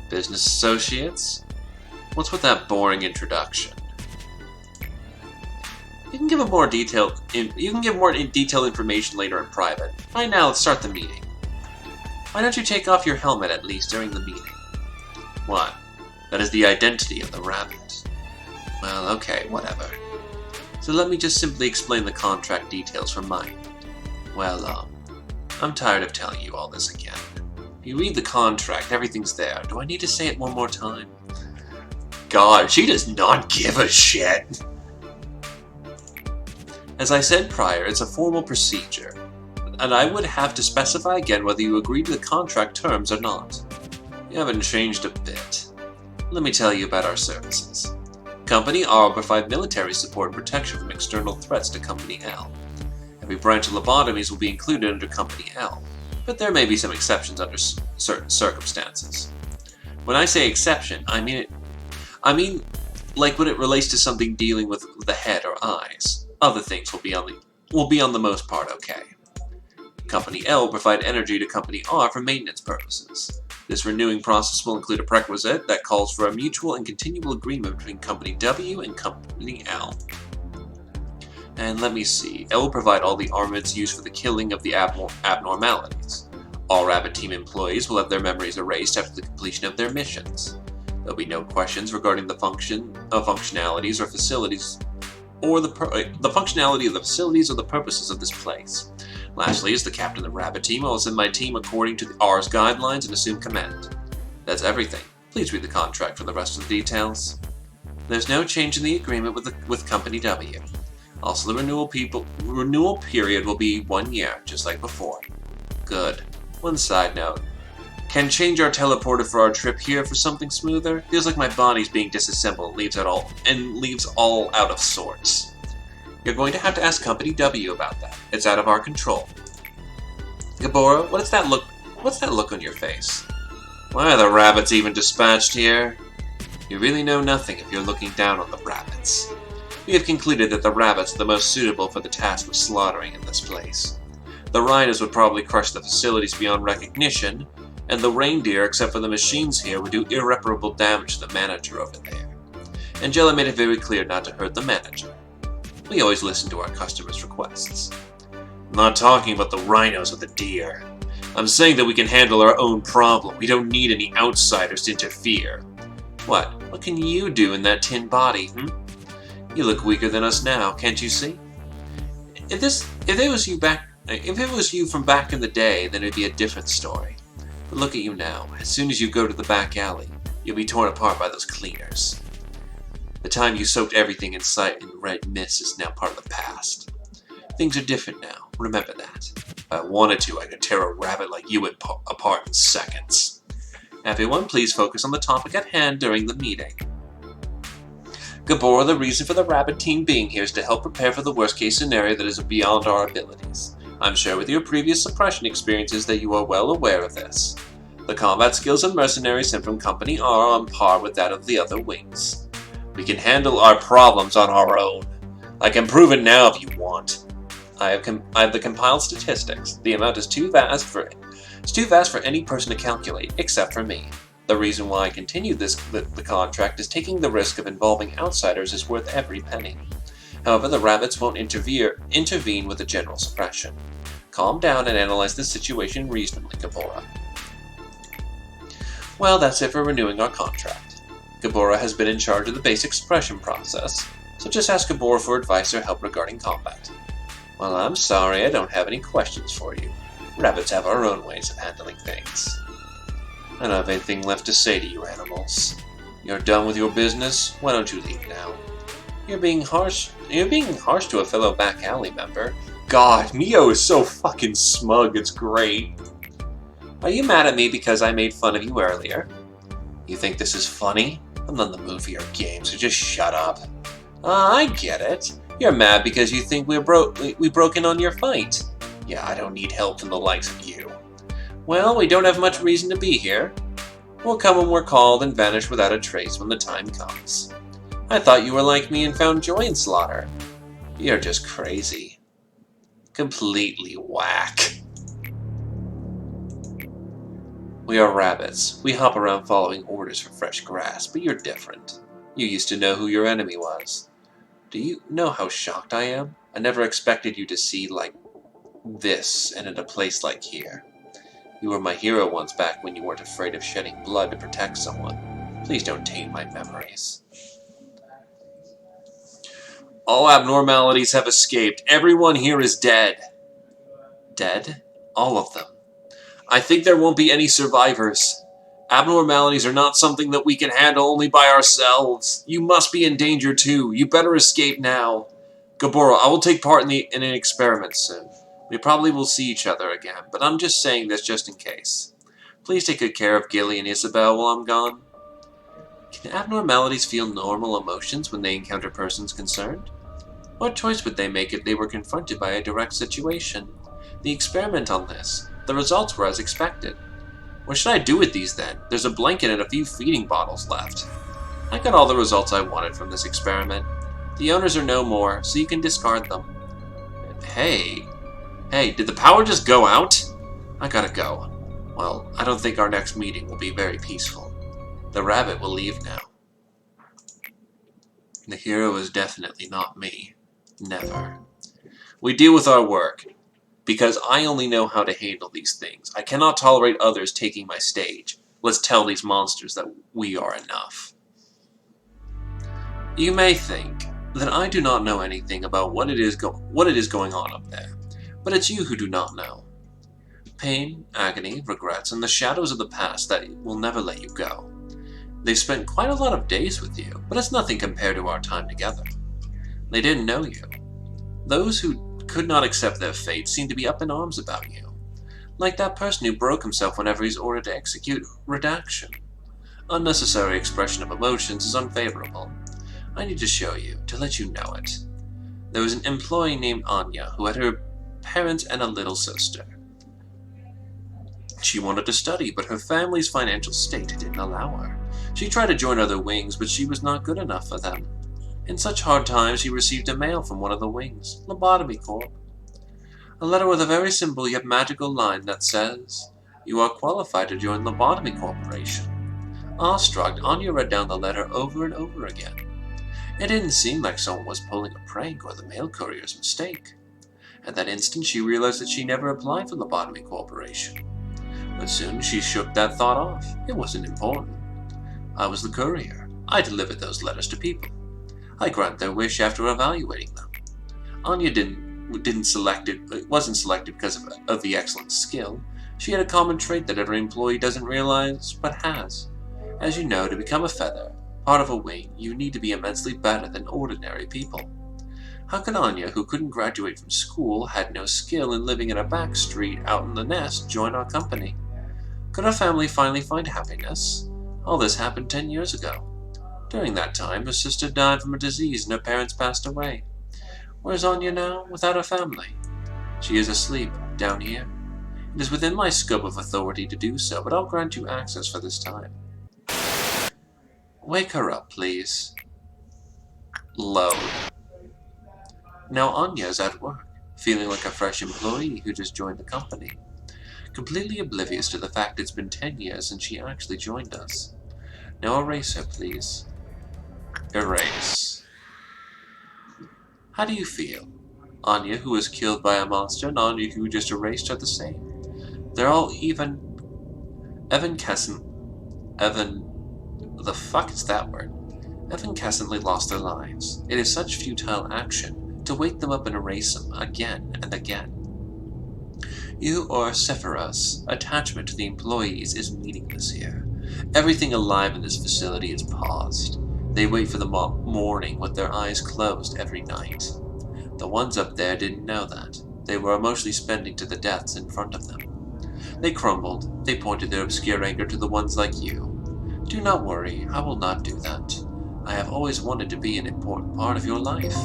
S1: Business associates? What's with that boring introduction? You can give more detailed information later in private. Right now, let's start the meeting. Why don't you take off your helmet at least during the meeting? What? That is the identity of the rabbit. Well, okay, whatever. So let me just simply explain the contract details from mine. Well, I'm tired of telling you all this again. If you read the contract, everything's there. Do I need to say it one more time? God, she does not give a shit. As I said prior, it's a formal procedure, and I would have to specify again whether you agree to the contract terms or not. You haven't changed a bit. Let me tell you about our services. Company R will provide military support and protection from external threats to Company L. Every branch of lobotomies will be included under Company L, but there may be some exceptions under certain circumstances. When I say exception, I mean like when it relates to something dealing with the head or eyes. Other things will be on the most part okay. Company L will provide energy to Company R for maintenance purposes. This renewing process will include a prerequisite that calls for a mutual and continual agreement between Company W and Company L. And let me see, L will provide all the armaments used for the killing of the abnormalities. All Rabbit Team employees will have their memories erased after the completion of their missions. There'll be no questions regarding the functionalities or facilities, or the functionality of the facilities or the purposes of this place. Lastly, as the captain of the Rabbit Team, I will send my team according to R's guidelines and assume command. That's everything. Please read the contract for the rest of the details. There's no change in the agreement with Company W. Also, the renewal period will be 1 year, just like before. Good. One side note. Can change our teleporter for our trip here for something smoother? Feels like my body's being disassembled and leaves all out of sorts. You're going to have to ask Company W about that. It's out of our control. Gabora, what's that look on your face? Why are the rabbits even dispatched here? You really know nothing if you're looking down on the rabbits. We have concluded that the rabbits are the most suitable for the task of slaughtering in this place. The rhinos would probably crush the facilities beyond recognition, and the reindeer, except for the machines here, would do irreparable damage to the manager over there. Angela made it very clear not to hurt the manager. We always listen to our customers' requests. I'm not talking about the rhinos or the deer. I'm saying that we can handle our own problem. We don't need any outsiders to interfere. What can you do in that tin body, You look weaker than us now, can't you see? If it was you from back in the day, then it'd be a different story. But look at you now. As soon as you go to the back alley, you'll be torn apart by those cleaners. The time you soaked everything in sight in red mist is now part of the past. Things are different now. Remember that. If I wanted to, I could tear a rabbit like you apart in seconds. Everyone, please focus on the topic at hand during the meeting. Gabora, the reason for the rabbit team being here is to help prepare for the worst-case scenario that is beyond our abilities. I'm sure with your previous suppression experiences that you are well aware of this. The combat skills of mercenaries sent from company are on par with that of the other wings. We can handle our problems on our own. I can prove it now if you want. I have the compiled statistics. The amount is too vast for any person to calculate, except for me. The reason why I continued the contract is taking the risk of involving outsiders is worth every penny. However, the rabbits won't intervene with the general suppression. Calm down and analyze the situation reasonably, Gabora. Well, that's it for renewing our contract. Gabora has been in charge of the basic suppression process, so just ask Gabora for advice or help regarding combat. Well, I'm sorry, I don't have any questions for you. Rabbits have our own ways of handling things. I don't have anything left to say to you animals. You're done with your business? Why don't you leave now? You're being harsh to a fellow back alley member. God, Mio is so fucking smug, it's great. Are you mad at me because I made fun of you earlier? You think this is funny? I'm not in the mood for your game, so just shut up. I get it. You're mad because you think we broke in on your fight. Yeah, I don't need help from the likes of you. Well, we don't have much reason to be here. We'll come when we're called and vanish without a trace when the time comes. I thought you were like me and found joy in slaughter. You're just crazy. Completely whack. We are rabbits. We hop around following orders for fresh grass, but you're different. You used to know who your enemy was. Do you know how shocked I am? I never expected you to see like this and in a place like here. You were my hero once back when you weren't afraid of shedding blood to protect someone. Please don't taint my memories. All abnormalities have escaped. Everyone here is dead. Dead? All of them. I think there won't be any survivors. Abnormalities are not something that we can handle only by ourselves. You must be in danger too. You better escape now. Gabora, I will take part in an experiment soon. We probably will see each other again, but I'm just saying this just in case. Please take good care of Gilly and Isabel while I'm gone. Can abnormalities feel normal emotions when they encounter persons concerned? What choice would they make if they were confronted by a direct situation? The experiment on this. The results were as expected. What should I do with these then? There's a blanket and a few feeding bottles left. I got all the results I wanted from this experiment. The owners are no more, so you can discard them. Hey, did the power just go out? I gotta go. Well, I don't think our next meeting will be very peaceful. The rabbit will leave now. The hero is definitely not me. Never. We deal with our work. Because I only know how to handle these things. I cannot tolerate others taking my stage. Let's tell these monsters that we are enough. You may think that I do not know anything about what it is going on up there. But it's you who do not know. Pain, agony, regrets, and the shadows of the past that will never let you go. They've spent quite a lot of days with you, but it's nothing compared to our time together. They didn't know you. Those who could not accept their fate seem to be up in arms about you. Like that person who broke himself whenever he's ordered to execute redaction. Unnecessary expression of emotions is unfavorable. I need to show you, to let you know it. There was an employee named Anya who had her parents and a little sister. She wanted to study, but her family's financial state didn't allow her. She tried to join other wings, but she was not good enough for them. In such hard times, she received a mail from one of the wings, Lobotomy Corp. A letter with a very simple yet magical line that says, "You are qualified to join Lobotomy Corporation." Awestruck, Anya read down the letter over and over again. It didn't seem like someone was pulling a prank or the mail courier's mistake. At that instant, she realized that she never applied for Lobotomy Corporation. But soon she shook that thought off. It wasn't important.
S2: I was the courier. I delivered those letters to people. I grant their wish after evaluating them. Anya wasn't selected because of the excellent skill. She had a common trait that every employee doesn't realize, but has. As you know, to become a feather, part of a wing, you need to be immensely better than ordinary people. How could Anya, who couldn't graduate from school, had no skill in living in a back street out in the nest, join our company? Could our family finally find happiness? All this happened 10 years ago. During that time, her sister died from a disease and her parents passed away. Where's Anya now, without her family? She is asleep, down here. It is within my scope of authority to do so, but I'll grant you access for this time. Wake her up, please. Load. Now Anya is at work, feeling like a fresh employee who just joined the company. Completely oblivious to the fact it's been 10 years since she actually joined us. Now erase her, please. Erase. How do you feel? Anya, who was killed by a monster, and Anya, who just erased, are the same. They're all evanescent. The fuck is that word? Evanescently lost their lives. It is such futile action to wake them up and erase them again and again. You or Sephiroth's attachment to the employees is meaningless here. Everything alive in this facility is paused. They wait for the morning with their eyes closed every night. The ones up there didn't know that. They were emotionally spending to the deaths in front of them. They crumbled. They pointed their obscure anger to the ones like you. Do not worry, I will not do that. I have always wanted to be an important part of your life.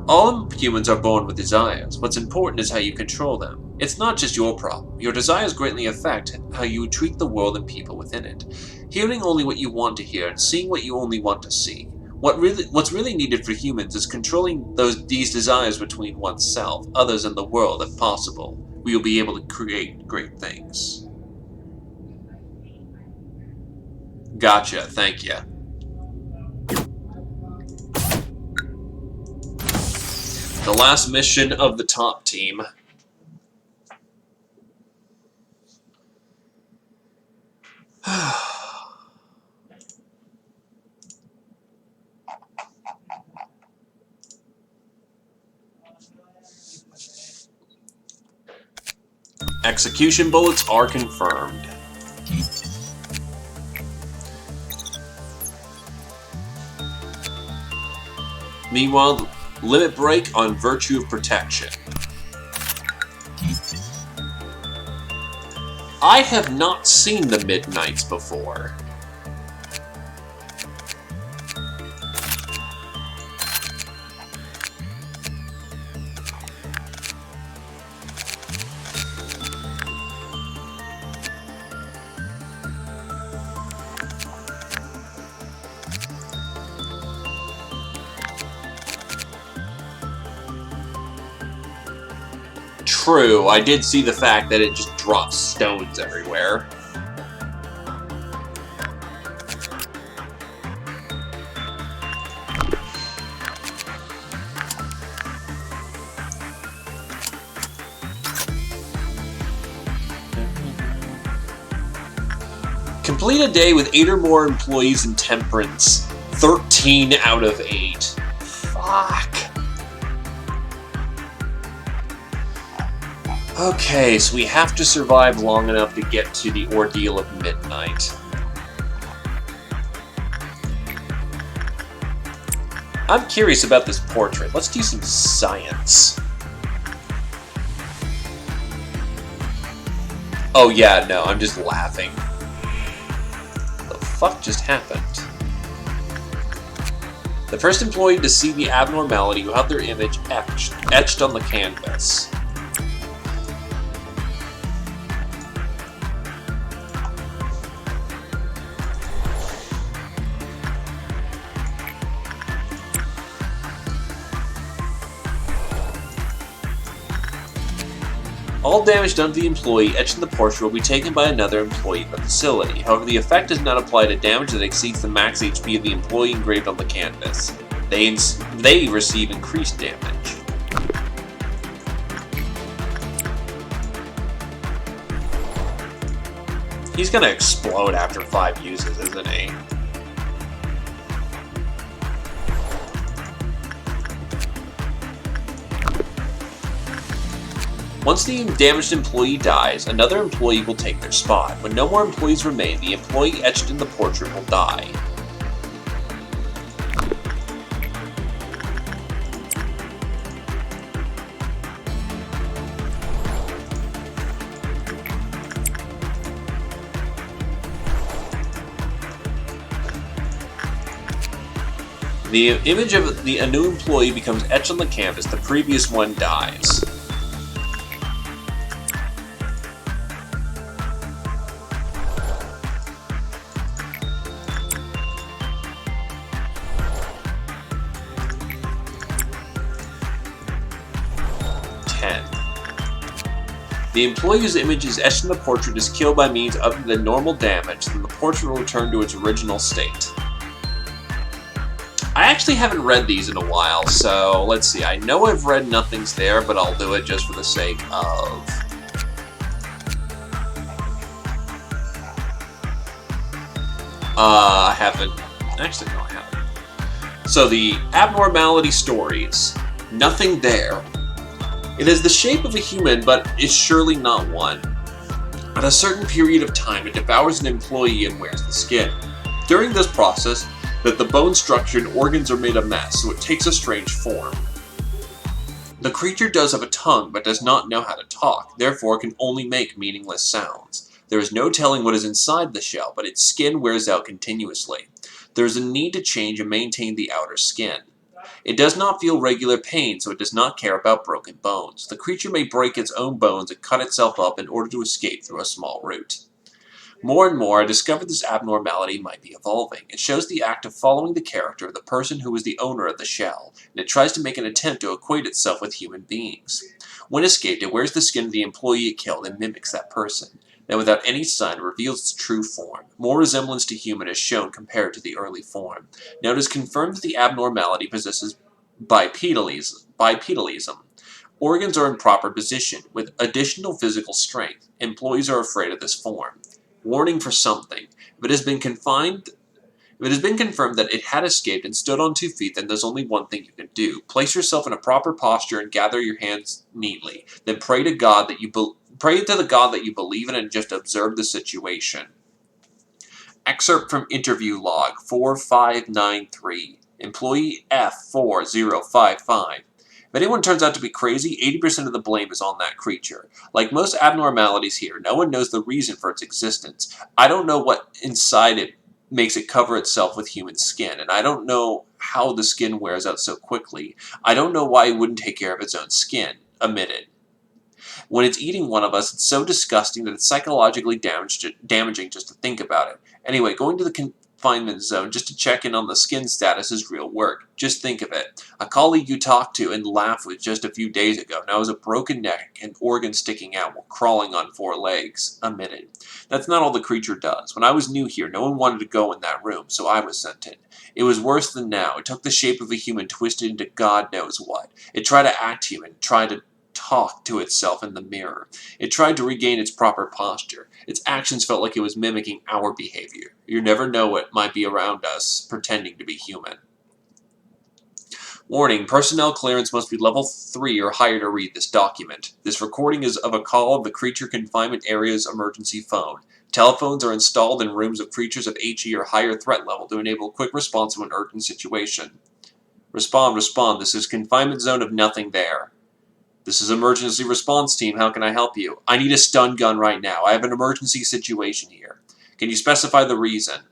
S2: All humans are born with desires. What's important is how you control them. It's not just your problem. Your desires greatly affect how you treat the world and people within it. Hearing only what you want to hear and seeing what you only want to see. What's really needed for humans is controlling these desires between oneself, others, and the world if possible. We will be able to create great things. Gotcha, thank you. The last mission of the top team. Execution bullets are confirmed. Meanwhile, limit break on Virtue of Protection. I have not seen the Midnights before. True, I did see the fact that it just drops stones everywhere. Complete a day with 8 or more employees in Temperance. 13 out of 8. Fuck. Okay, so we have to survive long enough to get to the Ordeal of Midnight. I'm curious about this portrait. Let's do some science. Oh yeah, no, I'm just laughing. The fuck just happened? The first employee to see the abnormality will have their image etched on the canvas. All damage done to the employee etched in the portrait will be taken by another employee in the facility. However, the effect does not apply to damage that exceeds the max HP of the employee engraved on the canvas. They receive increased damage.
S1: He's gonna explode after 5 uses, isn't he? Once the damaged employee dies, another employee will take their spot. When no more employees remain, the employee etched in the portrait will die. The image of a new employee becomes etched on the canvas, the previous one dies. The employee whose image is etched in the portrait is killed by means other than normal damage, then the portrait will return to its original state. I actually haven't read these in a while, so let's see. I know I've read Nothing's There, but I'll do it just for the sake of... I haven't... Actually, no, I haven't. So the abnormality stories. Nothing There. It has the shape of a human, but is surely not one. At a certain period of time, it devours an employee and wears the skin. During this process, the bone structure and organs are made a mess, so it takes a strange form. The creature does have a tongue, but does not know how to talk, therefore can only make meaningless sounds. There is no telling what is inside the shell, but its skin wears out continuously. There is a need to change and maintain the outer skin. It does not feel regular pain, so it does not care about broken bones. The creature may break its own bones and cut itself up in order to escape through a small route. More and more, I discovered this abnormality might be evolving. It shows the act of following the character of the person who is the owner of the shell, and it tries to make an attempt to equate itself with human beings. When escaped, it wears the skin of the employee it killed and mimics that person. Then, without any sign, reveals its true form. More resemblance to human is shown compared to the early form. Now it is confirmed that the abnormality possesses bipedalism. Organs are in proper position, with additional physical strength. Employees are afraid of this form. Warning for something. If it has been confirmed that it had escaped and stood on 2 feet, then there's only one thing you can do. Place yourself in a proper posture and gather your hands neatly. Then pray to the God that you believe in and just observe the situation. Excerpt from interview log 4593. Employee F4055. If anyone turns out to be crazy, 80% of the blame is on that creature. Like most abnormalities here, no one knows the reason for its existence. I don't know what inside it makes it cover itself with human skin, and I don't know how the skin wears out so quickly. I don't know why it wouldn't take care of its own skin. Omitted. When it's eating one of us, it's so disgusting that it's psychologically damaging just to think about it. Anyway, going to the confinement zone just to check in on the skin status is real work. Just think of it. A colleague you talked to and laughed with just a few days ago now has a broken neck and organs sticking out while crawling on 4 legs. Omitted. That's not all the creature does. When I was new here, no one wanted to go in that room, so I was sent in. It was worse than now. It took the shape of a human twisted into God knows what. It tried to act human, tried to talk to itself in the mirror. It tried to regain its proper posture. Its actions felt like it was mimicking our behavior. You never know what might be around us, pretending to be human. Warning, personnel clearance must be level 3 or higher to read this document. This recording is of a call of the creature confinement area's emergency phone. Telephones are installed in rooms of creatures of HE or higher threat level to enable quick response to an urgent situation. Respond. This is confinement zone of Nothing There. This is emergency response team. How can I help you? I need a stun gun right now. I have an emergency situation here. Can you specify the reason?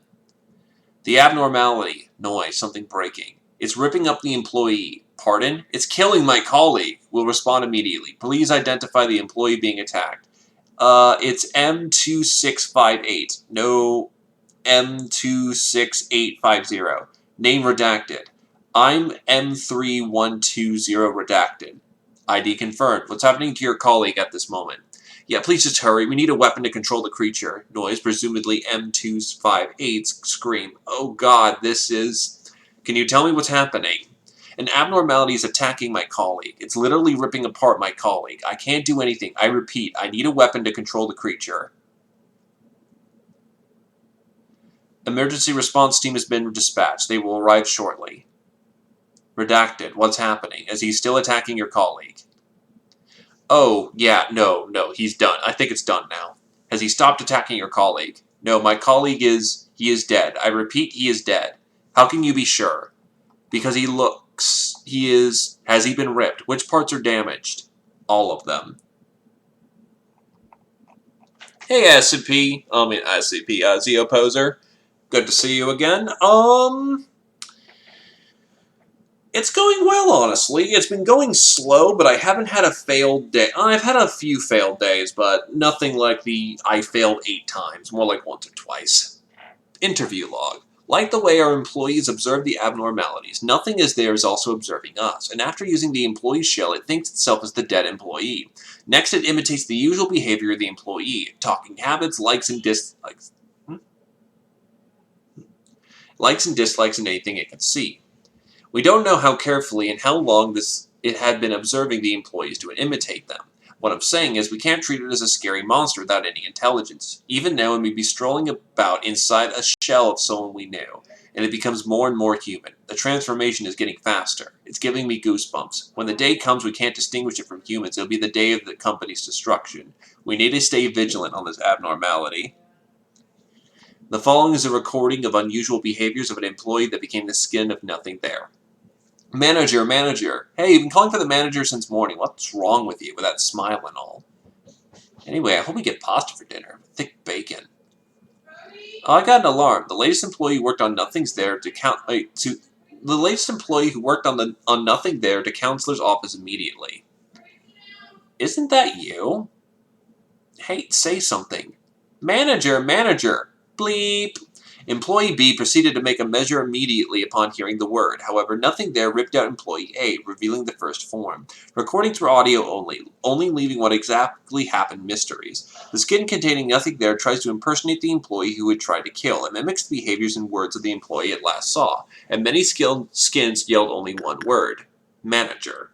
S1: The abnormality. Noise. Something breaking. It's ripping up the employee. Pardon? It's killing my colleague. We'll respond immediately. Please identify the employee being attacked. It's M2658. No, M26850. Name redacted. I'm M3120 redacted. ID confirmed. What's happening to your colleague at this moment? Yeah, please just hurry. We need a weapon to control the creature. Noise, presumably M258's scream. Oh god, this is... Can you tell me what's happening? An abnormality is attacking my colleague. It's literally ripping apart my colleague. I can't do anything. I repeat, I need a weapon to control the creature. Emergency response team has been dispatched. They will arrive shortly. Redacted. What's happening? Is he still attacking your colleague? Oh, yeah, no, he's done. I think it's done now. Has he stopped attacking your colleague? No, my colleague he is dead. I repeat, he is dead. How can you be sure? Because has he been ripped? Which parts are damaged? All of them. Hey, SCP, Zeo Poser. Good to see you again. It's going well, honestly. It's been going slow, but I haven't had a failed day. I've had a few failed days, but nothing like the I failed 8 times, more like once or twice. Interview log. Like the way our employees observe the abnormalities, nothing as there is also observing us, and after using the employee shell, it thinks itself as the dead employee. Next, it imitates the usual behavior of the employee, talking habits, likes and dislikes. Likes and dislikes in anything it can see. We don't know how carefully and how long it had been observing the employees to imitate them. What I'm saying is we can't treat it as a scary monster without any intelligence. Even now, it may be strolling about inside a shell of someone we knew, and it becomes more and more human. The transformation is getting faster. It's giving me goosebumps. When the day comes we can't distinguish it from humans, it'll be the day of the company's destruction. We need to stay vigilant on this abnormality. The following is a recording of unusual behaviors of an employee that became the skin of nothing there. Manager. Hey, you've been calling for the manager since morning. What's wrong with you with that smile and all? Anyway, I hope we get pasta for dinner. Thick bacon. Oh, I got an alarm. The latest employee who worked on Nothing's there to the latest employee who worked on Nothing there to counselor's office immediately. Isn't that you? Hey, say something. Manager. Bleep. Employee B proceeded to make a measure immediately upon hearing the word. However, Nothing there ripped out Employee A, revealing the first form. Recording through audio only leaving what exactly happened mysteries. The skin containing Nothing there tries to impersonate the employee who had tried to kill, and mimics the behaviors and words of the employee it last saw, and many skins yelled only one word. Manager.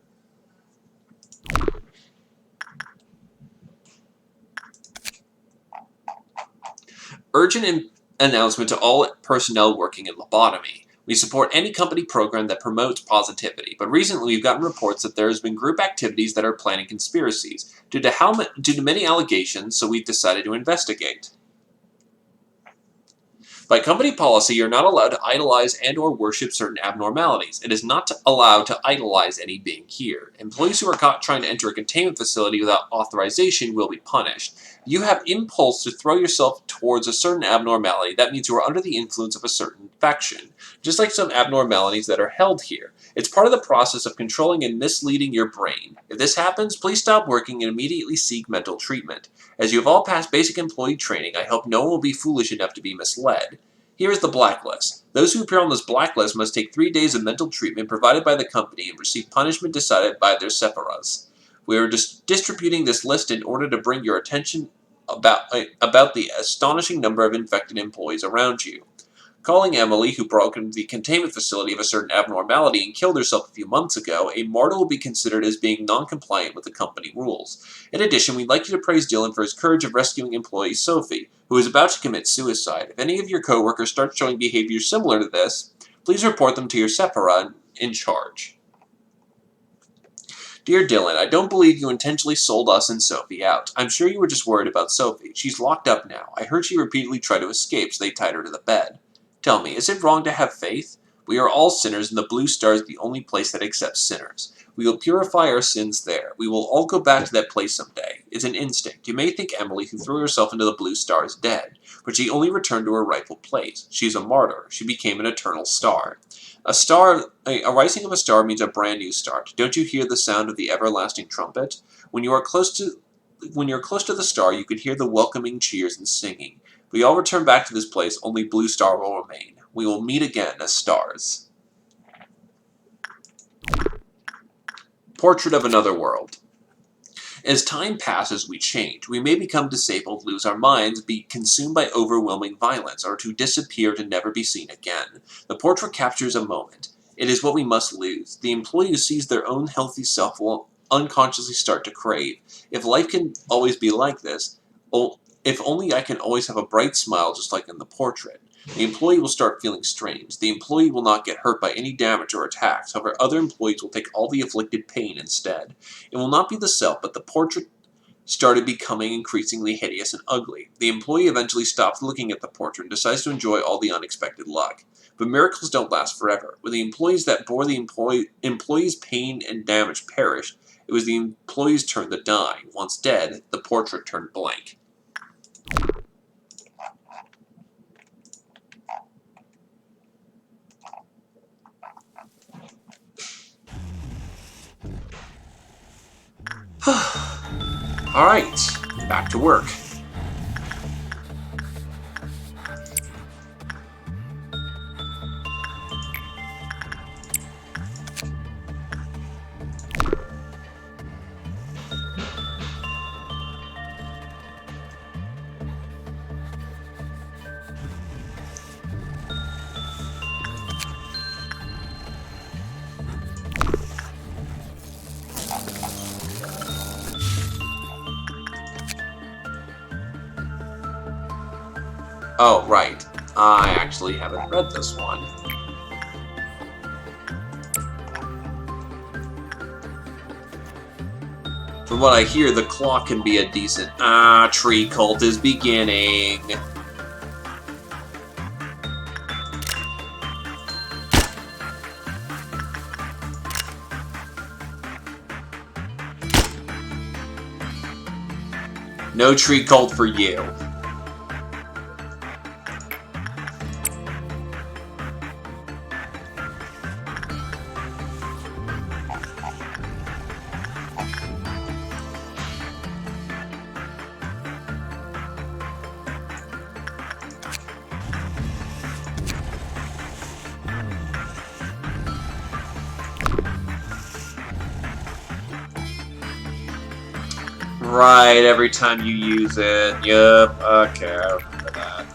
S1: Urgent announcement to all personnel working in lobotomy. We support any company program that promotes positivity, but recently we've gotten reports that there has been group activities that are planning conspiracies. Due to many allegations, so we've decided to investigate. By company policy, you're not allowed to idolize and or worship certain abnormalities. It is not allowed to idolize any being here. Employees who are caught trying to enter a containment facility without authorization will be punished. You have impulse to throw yourself towards a certain abnormality. That means you are under the influence of a certain infection, just like some abnormalities that are held here. It's part of the process of controlling and misleading your brain. If this happens, please stop working and immediately seek mental treatment. As you have all passed basic employee training, I hope no one will be foolish enough to be misled. Here is the blacklist. Those who appear on this blacklist must take 3 days of mental treatment provided by the company and receive punishment decided by their separas. We are distributing this list in order to bring your attention about the astonishing number of infected employees around you. Calling Emily, who broke into the containment facility of a certain abnormality and killed herself a few months ago, a martyr will be considered as being non-compliant with the company rules. In addition, we'd like you to praise Dylan for his courage of rescuing employee Sophie, who is about to commit suicide. If any of your coworkers start showing behaviors similar to this, please report them to your separa in charge. Dear Dylan, I don't believe you intentionally sold us and Sophie out. I'm sure you were just worried about Sophie. She's locked up now. I heard she repeatedly tried to escape, so they tied her to the bed. Tell me, is it wrong to have faith? We are all sinners, and the Blue Star is the only place that accepts sinners. We will purify our sins there. We will all go back to that place someday. It's an instinct. You may think Emily, who threw herself into the Blue Star, is dead, but she only returned to her rightful place. She's a martyr. She became an eternal star. A rising of a star means a brand new start. Don't you hear the sound of the everlasting trumpet? When you're close to the star, you can hear the welcoming cheers and singing. We all return back to this place, only Blue Star will remain. We will meet again as stars. Portrait of Another World. As time passes, we change. We may become disabled, lose our minds, be consumed by overwhelming violence, or to disappear to never be seen again. The portrait captures a moment. It is what we must lose. The employee who sees their own healthy self will unconsciously start to crave. If life can always be like this, if only I can always have a bright smile just like in the portrait. The employee will start feeling strange. The employee will not get hurt by any damage or attacks. However, other employees will take all the inflicted pain instead. It will not be the self, but the portrait started becoming increasingly hideous and ugly. The employee eventually stops looking at the portrait and decides to enjoy all the unexpected luck. But miracles don't last forever. When the employees that bore the employee's pain and damage perished, it was the employee's turn to die. Once dead, the portrait turned blank. Alright, back to work. Oh, right. I actually haven't read this one. From what I hear, the clock can be a decent... tree cult is beginning. No tree cult for you. Right, every time you use it. Yup, okay, I remember that.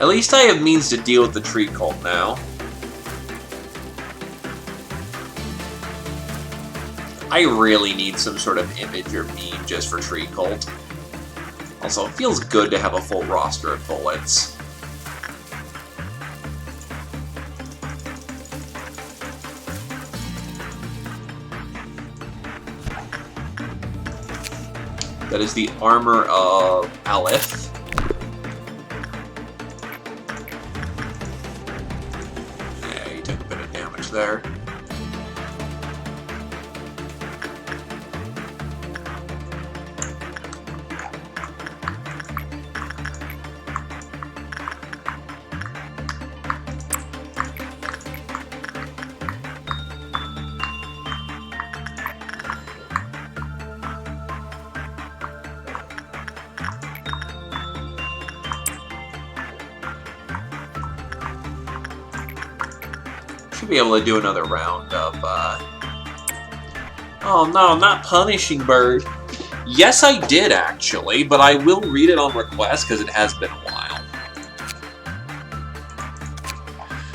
S1: At least I have means to deal with the tree cult now. I really need some sort of image or meme just for tree cult. Also, it feels good to have a full roster of bullets. That is the armor of Aleph. There. Should be able to do another round of, Oh no, not Punishing Bird. Yes, I did, actually, but I will read it on request, because it has been a while.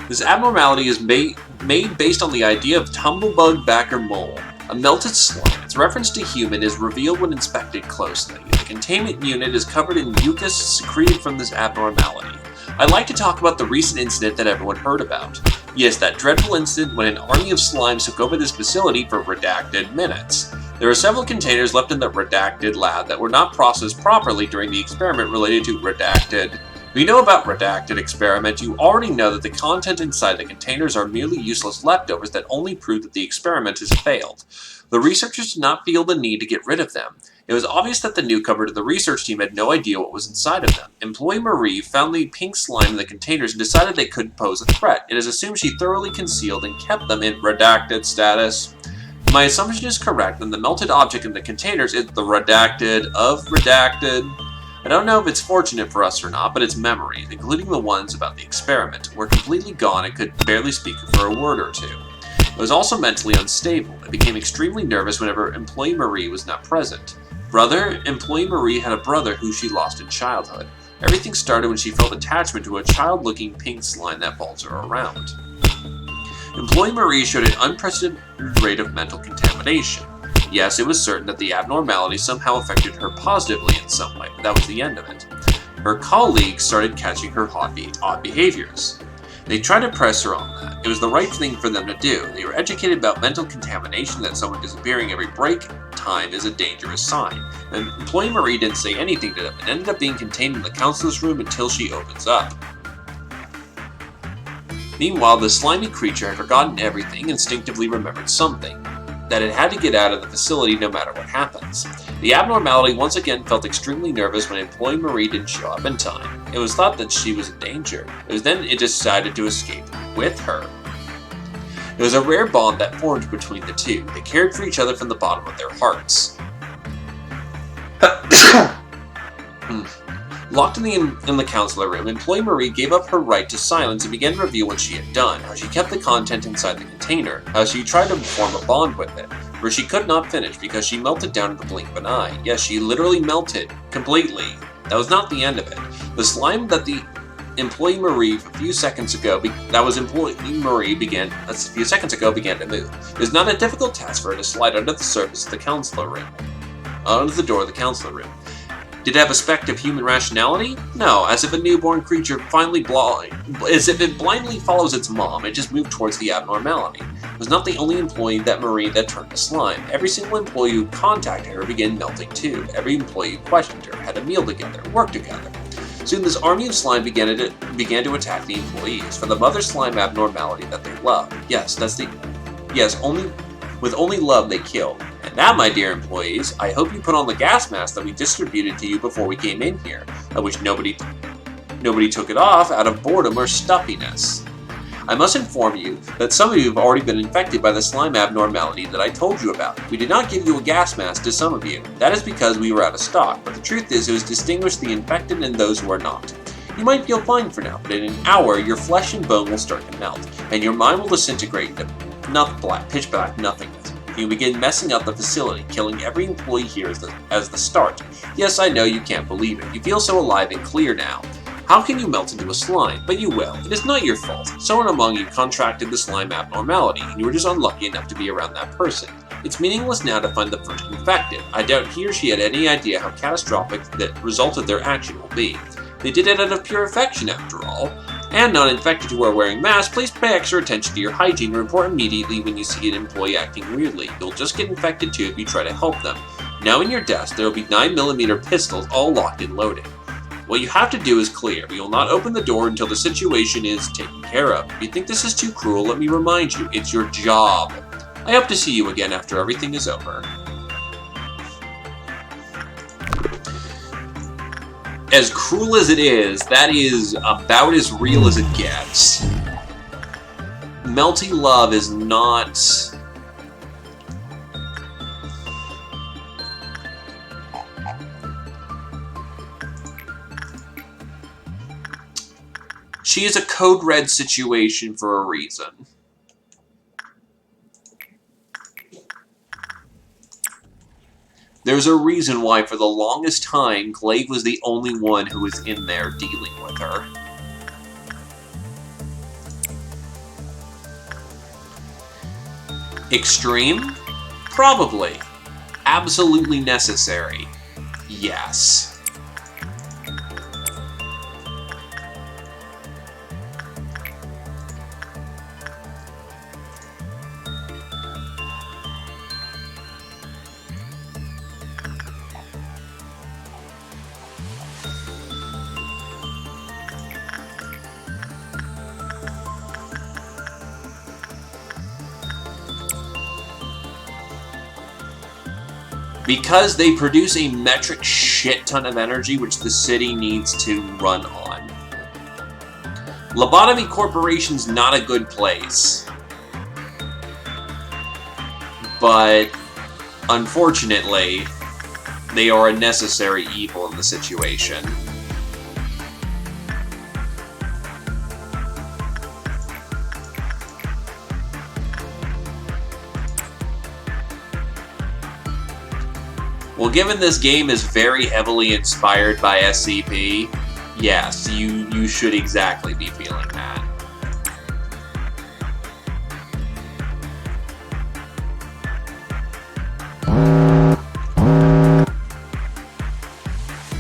S1: This abnormality is made based on the idea of tumblebug backer mole, a melted slime. Its reference to human is revealed when inspected closely. The containment unit is covered in mucus secreted from this abnormality. I'd like to talk about the recent incident that everyone heard about. Yes, that dreadful incident when an army of slimes took over this facility for redacted minutes. There are several containers left in the redacted lab that were not processed properly during the experiment related to redacted. If you know about redacted experiment, you already know that the content inside the containers are merely useless leftovers that only prove that the experiment has failed. The researchers did not feel the need to get rid of them. It was obvious that the newcomer to the research team had no idea what was inside of them. Employee Marie found the pink slime in the containers and decided they couldn't pose a threat. It is assumed she thoroughly concealed and kept them in redacted status. My assumption is correct, and the melted object in the containers is the redacted of redacted.
S2: I don't know if it's fortunate for us or not, but its memories, including the ones about the experiment, were completely gone and could barely speak for a word or two. It was also mentally unstable. It became extremely nervous whenever Employee Marie was not present. Employee Marie had a brother who she lost in childhood. Everything started when she felt attachment to a child-looking pink slime that followed her around. Employee Marie showed an unprecedented rate of mental contamination. Yes, it was certain that the abnormality somehow affected her positively in some way, but that was the end of it. Her colleagues started catching her odd behaviors. They tried to press her on that. It was the right thing for them to do. They were educated about mental contamination, that someone disappearing every break time is a dangerous sign. And Employee Marie didn't say anything to them and ended up being contained in the counselor's room until she opens up. Meanwhile, the slimy creature had forgotten everything, instinctively remembered something. That it had to get out of the facility no matter what happens. The abnormality once again felt extremely nervous when Employee Marie didn't show up in time. It was thought that she was in danger. It decided to escape with her. It was a rare bond that formed between the two. They cared for each other from the bottom of their hearts. Locked in the counselor room, Employee Marie gave up her right to silence and began to reveal what she had done, how she kept the content inside the container, how she tried to form a bond with it, where she could not finish because she melted down in the blink of an eye. Yes, she literally melted, completely. That was not the end of it. The slime that the Employee Marie began to move. It was not a difficult task for her to slide under the surface of the counselor room, under the door of the counselor room. Did it have a speck of human rationality? No, as if a newborn creature blindly follows its mom, it just moved towards the abnormality. It was not the only employee that turned to slime. Every single employee who contacted her began melting too. Every employee who questioned her had a meal together, worked together. Soon this army of slime began to attack the employees for the mother slime abnormality that they loved. With only love they killed. And that, my dear employees, I hope you put on the gas mask that we distributed to you before we came in here. I wish nobody took it off out of boredom or stuffiness. I must inform you that some of you have already been infected by the slime abnormality that I told you about. We did not give you a gas mask to some of you. That is because we were out of stock, but the truth is it was distinguished the infected and those who are not. You might feel fine for now, but in an hour your flesh and bone will start to melt, and your mind will disintegrate into pitch black nothingness. You begin messing up the facility, killing every employee here as the start. Yes, I know you can't believe it. You feel so alive and clear now. How can you melt into a slime? But you will. It is not your fault. Someone among you contracted the slime abnormality, and you were just unlucky enough to be around that person. It's meaningless now to find the first infected. I doubt he or she had any idea how catastrophic the result of their action will be. They did it out of pure affection, after all. And non-infected who are wearing masks, please pay extra attention to your hygiene and report immediately when you see an employee acting weirdly. You'll just get infected too if you try to help them. Now in your desk, there will be 9mm pistols all locked and loaded. What you have to do is clear. We will not open the door until the situation is taken care of. If you think this is too cruel, let me remind you, it's your job. I hope to see you again after everything is over. As cruel as it is, that is about as real as it gets. Melty love is not... She is a code red situation for a reason. There's a reason why for the longest time, Glaive was the only one who was in there dealing with her. Extreme? Probably. Absolutely necessary? Yes. Because they produce a metric shit ton of energy which the city needs to run on. Lobotomy Corporation's not a good place. But, unfortunately,
S1: They are a necessary evil in the situation. Well, given this game is very heavily inspired by SCP, yes, you should exactly be feeling that.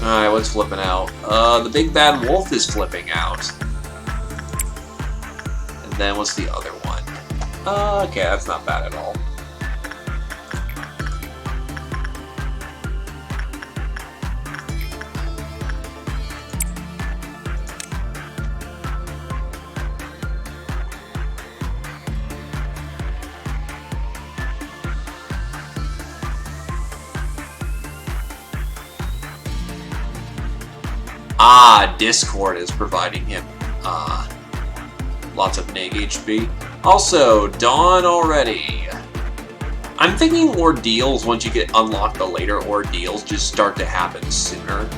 S1: Alright, what's flipping out? The big bad wolf is flipping out. And then what's the other one? Okay, that's not bad at all. Discord is providing him lots of neg HP. Also, Dawn already. I'm thinking ordeals, once you get unlock the later ordeals, just start to happen sooner.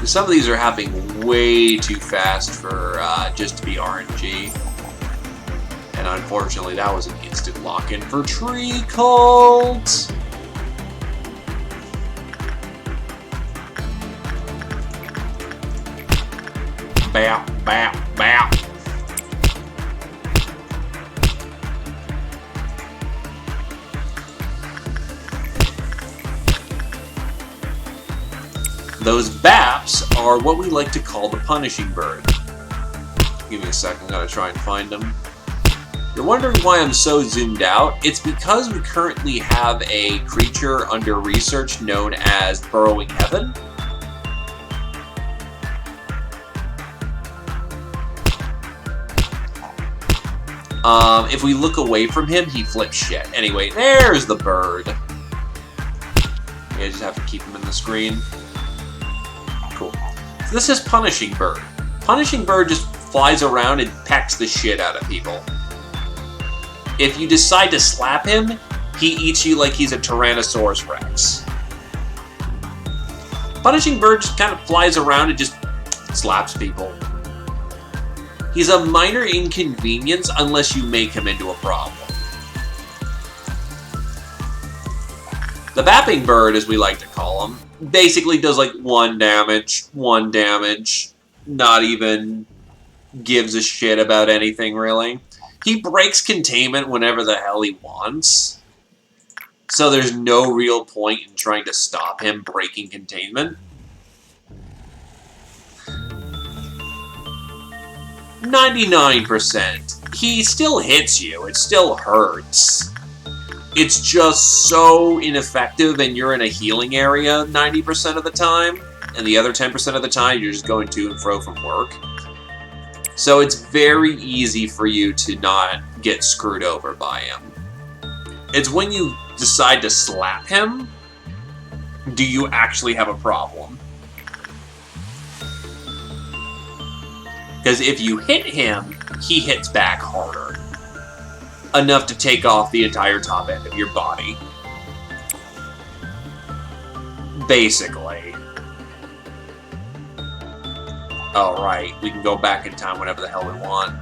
S1: Some of these are happening way too fast for just to be RNG. And unfortunately, that was an instant lock-in for Tree Cult! Bap, bap, bap. Those baps are what we like to call the punishing bird. Give me a second, I gotta try and find them. You're wondering why I'm so zoomed out? It's because we currently have a creature under research known as Burrowing Heaven. If we look away from him, he flips shit. Anyway, there's the bird. I just have to keep him in the screen. Cool. So this is Punishing Bird. Punishing Bird just flies around and pecks the shit out of people. If you decide to slap him, he eats you like he's a Tyrannosaurus Rex. Punishing Bird just kind of flies around and just slaps people. He's a minor inconvenience unless you make him into a problem. The Bapping Bird, as we like to call him, basically does like 1 damage, not even gives a shit about anything, really. He breaks containment whenever the hell he wants, so there's no real point in trying to stop him breaking containment. 99%. He still hits you, it still hurts. It's just so ineffective and you're in a healing area 90% of the time, and the other 10% of the time you're just going to and fro from work. So it's very easy for you to not get screwed over by him. It's when you decide to slap him, do you actually have a problem? Because if you hit him, he hits back harder. Enough to take off the entire top end of your body. Basically. Alright, we can go back in time whenever the hell we want.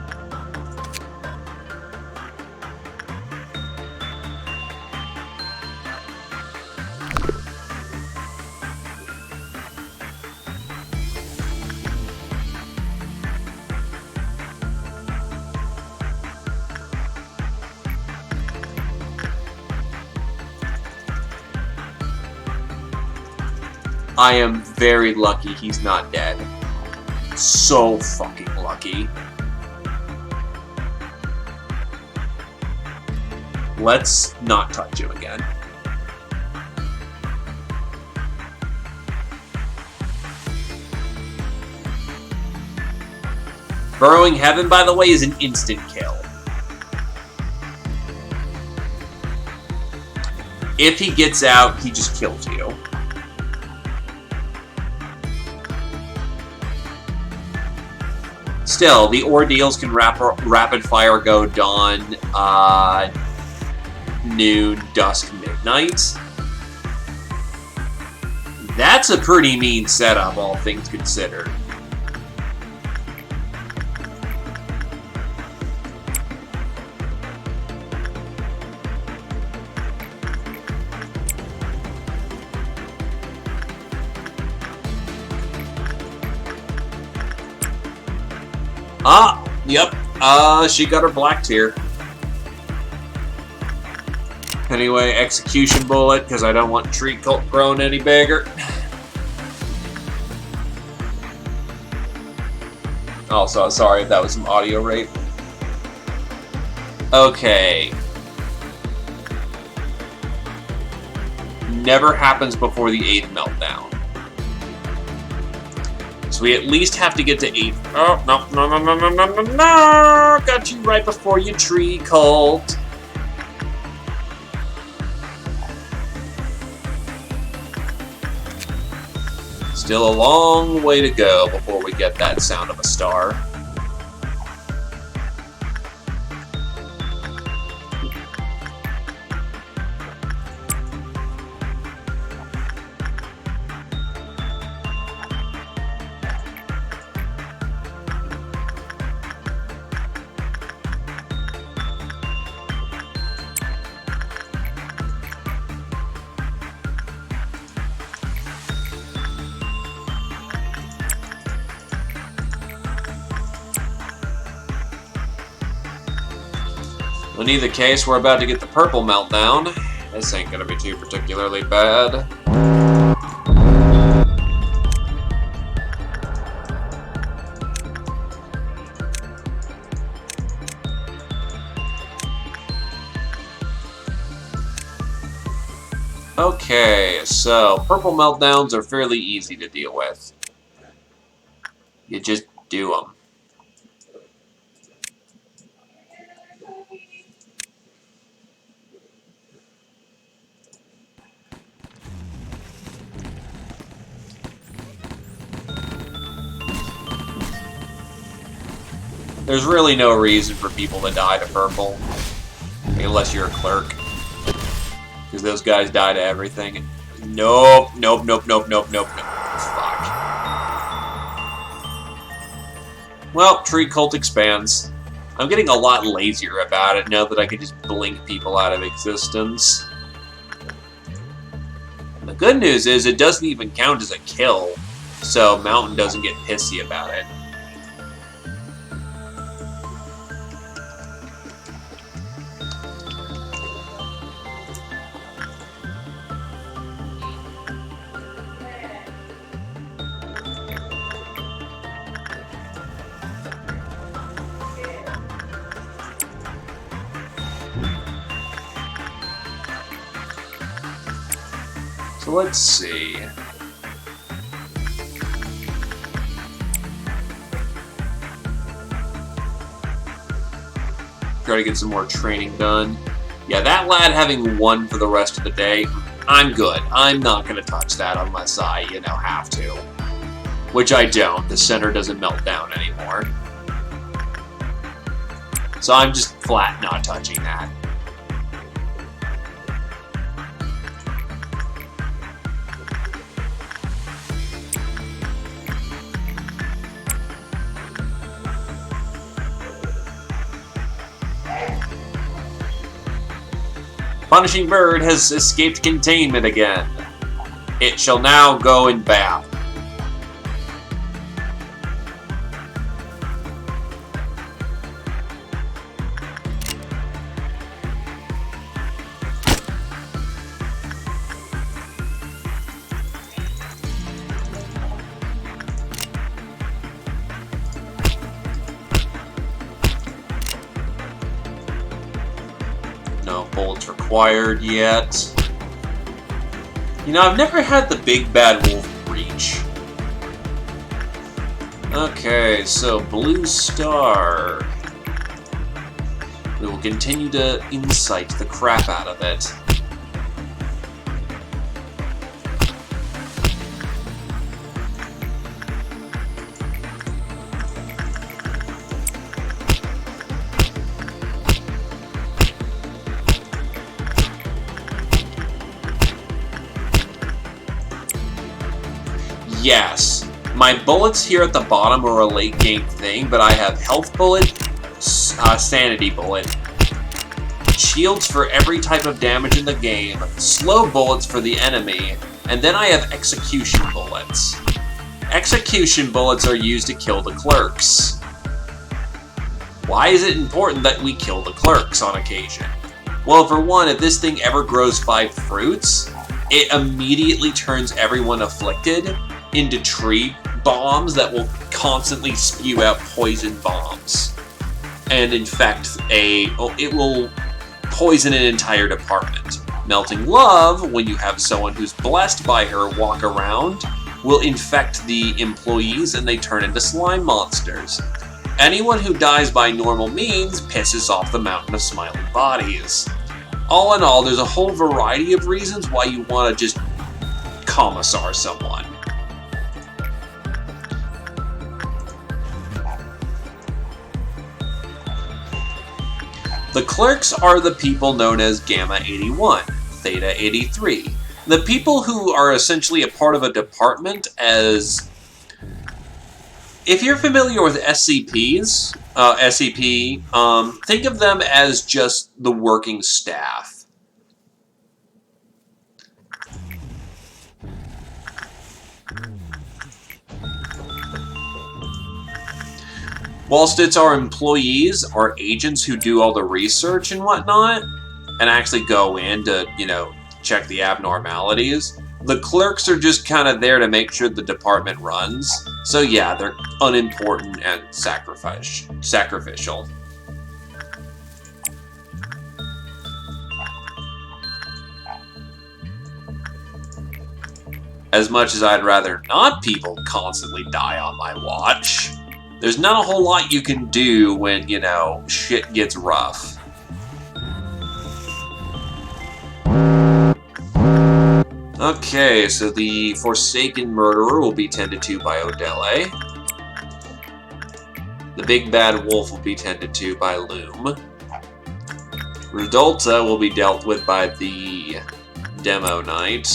S1: I am very lucky he's not dead. So fucking lucky. Let's not touch him again. Burrowing Heaven, by the way, is an instant kill. If he gets out, he just kills you. Still, the ordeals can rapid fire go dawn, noon, dusk, midnight. That's a pretty mean setup, all things considered. Ah, yep. She got her black tier. Anyway, execution bullet, because I don't want tree cult growing any bigger. Also, sorry if that was some audio rape. Okay. Never happens before the 8th meltdown. So we at least have to get to 8. Oh, no. Got you right before you, tree cult. Still a long way to go before we get that sound of a star. In either case, we're about to get the purple meltdown. This ain't gonna be too particularly bad. Okay, so purple meltdowns are fairly easy to deal with. You just do them. There's really no reason for people to die to purple. Unless you're a clerk. Because those guys die to everything. Nope. Fuck. Well, tree cult expands. I'm getting a lot lazier about it now that I can just blink people out of existence. And the good news is it doesn't even count as a kill, so Mountain doesn't get pissy about it. So let's see. Try to get some more training done. Yeah, that lad having 1 for the rest of the day, I'm good. I'm not going to touch that unless I, have to. Which I don't. The center doesn't melt down anymore. So I'm just flat not touching that. Punishing Bird has escaped containment again. It shall now go in bath. No bullets required yet. I've never had the big bad wolf reach. Okay, so Blue Star. We will continue to incite the crap out of it. Yes. My bullets here at the bottom are a late game thing, but I have health bullet, sanity bullet, shields for every type of damage in the game, slow bullets for the enemy, and then I have execution bullets. Execution bullets are used to kill the clerks. Why is it important that we kill the clerks on occasion? Well, for one, if this thing ever grows 5 fruits, it immediately turns everyone afflicted into tree bombs that will constantly spew out poison bombs. And infect it will poison an entire department. Melting Love, when you have someone who's blessed by her walk around, will infect the employees and they turn into slime monsters. Anyone who dies by normal means pisses off the Mountain of Smiling Bodies. All in all, there's a whole variety of reasons why you want to just commissar someone. The clerks are the people known as Gamma 81, Theta 83. The people who are essentially a part of a department as... If you're familiar with SCPs, think of them as just the working staff. Whilst it's our employees, our agents who do all the research and whatnot, and actually go in to, check the abnormalities, the clerks are just kind of there to make sure the department runs. So yeah, they're unimportant and sacrificial. As much as I'd rather not people constantly die on my watch, there's not a whole lot you can do when, shit gets rough. Okay, so the Forsaken Murderer will be tended to by Odele. The Big Bad Wolf will be tended to by Loom. Redulta will be dealt with by the Demo Knight.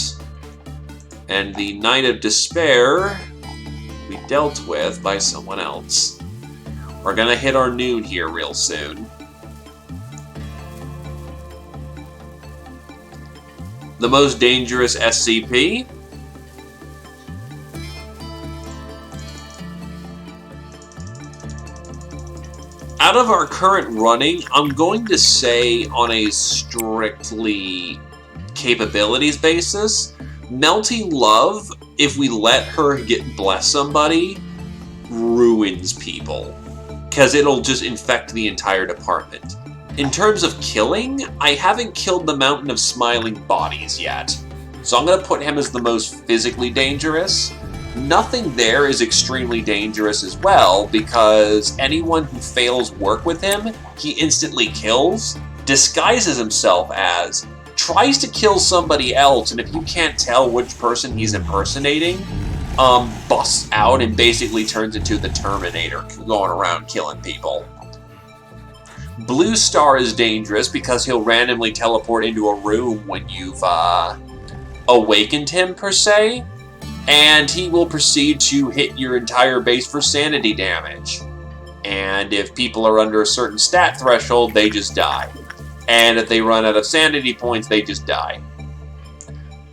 S1: And the Knight of Despair will be dealt with by someone else. We're gonna hit our noon here real soon. The most dangerous SCP. Out of our current running, I'm going to say on a strictly capabilities basis, Melting Love, if we let her bless somebody, ruins people. Because it'll just infect the entire department. In terms of killing, I haven't killed the Mountain of Smiling Bodies yet. So I'm going to put him as the most physically dangerous. Nothing there is extremely dangerous as well, because anyone who fails work with him, he instantly kills, disguises himself as, tries to kill somebody else, and if you can't tell which person he's impersonating, busts out and basically turns into the Terminator, going around killing people. Blue Star is dangerous because he'll randomly teleport into a room when you've awakened him, per se, and he will proceed to hit your entire base for sanity damage. And if people are under a certain stat threshold, they just die. And if they run out of sanity points, they just die.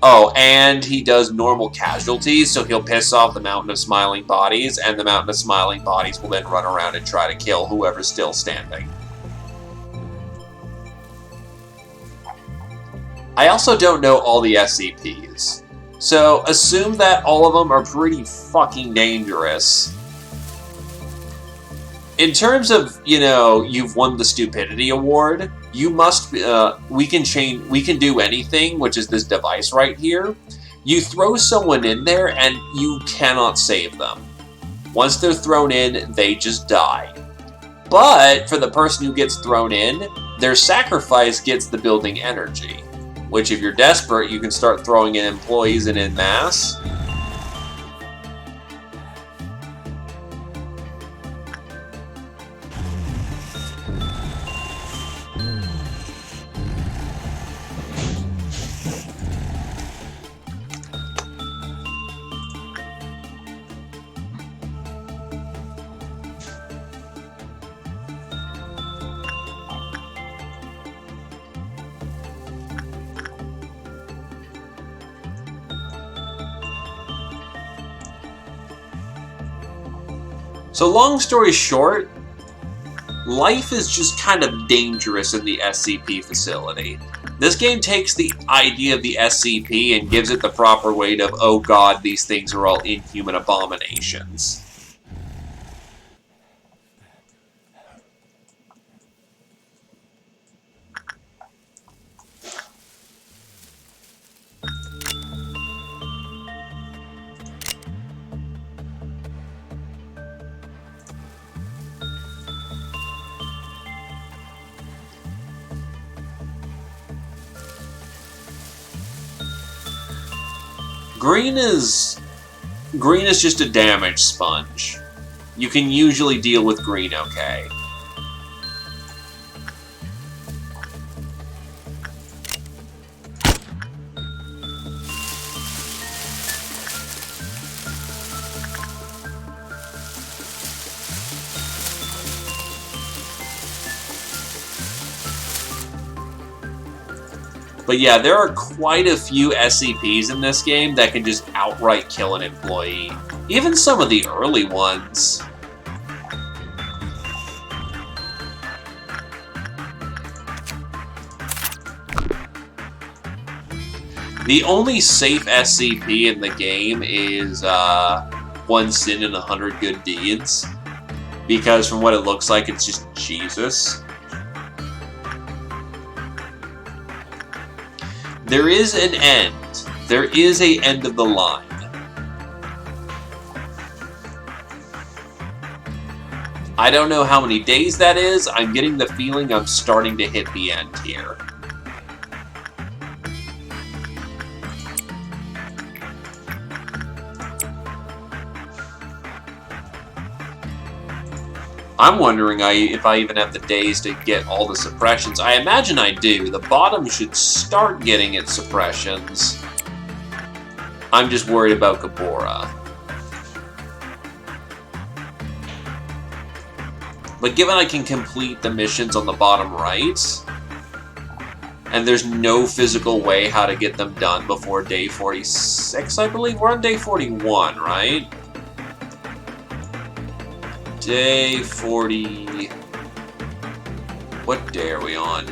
S1: Oh, and he does normal casualties, so he'll piss off the Mountain of Smiling Bodies, and the Mountain of Smiling Bodies will then run around and try to kill whoever's still standing. I also don't know all the SCPs, so assume that all of them are pretty fucking dangerous. In terms of, you've won the Stupidity Award, you must, we can do anything, which is this device right here. You throw someone in there and you cannot save them. Once they're thrown in, they just die. But for the person who gets thrown in, their sacrifice gets the building energy. Which, if you're desperate, you can start throwing in employees in masse. So long story short, life is just kind of dangerous in the SCP facility. This game takes the idea of the SCP and gives it the proper weight of, oh god, these things are all inhuman abominations. Green is just a damage sponge. You can usually deal with green okay. But yeah, there are quite a few SCPs in this game that can just outright kill an employee. Even some of the early ones. The only safe SCP in the game is One Sin and 100 Good Deeds. Because from what it looks like, it's just Jesus. There is an end. There is a end of the line. I don't know how many days that is. I'm getting the feeling I'm starting to hit the end here. I'm wondering if I even have the days to get all the suppressions. I imagine I do. The bottom should start getting its suppressions. I'm just worried about Gabora. But given I can complete the missions on the bottom right, and there's no physical way how to get them done before day 46, I believe. We're on day 41, right? Day 40... What day are we on?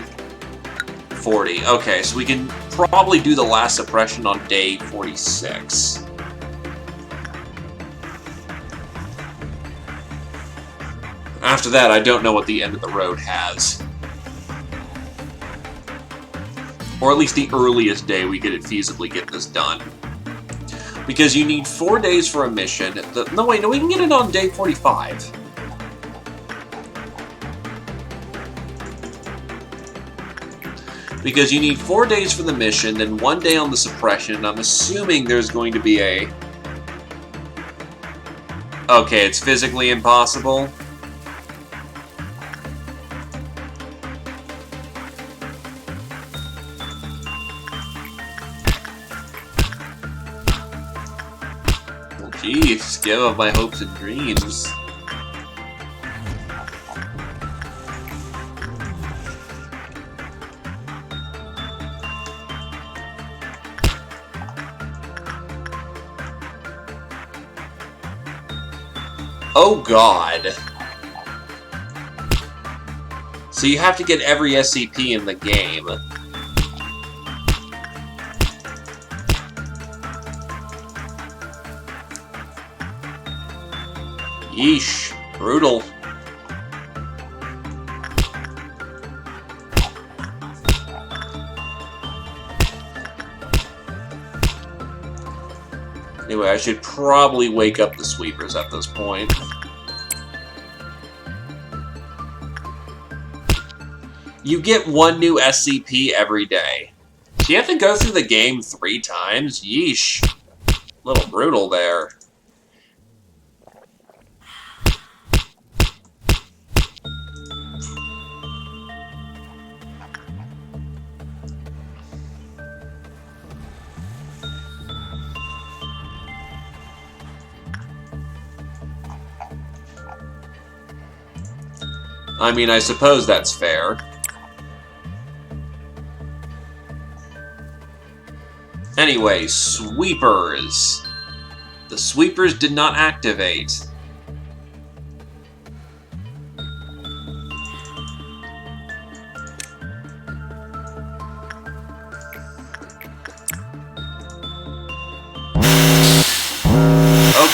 S1: 40. Okay, so we can probably do the last suppression on day 46. After that, I don't know what the end of the road has. Or at least the earliest day we could feasibly get this done. Because you need 4 days for a mission. No, wait, no, we can get it on day 45. Because you need 4 days for the mission, then 1 day on the suppression. I'm assuming there's going to be a... Okay, it's physically impossible. Well, jeez, give up my hopes and dreams. Oh god. So you have to get every SCP in the game. Yeesh. Brutal. Anyway, I should probably wake up the sweepers at this point. You get 1 new SCP every day. So you have to go through the game 3 times? Yeesh. A little brutal there. I mean, I suppose that's fair. Anyway, sweepers. The sweepers did not activate.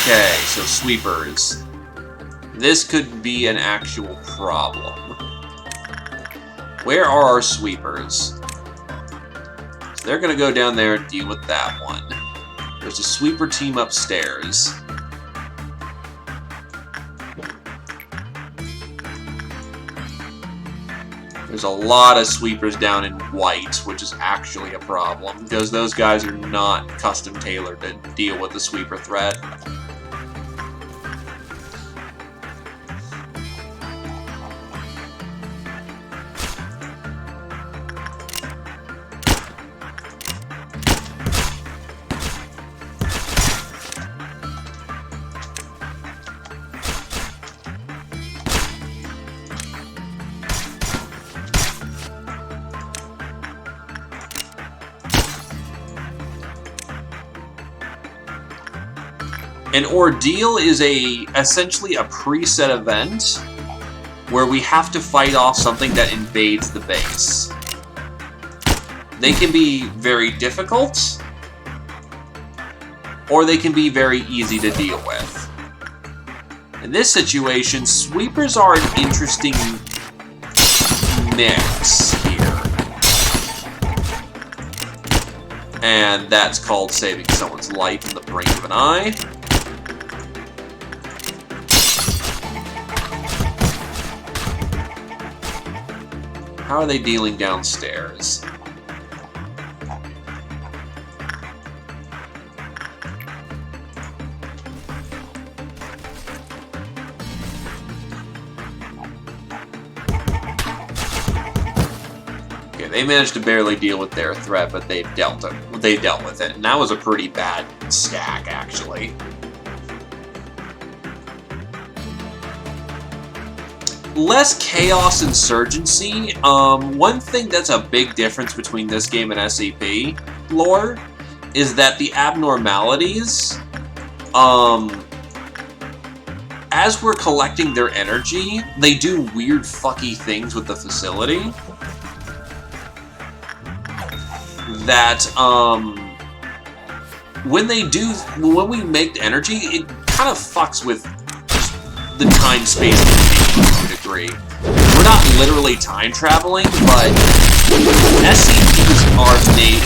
S1: Okay, so sweepers. This could be an actual problem. Where are our sweepers? So they're gonna go down there and deal with that one. There's a sweeper team upstairs. There's a lot of sweepers down in white, which is actually a problem, because those guys are not custom tailored to deal with the sweeper threat. An ordeal is essentially a preset event where we have to fight off something that invades the base. They can be very difficult, or they can be very easy to deal with. In this situation, sweepers are an interesting mix here. And that's called saving someone's life in the blink of an eye. How are they dealing downstairs? Okay, they managed to barely deal with their threat, but they dealt with it, and that was a pretty bad stack, actually. Less chaos insurgency. One thing that's a big difference between this game and SCP lore is that the abnormalities, as we're collecting their energy, they do weird fucky things with the facility that, when we make the energy, it kind of fucks with the time-space to a degree. We're not literally time traveling, but SCPs are made.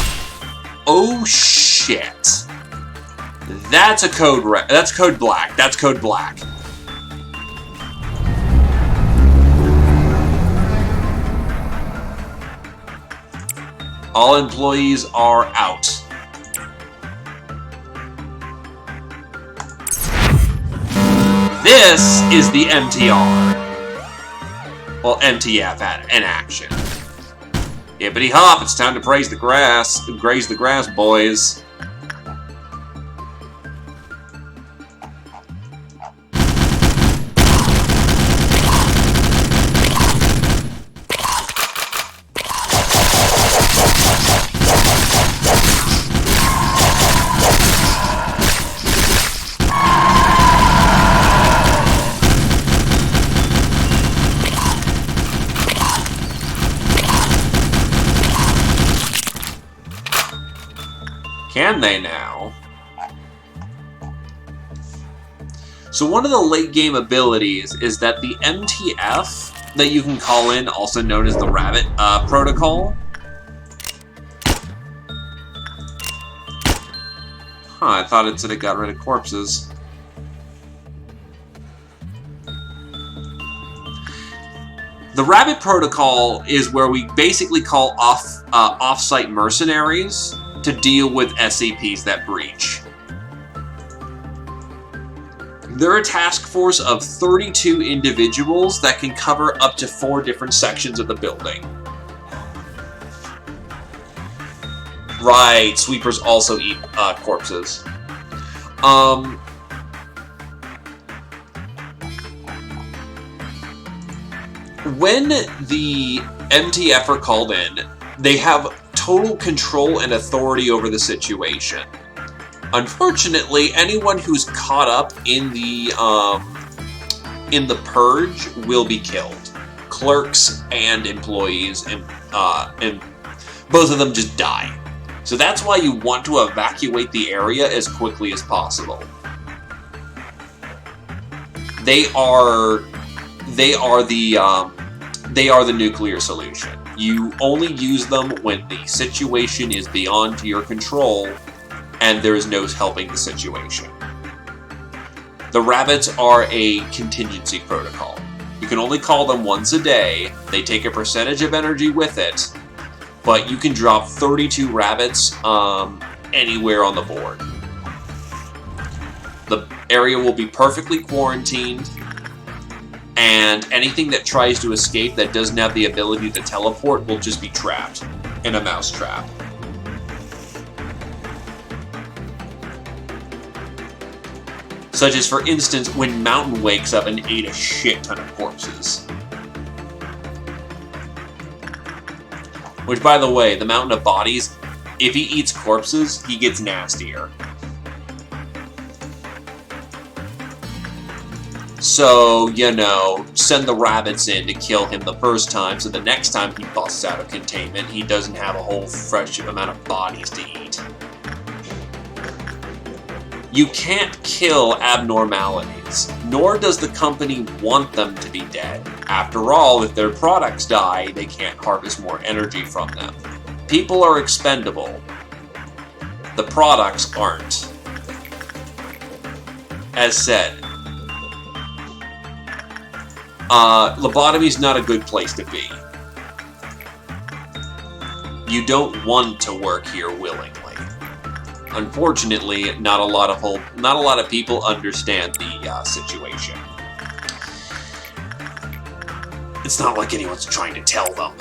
S1: Oh shit! That's a code. That's code black. That's code black. All employees are out. This is the MTR. Well, MTF in action. Hippity hop, it's time to graze the grass, boys. Can they now? So one of the late game abilities is that the MTF that you can call in, also known as the Rabbit Protocol. I thought it said it got rid of corpses. The Rabbit Protocol is where we basically call off-site mercenaries to deal with SCPs that breach. They're a task force of 32 individuals that can cover up to 4 different sections of the building. Right, sweepers also eat corpses. When the MTF are called in, they have total control and authority over the situation. Unfortunately, anyone who's caught up in the purge will be killed. Clerks and employees, and both of them just die. So that's why you want to evacuate the area as quickly as possible. They are the nuclear solution. You only use them when the situation is beyond your control and there is no helping the situation. The rabbits are a contingency protocol. You can only call them once a day. They take a percentage of energy with it, but you can drop 32 rabbits anywhere on the board. The area will be perfectly quarantined, and anything that tries to escape that doesn't have the ability to teleport will just be trapped in a mouse trap. Such as, for instance, when Mountain wakes up and ate a shit ton of corpses. Which, by the way, the Mountain of Bodies, if he eats corpses, he gets nastier. So, you know, send the rabbits in to kill him the first time, so the next time he busts out of containment, he doesn't have a whole fresh amount of bodies to eat. You can't kill abnormalities, nor does the company want them to be dead. After all, if their products die, they can't harvest more energy from them. People are expendable. The products aren't. As said, lobotomy is not a good place to be. You don't want to work here willingly. Unfortunately, not a lot of people understand the situation. It's not like anyone's trying to tell them.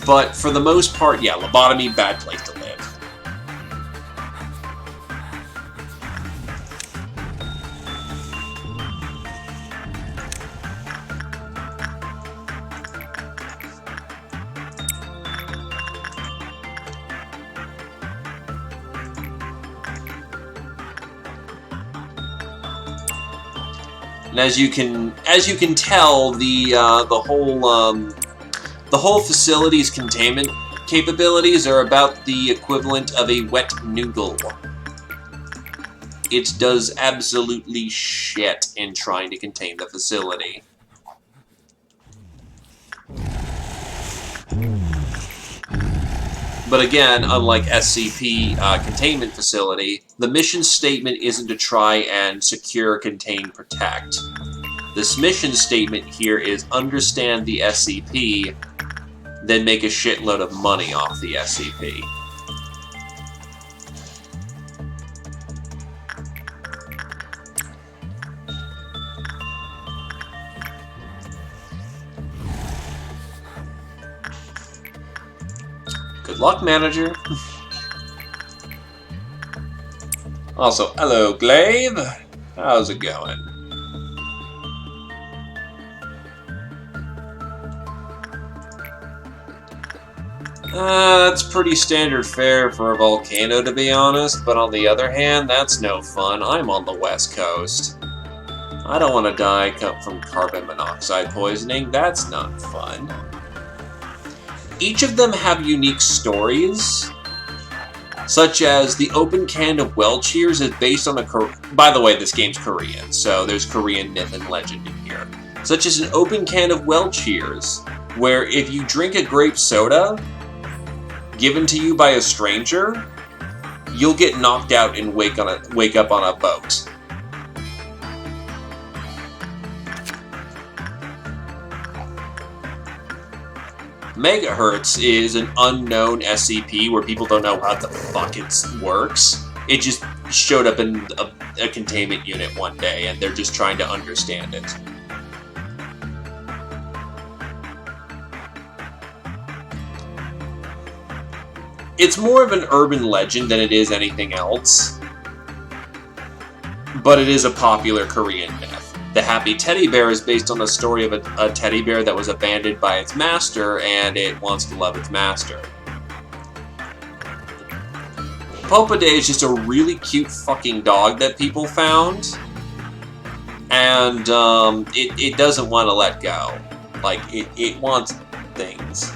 S1: But for the most part, yeah, lobotomy, bad place to live. And as you can tell, the whole facility's containment capabilities are about the equivalent of a wet noodle. It does absolutely shit in trying to contain the facility. But again, unlike SCP containment facility, the mission statement isn't to try and secure, contain, protect. This mission statement here is understand the SCP, then make a shitload of money off the SCP. Good luck, manager. Also, hello, Glaive. How's it going? That's pretty standard fare for a volcano, to be honest, but on the other hand, that's no fun. I'm on the West Coast. I don't want to die from carbon monoxide poisoning. That's not fun. Each of them have unique stories, such as the open can of well cheers is based on by the way, this game's Korean, so there's Korean myth and legend in here. Such as an open can of well cheers, where if you drink a grape soda given to you by a stranger, you'll get knocked out and wake up on a boat. Megahertz is an unknown SCP where people don't know how the fuck it works. It just showed up in a containment unit one day, and they're just trying to understand it. It's more of an urban legend than it is anything else, but it is a popular Korean myth. The Happy Teddy Bear is based on the story of a teddy bear that was abandoned by its master, and it wants to love its master. Popaday is just a really cute fucking dog that people found, and it doesn't want to let go. Like, it wants things.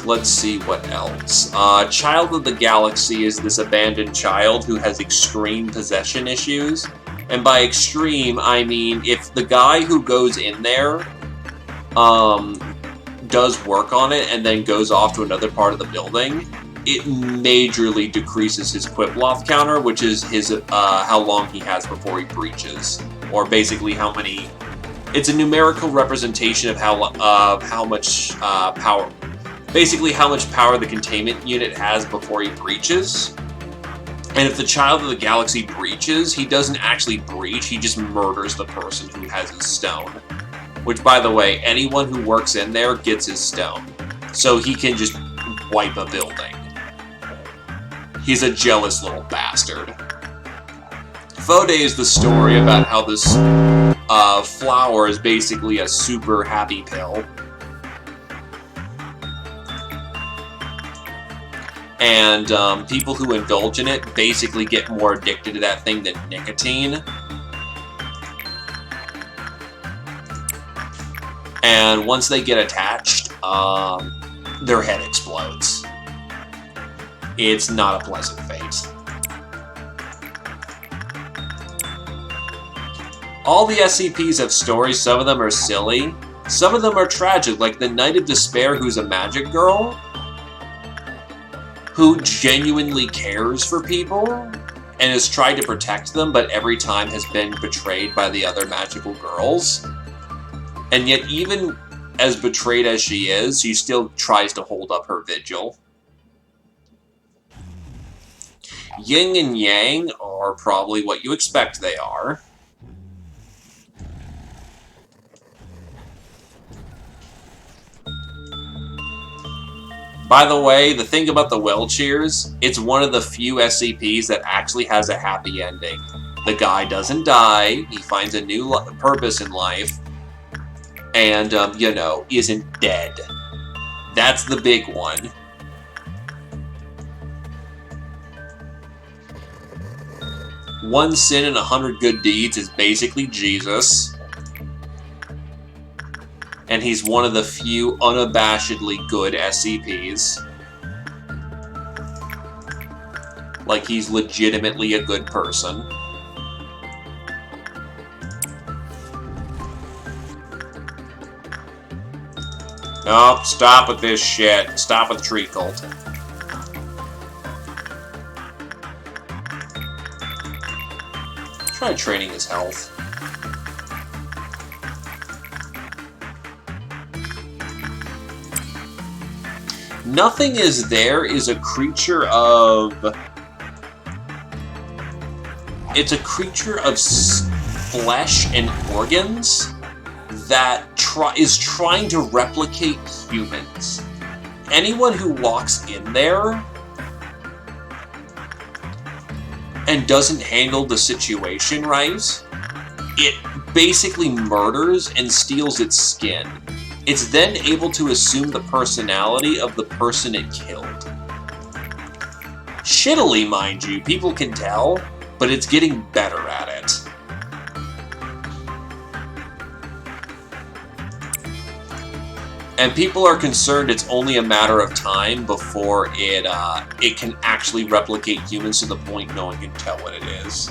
S1: Let's see what else. Child of the Galaxy is this abandoned child who has extreme possession issues. And by extreme, I mean if the guy who goes in there does work on it and then goes off to another part of the building, it majorly decreases his Quiploth counter, which is his how long he has before he breaches. Or basically how many... It's a numerical representation of how much power... Basically how much power the containment unit has before he breaches. And if the Child of the Galaxy breaches, he doesn't actually breach, he just murders the person who has his stone. Which, by the way, anyone who works in there gets his stone. So he can just wipe a building. He's a jealous little bastard. Fode is the story about how this flower is basically a super happy pill. And people who indulge in it basically get more addicted to that thing than nicotine. And once they get attached, their head explodes. It's not a pleasant fate. All the SCPs have stories. Some of them are silly. Some of them are tragic, like the Knight of Despair, who's a magic girl, who genuinely cares for people and has tried to protect them, but every time has been betrayed by the other magical girls. And yet, even as betrayed as she is, she still tries to hold up her vigil. Yin and Yang are probably what you expect they are. By the way, the thing about the Welcheers, it's one of the few SCPs that actually has a happy ending. The guy doesn't die, he finds a new purpose in life, and, you know, isn't dead. That's the big one. One sin and 100 good deeds is basically Jesus. And he's one of the few unabashedly good SCPs. Like, he's legitimately a good person. Nope, stop with this shit. Stop with Tree Cult. Try training his health. Nothing is there is a creature of... It's a creature of flesh and organs that is trying to replicate humans. Anyone who walks in there and doesn't handle the situation right, it basically murders and steals its skin. It's then able to assume the personality of the person it killed. Shittily, mind you, people can tell, but it's getting better at it. And people are concerned it's only a matter of time before it can actually replicate humans to the point no one can tell what it is.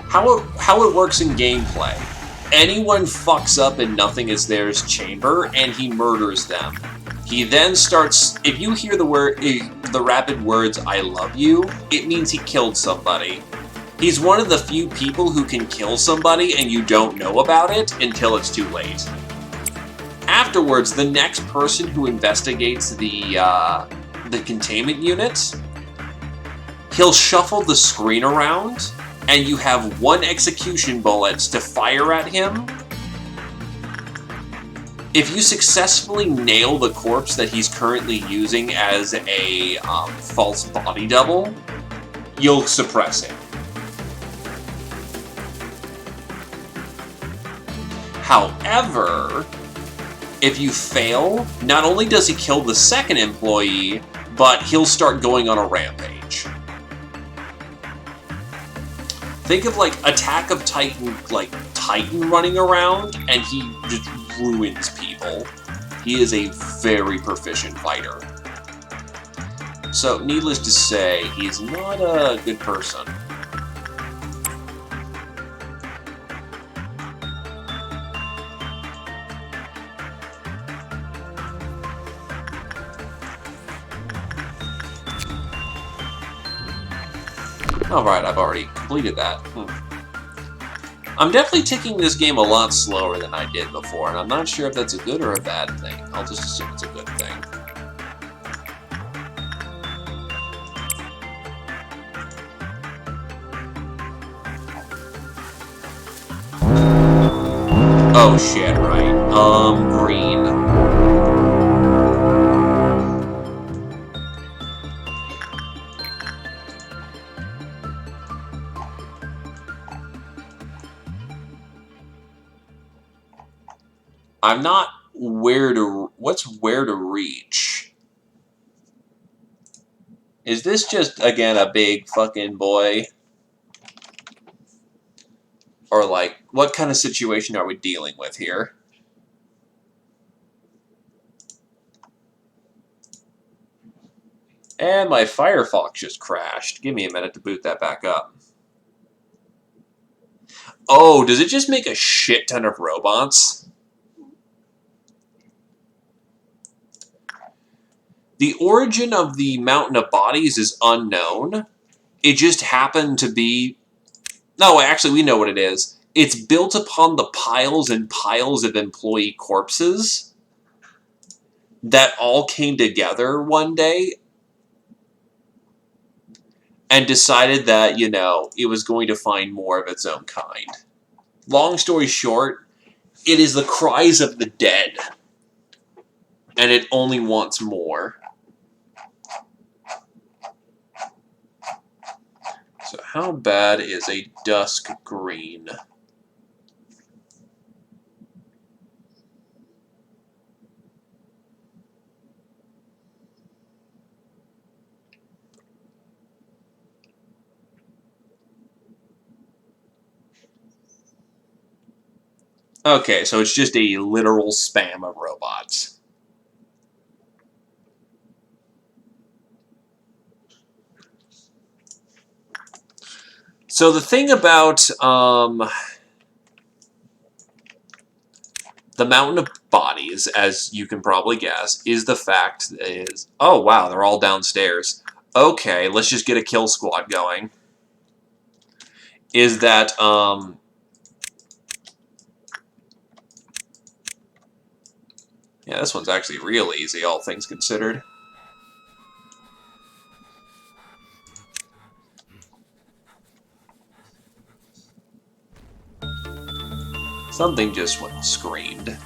S1: How it works in gameplay. Anyone fucks up in Nothing Is There's chamber, and he murders them. He then starts... If you hear the rapid words, "I love you," it means he killed somebody. He's one of the few people who can kill somebody and you don't know about it until it's too late. Afterwards, the next person who investigates the containment unit, he'll shuffle the screen around, and you have 1 execution bullet to fire at him. If you successfully nail the corpse that he's currently using as a false body double, you'll suppress him. However, if you fail, not only does he kill the second employee, but he'll start going on a rampage. Think of, like, Attack of Titan, like, Titan running around, and he just ruins people. He is a very proficient fighter. So, needless to say, he's not a good person. Alright, I've already completed that. I'm definitely taking this game a lot slower than I did before, and I'm not sure if that's a good or a bad thing. I'll just assume it's a good thing. Oh shit, right. Green. I'm not where to... What's where to reach? Is this just, again, a big fucking boy? Or, like, what kind of situation are we dealing with here? And my Firefox just crashed. Give me a minute to boot that back up. Oh, does it just make a shit ton of robots? The origin of the Mountain of Bodies is unknown. It just happened to be... No, actually, we know what it is. It's built upon the piles and piles of employee corpses that all came together one day and decided that, you know, it was going to find more of its own kind. Long story short, it is the cries of the dead, and it only wants more. So how bad is a dusk green? Okay, so it's just a literal spam of robots. So the thing about the Mountain of Bodies, as you can probably guess, is the fact is... Oh, wow, they're all downstairs. Okay, let's just get a kill squad going. Is that... Yeah, this one's actually real easy, all things considered. Something just went screamed.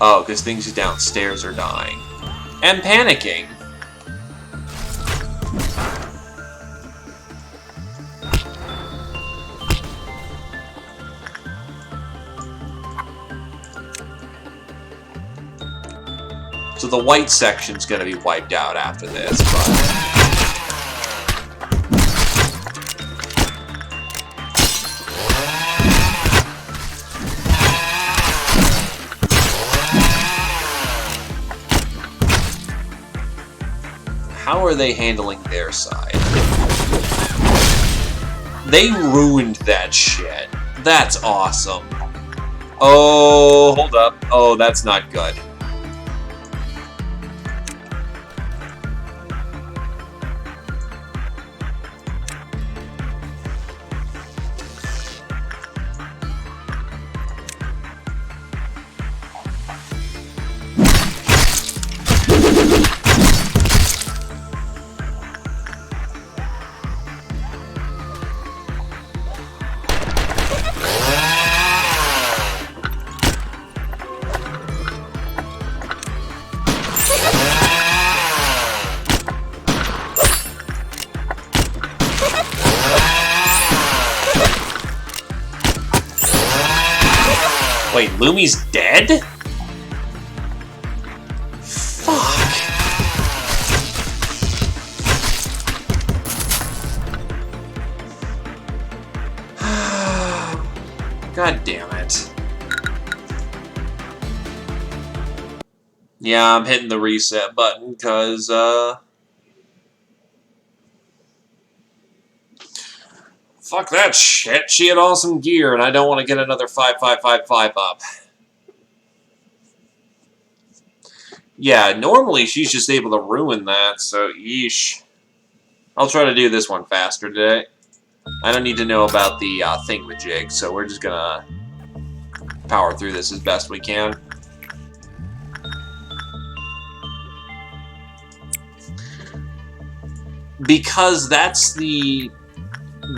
S1: Oh, because things downstairs are dying. And panicking. So the white section's going to be wiped out after this, but... How are they handling their side? They ruined that shit. That's awesome. Oh, hold up. Oh, that's not good. Wait, Lumi's dead? Fuck. God damn it. Yeah, I'm hitting the reset button because, fuck that shit. She had awesome gear, and I don't want to get another 5555 up. Yeah, normally she's just able to ruin that, so yeesh. I'll try to do this one faster today. I don't need to know about the thingamajig, so we're just gonna power through this as best we can. Because that's the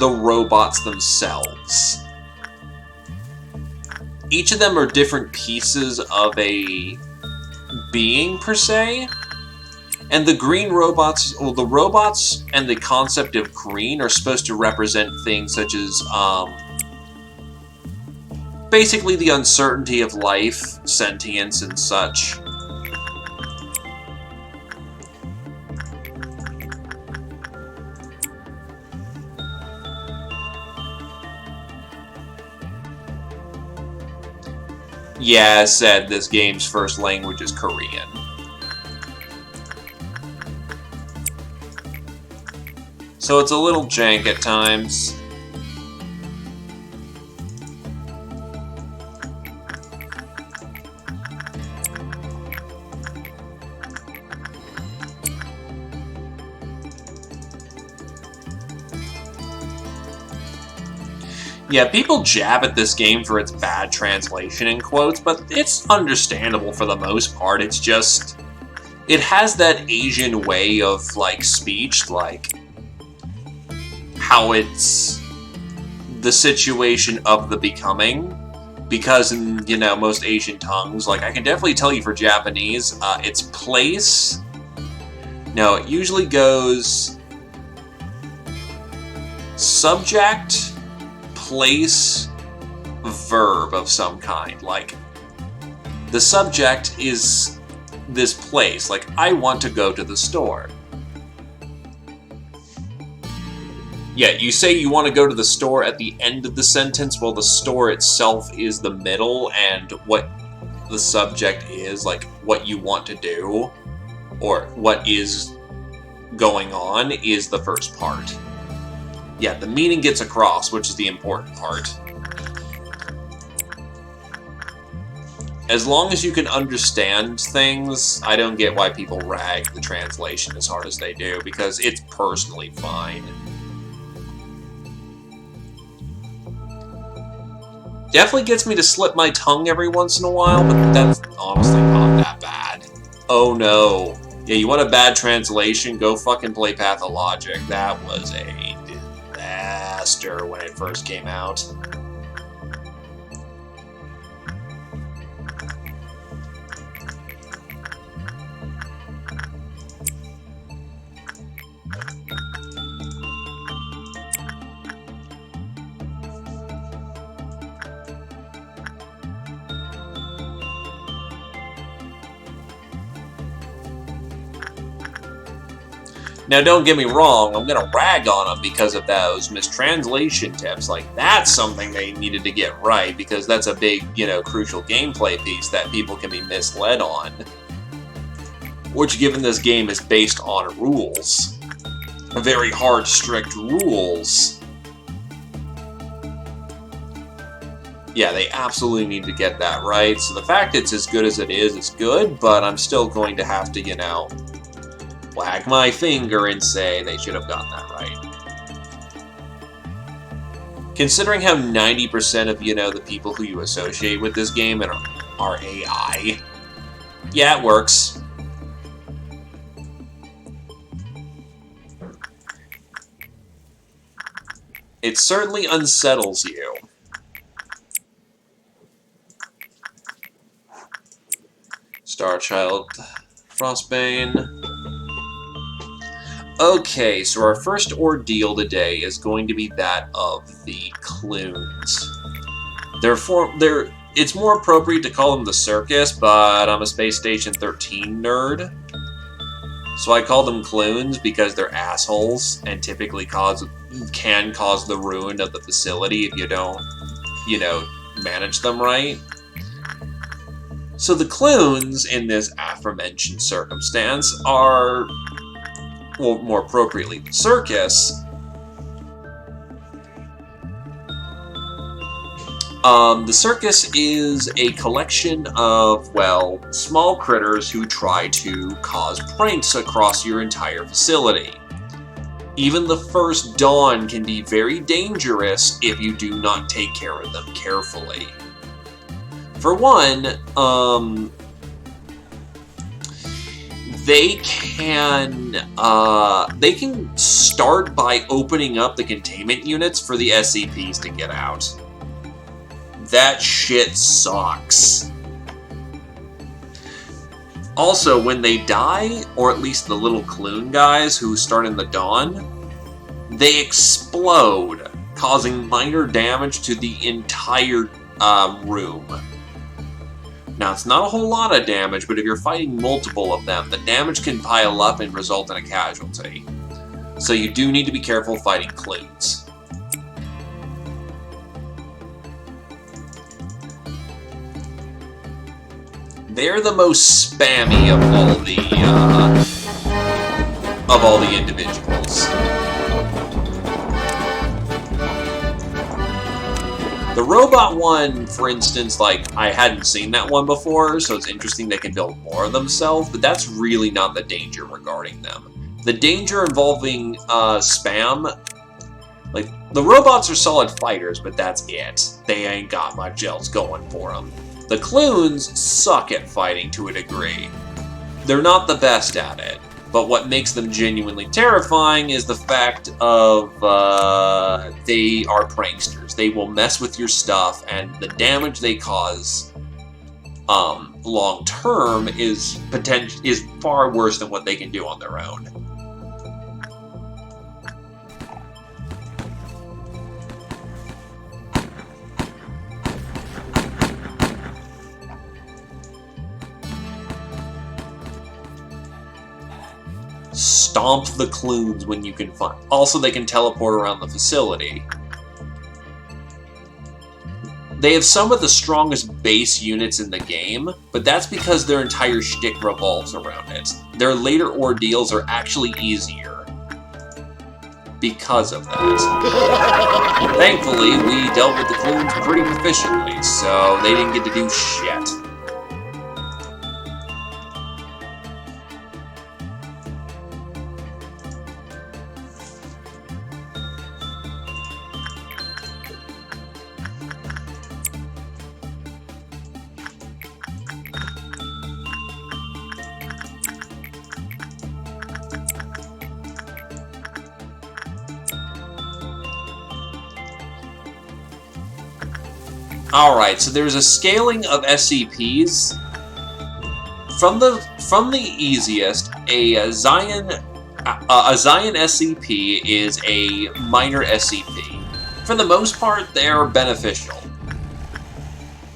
S1: robots themselves. Each of them are different pieces of a being, per se. And the green robots, well, the robots and the concept of green are supposed to represent things such as, basically the uncertainty of life, sentience, and such. Yeah, as said, this game's first language is Korean. So it's a little jank at times. Yeah, people jab at this game for its bad translation in quotes, but it's understandable for the most part. It's just, it has that Asian way of, like, speech, like, how it's the situation of the becoming, because in, you know, most Asian tongues, like, I can definitely tell you for Japanese, it's place. No, it usually goes subject, place, verb of some kind. Like, the subject is this place, like, I want to go to the store. Yeah, you say you want to go to the store at the end of the sentence, while the store itself is the middle, and what the subject is, like, what you want to do, or what is going on, is the first part. Yeah, the meaning gets across, which is the important part. As long as you can understand things, I don't get why people rag the translation as hard as they do, because it's personally fine. Definitely gets me to slip my tongue every once in a while, but that's honestly not that bad. Oh no. Yeah, you want a bad translation? Go fucking play Pathologic. That was a disaster when it first came out. Now, don't get me wrong, I'm gonna rag on them because of those mistranslation tips. Like, that's something they needed to get right, because that's a big, you know, crucial gameplay piece that people can be misled on. Which, given this game is based on rules, very hard, strict rules, yeah, they absolutely need to get that right. So the fact it's as good as it is good, but I'm still going to have to, you know, wag my finger and say they should have gotten that right. Considering how 90% of, you know, the people who you associate with this game are AI, yeah, it works. It certainly unsettles you. Starchild, Frostbane. Okay, so our first ordeal today is going to be that of the Clunes. it's more appropriate to call them the circus, but I'm a Space Station 13 nerd. So I call them clones because they're assholes and typically can cause the ruin of the facility if you don't, you know, manage them right. So the clones in this aforementioned circumstance are, well, more appropriately, the circus. The circus is a collection of, well, small critters who try to cause pranks across your entire facility. Even the first dawn can be very dangerous if you do not take care of them carefully. For one, they can start by opening up the containment units for the SCPs to get out. That shit sucks. Also, when they die, or at least the little Clune guys who start in the dawn, they explode, causing minor damage to the entire room. Now, it's not a whole lot of damage, but if you're fighting multiple of them, the damage can pile up and result in a casualty. So you do need to be careful fighting Clunes. They're the most spammy of all the individuals. The robot one, for instance, like, I hadn't seen that one before, so it's interesting they can build more of themselves, but that's really not the danger regarding them. The danger involving spam, like, the robots are solid fighters, but that's it. They ain't got much else going for them. The Clunes suck at fighting to a degree. They're not the best at it, but what makes them genuinely terrifying is the fact of they are pranksters. They will mess with your stuff, and the damage they cause long term is far worse than what they can do on their own. Stomp the Clunes when you can find. Also, they can teleport around the facility. They have some of the strongest base units in the game, but that's because their entire shtick revolves around it. Their later ordeals are actually easier because of that. Thankfully, we dealt with the Clunes pretty proficiently, so they didn't get to do shit. Alright, so there's a scaling of SCPs. From the easiest, a Zion SCP is a minor SCP. For the most part, they're beneficial.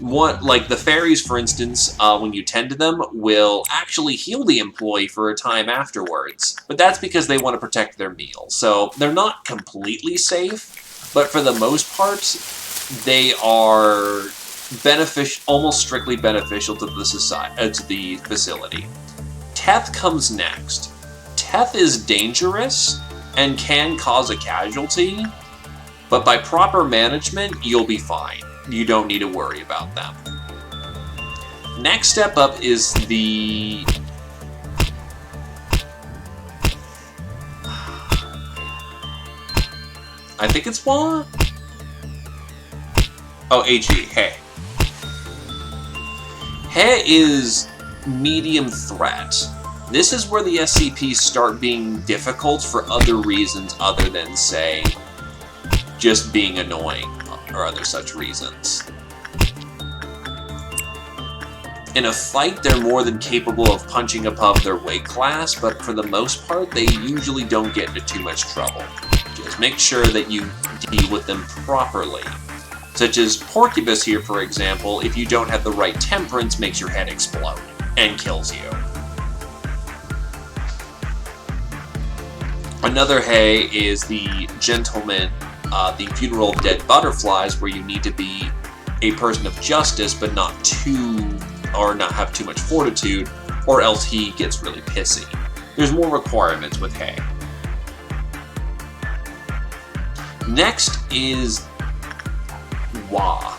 S1: Like the fairies, for instance, when you tend to them, will actually heal the employee for a time afterwards. But that's because they want to protect their meal. So they're not completely safe, but for the most part, they are almost strictly beneficial to the facility. Teth comes next. Teth is dangerous and can cause a casualty, but by proper management, you'll be fine. You don't need to worry about them. Next step up is the... I think it's what? Oh, HE, He. He is medium threat. This is where the SCPs start being difficult for other reasons other than, say, just being annoying or other such reasons. In a fight, they're more than capable of punching above their weight class, but for the most part, they usually don't get into too much trouble. Just make sure that you deal with them properly. Such as Porcupus here, for example, if you don't have the right temperance, makes your head explode and kills you. Another hay is the Gentleman, the Funeral of Dead Butterflies, where you need to be a person of justice, but not have too much fortitude, or else he gets really pissy. There's more requirements with hay. Next is Wa.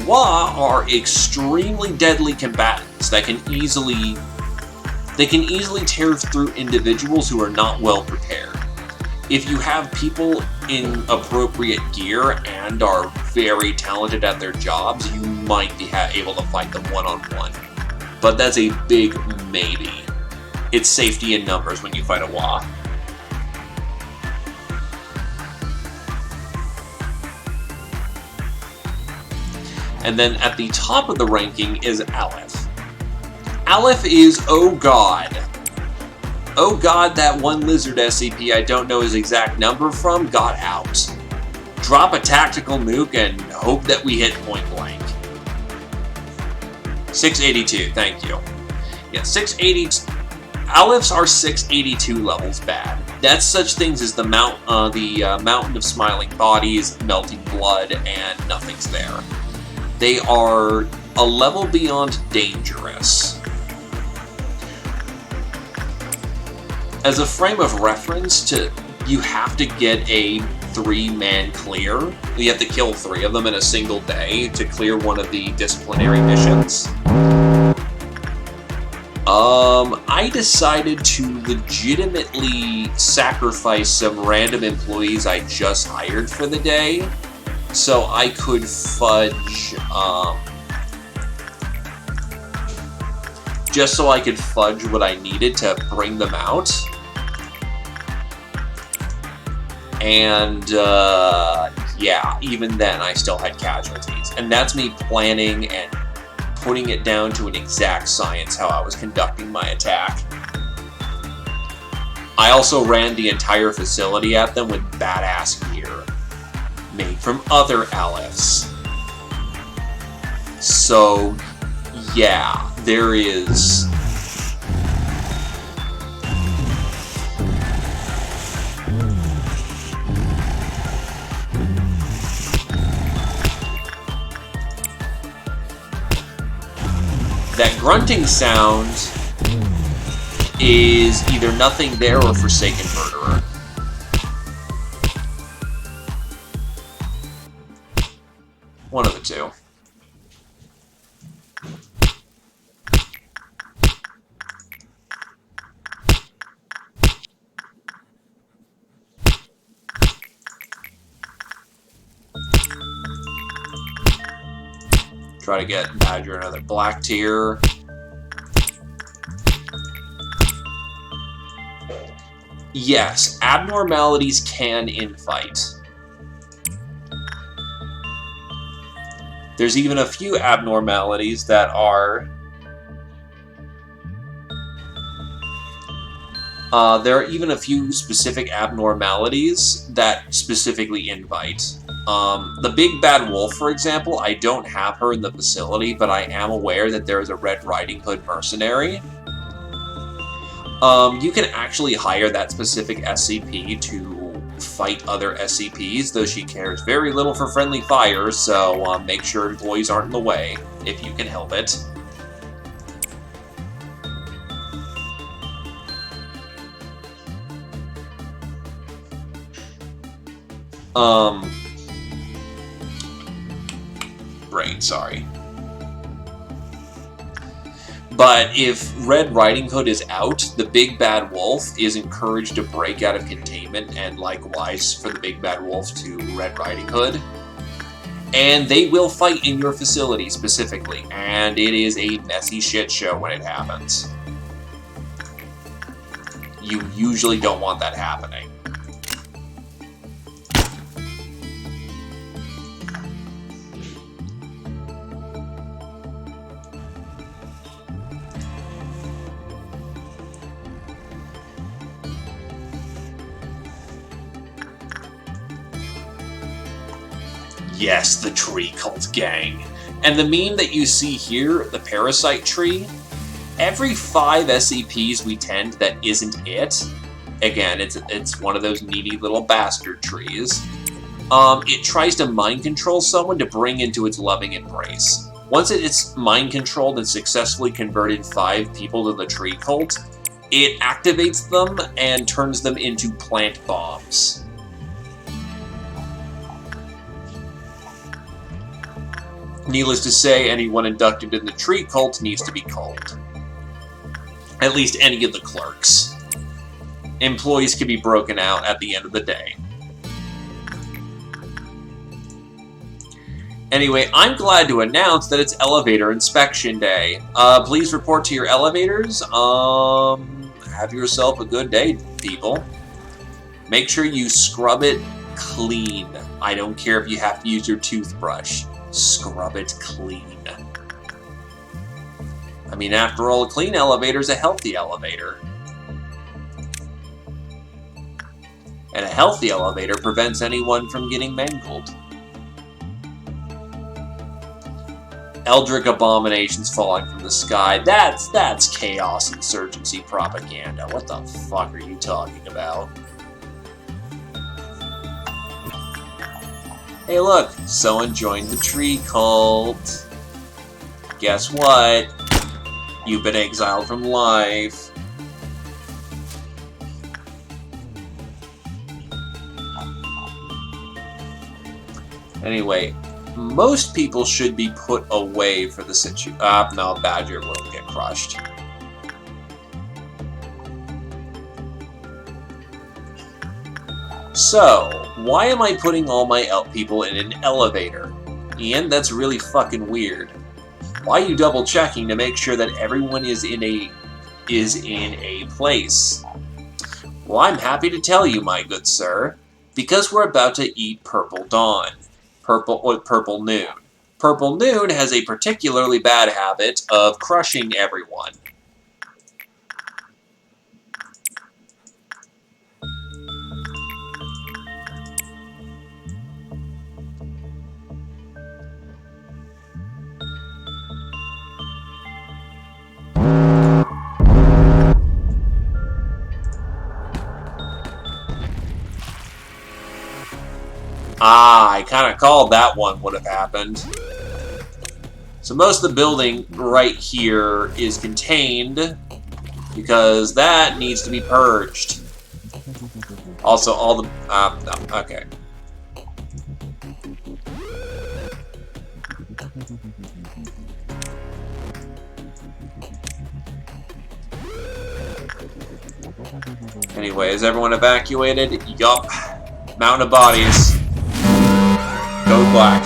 S1: Wa are extremely deadly combatants that can easily tear through individuals who are not well prepared. If you have people in appropriate gear and are very talented at their jobs, you might be able to fight them one-on-one. But that's a big maybe. It's safety in numbers when you fight a Wa. And then at the top of the ranking is Aleph. Aleph is Oh God. Oh God, that one lizard SCP I don't know his exact number from got out. Drop a tactical nuke and hope that we hit point blank. 682, thank you. Yeah, 682. Alephs are 682 levels bad. That's such things as the Mountain of Smiling Bodies, Melting Blood, and nothing's there. They are a level beyond dangerous. As a frame of reference, you have to get a 3-man clear. You have to kill 3 of them in a single day to clear one of the disciplinary missions. I decided to legitimately sacrifice some random employees I just hired for the day, so I could fudge, just so I could fudge what I needed to bring them out. And, yeah, even then I still had casualties. And that's me planning and putting it down to an exact science how I was conducting my attack. I also ran the entire facility at them with badass gear made from other Alephs. So, yeah, there is... That grunting sound is either nothing there or Forsaken Murderer. One of the two. Try to get Badger another black tier. Yes, abnormalities can infight. There's even a few abnormalities that are... there are even a few specific abnormalities that specifically invite. The Big Bad Wolf, for example, I don't have her in the facility, but I am aware that there is a Red Riding Hood mercenary. You can actually hire that specific SCP to fight other SCPs, though she cares very little for friendly fire, so make sure employees aren't in the way, if you can help it. Brain, sorry. But if Red Riding Hood is out, the Big Bad Wolf is encouraged to break out of containment, and likewise for the Big Bad Wolf to Red Riding Hood. And they will fight in your facility specifically, and it is a messy shit show when it happens. You usually don't want that happening. Yes, the tree cult gang. And the meme that you see here, the parasite tree, every 5 SCPs we tend that isn't it, again, it's one of those needy little bastard trees, it tries to mind control someone to bring into its loving embrace. Once it's mind controlled and successfully converted 5 people to the tree cult, it activates them and turns them into plant bombs. Needless to say, anyone inducted in the tree cult needs to be culled. At least any of the clerks. Employees can be broken out at the end of the day. Anyway, I'm glad to announce that it's elevator inspection day. Please report to your elevators. Have yourself a good day, people. Make sure you scrub it clean. I don't care if you have to use your toothbrush. Scrub it clean. I mean, after all, a clean elevator is a healthy elevator. And a healthy elevator prevents anyone from getting mangled. Eldritch abominations falling from the sky. That's chaos insurgency propaganda. What the fuck are you talking about? Hey look, someone joined the tree cult. Guess what? You've been exiled from life. Anyway, most people should be put away for the situation. No, Badger will get crushed. So, why am I putting all my people in an elevator? Ian, that's really fucking weird. Why are you double checking to make sure that everyone is in a place? Well, I'm happy to tell you, my good sir, because we're about to eat Purple Dawn. Purple Noon. Purple Noon has a particularly bad habit of crushing everyone. I kind of called that one would have happened. So most of the building right here is contained because that needs to be purged. Also, all the... no, okay. Anyway, is everyone evacuated? Yup. Mountain of bodies. Go black.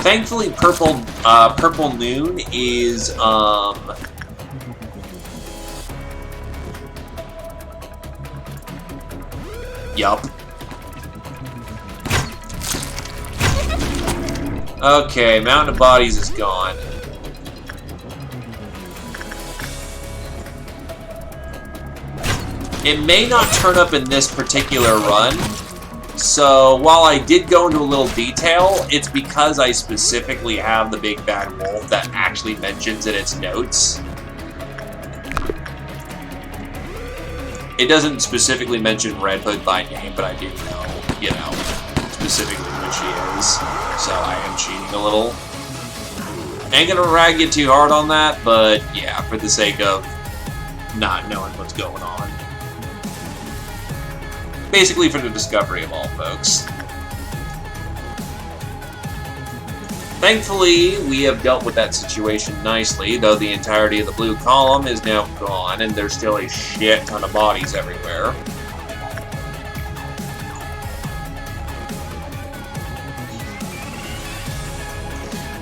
S1: Thankfully, Purple Noon is, yup. Okay, Mountain of Bodies is gone. It may not turn up in this particular run, so while I did go into a little detail, it's because I specifically have the big bad wolf that actually mentions in its notes. It doesn't specifically mention Red Hood by name, but I do know, you know, specifically who she is. So I am cheating a little. Ain't gonna rag you too hard on that, but yeah, for the sake of not knowing what's going on. Basically for the discovery of all folks. Thankfully, we have dealt with that situation nicely, though the entirety of the blue column is now gone, and there's still a shit ton of bodies everywhere.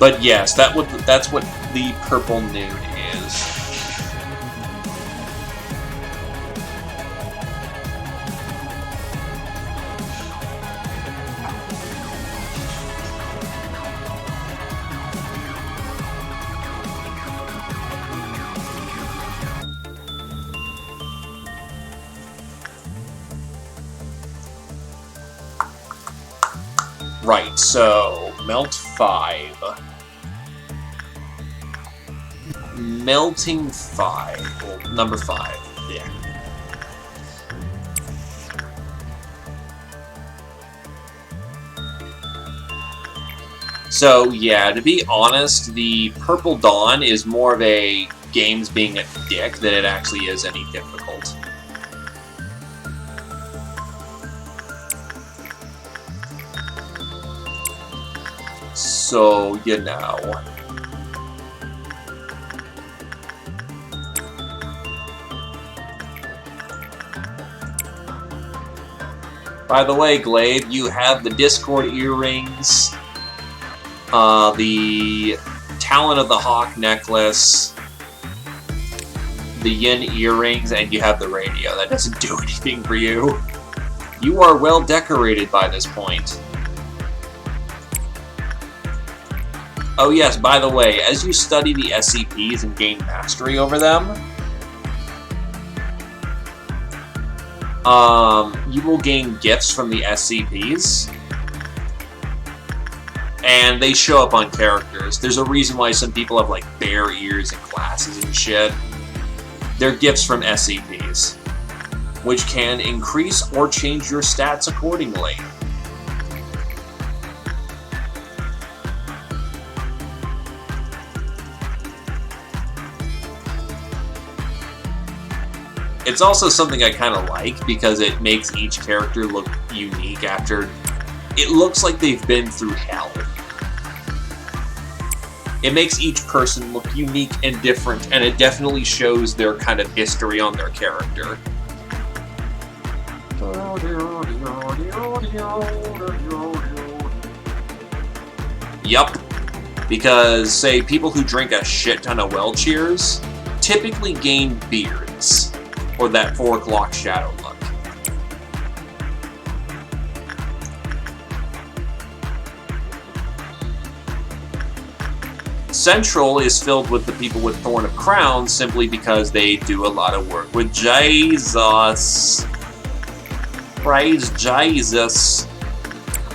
S1: But yes, that's what the purple noon is. Right, so melt 5. Melting 5. Well, number 5. Yeah. So, yeah, to be honest, the Purple Dawn is more of a games being a dick than it actually is any difficult. So, you know. By the way, Glaive, you have the Discord earrings, the Talon of the Hawk necklace, the Yin earrings, and you have the radio. That doesn't do anything for you. You are well decorated by this point. Oh yes, by the way, as you study the SCPs and gain mastery over them, you will gain gifts from the SCPs, and they show up on characters. There's a reason why some people have, like, bear ears and glasses and shit. They're gifts from SCPs, which can increase or change your stats accordingly. It's also something I kind of like, because it makes each character look unique after... It looks like they've been through hell. It makes each person look unique and different, and it definitely shows their kind of history on their character. Yup. Because, say, people who drink a shit ton of well cheers typically gain beards. Or that 4 o'clock shadow look. Central is filled with the people with Thorn of Crowns simply because they do a lot of work with Jesus. Praise Jesus.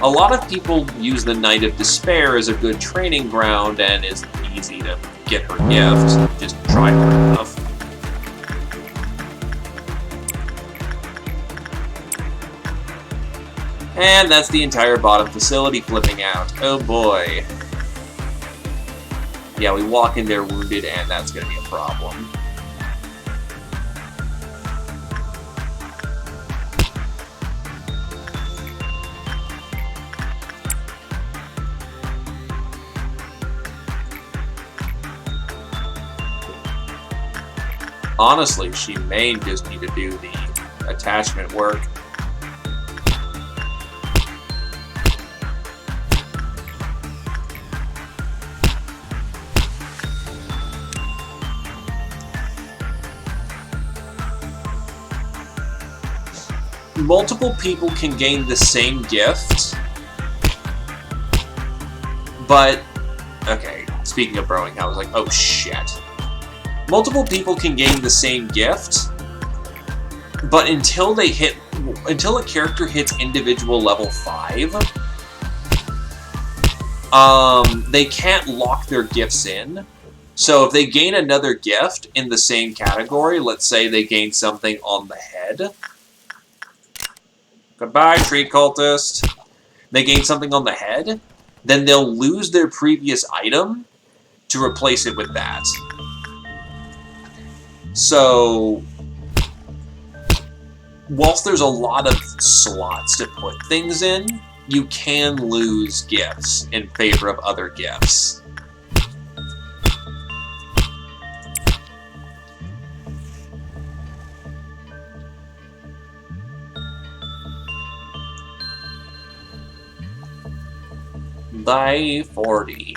S1: A lot of people use the Night of Despair as a good training ground and is easy to get her gift. Just try hard enough. And that's the entire bottom facility flipping out. Oh boy. Yeah, we walk in there wounded, and that's going to be a problem. Honestly, she may just need to do the attachment work. Multiple people can gain the same gift, but, okay, speaking of broing, I was like, oh shit. Multiple people can gain the same gift, but until a character hits individual level 5, they can't lock their gifts in. So if they gain another gift in the same category, let's say they gain something on the head. Goodbye, tree cultist. They gain something on the head, then they'll lose their previous item to replace it with that. So, whilst there's a lot of slots to put things in, you can lose gifts in favor of other gifts. By 40.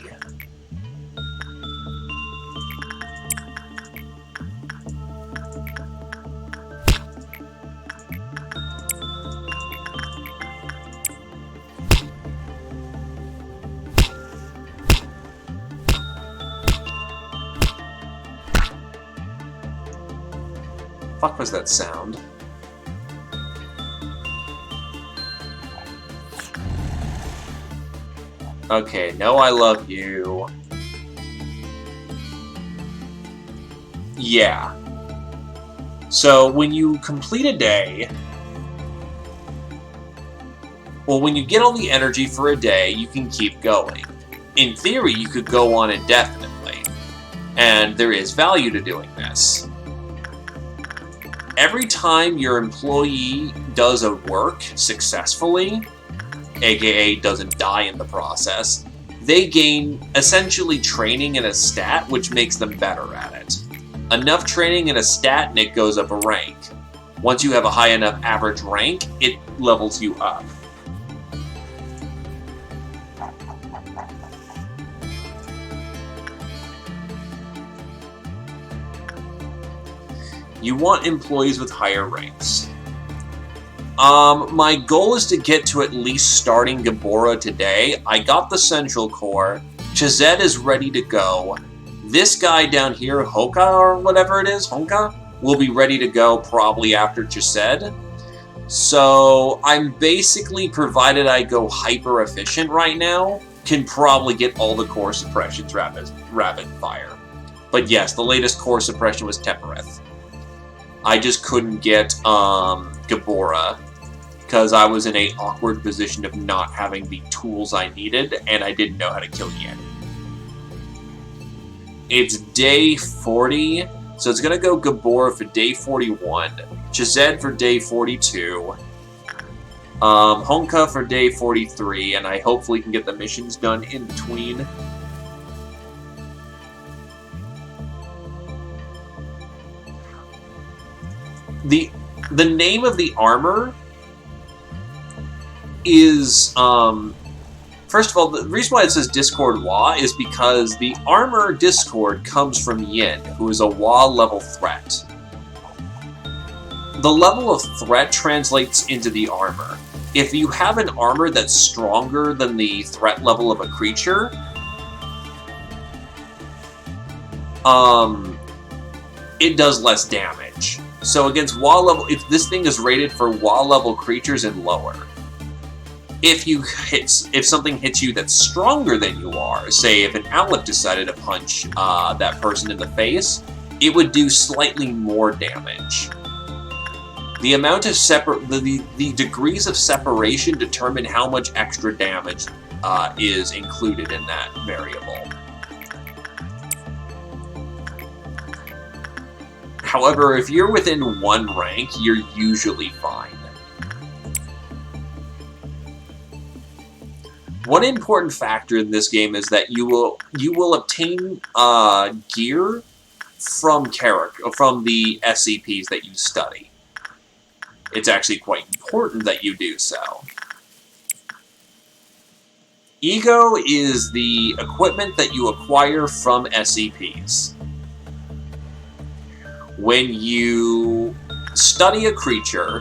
S1: fuck was that sound? Okay, no I love you. Yeah. So, when you complete a day... Well, when you get all the energy for a day, you can keep going. In theory, you could go on indefinitely. And there is value to doing this. Every time your employee does a work successfully, aka doesn't die in the process, they gain essentially training in a stat which makes them better at it. Enough training in a stat and it goes up a rank. Once you have a high enough average rank, it levels you up. You want employees with higher ranks. My goal is to get to at least starting Gabora today. I got the Central Core. Chazette is ready to go. This guy down here, Hoka or whatever it is, Honka, will be ready to go probably after Chazette. So I'm basically, provided I go hyper efficient right now, can probably get all the core suppressions rapid fire. But yes, the latest core suppression was Tepereth. I just couldn't get Gabora because I was in an awkward position of not having the tools I needed, and I didn't know how to kill Yeti. It's day 40, so it's going to go Gabora for day 41, Chazette for day 42, Honka for day 43, and I hopefully can get the missions done in between. The name of the armor is, first of all, the reason why it says Discord Wa is because the armor Discord comes from Yin, who is a Wa level threat. The level of threat translates into the armor. If you have an armor that's stronger than the threat level of a creature, it does less damage. So against Wa level, if this thing is rated for Wa level creatures and lower, if something hits you that's stronger than you are, say if an Owlet decided to punch that person in the face, it would do slightly more damage. The amount of the degrees of separation determine how much extra damage is included in that variable. However, if you're within one rank, you're usually fine. One important factor in this game is that you will obtain gear from the SCPs that you study. It's actually quite important that you do so. Ego is the equipment that you acquire from SCPs. When you study a creature,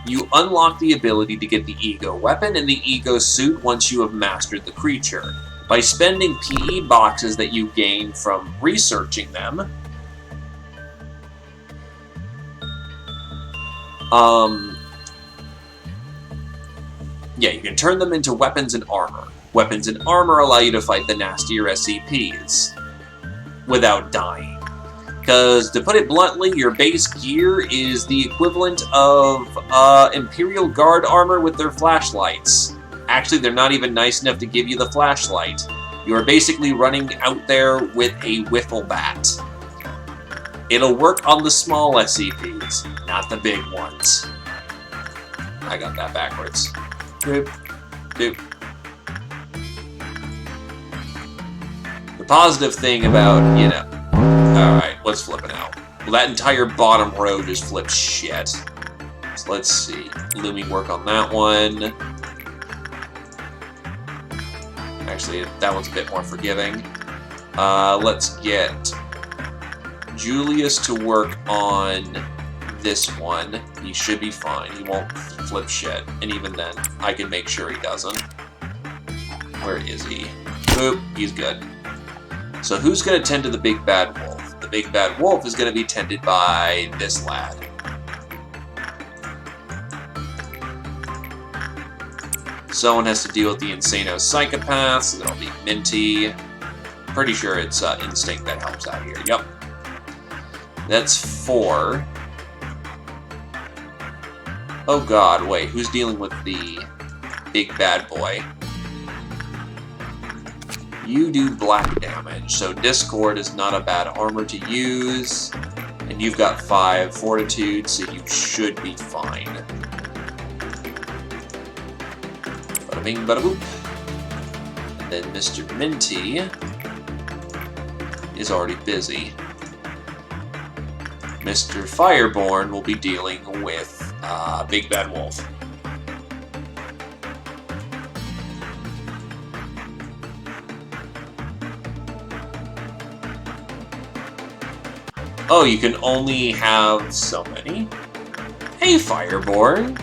S1: you unlock the ability to get the Ego weapon and the Ego suit once you have mastered the creature. By spending PE boxes that you gain from researching them, yeah, you can turn them into weapons and armor. Weapons and armor allow you to fight the nastier SCPs without dying. Because, to put it bluntly, your base gear is the equivalent of Imperial Guard armor with their flashlights. Actually, they're not even nice enough to give you the flashlight. You are basically running out there with a wiffle bat. It'll work on the small SCPs, not the big ones. I got that backwards. Doop. Doop. The positive thing about, you know... Alright, what's flipping out? Well, that entire bottom row just flips shit. So let's see. Looming work on that one. Actually, that one's a bit more forgiving. Let's get Julius to work on this one. He should be fine. He won't flip shit. And even then, I can make sure he doesn't. Where is he? Oop, he's good. So who's going to tend to the big bad wolf? The big bad wolf is going to be tended by this lad. Someone has to deal with the Insano Psychopath, so that'll be Minty. Pretty sure it's Instinct that helps out here. Yep. That's 4. Oh god, wait, who's dealing with the big bad boy? You do black damage, so Discord is not a bad armor to use. And you've got 5 Fortitude, so you should be fine. Bada bing, bada boop. And then Mr. Minty is already busy. Mr. Fireborn will be dealing with Big Bad Wolf. Oh, you can only have so many? Hey, Fireborn!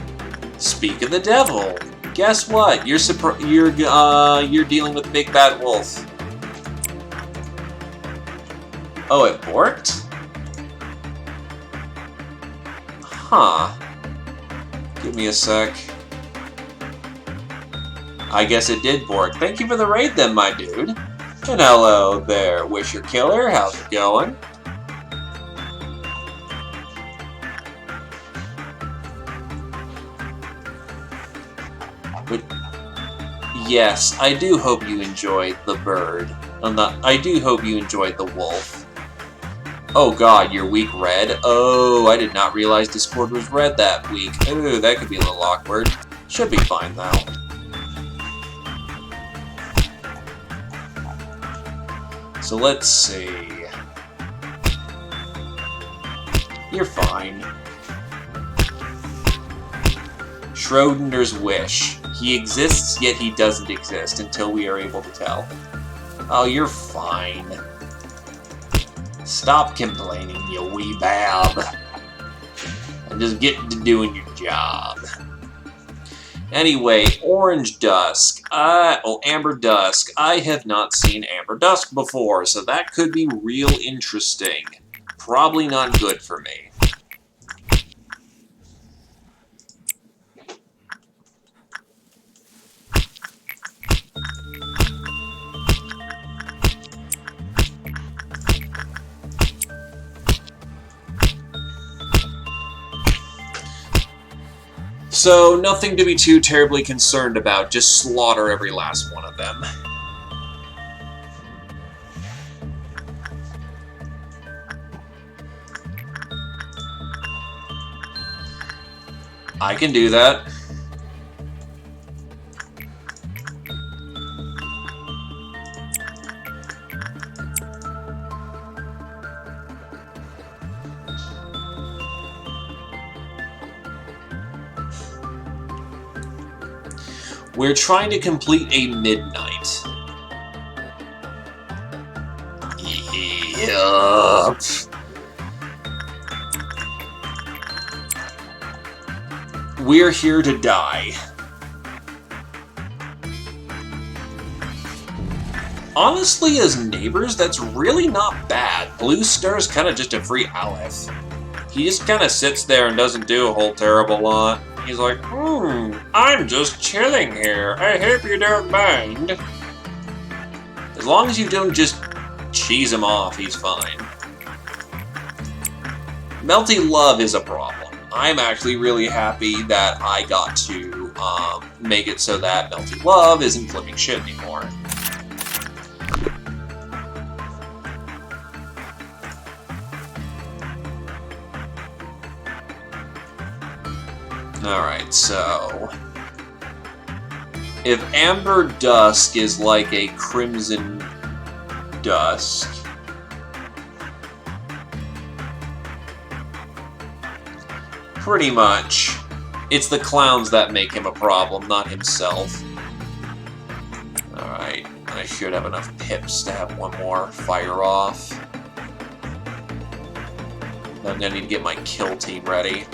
S1: Speak of the devil. Guess what? You're dealing with Big Bad Wolf. Oh, it borked? Huh. Give me a sec. I guess it did bork. Thank you for the raid then, my dude. And hello there, Wisher Killer. How's it going? But yes, I do hope you enjoyed the bird. I do hope you enjoyed the wolf. Oh god, you're weak red? Oh, I did not realize Discord was red that week. Ooh, that could be a little awkward. Should be fine though. So let's see. You're fine. Schrodinger's wish. He exists, yet he doesn't exist until we are able to tell. Oh, you're fine. Stop complaining, you wee bab. And just get to doing your job. Anyway, Orange Dusk. Amber Dusk. I have not seen Amber Dusk before, so that could be real interesting. Probably not good for me. So, nothing to be too terribly concerned about, just slaughter every last one of them. I can do that. We're trying to complete a midnight. Yup. We're here to die. Honestly, as neighbors, that's really not bad. Blue Star's kind of just a free Aleph. He just kind of sits there and doesn't do a whole terrible lot. He's like, I'm just chilling here. I hope you don't mind. As long as you don't just cheese him off, he's fine. Melty Love is a problem. I'm actually really happy that I got to make it so that Melty Love isn't flipping shit anymore. Alright, so if Amber Dusk is like a Crimson Dusk, pretty much, it's the clowns that make him a problem, not himself. Alright, I should have enough pips to have one more fire off. Then I need to get my kill team ready.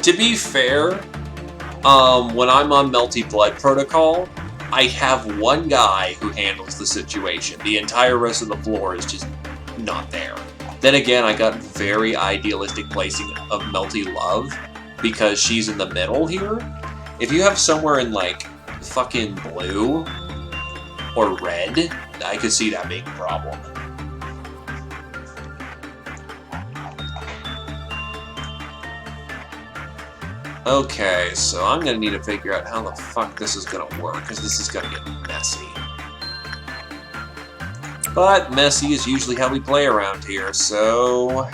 S1: To be fair, when I'm on Melty Blood Protocol, I have one guy who handles the situation. The entire rest of the floor is just not there. Then again, I got very idealistic placing of Melty Love, because she's in the middle here. If you have somewhere in, like, fucking blue or red, I could see that being a problem. Okay, so I'm gonna need to figure out how the fuck this is gonna work, because this is gonna get messy. But messy is usually how we play around here, so...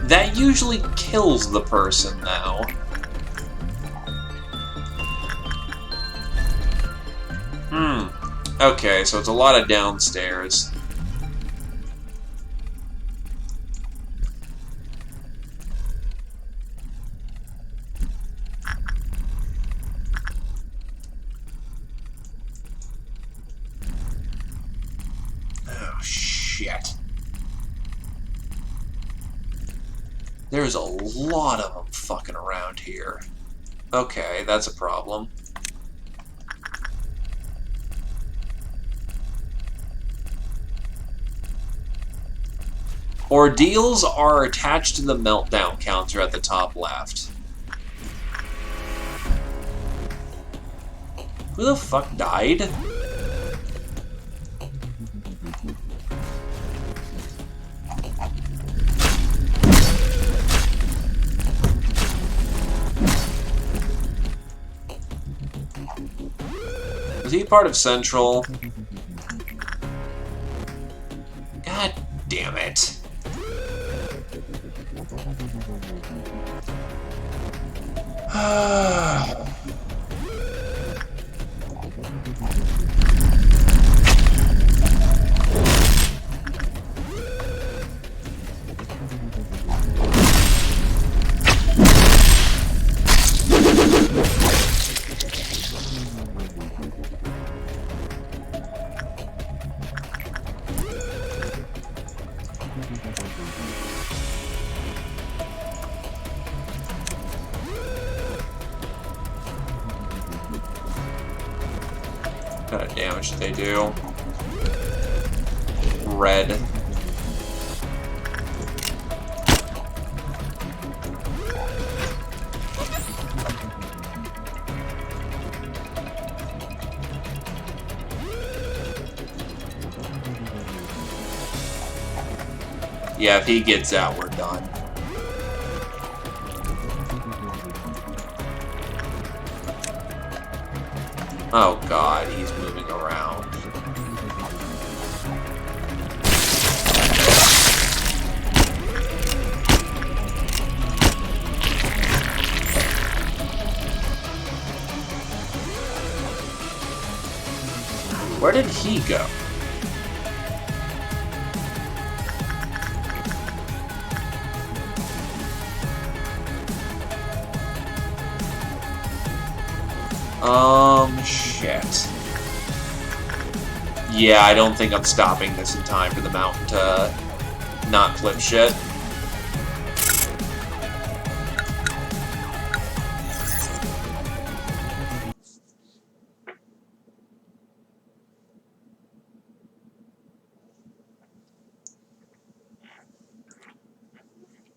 S1: That usually kills the person, though. Okay, so it's a lot of downstairs. Oh, shit. There's a lot of them fucking around here. Okay, that's a problem. Ordeals are attached to the meltdown counter at the top left. Who the fuck died? Was he part of Central? God damn it. What kind of damage do they do? Red. Yeah, if he gets out, we're done. Oh god, he's moving around. Where did he go? Shit. Yeah, I don't think I'm stopping this in time for the mountain to not flip shit.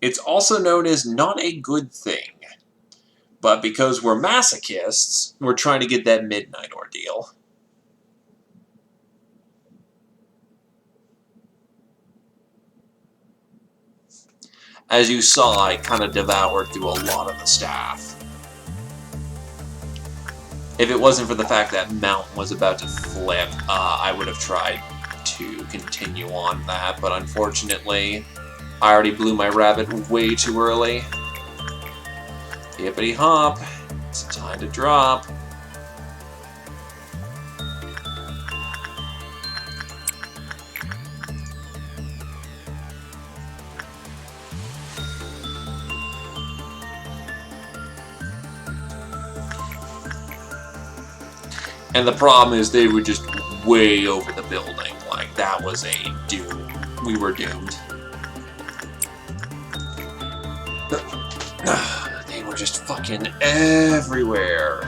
S1: It's also known as not a good thing. But because we're masochists, we're trying to get that midnight ordeal. As you saw, I kind of devoured through a lot of the staff. If it wasn't for the fact that Mountain was about to flip, I would have tried to continue on that, but unfortunately, I already blew my rabbit way too early. Hippity hop, it's time to drop. And the problem is they were just way over the building. Like, that was a doom. We were doomed. They were just fucking everywhere.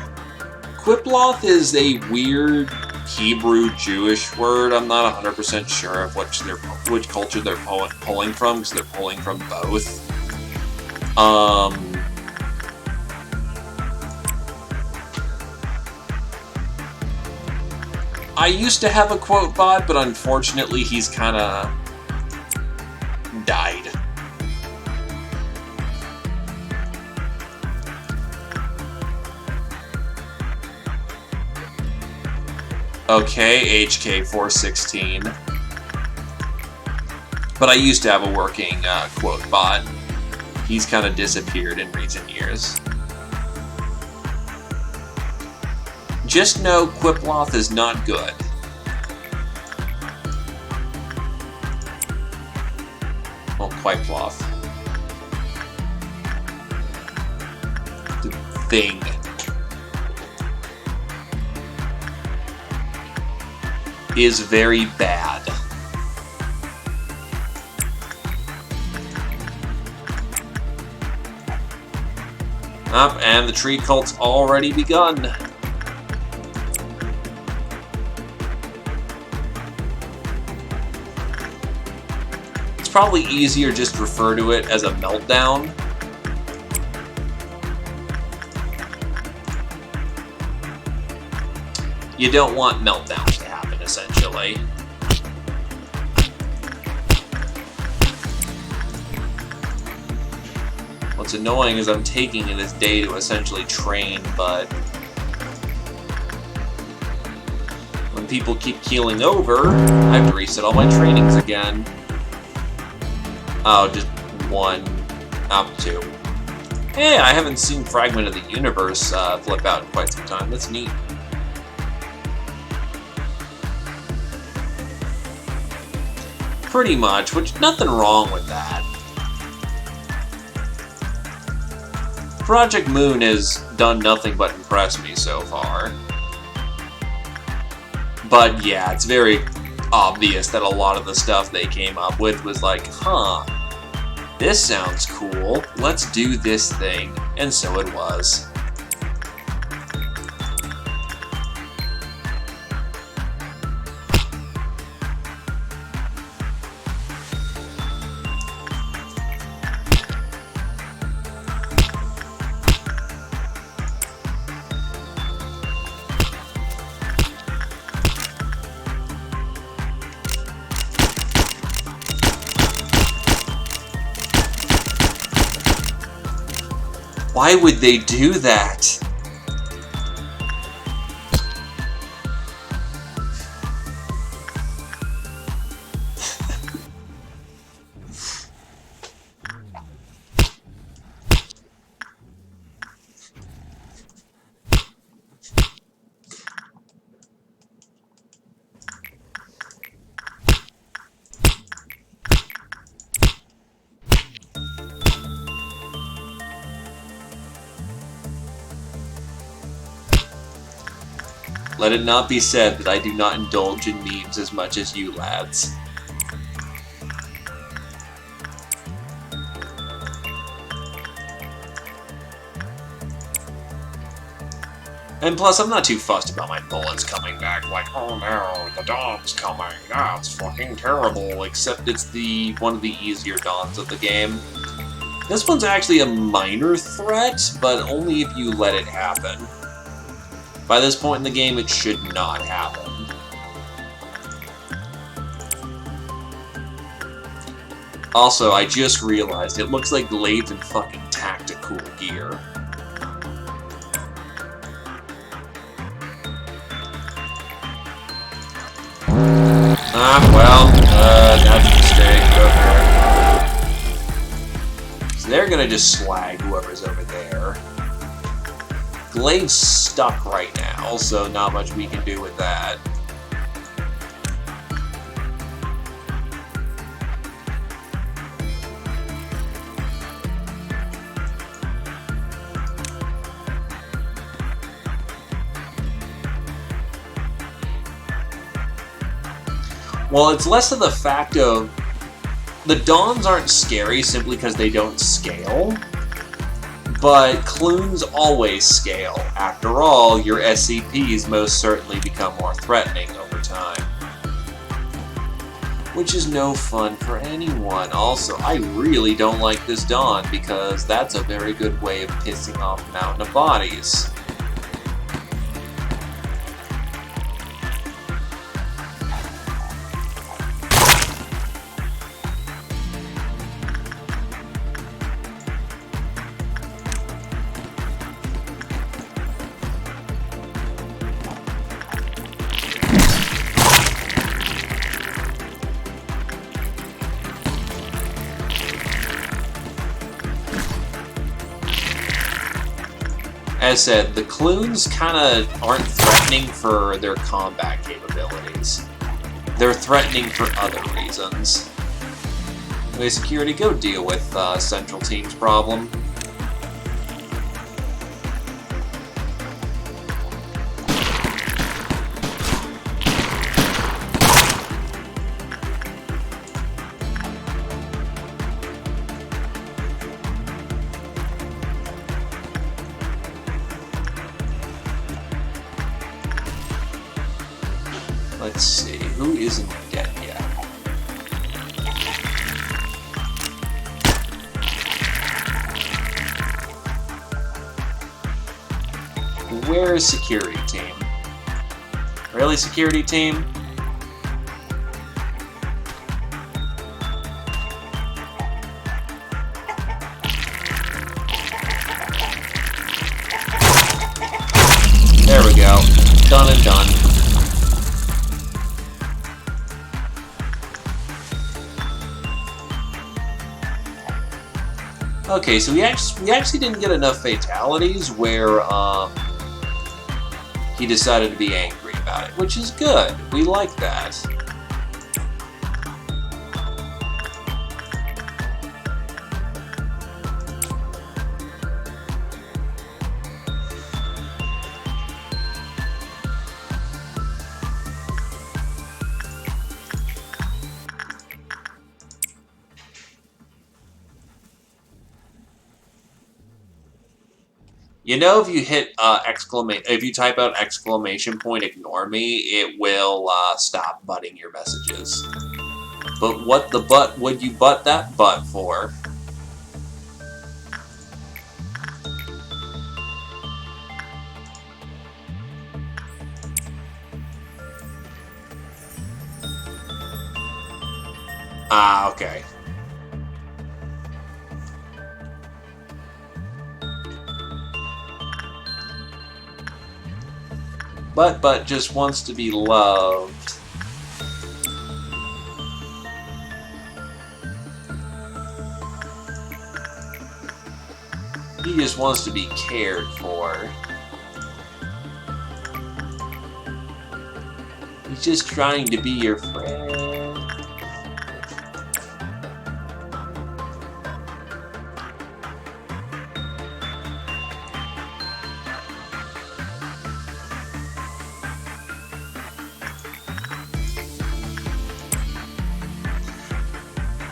S1: Qiploth is a weird Hebrew Jewish word. I'm not 100% sure of which culture they're pulling from, because they're pulling from both. I used to have a quote bot, but unfortunately he's kinda died. Okay, HK416. But I used to have a working quote bot. He's kind of disappeared in recent years. Just know Qiploth is not good. Well, Qiploth. The thing. Is very bad. Up, and the tree cult's already begun. It's probably easier just to refer to it as a meltdown. You don't want meltdowns to happen, essentially. What's annoying is I'm taking this day to essentially train, but when people keep keeling over, I have to reset all my trainings again. Oh, just one, two. Hey, I haven't seen Fragment of the Universe flip out in quite some time. That's neat. Pretty much, which nothing wrong with that. Project Moon has done nothing but impress me so far. But yeah, it's very obvious that a lot of the stuff they came up with was like, huh, this sounds cool, let's do this thing. And so it was. Why would they do that? Let it not be said that I do not indulge in memes as much as you lads. And plus, I'm not too fussed about my bullets coming back like, oh no, the Dawn's coming, that's fucking terrible, except it's one of the easier Dawns of the game. This one's actually a minor threat, but only if you let it happen. By this point in the game, it should not happen. Also, I just realized, it looks like Glade's in fucking tactical gear. That's a mistake. Go for it. So they're gonna just slag whoever's over there. Glade's stuck right now, so not much we can do with that. Well, it's less of the fact of the Dawns aren't scary simply because they don't scale, but Clunes always scale. After all, your SCPs most certainly become more threatening over time. Which is no fun for anyone. Also, I really don't like this Dawn because that's a very good way of pissing off a mountain of bodies. As said, the Clunes kind of aren't threatening for their combat capabilities. They're threatening for other reasons. Anyway, security, go deal with Central Team's problem. Let's see, who isn't dead yet? Where is security team? Really, security team? There we go. Done and done. Okay, so we actually didn't get enough fatalities where he decided to be angry about it, which is good. We like that. You know, if you hit if you type out exclamation point ignore me, it will stop butting your messages. But what the butt would you butt that butt for? Ah, okay. But just wants to be loved. He just wants to be cared for. He's just trying to be your friend.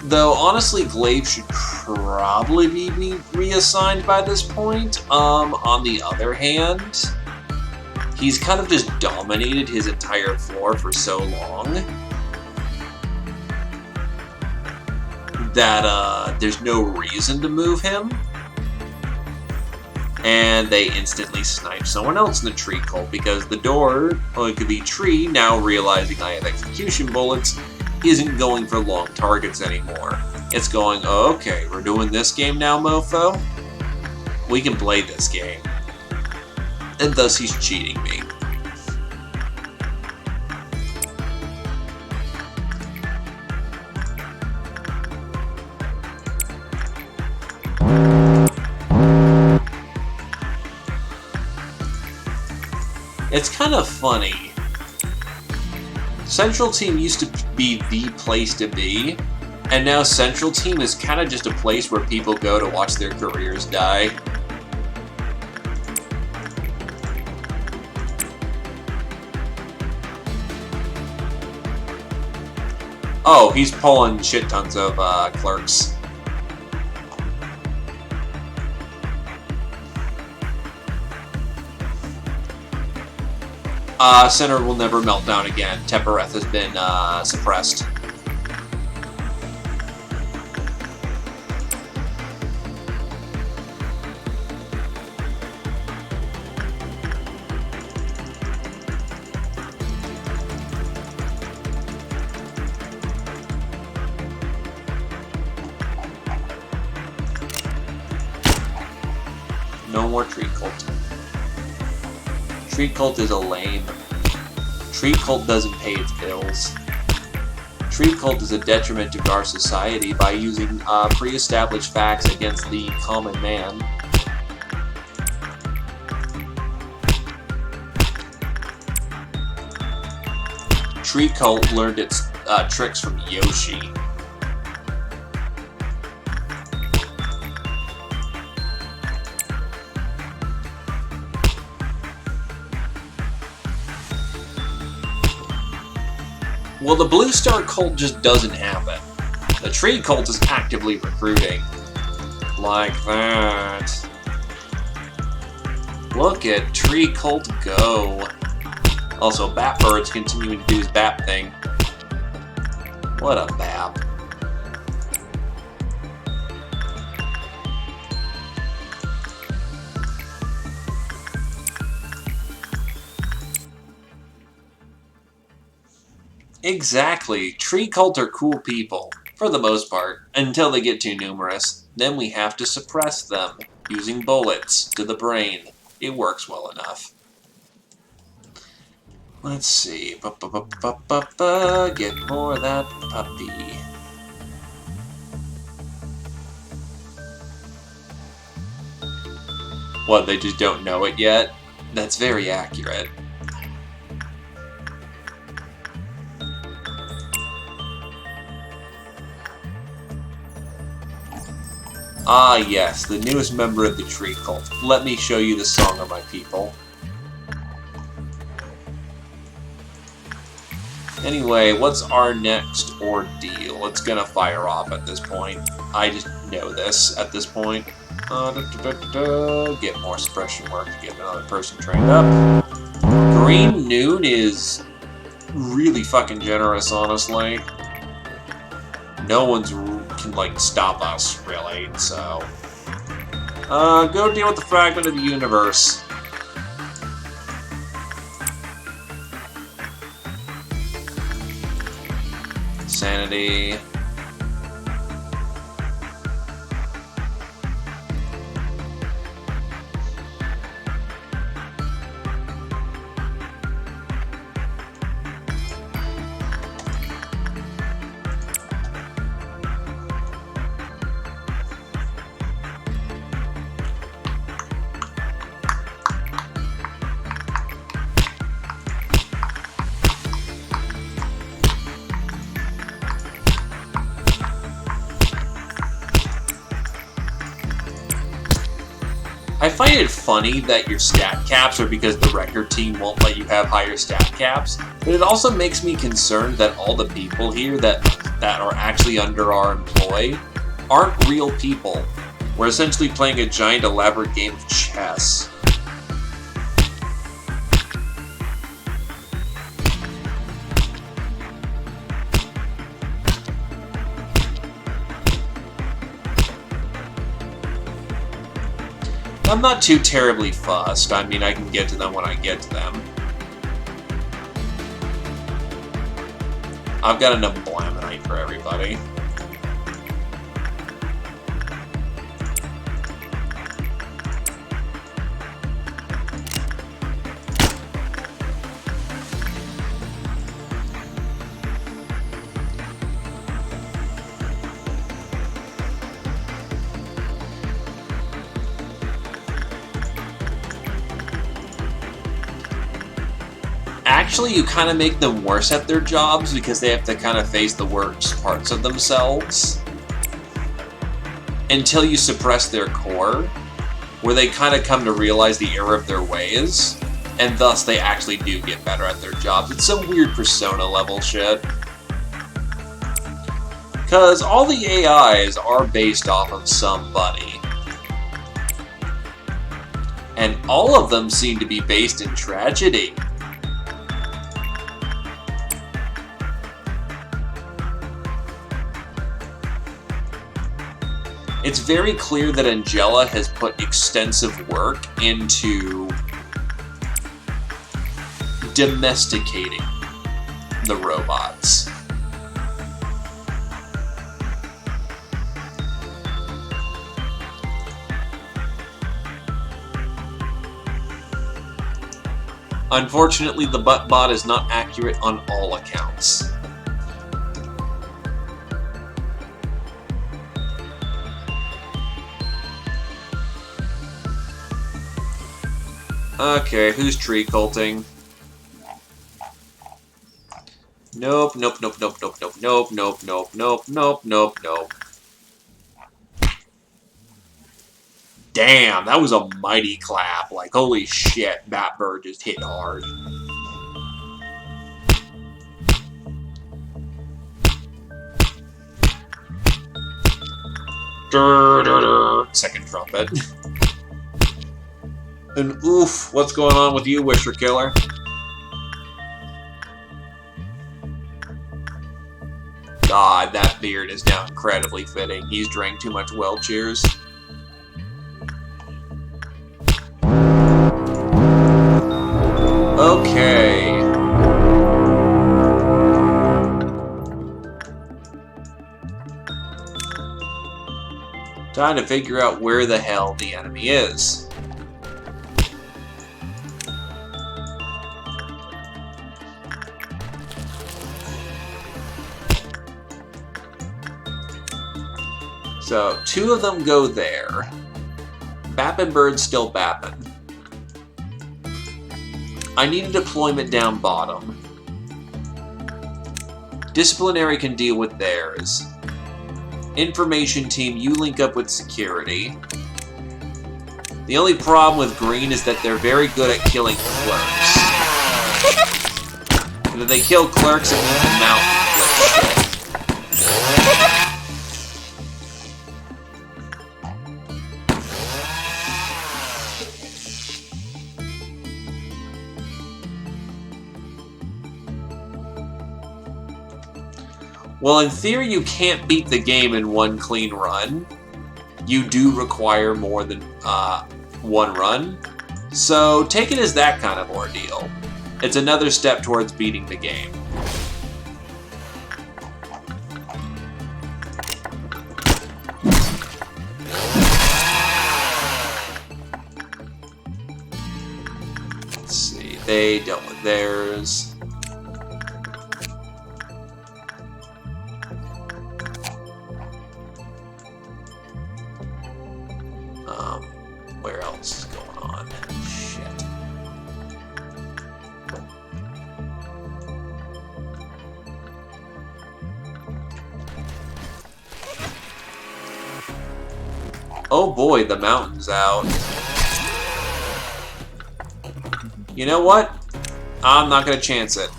S1: Though, honestly, Glaive should probably be reassigned by this point. On the other hand, he's kind of just dominated his entire floor for so long that there's no reason to move him. And they instantly snipe someone else in the tree cult because the door, the tree, now realizing I have execution bullets, isn't going for long targets anymore. It's going, oh, okay, we're doing this game now, mofo? We can play this game. And thus he's cheating me. It's kind of funny. Central Team used to be the place to be, and now Central Team is kind of just a place where people go to watch their careers die. Oh, he's pulling shit tons of clerks. Center will never melt down again. Tepereth has been suppressed. No more tree cult. Tree cult is a lame. Tree cult doesn't pay its bills. Tree cult is a detriment to our society by using pre-established facts against the common man. Tree cult learned its tricks from Yoshi. Well, the Blue Star cult just doesn't have it. The Tree cult is actively recruiting. Like that. Look at Tree cult go. Also, Batbird's continuing to do his Bat thing. What a Bap. Exactly. Tree cult are cool people, for the most part, until they get too numerous. Then we have to suppress them, using bullets to the brain. It works well enough. Let's see. Get more of that puppy. What, they just don't know it yet? That's very accurate. Ah yes, the newest member of the Tree Cult. Let me show you the song of my people. Anyway, what's our next ordeal? It's gonna fire off at this point. I just know this at this point. Get more suppression work to get another person trained up. Green Noon is really fucking generous, honestly. No one's can like stop us, really, so go deal with the fragment of the universe. Sanity. I find it funny that your stat caps are because the record team won't let you have higher stat caps, but it also makes me concerned that all the people here that are actually under our employ aren't real people. We're essentially playing a giant elaborate game of chess. I'm not too terribly fussed. I mean, I can get to them when I get to them. I've got enough Blaminite for everybody. Actually, you kind of make them worse at their jobs because they have to kind of face the worst parts of themselves until you suppress their core, where they kind of come to realize the error of their ways, and thus they actually do get better at their jobs. It's some weird Persona level shit. Because all the AIs are based off of somebody. And all of them seem to be based in tragedy. It's very clear that Angela has put extensive work into domesticating the robots. Unfortunately, the butt-bot is not accurate on all accounts. Okay, who's tree culting? Nope, nope, nope, nope, nope, nope, nope, nope, nope, nope, nope, nope, nope. Damn, that was a mighty clap. Like, holy shit, that bird just hit hard. Dur, dur, dur. Second trumpet. And oof, what's going on with you, Wisher Killer? God, that beard is now incredibly fitting. He's drank too much well cheers. Okay. Time to figure out where the hell the enemy is. So, 2 of them go there. Bappin' Bird's still bappin'. I need a deployment down bottom. Disciplinary can deal with theirs. Information team, you link up with security. The only problem with green is that they're very good at killing clerks. And if they kill clerks, it means the mountain flips shit. Well, in theory, you can't beat the game in one clean run. You do require more than one run. So take it as that kind of ordeal. It's another step towards beating the game. Let's see, they dealt with theirs. Where else is going on? Shit. Oh boy, the mountain's out. You know what? I'm not gonna chance it.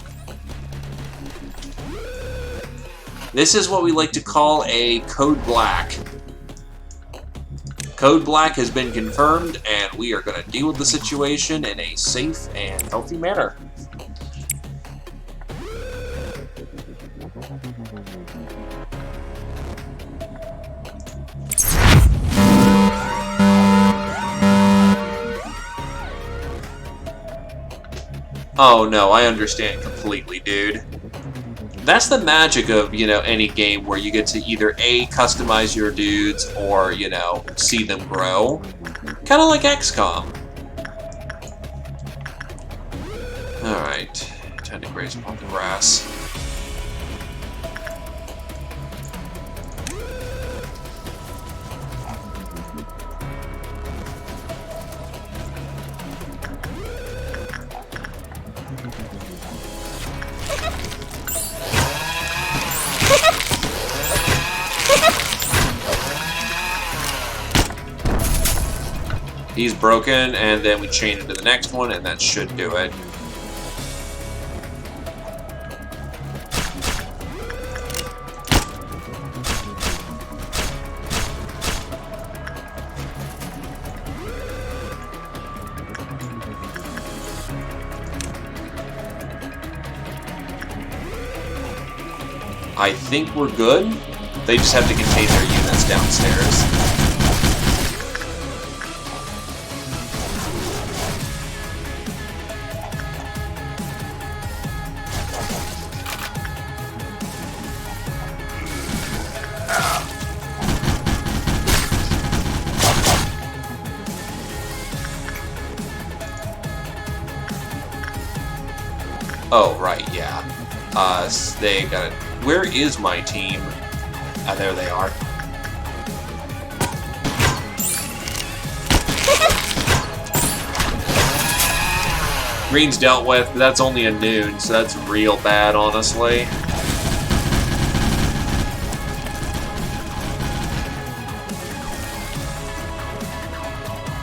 S1: This is what we like to call a code black. Code Black has been confirmed, and we are going to deal with the situation in a safe and healthy manner. Oh no, I understand completely, dude. That's the magic of, you know, any game where you get to either A, customize your dudes, or, you know, see them grow. Kind of like XCOM. Alright, time to graze upon the grass. He's broken, and then we chain into the next one, and that should do it. I think we're good. They just have to contain their units downstairs. Oh, right, yeah. They got it. Where is my team? Ah, there they are. Green's dealt with, but that's only a noon, so that's real bad, honestly.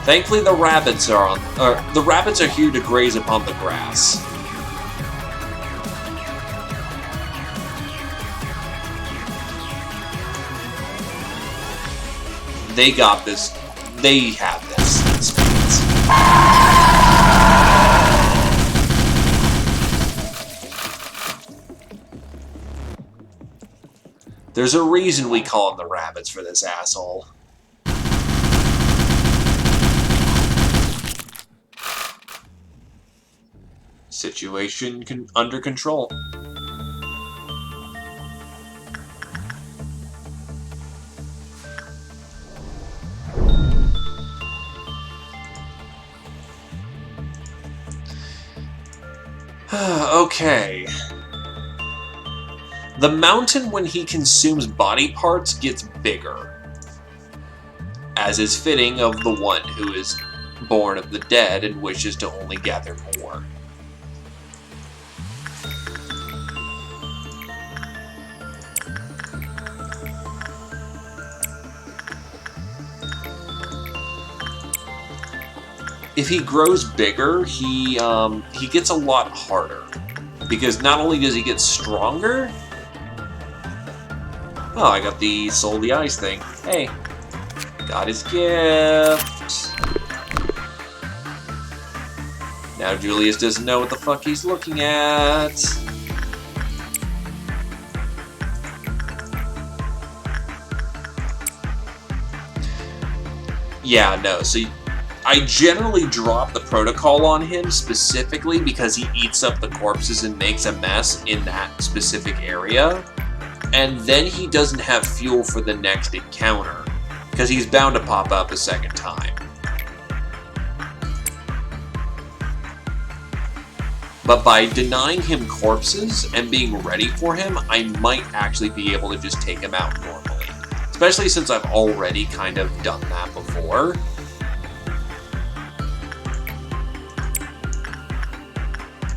S1: Thankfully, the rabbits are the rabbits are here to graze upon the grass. They got this. They have this. There's a reason we call them the rabbits for this asshole. Situation under control. Okay. The mountain, when he consumes body parts, gets bigger, as is fitting of the one who is born of the dead and wishes to only gather more. If he grows bigger, he gets a lot harder, because not only does he get stronger. Oh, I got the Soul of the Ice thing. Hey, got his gift. Now Julius doesn't know what the fuck he's looking at. Yeah, no, so I generally drop the protocol on him specifically because he eats up the corpses and makes a mess in that specific area. And then he doesn't have fuel for the next encounter, because he's bound to pop up a second time. But by denying him corpses and being ready for him, I might actually be able to just take him out normally. Especially since I've already kind of done that before.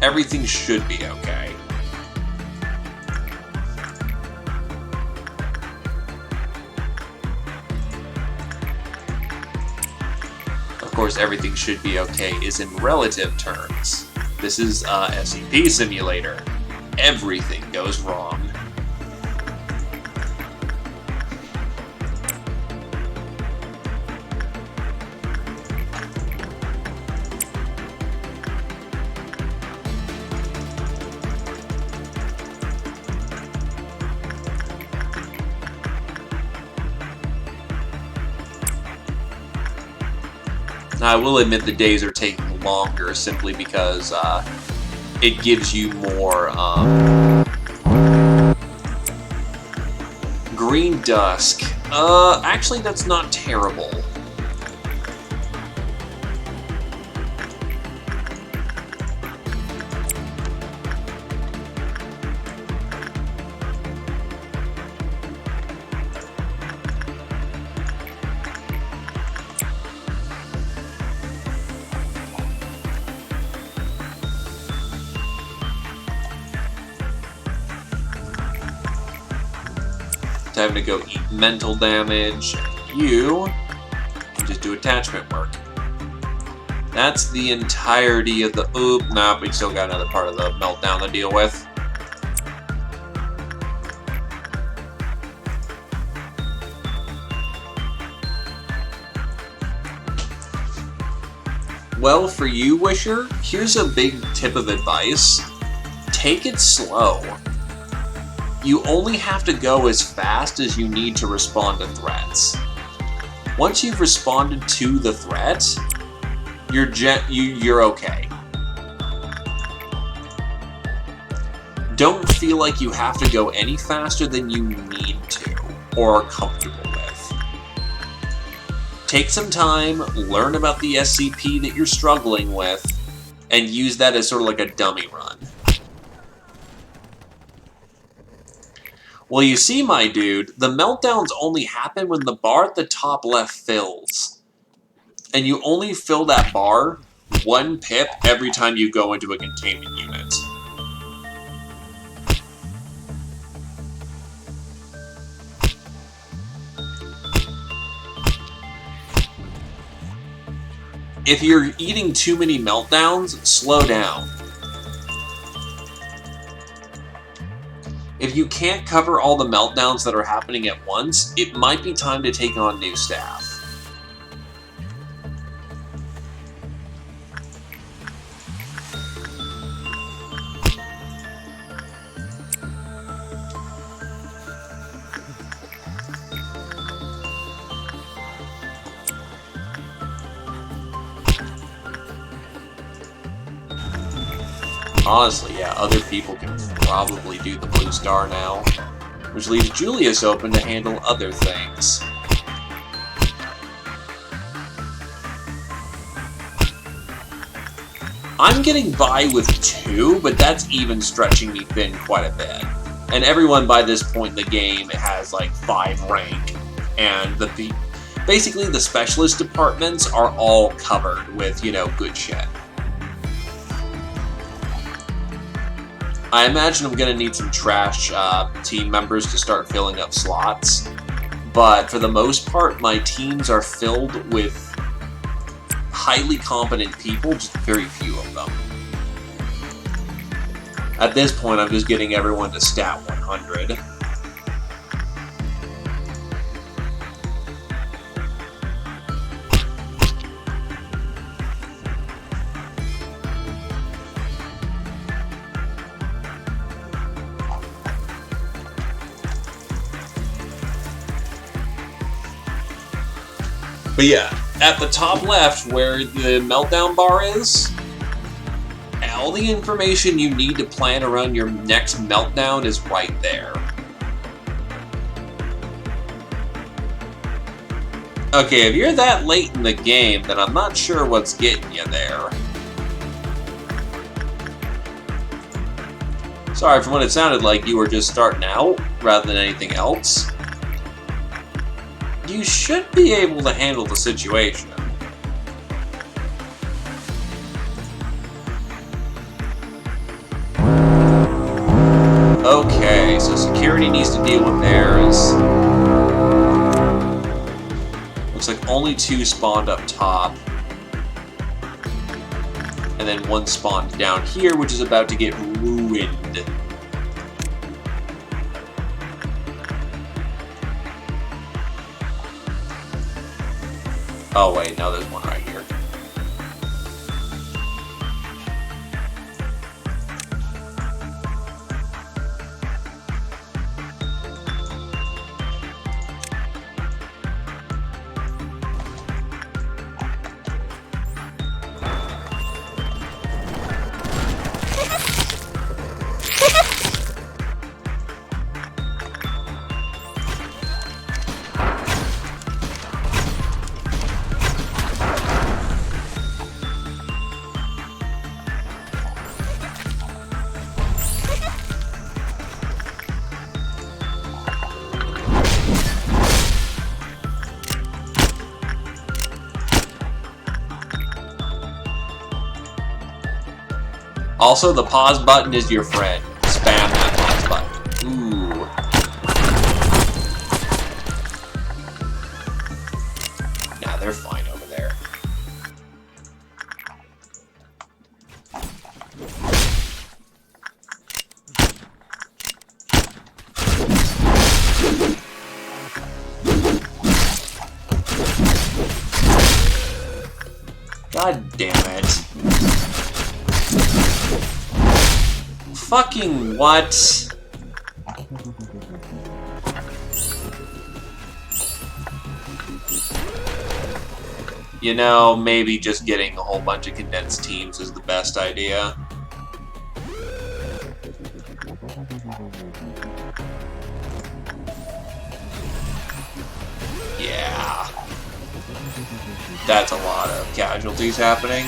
S1: Everything should be okay. Of course, everything should be okay is in relative terms. This is a SCP simulator. Everything goes wrong. I will admit the days are taking longer simply because it gives you more green dusk. Actually, that's not terrible. Time to go eat mental damage. You can just do attachment work. That's the entirety of the... Oop, nah, we still got another part of the meltdown to deal with. Well, for you, Wisher, here's a big tip of advice. Take it slow. You only have to go as fast as you need to respond to threats. Once you've responded to the threat, you're okay. Don't feel like you have to go any faster than you need to or are comfortable with. Take some time, learn about the SCP that you're struggling with, and use that as sort of like a dummy run. Well, you see, my dude, the meltdowns only happen when the bar at the top left fills. And you only fill that bar 1 pip every time you go into a containment unit. If you're eating too many meltdowns, slow down. If you can't cover all the meltdowns that are happening at once, it might be time to take on new staff. Honestly, yeah, other people can probably do the blue star now, which leaves Julius open to handle other things. I'm getting by with 2, but that's even stretching me thin quite a bit. And everyone by this point in the game has like 5 rank, and basically the specialist departments are all covered with, you know, good shit. I imagine I'm going to need some trash team members to start filling up slots, but for the most part, my teams are filled with highly competent people, just very few of them. At this point, I'm just getting everyone to stat 100. But yeah, at the top left where the meltdown bar is, all the information you need to plan around your next meltdown is right there. Okay, if you're that late in the game, then I'm not sure what's getting you there. Sorry, from what it sounded like, you were just starting out rather than anything else. You should be able to handle the situation. Okay, so security needs to deal with theirs. Looks like only 2 spawned up top. And then 1 spawned down here, which is about to get ruined. Oh wait, no, there's one right here. Also, the pause button is your friend. Spam that pause button. Ooh. Nah, they're fine over there. God damn it. Fucking what? You know, maybe just getting a whole bunch of condensed teams is the best idea. Yeah. That's a lot of casualties happening.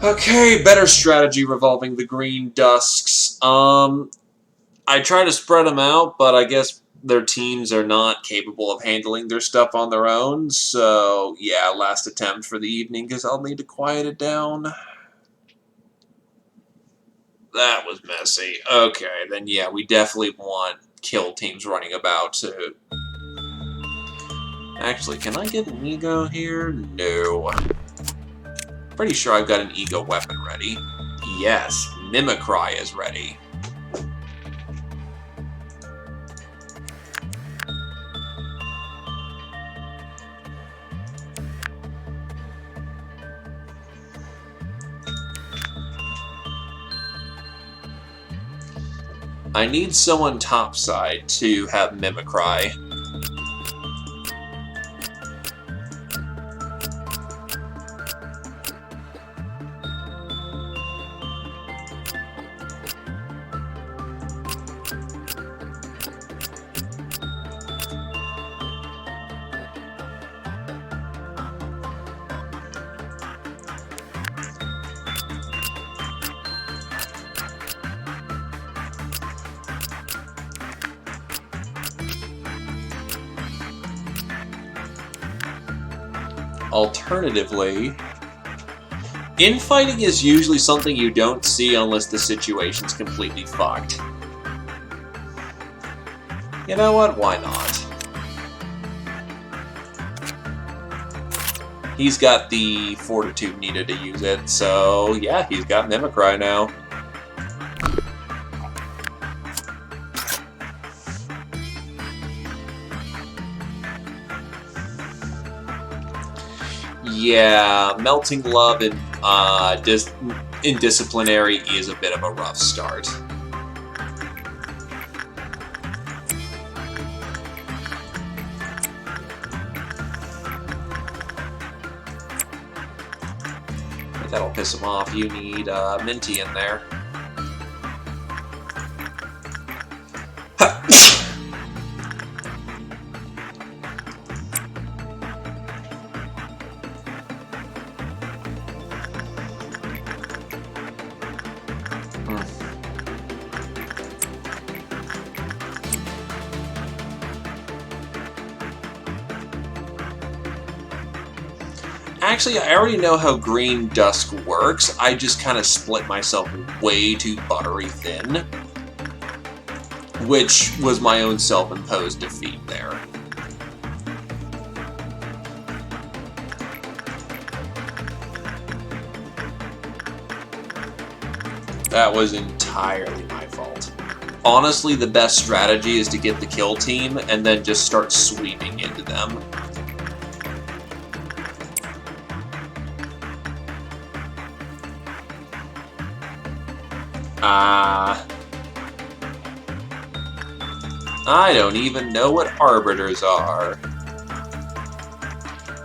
S1: Okay, better strategy revolving the green dusks. I try to spread them out, but I guess their teams are not capable of handling their stuff on their own. So, yeah, last attempt for the evening, because I'll need to quiet it down. That was messy. Okay, then yeah, we definitely want kill teams running about to... Actually, can I get an ego here? No. Pretty sure I've got an ego weapon ready. Yes, Mimicry is ready. I need someone topside to have Mimicry. Alternatively, infighting is usually something you don't see unless the situation's completely fucked. You know what? Why not? He's got the fortitude needed to use it, so yeah, he's got Mimicry now. Yeah, Melting Love in Disciplinary is a bit of a rough start. But that'll piss him off. You need Minty in there. Actually, I already know how Green Dusk works. I just kind of split myself way too buttery thin, which was my own self-imposed defeat there. That was entirely my fault. Honestly, the best strategy is to get the kill team and then just start sweeping into them. I don't even know what arbiters are.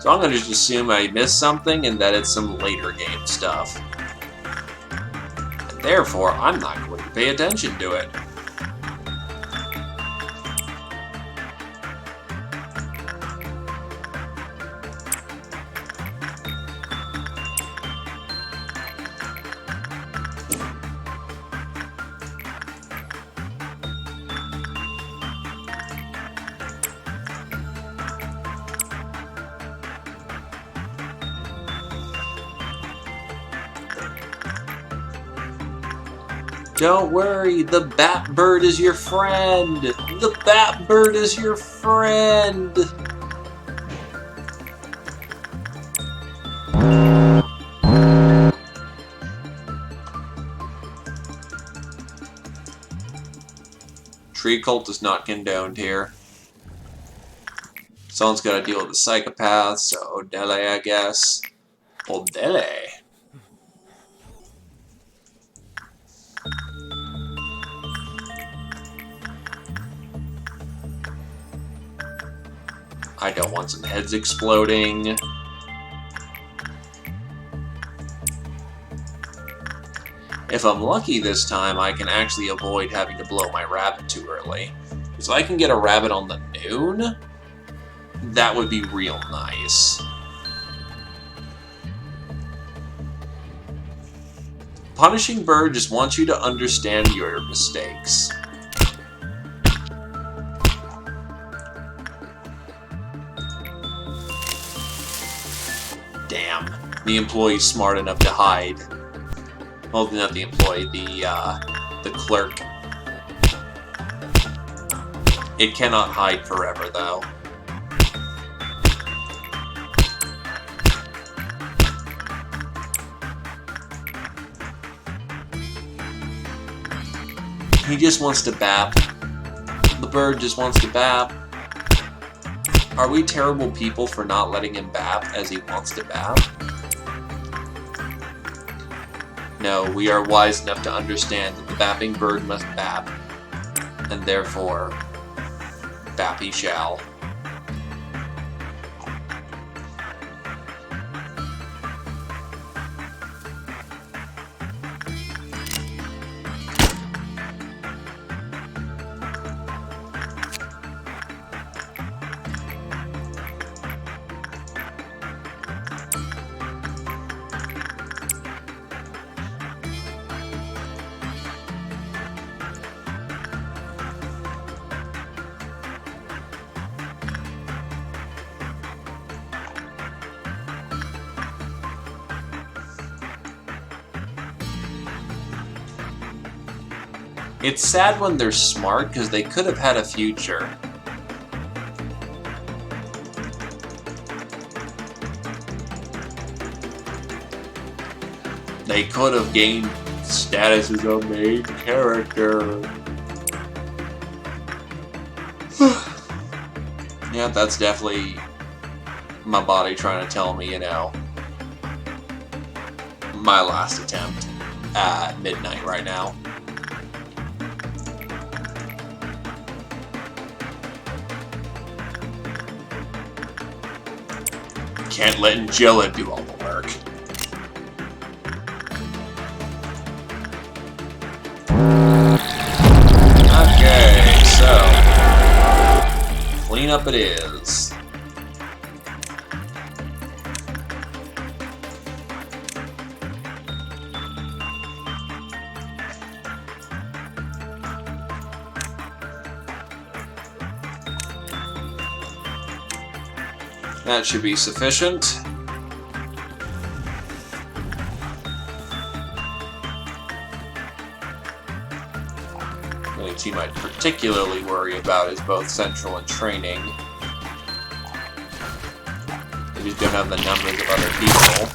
S1: So I'm going to just assume I missed something and that it's some later game stuff. And therefore, I'm not going to pay attention to it. Don't worry, the Batbird is your friend! The Batbird is your friend! Tree cult is not condoned here. Someone's got to deal with the psychopath, so Odele, I guess. Odele. I don't want some heads exploding. If I'm lucky this time, I can actually avoid having to blow my rabbit too early. Because if I can get a rabbit on the noon, that would be real nice. Punishing Bird just wants you to understand your mistakes. Damn. The employee's smart enough to hide. Well, not the employee, the clerk. It cannot hide forever, though. He just wants to bap. The bird just wants to bap. Are we terrible people for not letting him bap as he wants to bap? No, we are wise enough to understand that the bapping bird must bap, and therefore, bap he shall. It's sad when they're smart, because they could have had a future. They could have gained status as a main character. Yeah, that's definitely my body trying to tell me, you know, my last attempt at midnight right now. Can't let Angela do all the work. Okay, so clean up it is. That should be sufficient. The only team I'd particularly worry about is both Central and Training. They just don't have the numbers of other people.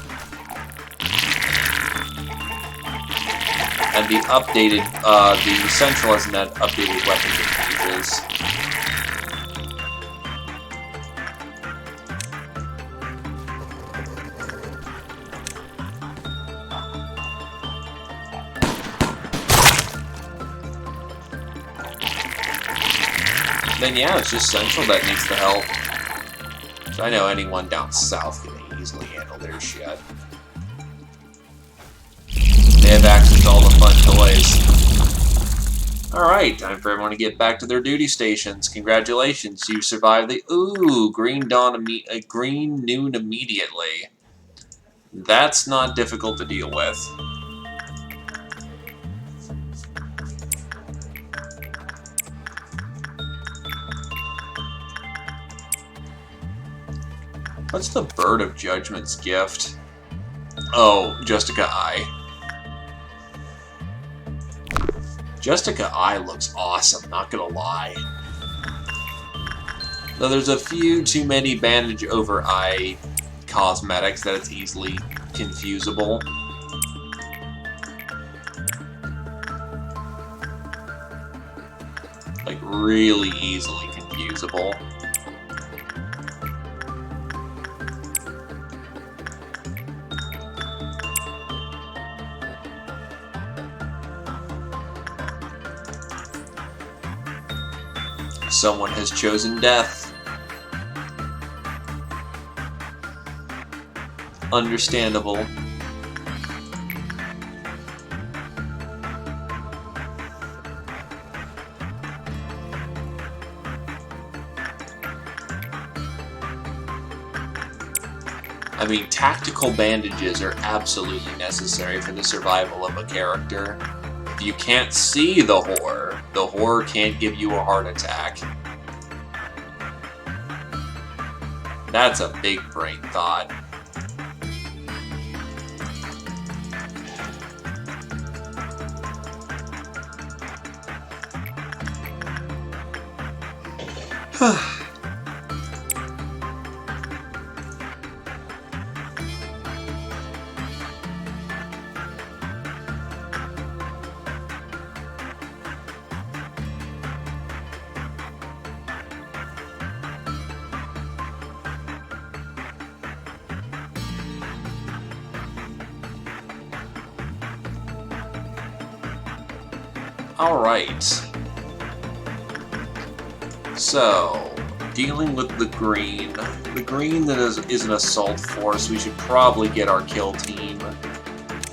S1: And the updated, the Central hasn't had updated weapons in ages. Then yeah, it's just Central that needs the help. So I know anyone down south can easily handle their shit. They have access to all the fun toys. Alright, time for everyone to get back to their duty stations. Congratulations, you survived the green noon immediately. That's not difficult to deal with. What's the Bird of Judgment's gift? Oh, Justica Eye. Justica Eye looks awesome, not gonna lie. Though there's a few too many bandage over eye cosmetics that it's easily confusable. Like, really easily confusable. Someone has chosen death. Understandable. I mean, tactical bandages are absolutely necessary for the survival of a character. If you can't see the horror can't give you a heart attack. That's a big brain thought. Alright. So, dealing with the green. The green that is an assault force, we should probably get our kill team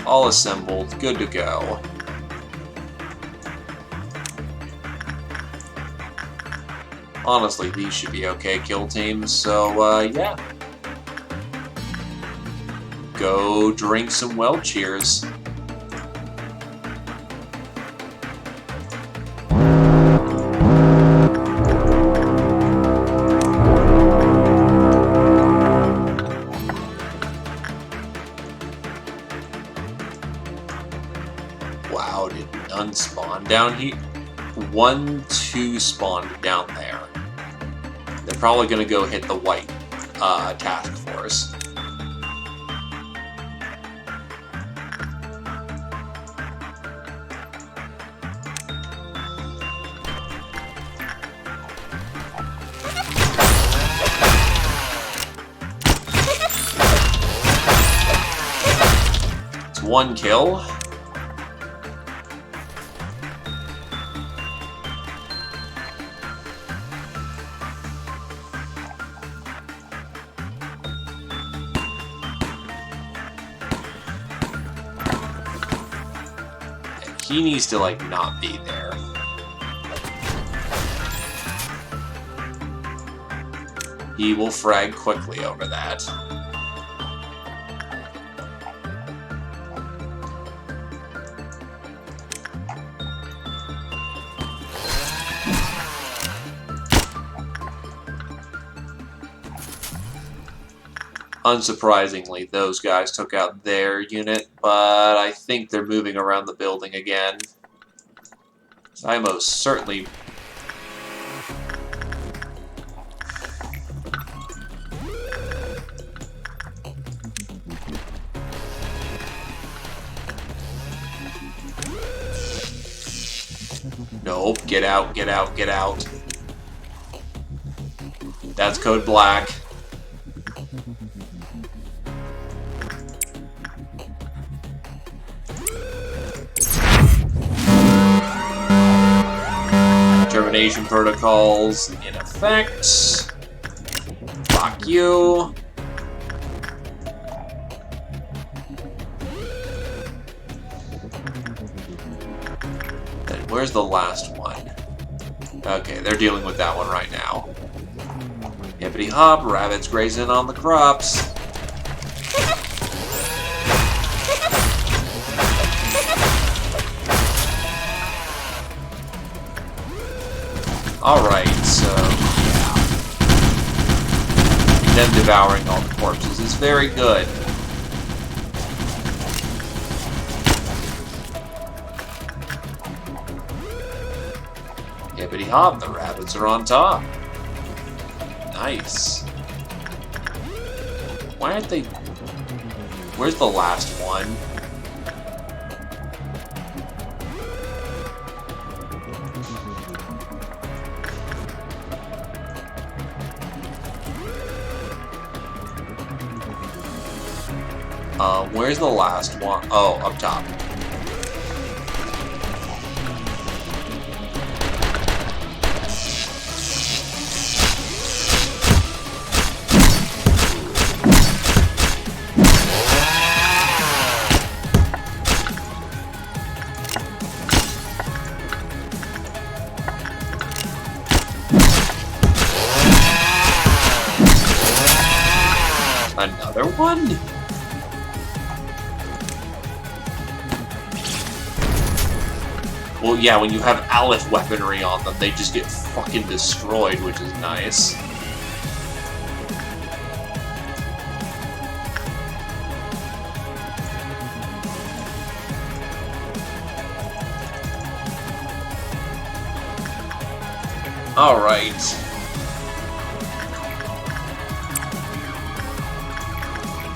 S1: all assembled, good to go. Honestly, these should be okay kill teams, so, yeah. Go drink some well cheers. Wow, did none spawn down here? 1, 2 spawned down there. They're probably going to go hit the white task force. It's 1 kill. He needs to, like, not be there. He will frag quickly over that. Unsurprisingly, those guys took out their unit, but I think they're moving around the building again. I most certainly... Nope, get out, get out, get out. That's code black. Termination protocols in effect. Fuck you. Then where's the last one? Okay, they're dealing with that one right now. Hippity hop, rabbits grazing on the crops. Alright, so, yeah. Them devouring all the corpses is very good. Hippity hop, the rabbits are on top. Nice. Why aren't they... Where's the last one? Where's the last one? Oh, up top. another one? Well, yeah, when you have Aleph weaponry on them, they just get fucking destroyed, which is nice. Alright.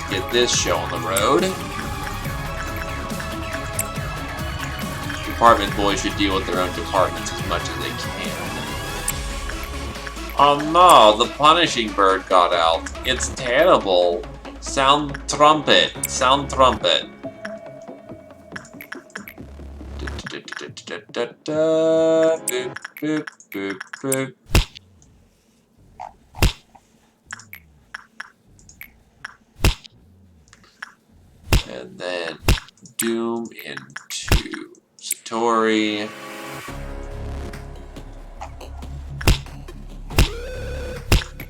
S1: Get this show on the road. Department boys should deal with their own departments as much as they can. Oh no, the punishing bird got out. It's terrible. Sound trumpet. Sound trumpet. Boop, boop, boop, boop. And then Doom into Satori.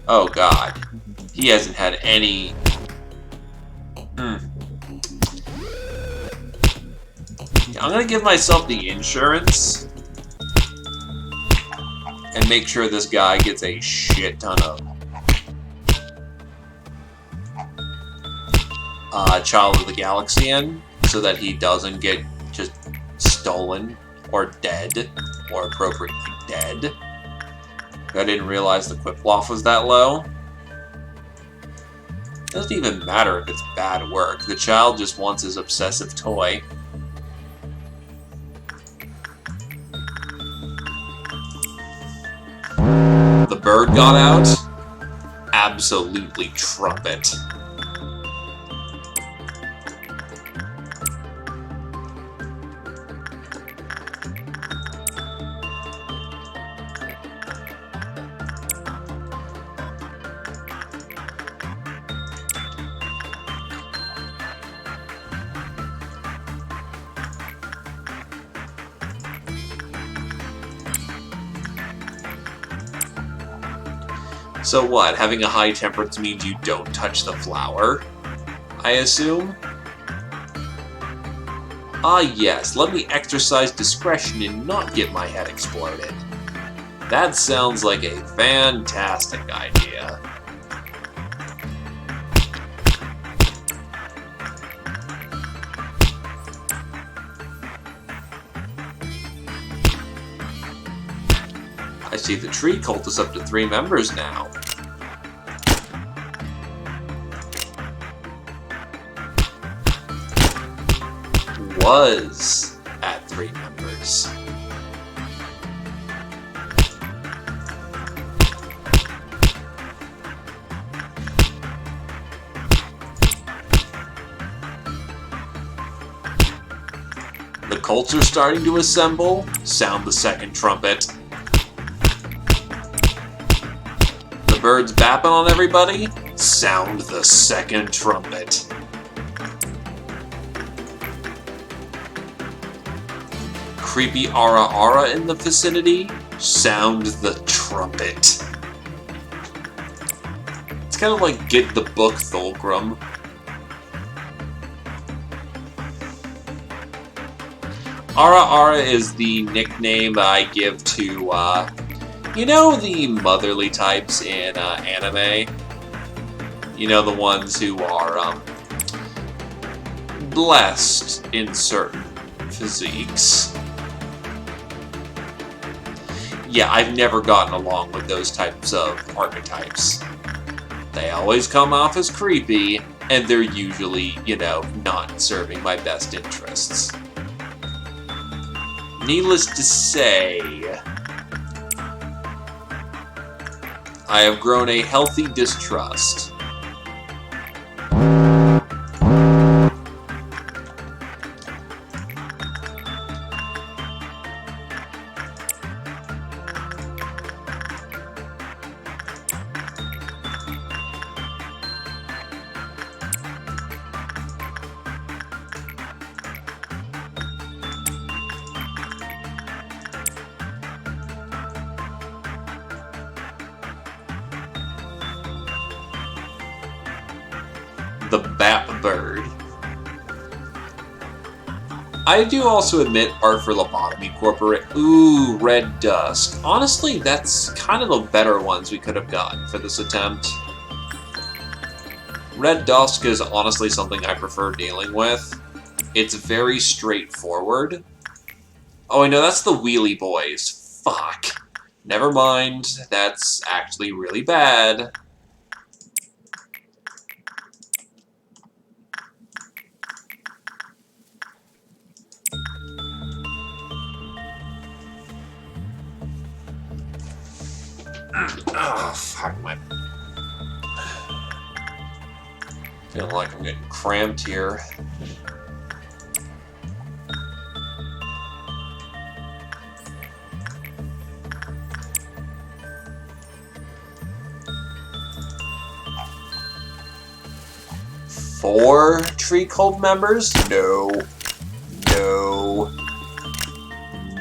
S1: Oh god. He hasn't had any... I'm gonna give myself the insurance and make sure this guy gets a shit ton of Child of the Galaxy in, so that he doesn't get just stolen or dead, or appropriately dead. I didn't realize the Quickloft was that low. Doesn't even matter if it's bad work. The child just wants his obsessive toy. The bird got out? Absolutely trumpet. So what, having a high temperance means you don't touch the flower? I assume? Ah yes, let me exercise discretion and not get my head exploded. That sounds like a fantastic idea. I see the tree cult is up to 3 members now. Was at 3 members. The cults are starting to assemble. Sound the second trumpet. The birds bapping on everybody. Sound the second trumpet. Creepy Ara in the vicinity, sound the trumpet. It's kind of like Get the Book, Thulgrim. Ara is the nickname I give to, you know the motherly types in anime? You know, the ones who are, blessed in certain physiques. Yeah, I've never gotten along with those types of archetypes. They always come off as creepy, and they're usually, you know, not serving my best interests. Needless to say, I have grown a healthy distrust. the Bat Bird. I do also admit art for Lobotomy Corporate. Ooh, Red Dusk. Honestly, that's kind of the better ones we could have gotten for this attempt. Red Dusk is honestly something I prefer dealing with. It's very straightforward. Oh, I know, that's the Wheelie Boys. Fuck. Never mind. That's actually really bad. Oh, fuck my... Feeling like I'm getting cramped here. Four Tree Cult members? No. No.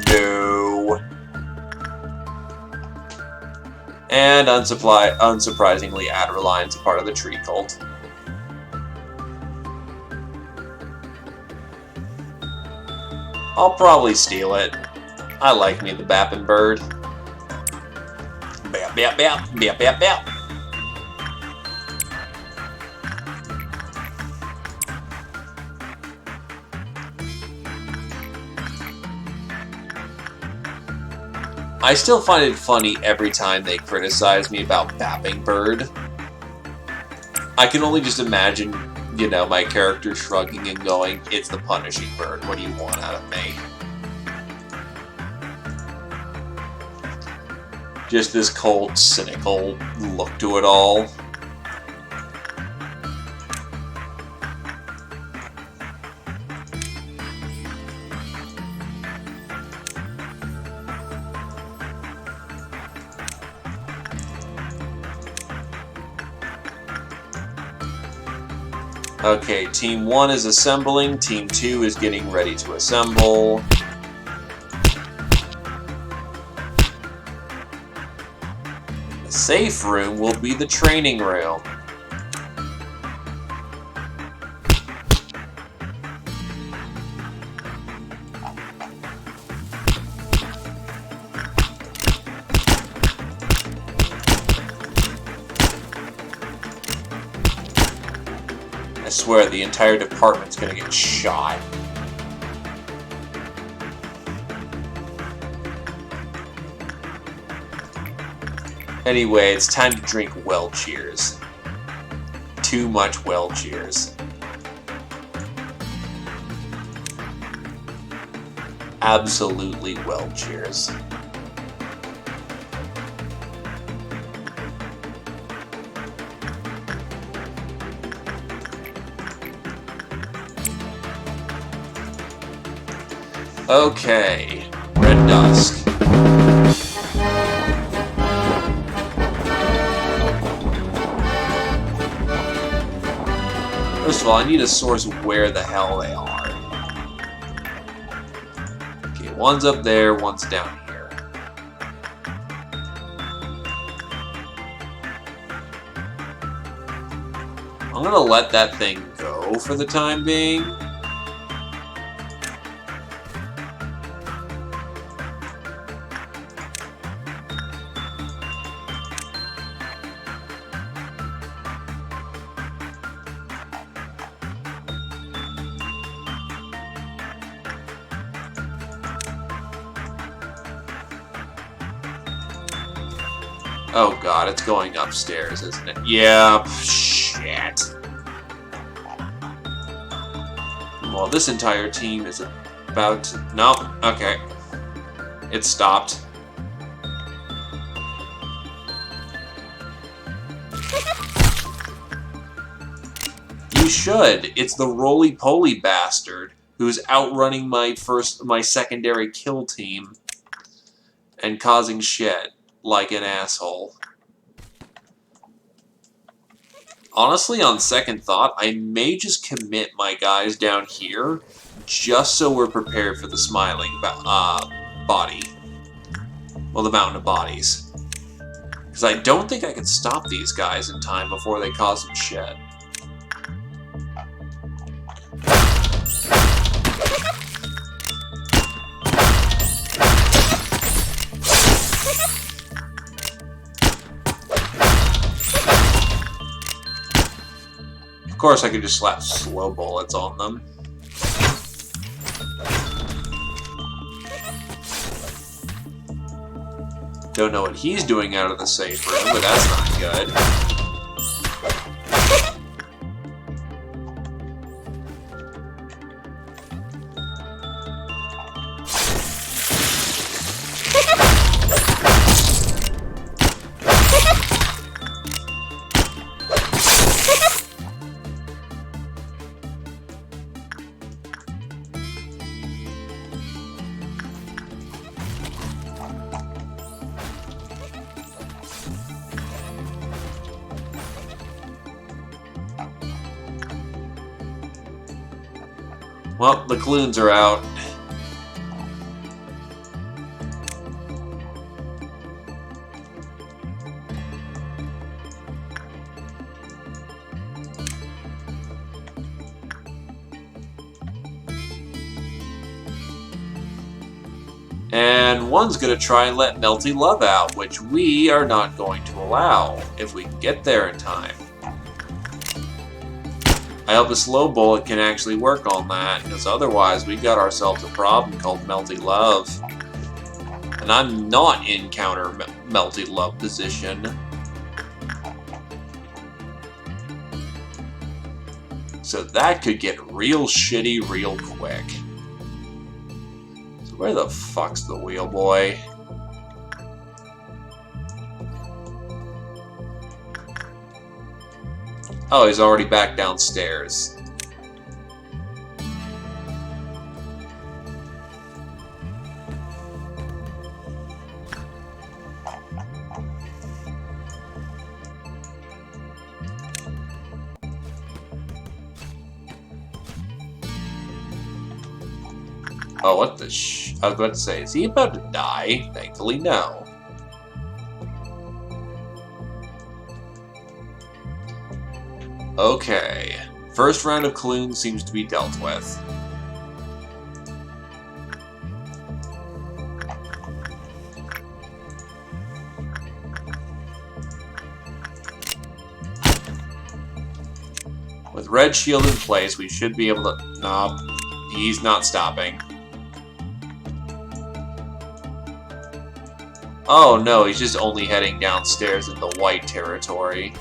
S1: No. And unsurprisingly, Adderline's a part of the Tree Cult. I'll probably steal it. I like me the Bappin' Bird. Bap, bap, bap, bap, bap, bap. I still find it funny every time they criticize me about Bapping Bird. I can only just imagine, you know, my character shrugging and going, "It's the punishing bird, what do you want out of me?" Just this cold, cynical look to it all. Okay, Team 1 is assembling, Team 2 is getting ready to assemble. The safe room will be the training room. I swear, the entire department's gonna get shot. Anyway, it's time to drink well cheers. Too much well cheers. Absolutely well cheers. Okay, Red Dusk. First of all, I need a source where the hell they are. Okay, one's up there, one's down here. I'm gonna let that thing go for the time being. Oh god, it's going upstairs, isn't it? Yep, shit. Well, this entire team is about to... Nope, okay. It stopped. You should. It's the roly-poly bastard who's outrunning my secondary kill team and causing shit. Like an asshole. Honestly, on second thought, I may just commit my guys down here just so we're prepared for the smiling body. Well, the mountain of bodies. Because I don't think I can stop these guys in time before they cause some shit. Of course, I could just slap slow bullets on them. Don't know what he's doing out of the safe room, but that's not good. Well, the Clunes are out. And one's going to try and let Melty Love out, which we are not going to allow if we can get there in time. I hope a slow bullet can actually work on that, because otherwise we got ourselves a problem called Melty Love. And I'm not in counter Melty Love position. So that could get real shitty real quick. So where the fuck's the wheel boy? Oh, he's already back downstairs. Oh, what the I was about to say, is he about to die? Thankfully, no. Okay. First round of Clune seems to be dealt with. With red shield in place, we should be able to... Nah, he's not stopping. Oh no, he's just only heading downstairs in the white territory.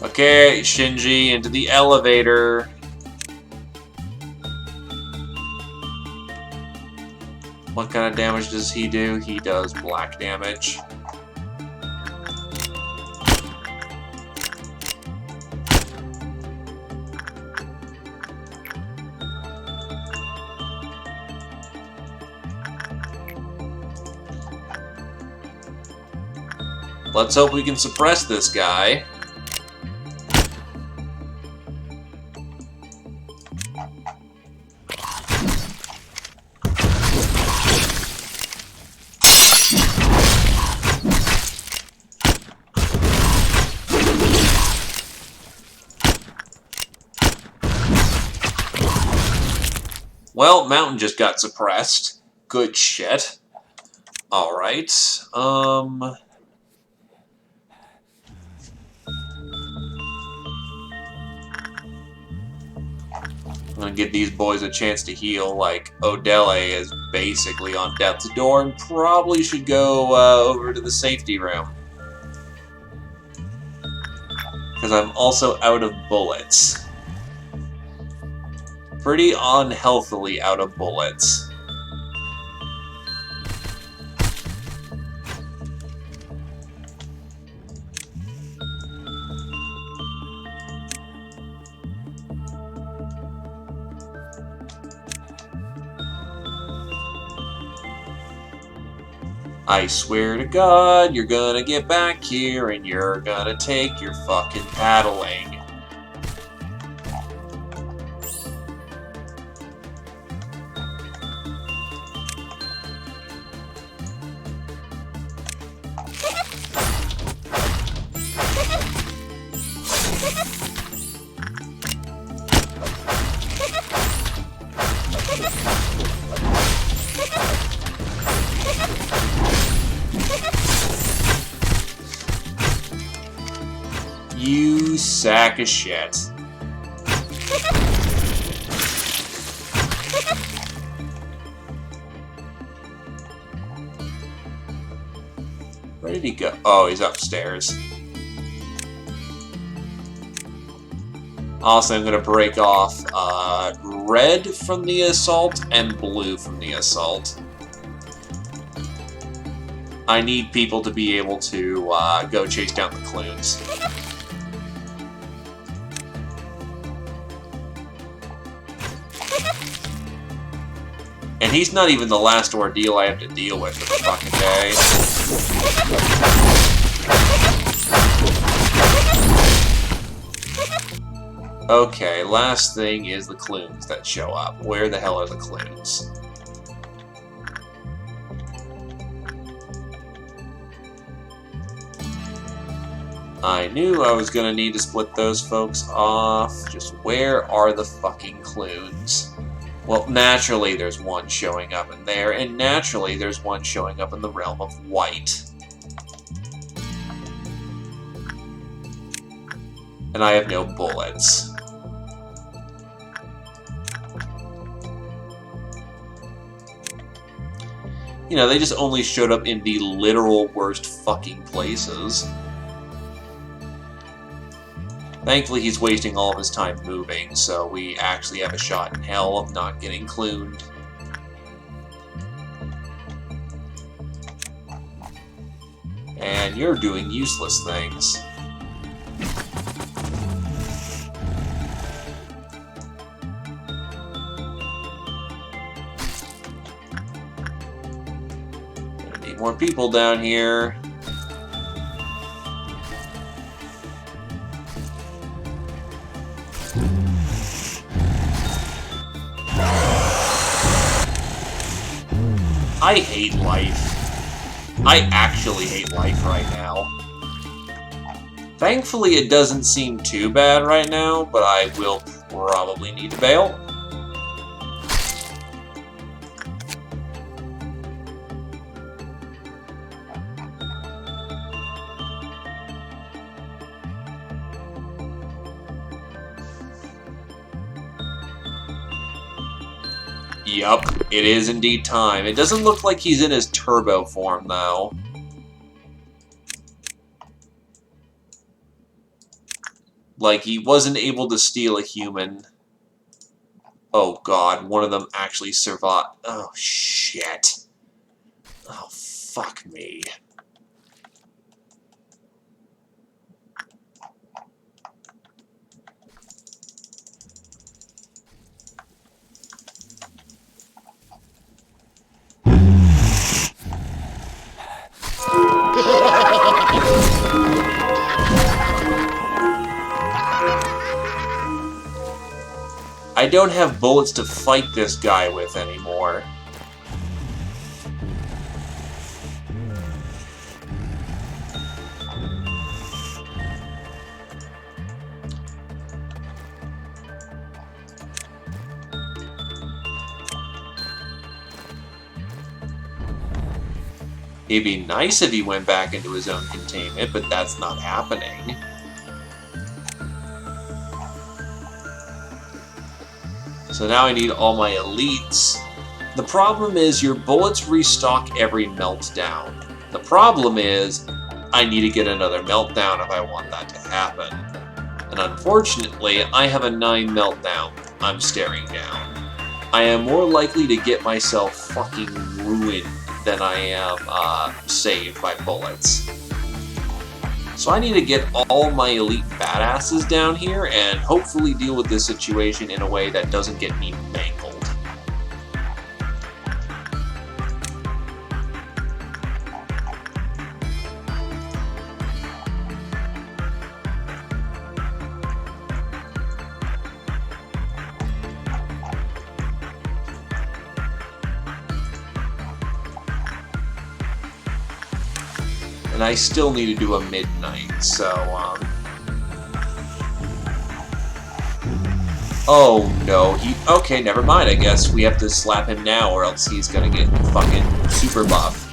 S1: Okay, Shinji, into the elevator. What kind of damage does he do? He does black damage. Let's hope we can suppress this guy. Well, Mountain just got suppressed. Good shit. Alright, I'm gonna give these boys a chance to heal. Like, Odele is basically on death's door and probably should go over to the safety room. Because I'm also out of bullets. Pretty unhealthily out of bullets. I swear to God, you're gonna get back here and you're gonna take your fucking paddling. You sack of shit. Where did he go? Oh, he's upstairs. Also, I'm going to break off red from the assault and blue from the assault. I need people to be able to go chase down the clones. And he's not even the last ordeal I have to deal with for the fucking day. Okay, last thing is the clones that show up. Where the hell are the clones? I knew I was gonna need to split those folks off. Just where are the fucking clones? Well, naturally there's one showing up in there, and naturally there's one showing up in the realm of white. And I have no bullets. You know, they just only showed up in the literal worst fucking places. Thankfully, he's wasting all of his time moving, so we actually have a shot in hell of not getting clooned. And you're doing useless things. More people down here. I hate life. I actually hate life right now. Thankfully, it doesn't seem too bad right now, but I will probably need to bail. Yup, it is indeed time. It doesn't look like he's in his turbo form, though. Like, he wasn't able to steal a human. Oh god, one of them actually survived. Oh, shit. Oh, fuck me. I don't have bullets to fight this guy with anymore. It'd be nice if he went back into his own containment, but that's not happening. So now I need all my elites. The problem is your bullets restock every meltdown. The problem is I need to get another meltdown if I want that to happen. And unfortunately, I have a 9 meltdown I'm staring down. I am more likely to get myself fucking ruined than I am saved by bullets. So I need to get all my elite badasses down here and hopefully deal with this situation in a way that doesn't get me mangled. And I still need to do a midnight, so, oh no, okay, never mind, I guess we have to slap him now or else he's gonna get fucking super buff.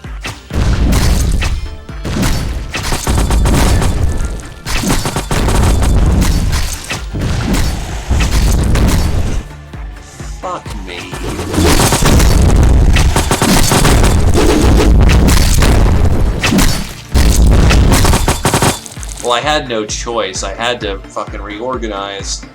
S1: Well, I had no choice. I had to fucking reorganize.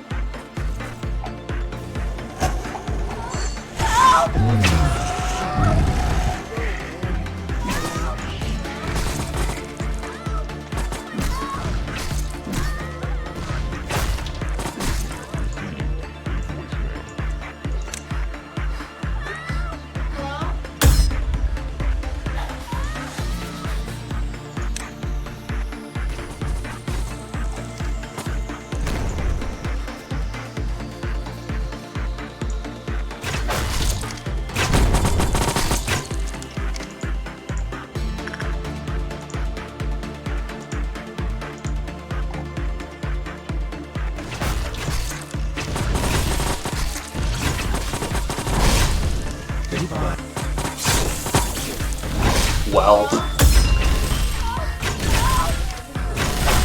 S1: Well,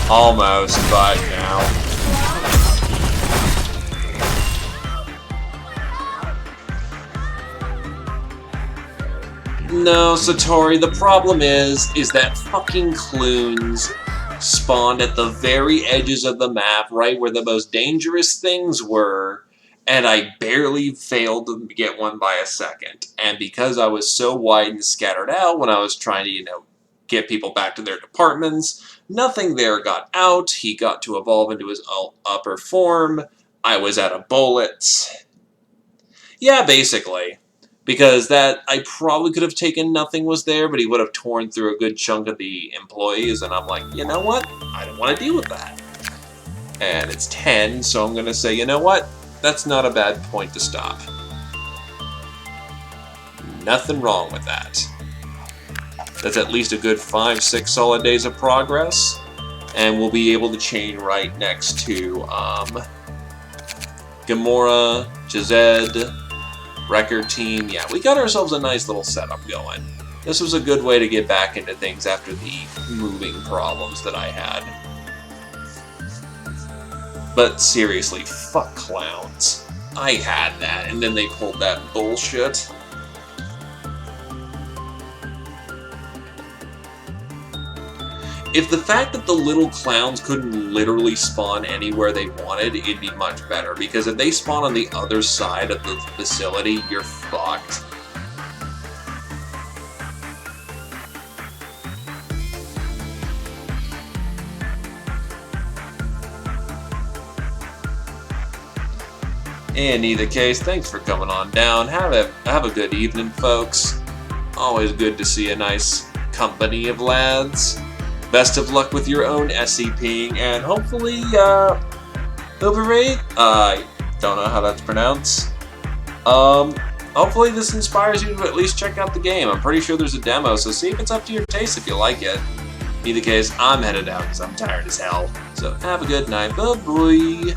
S1: almost, but no. No, Satori, the problem is that fucking Clunes spawned at the very edges of the map, right where the most dangerous things were, and I barely failed to get one by a second. And because I was so wide and scattered out when I was trying to, get people back to their departments, nothing there got out. He got to evolve into his upper form. I was out of bullets. Yeah, basically. Because I probably could have taken nothing was there, but he would have torn through a good chunk of the employees, and I'm like, you know what? I don't want to deal with that. And it's 10, so I'm going to say, you know what? That's not a bad point to stop. Nothing wrong with that. That's at least a good 5-6 solid days of progress, and we'll be able to chain right next to Gamora, Jazed, Record Team. Yeah, we got ourselves a nice little setup going. This was a good way to get back into things after the moving problems that I had. But seriously, fuck clowns. I had that, and then they pulled that bullshit. If the fact that the little clowns couldn't literally spawn anywhere they wanted, it'd be much better. Because if they spawn on the other side of the facility, you're fucked. In either case, thanks for coming on down. Have a good evening, folks. Always good to see a nice company of lads. Best of luck with your own SCPing, and hopefully, Uberate? I don't know how that's pronounced. Hopefully this inspires you to at least check out the game. I'm pretty sure there's a demo, so see if it's up to your taste if you like it. In either case, I'm headed out because I'm tired as hell. So have a good night. Bye-bye.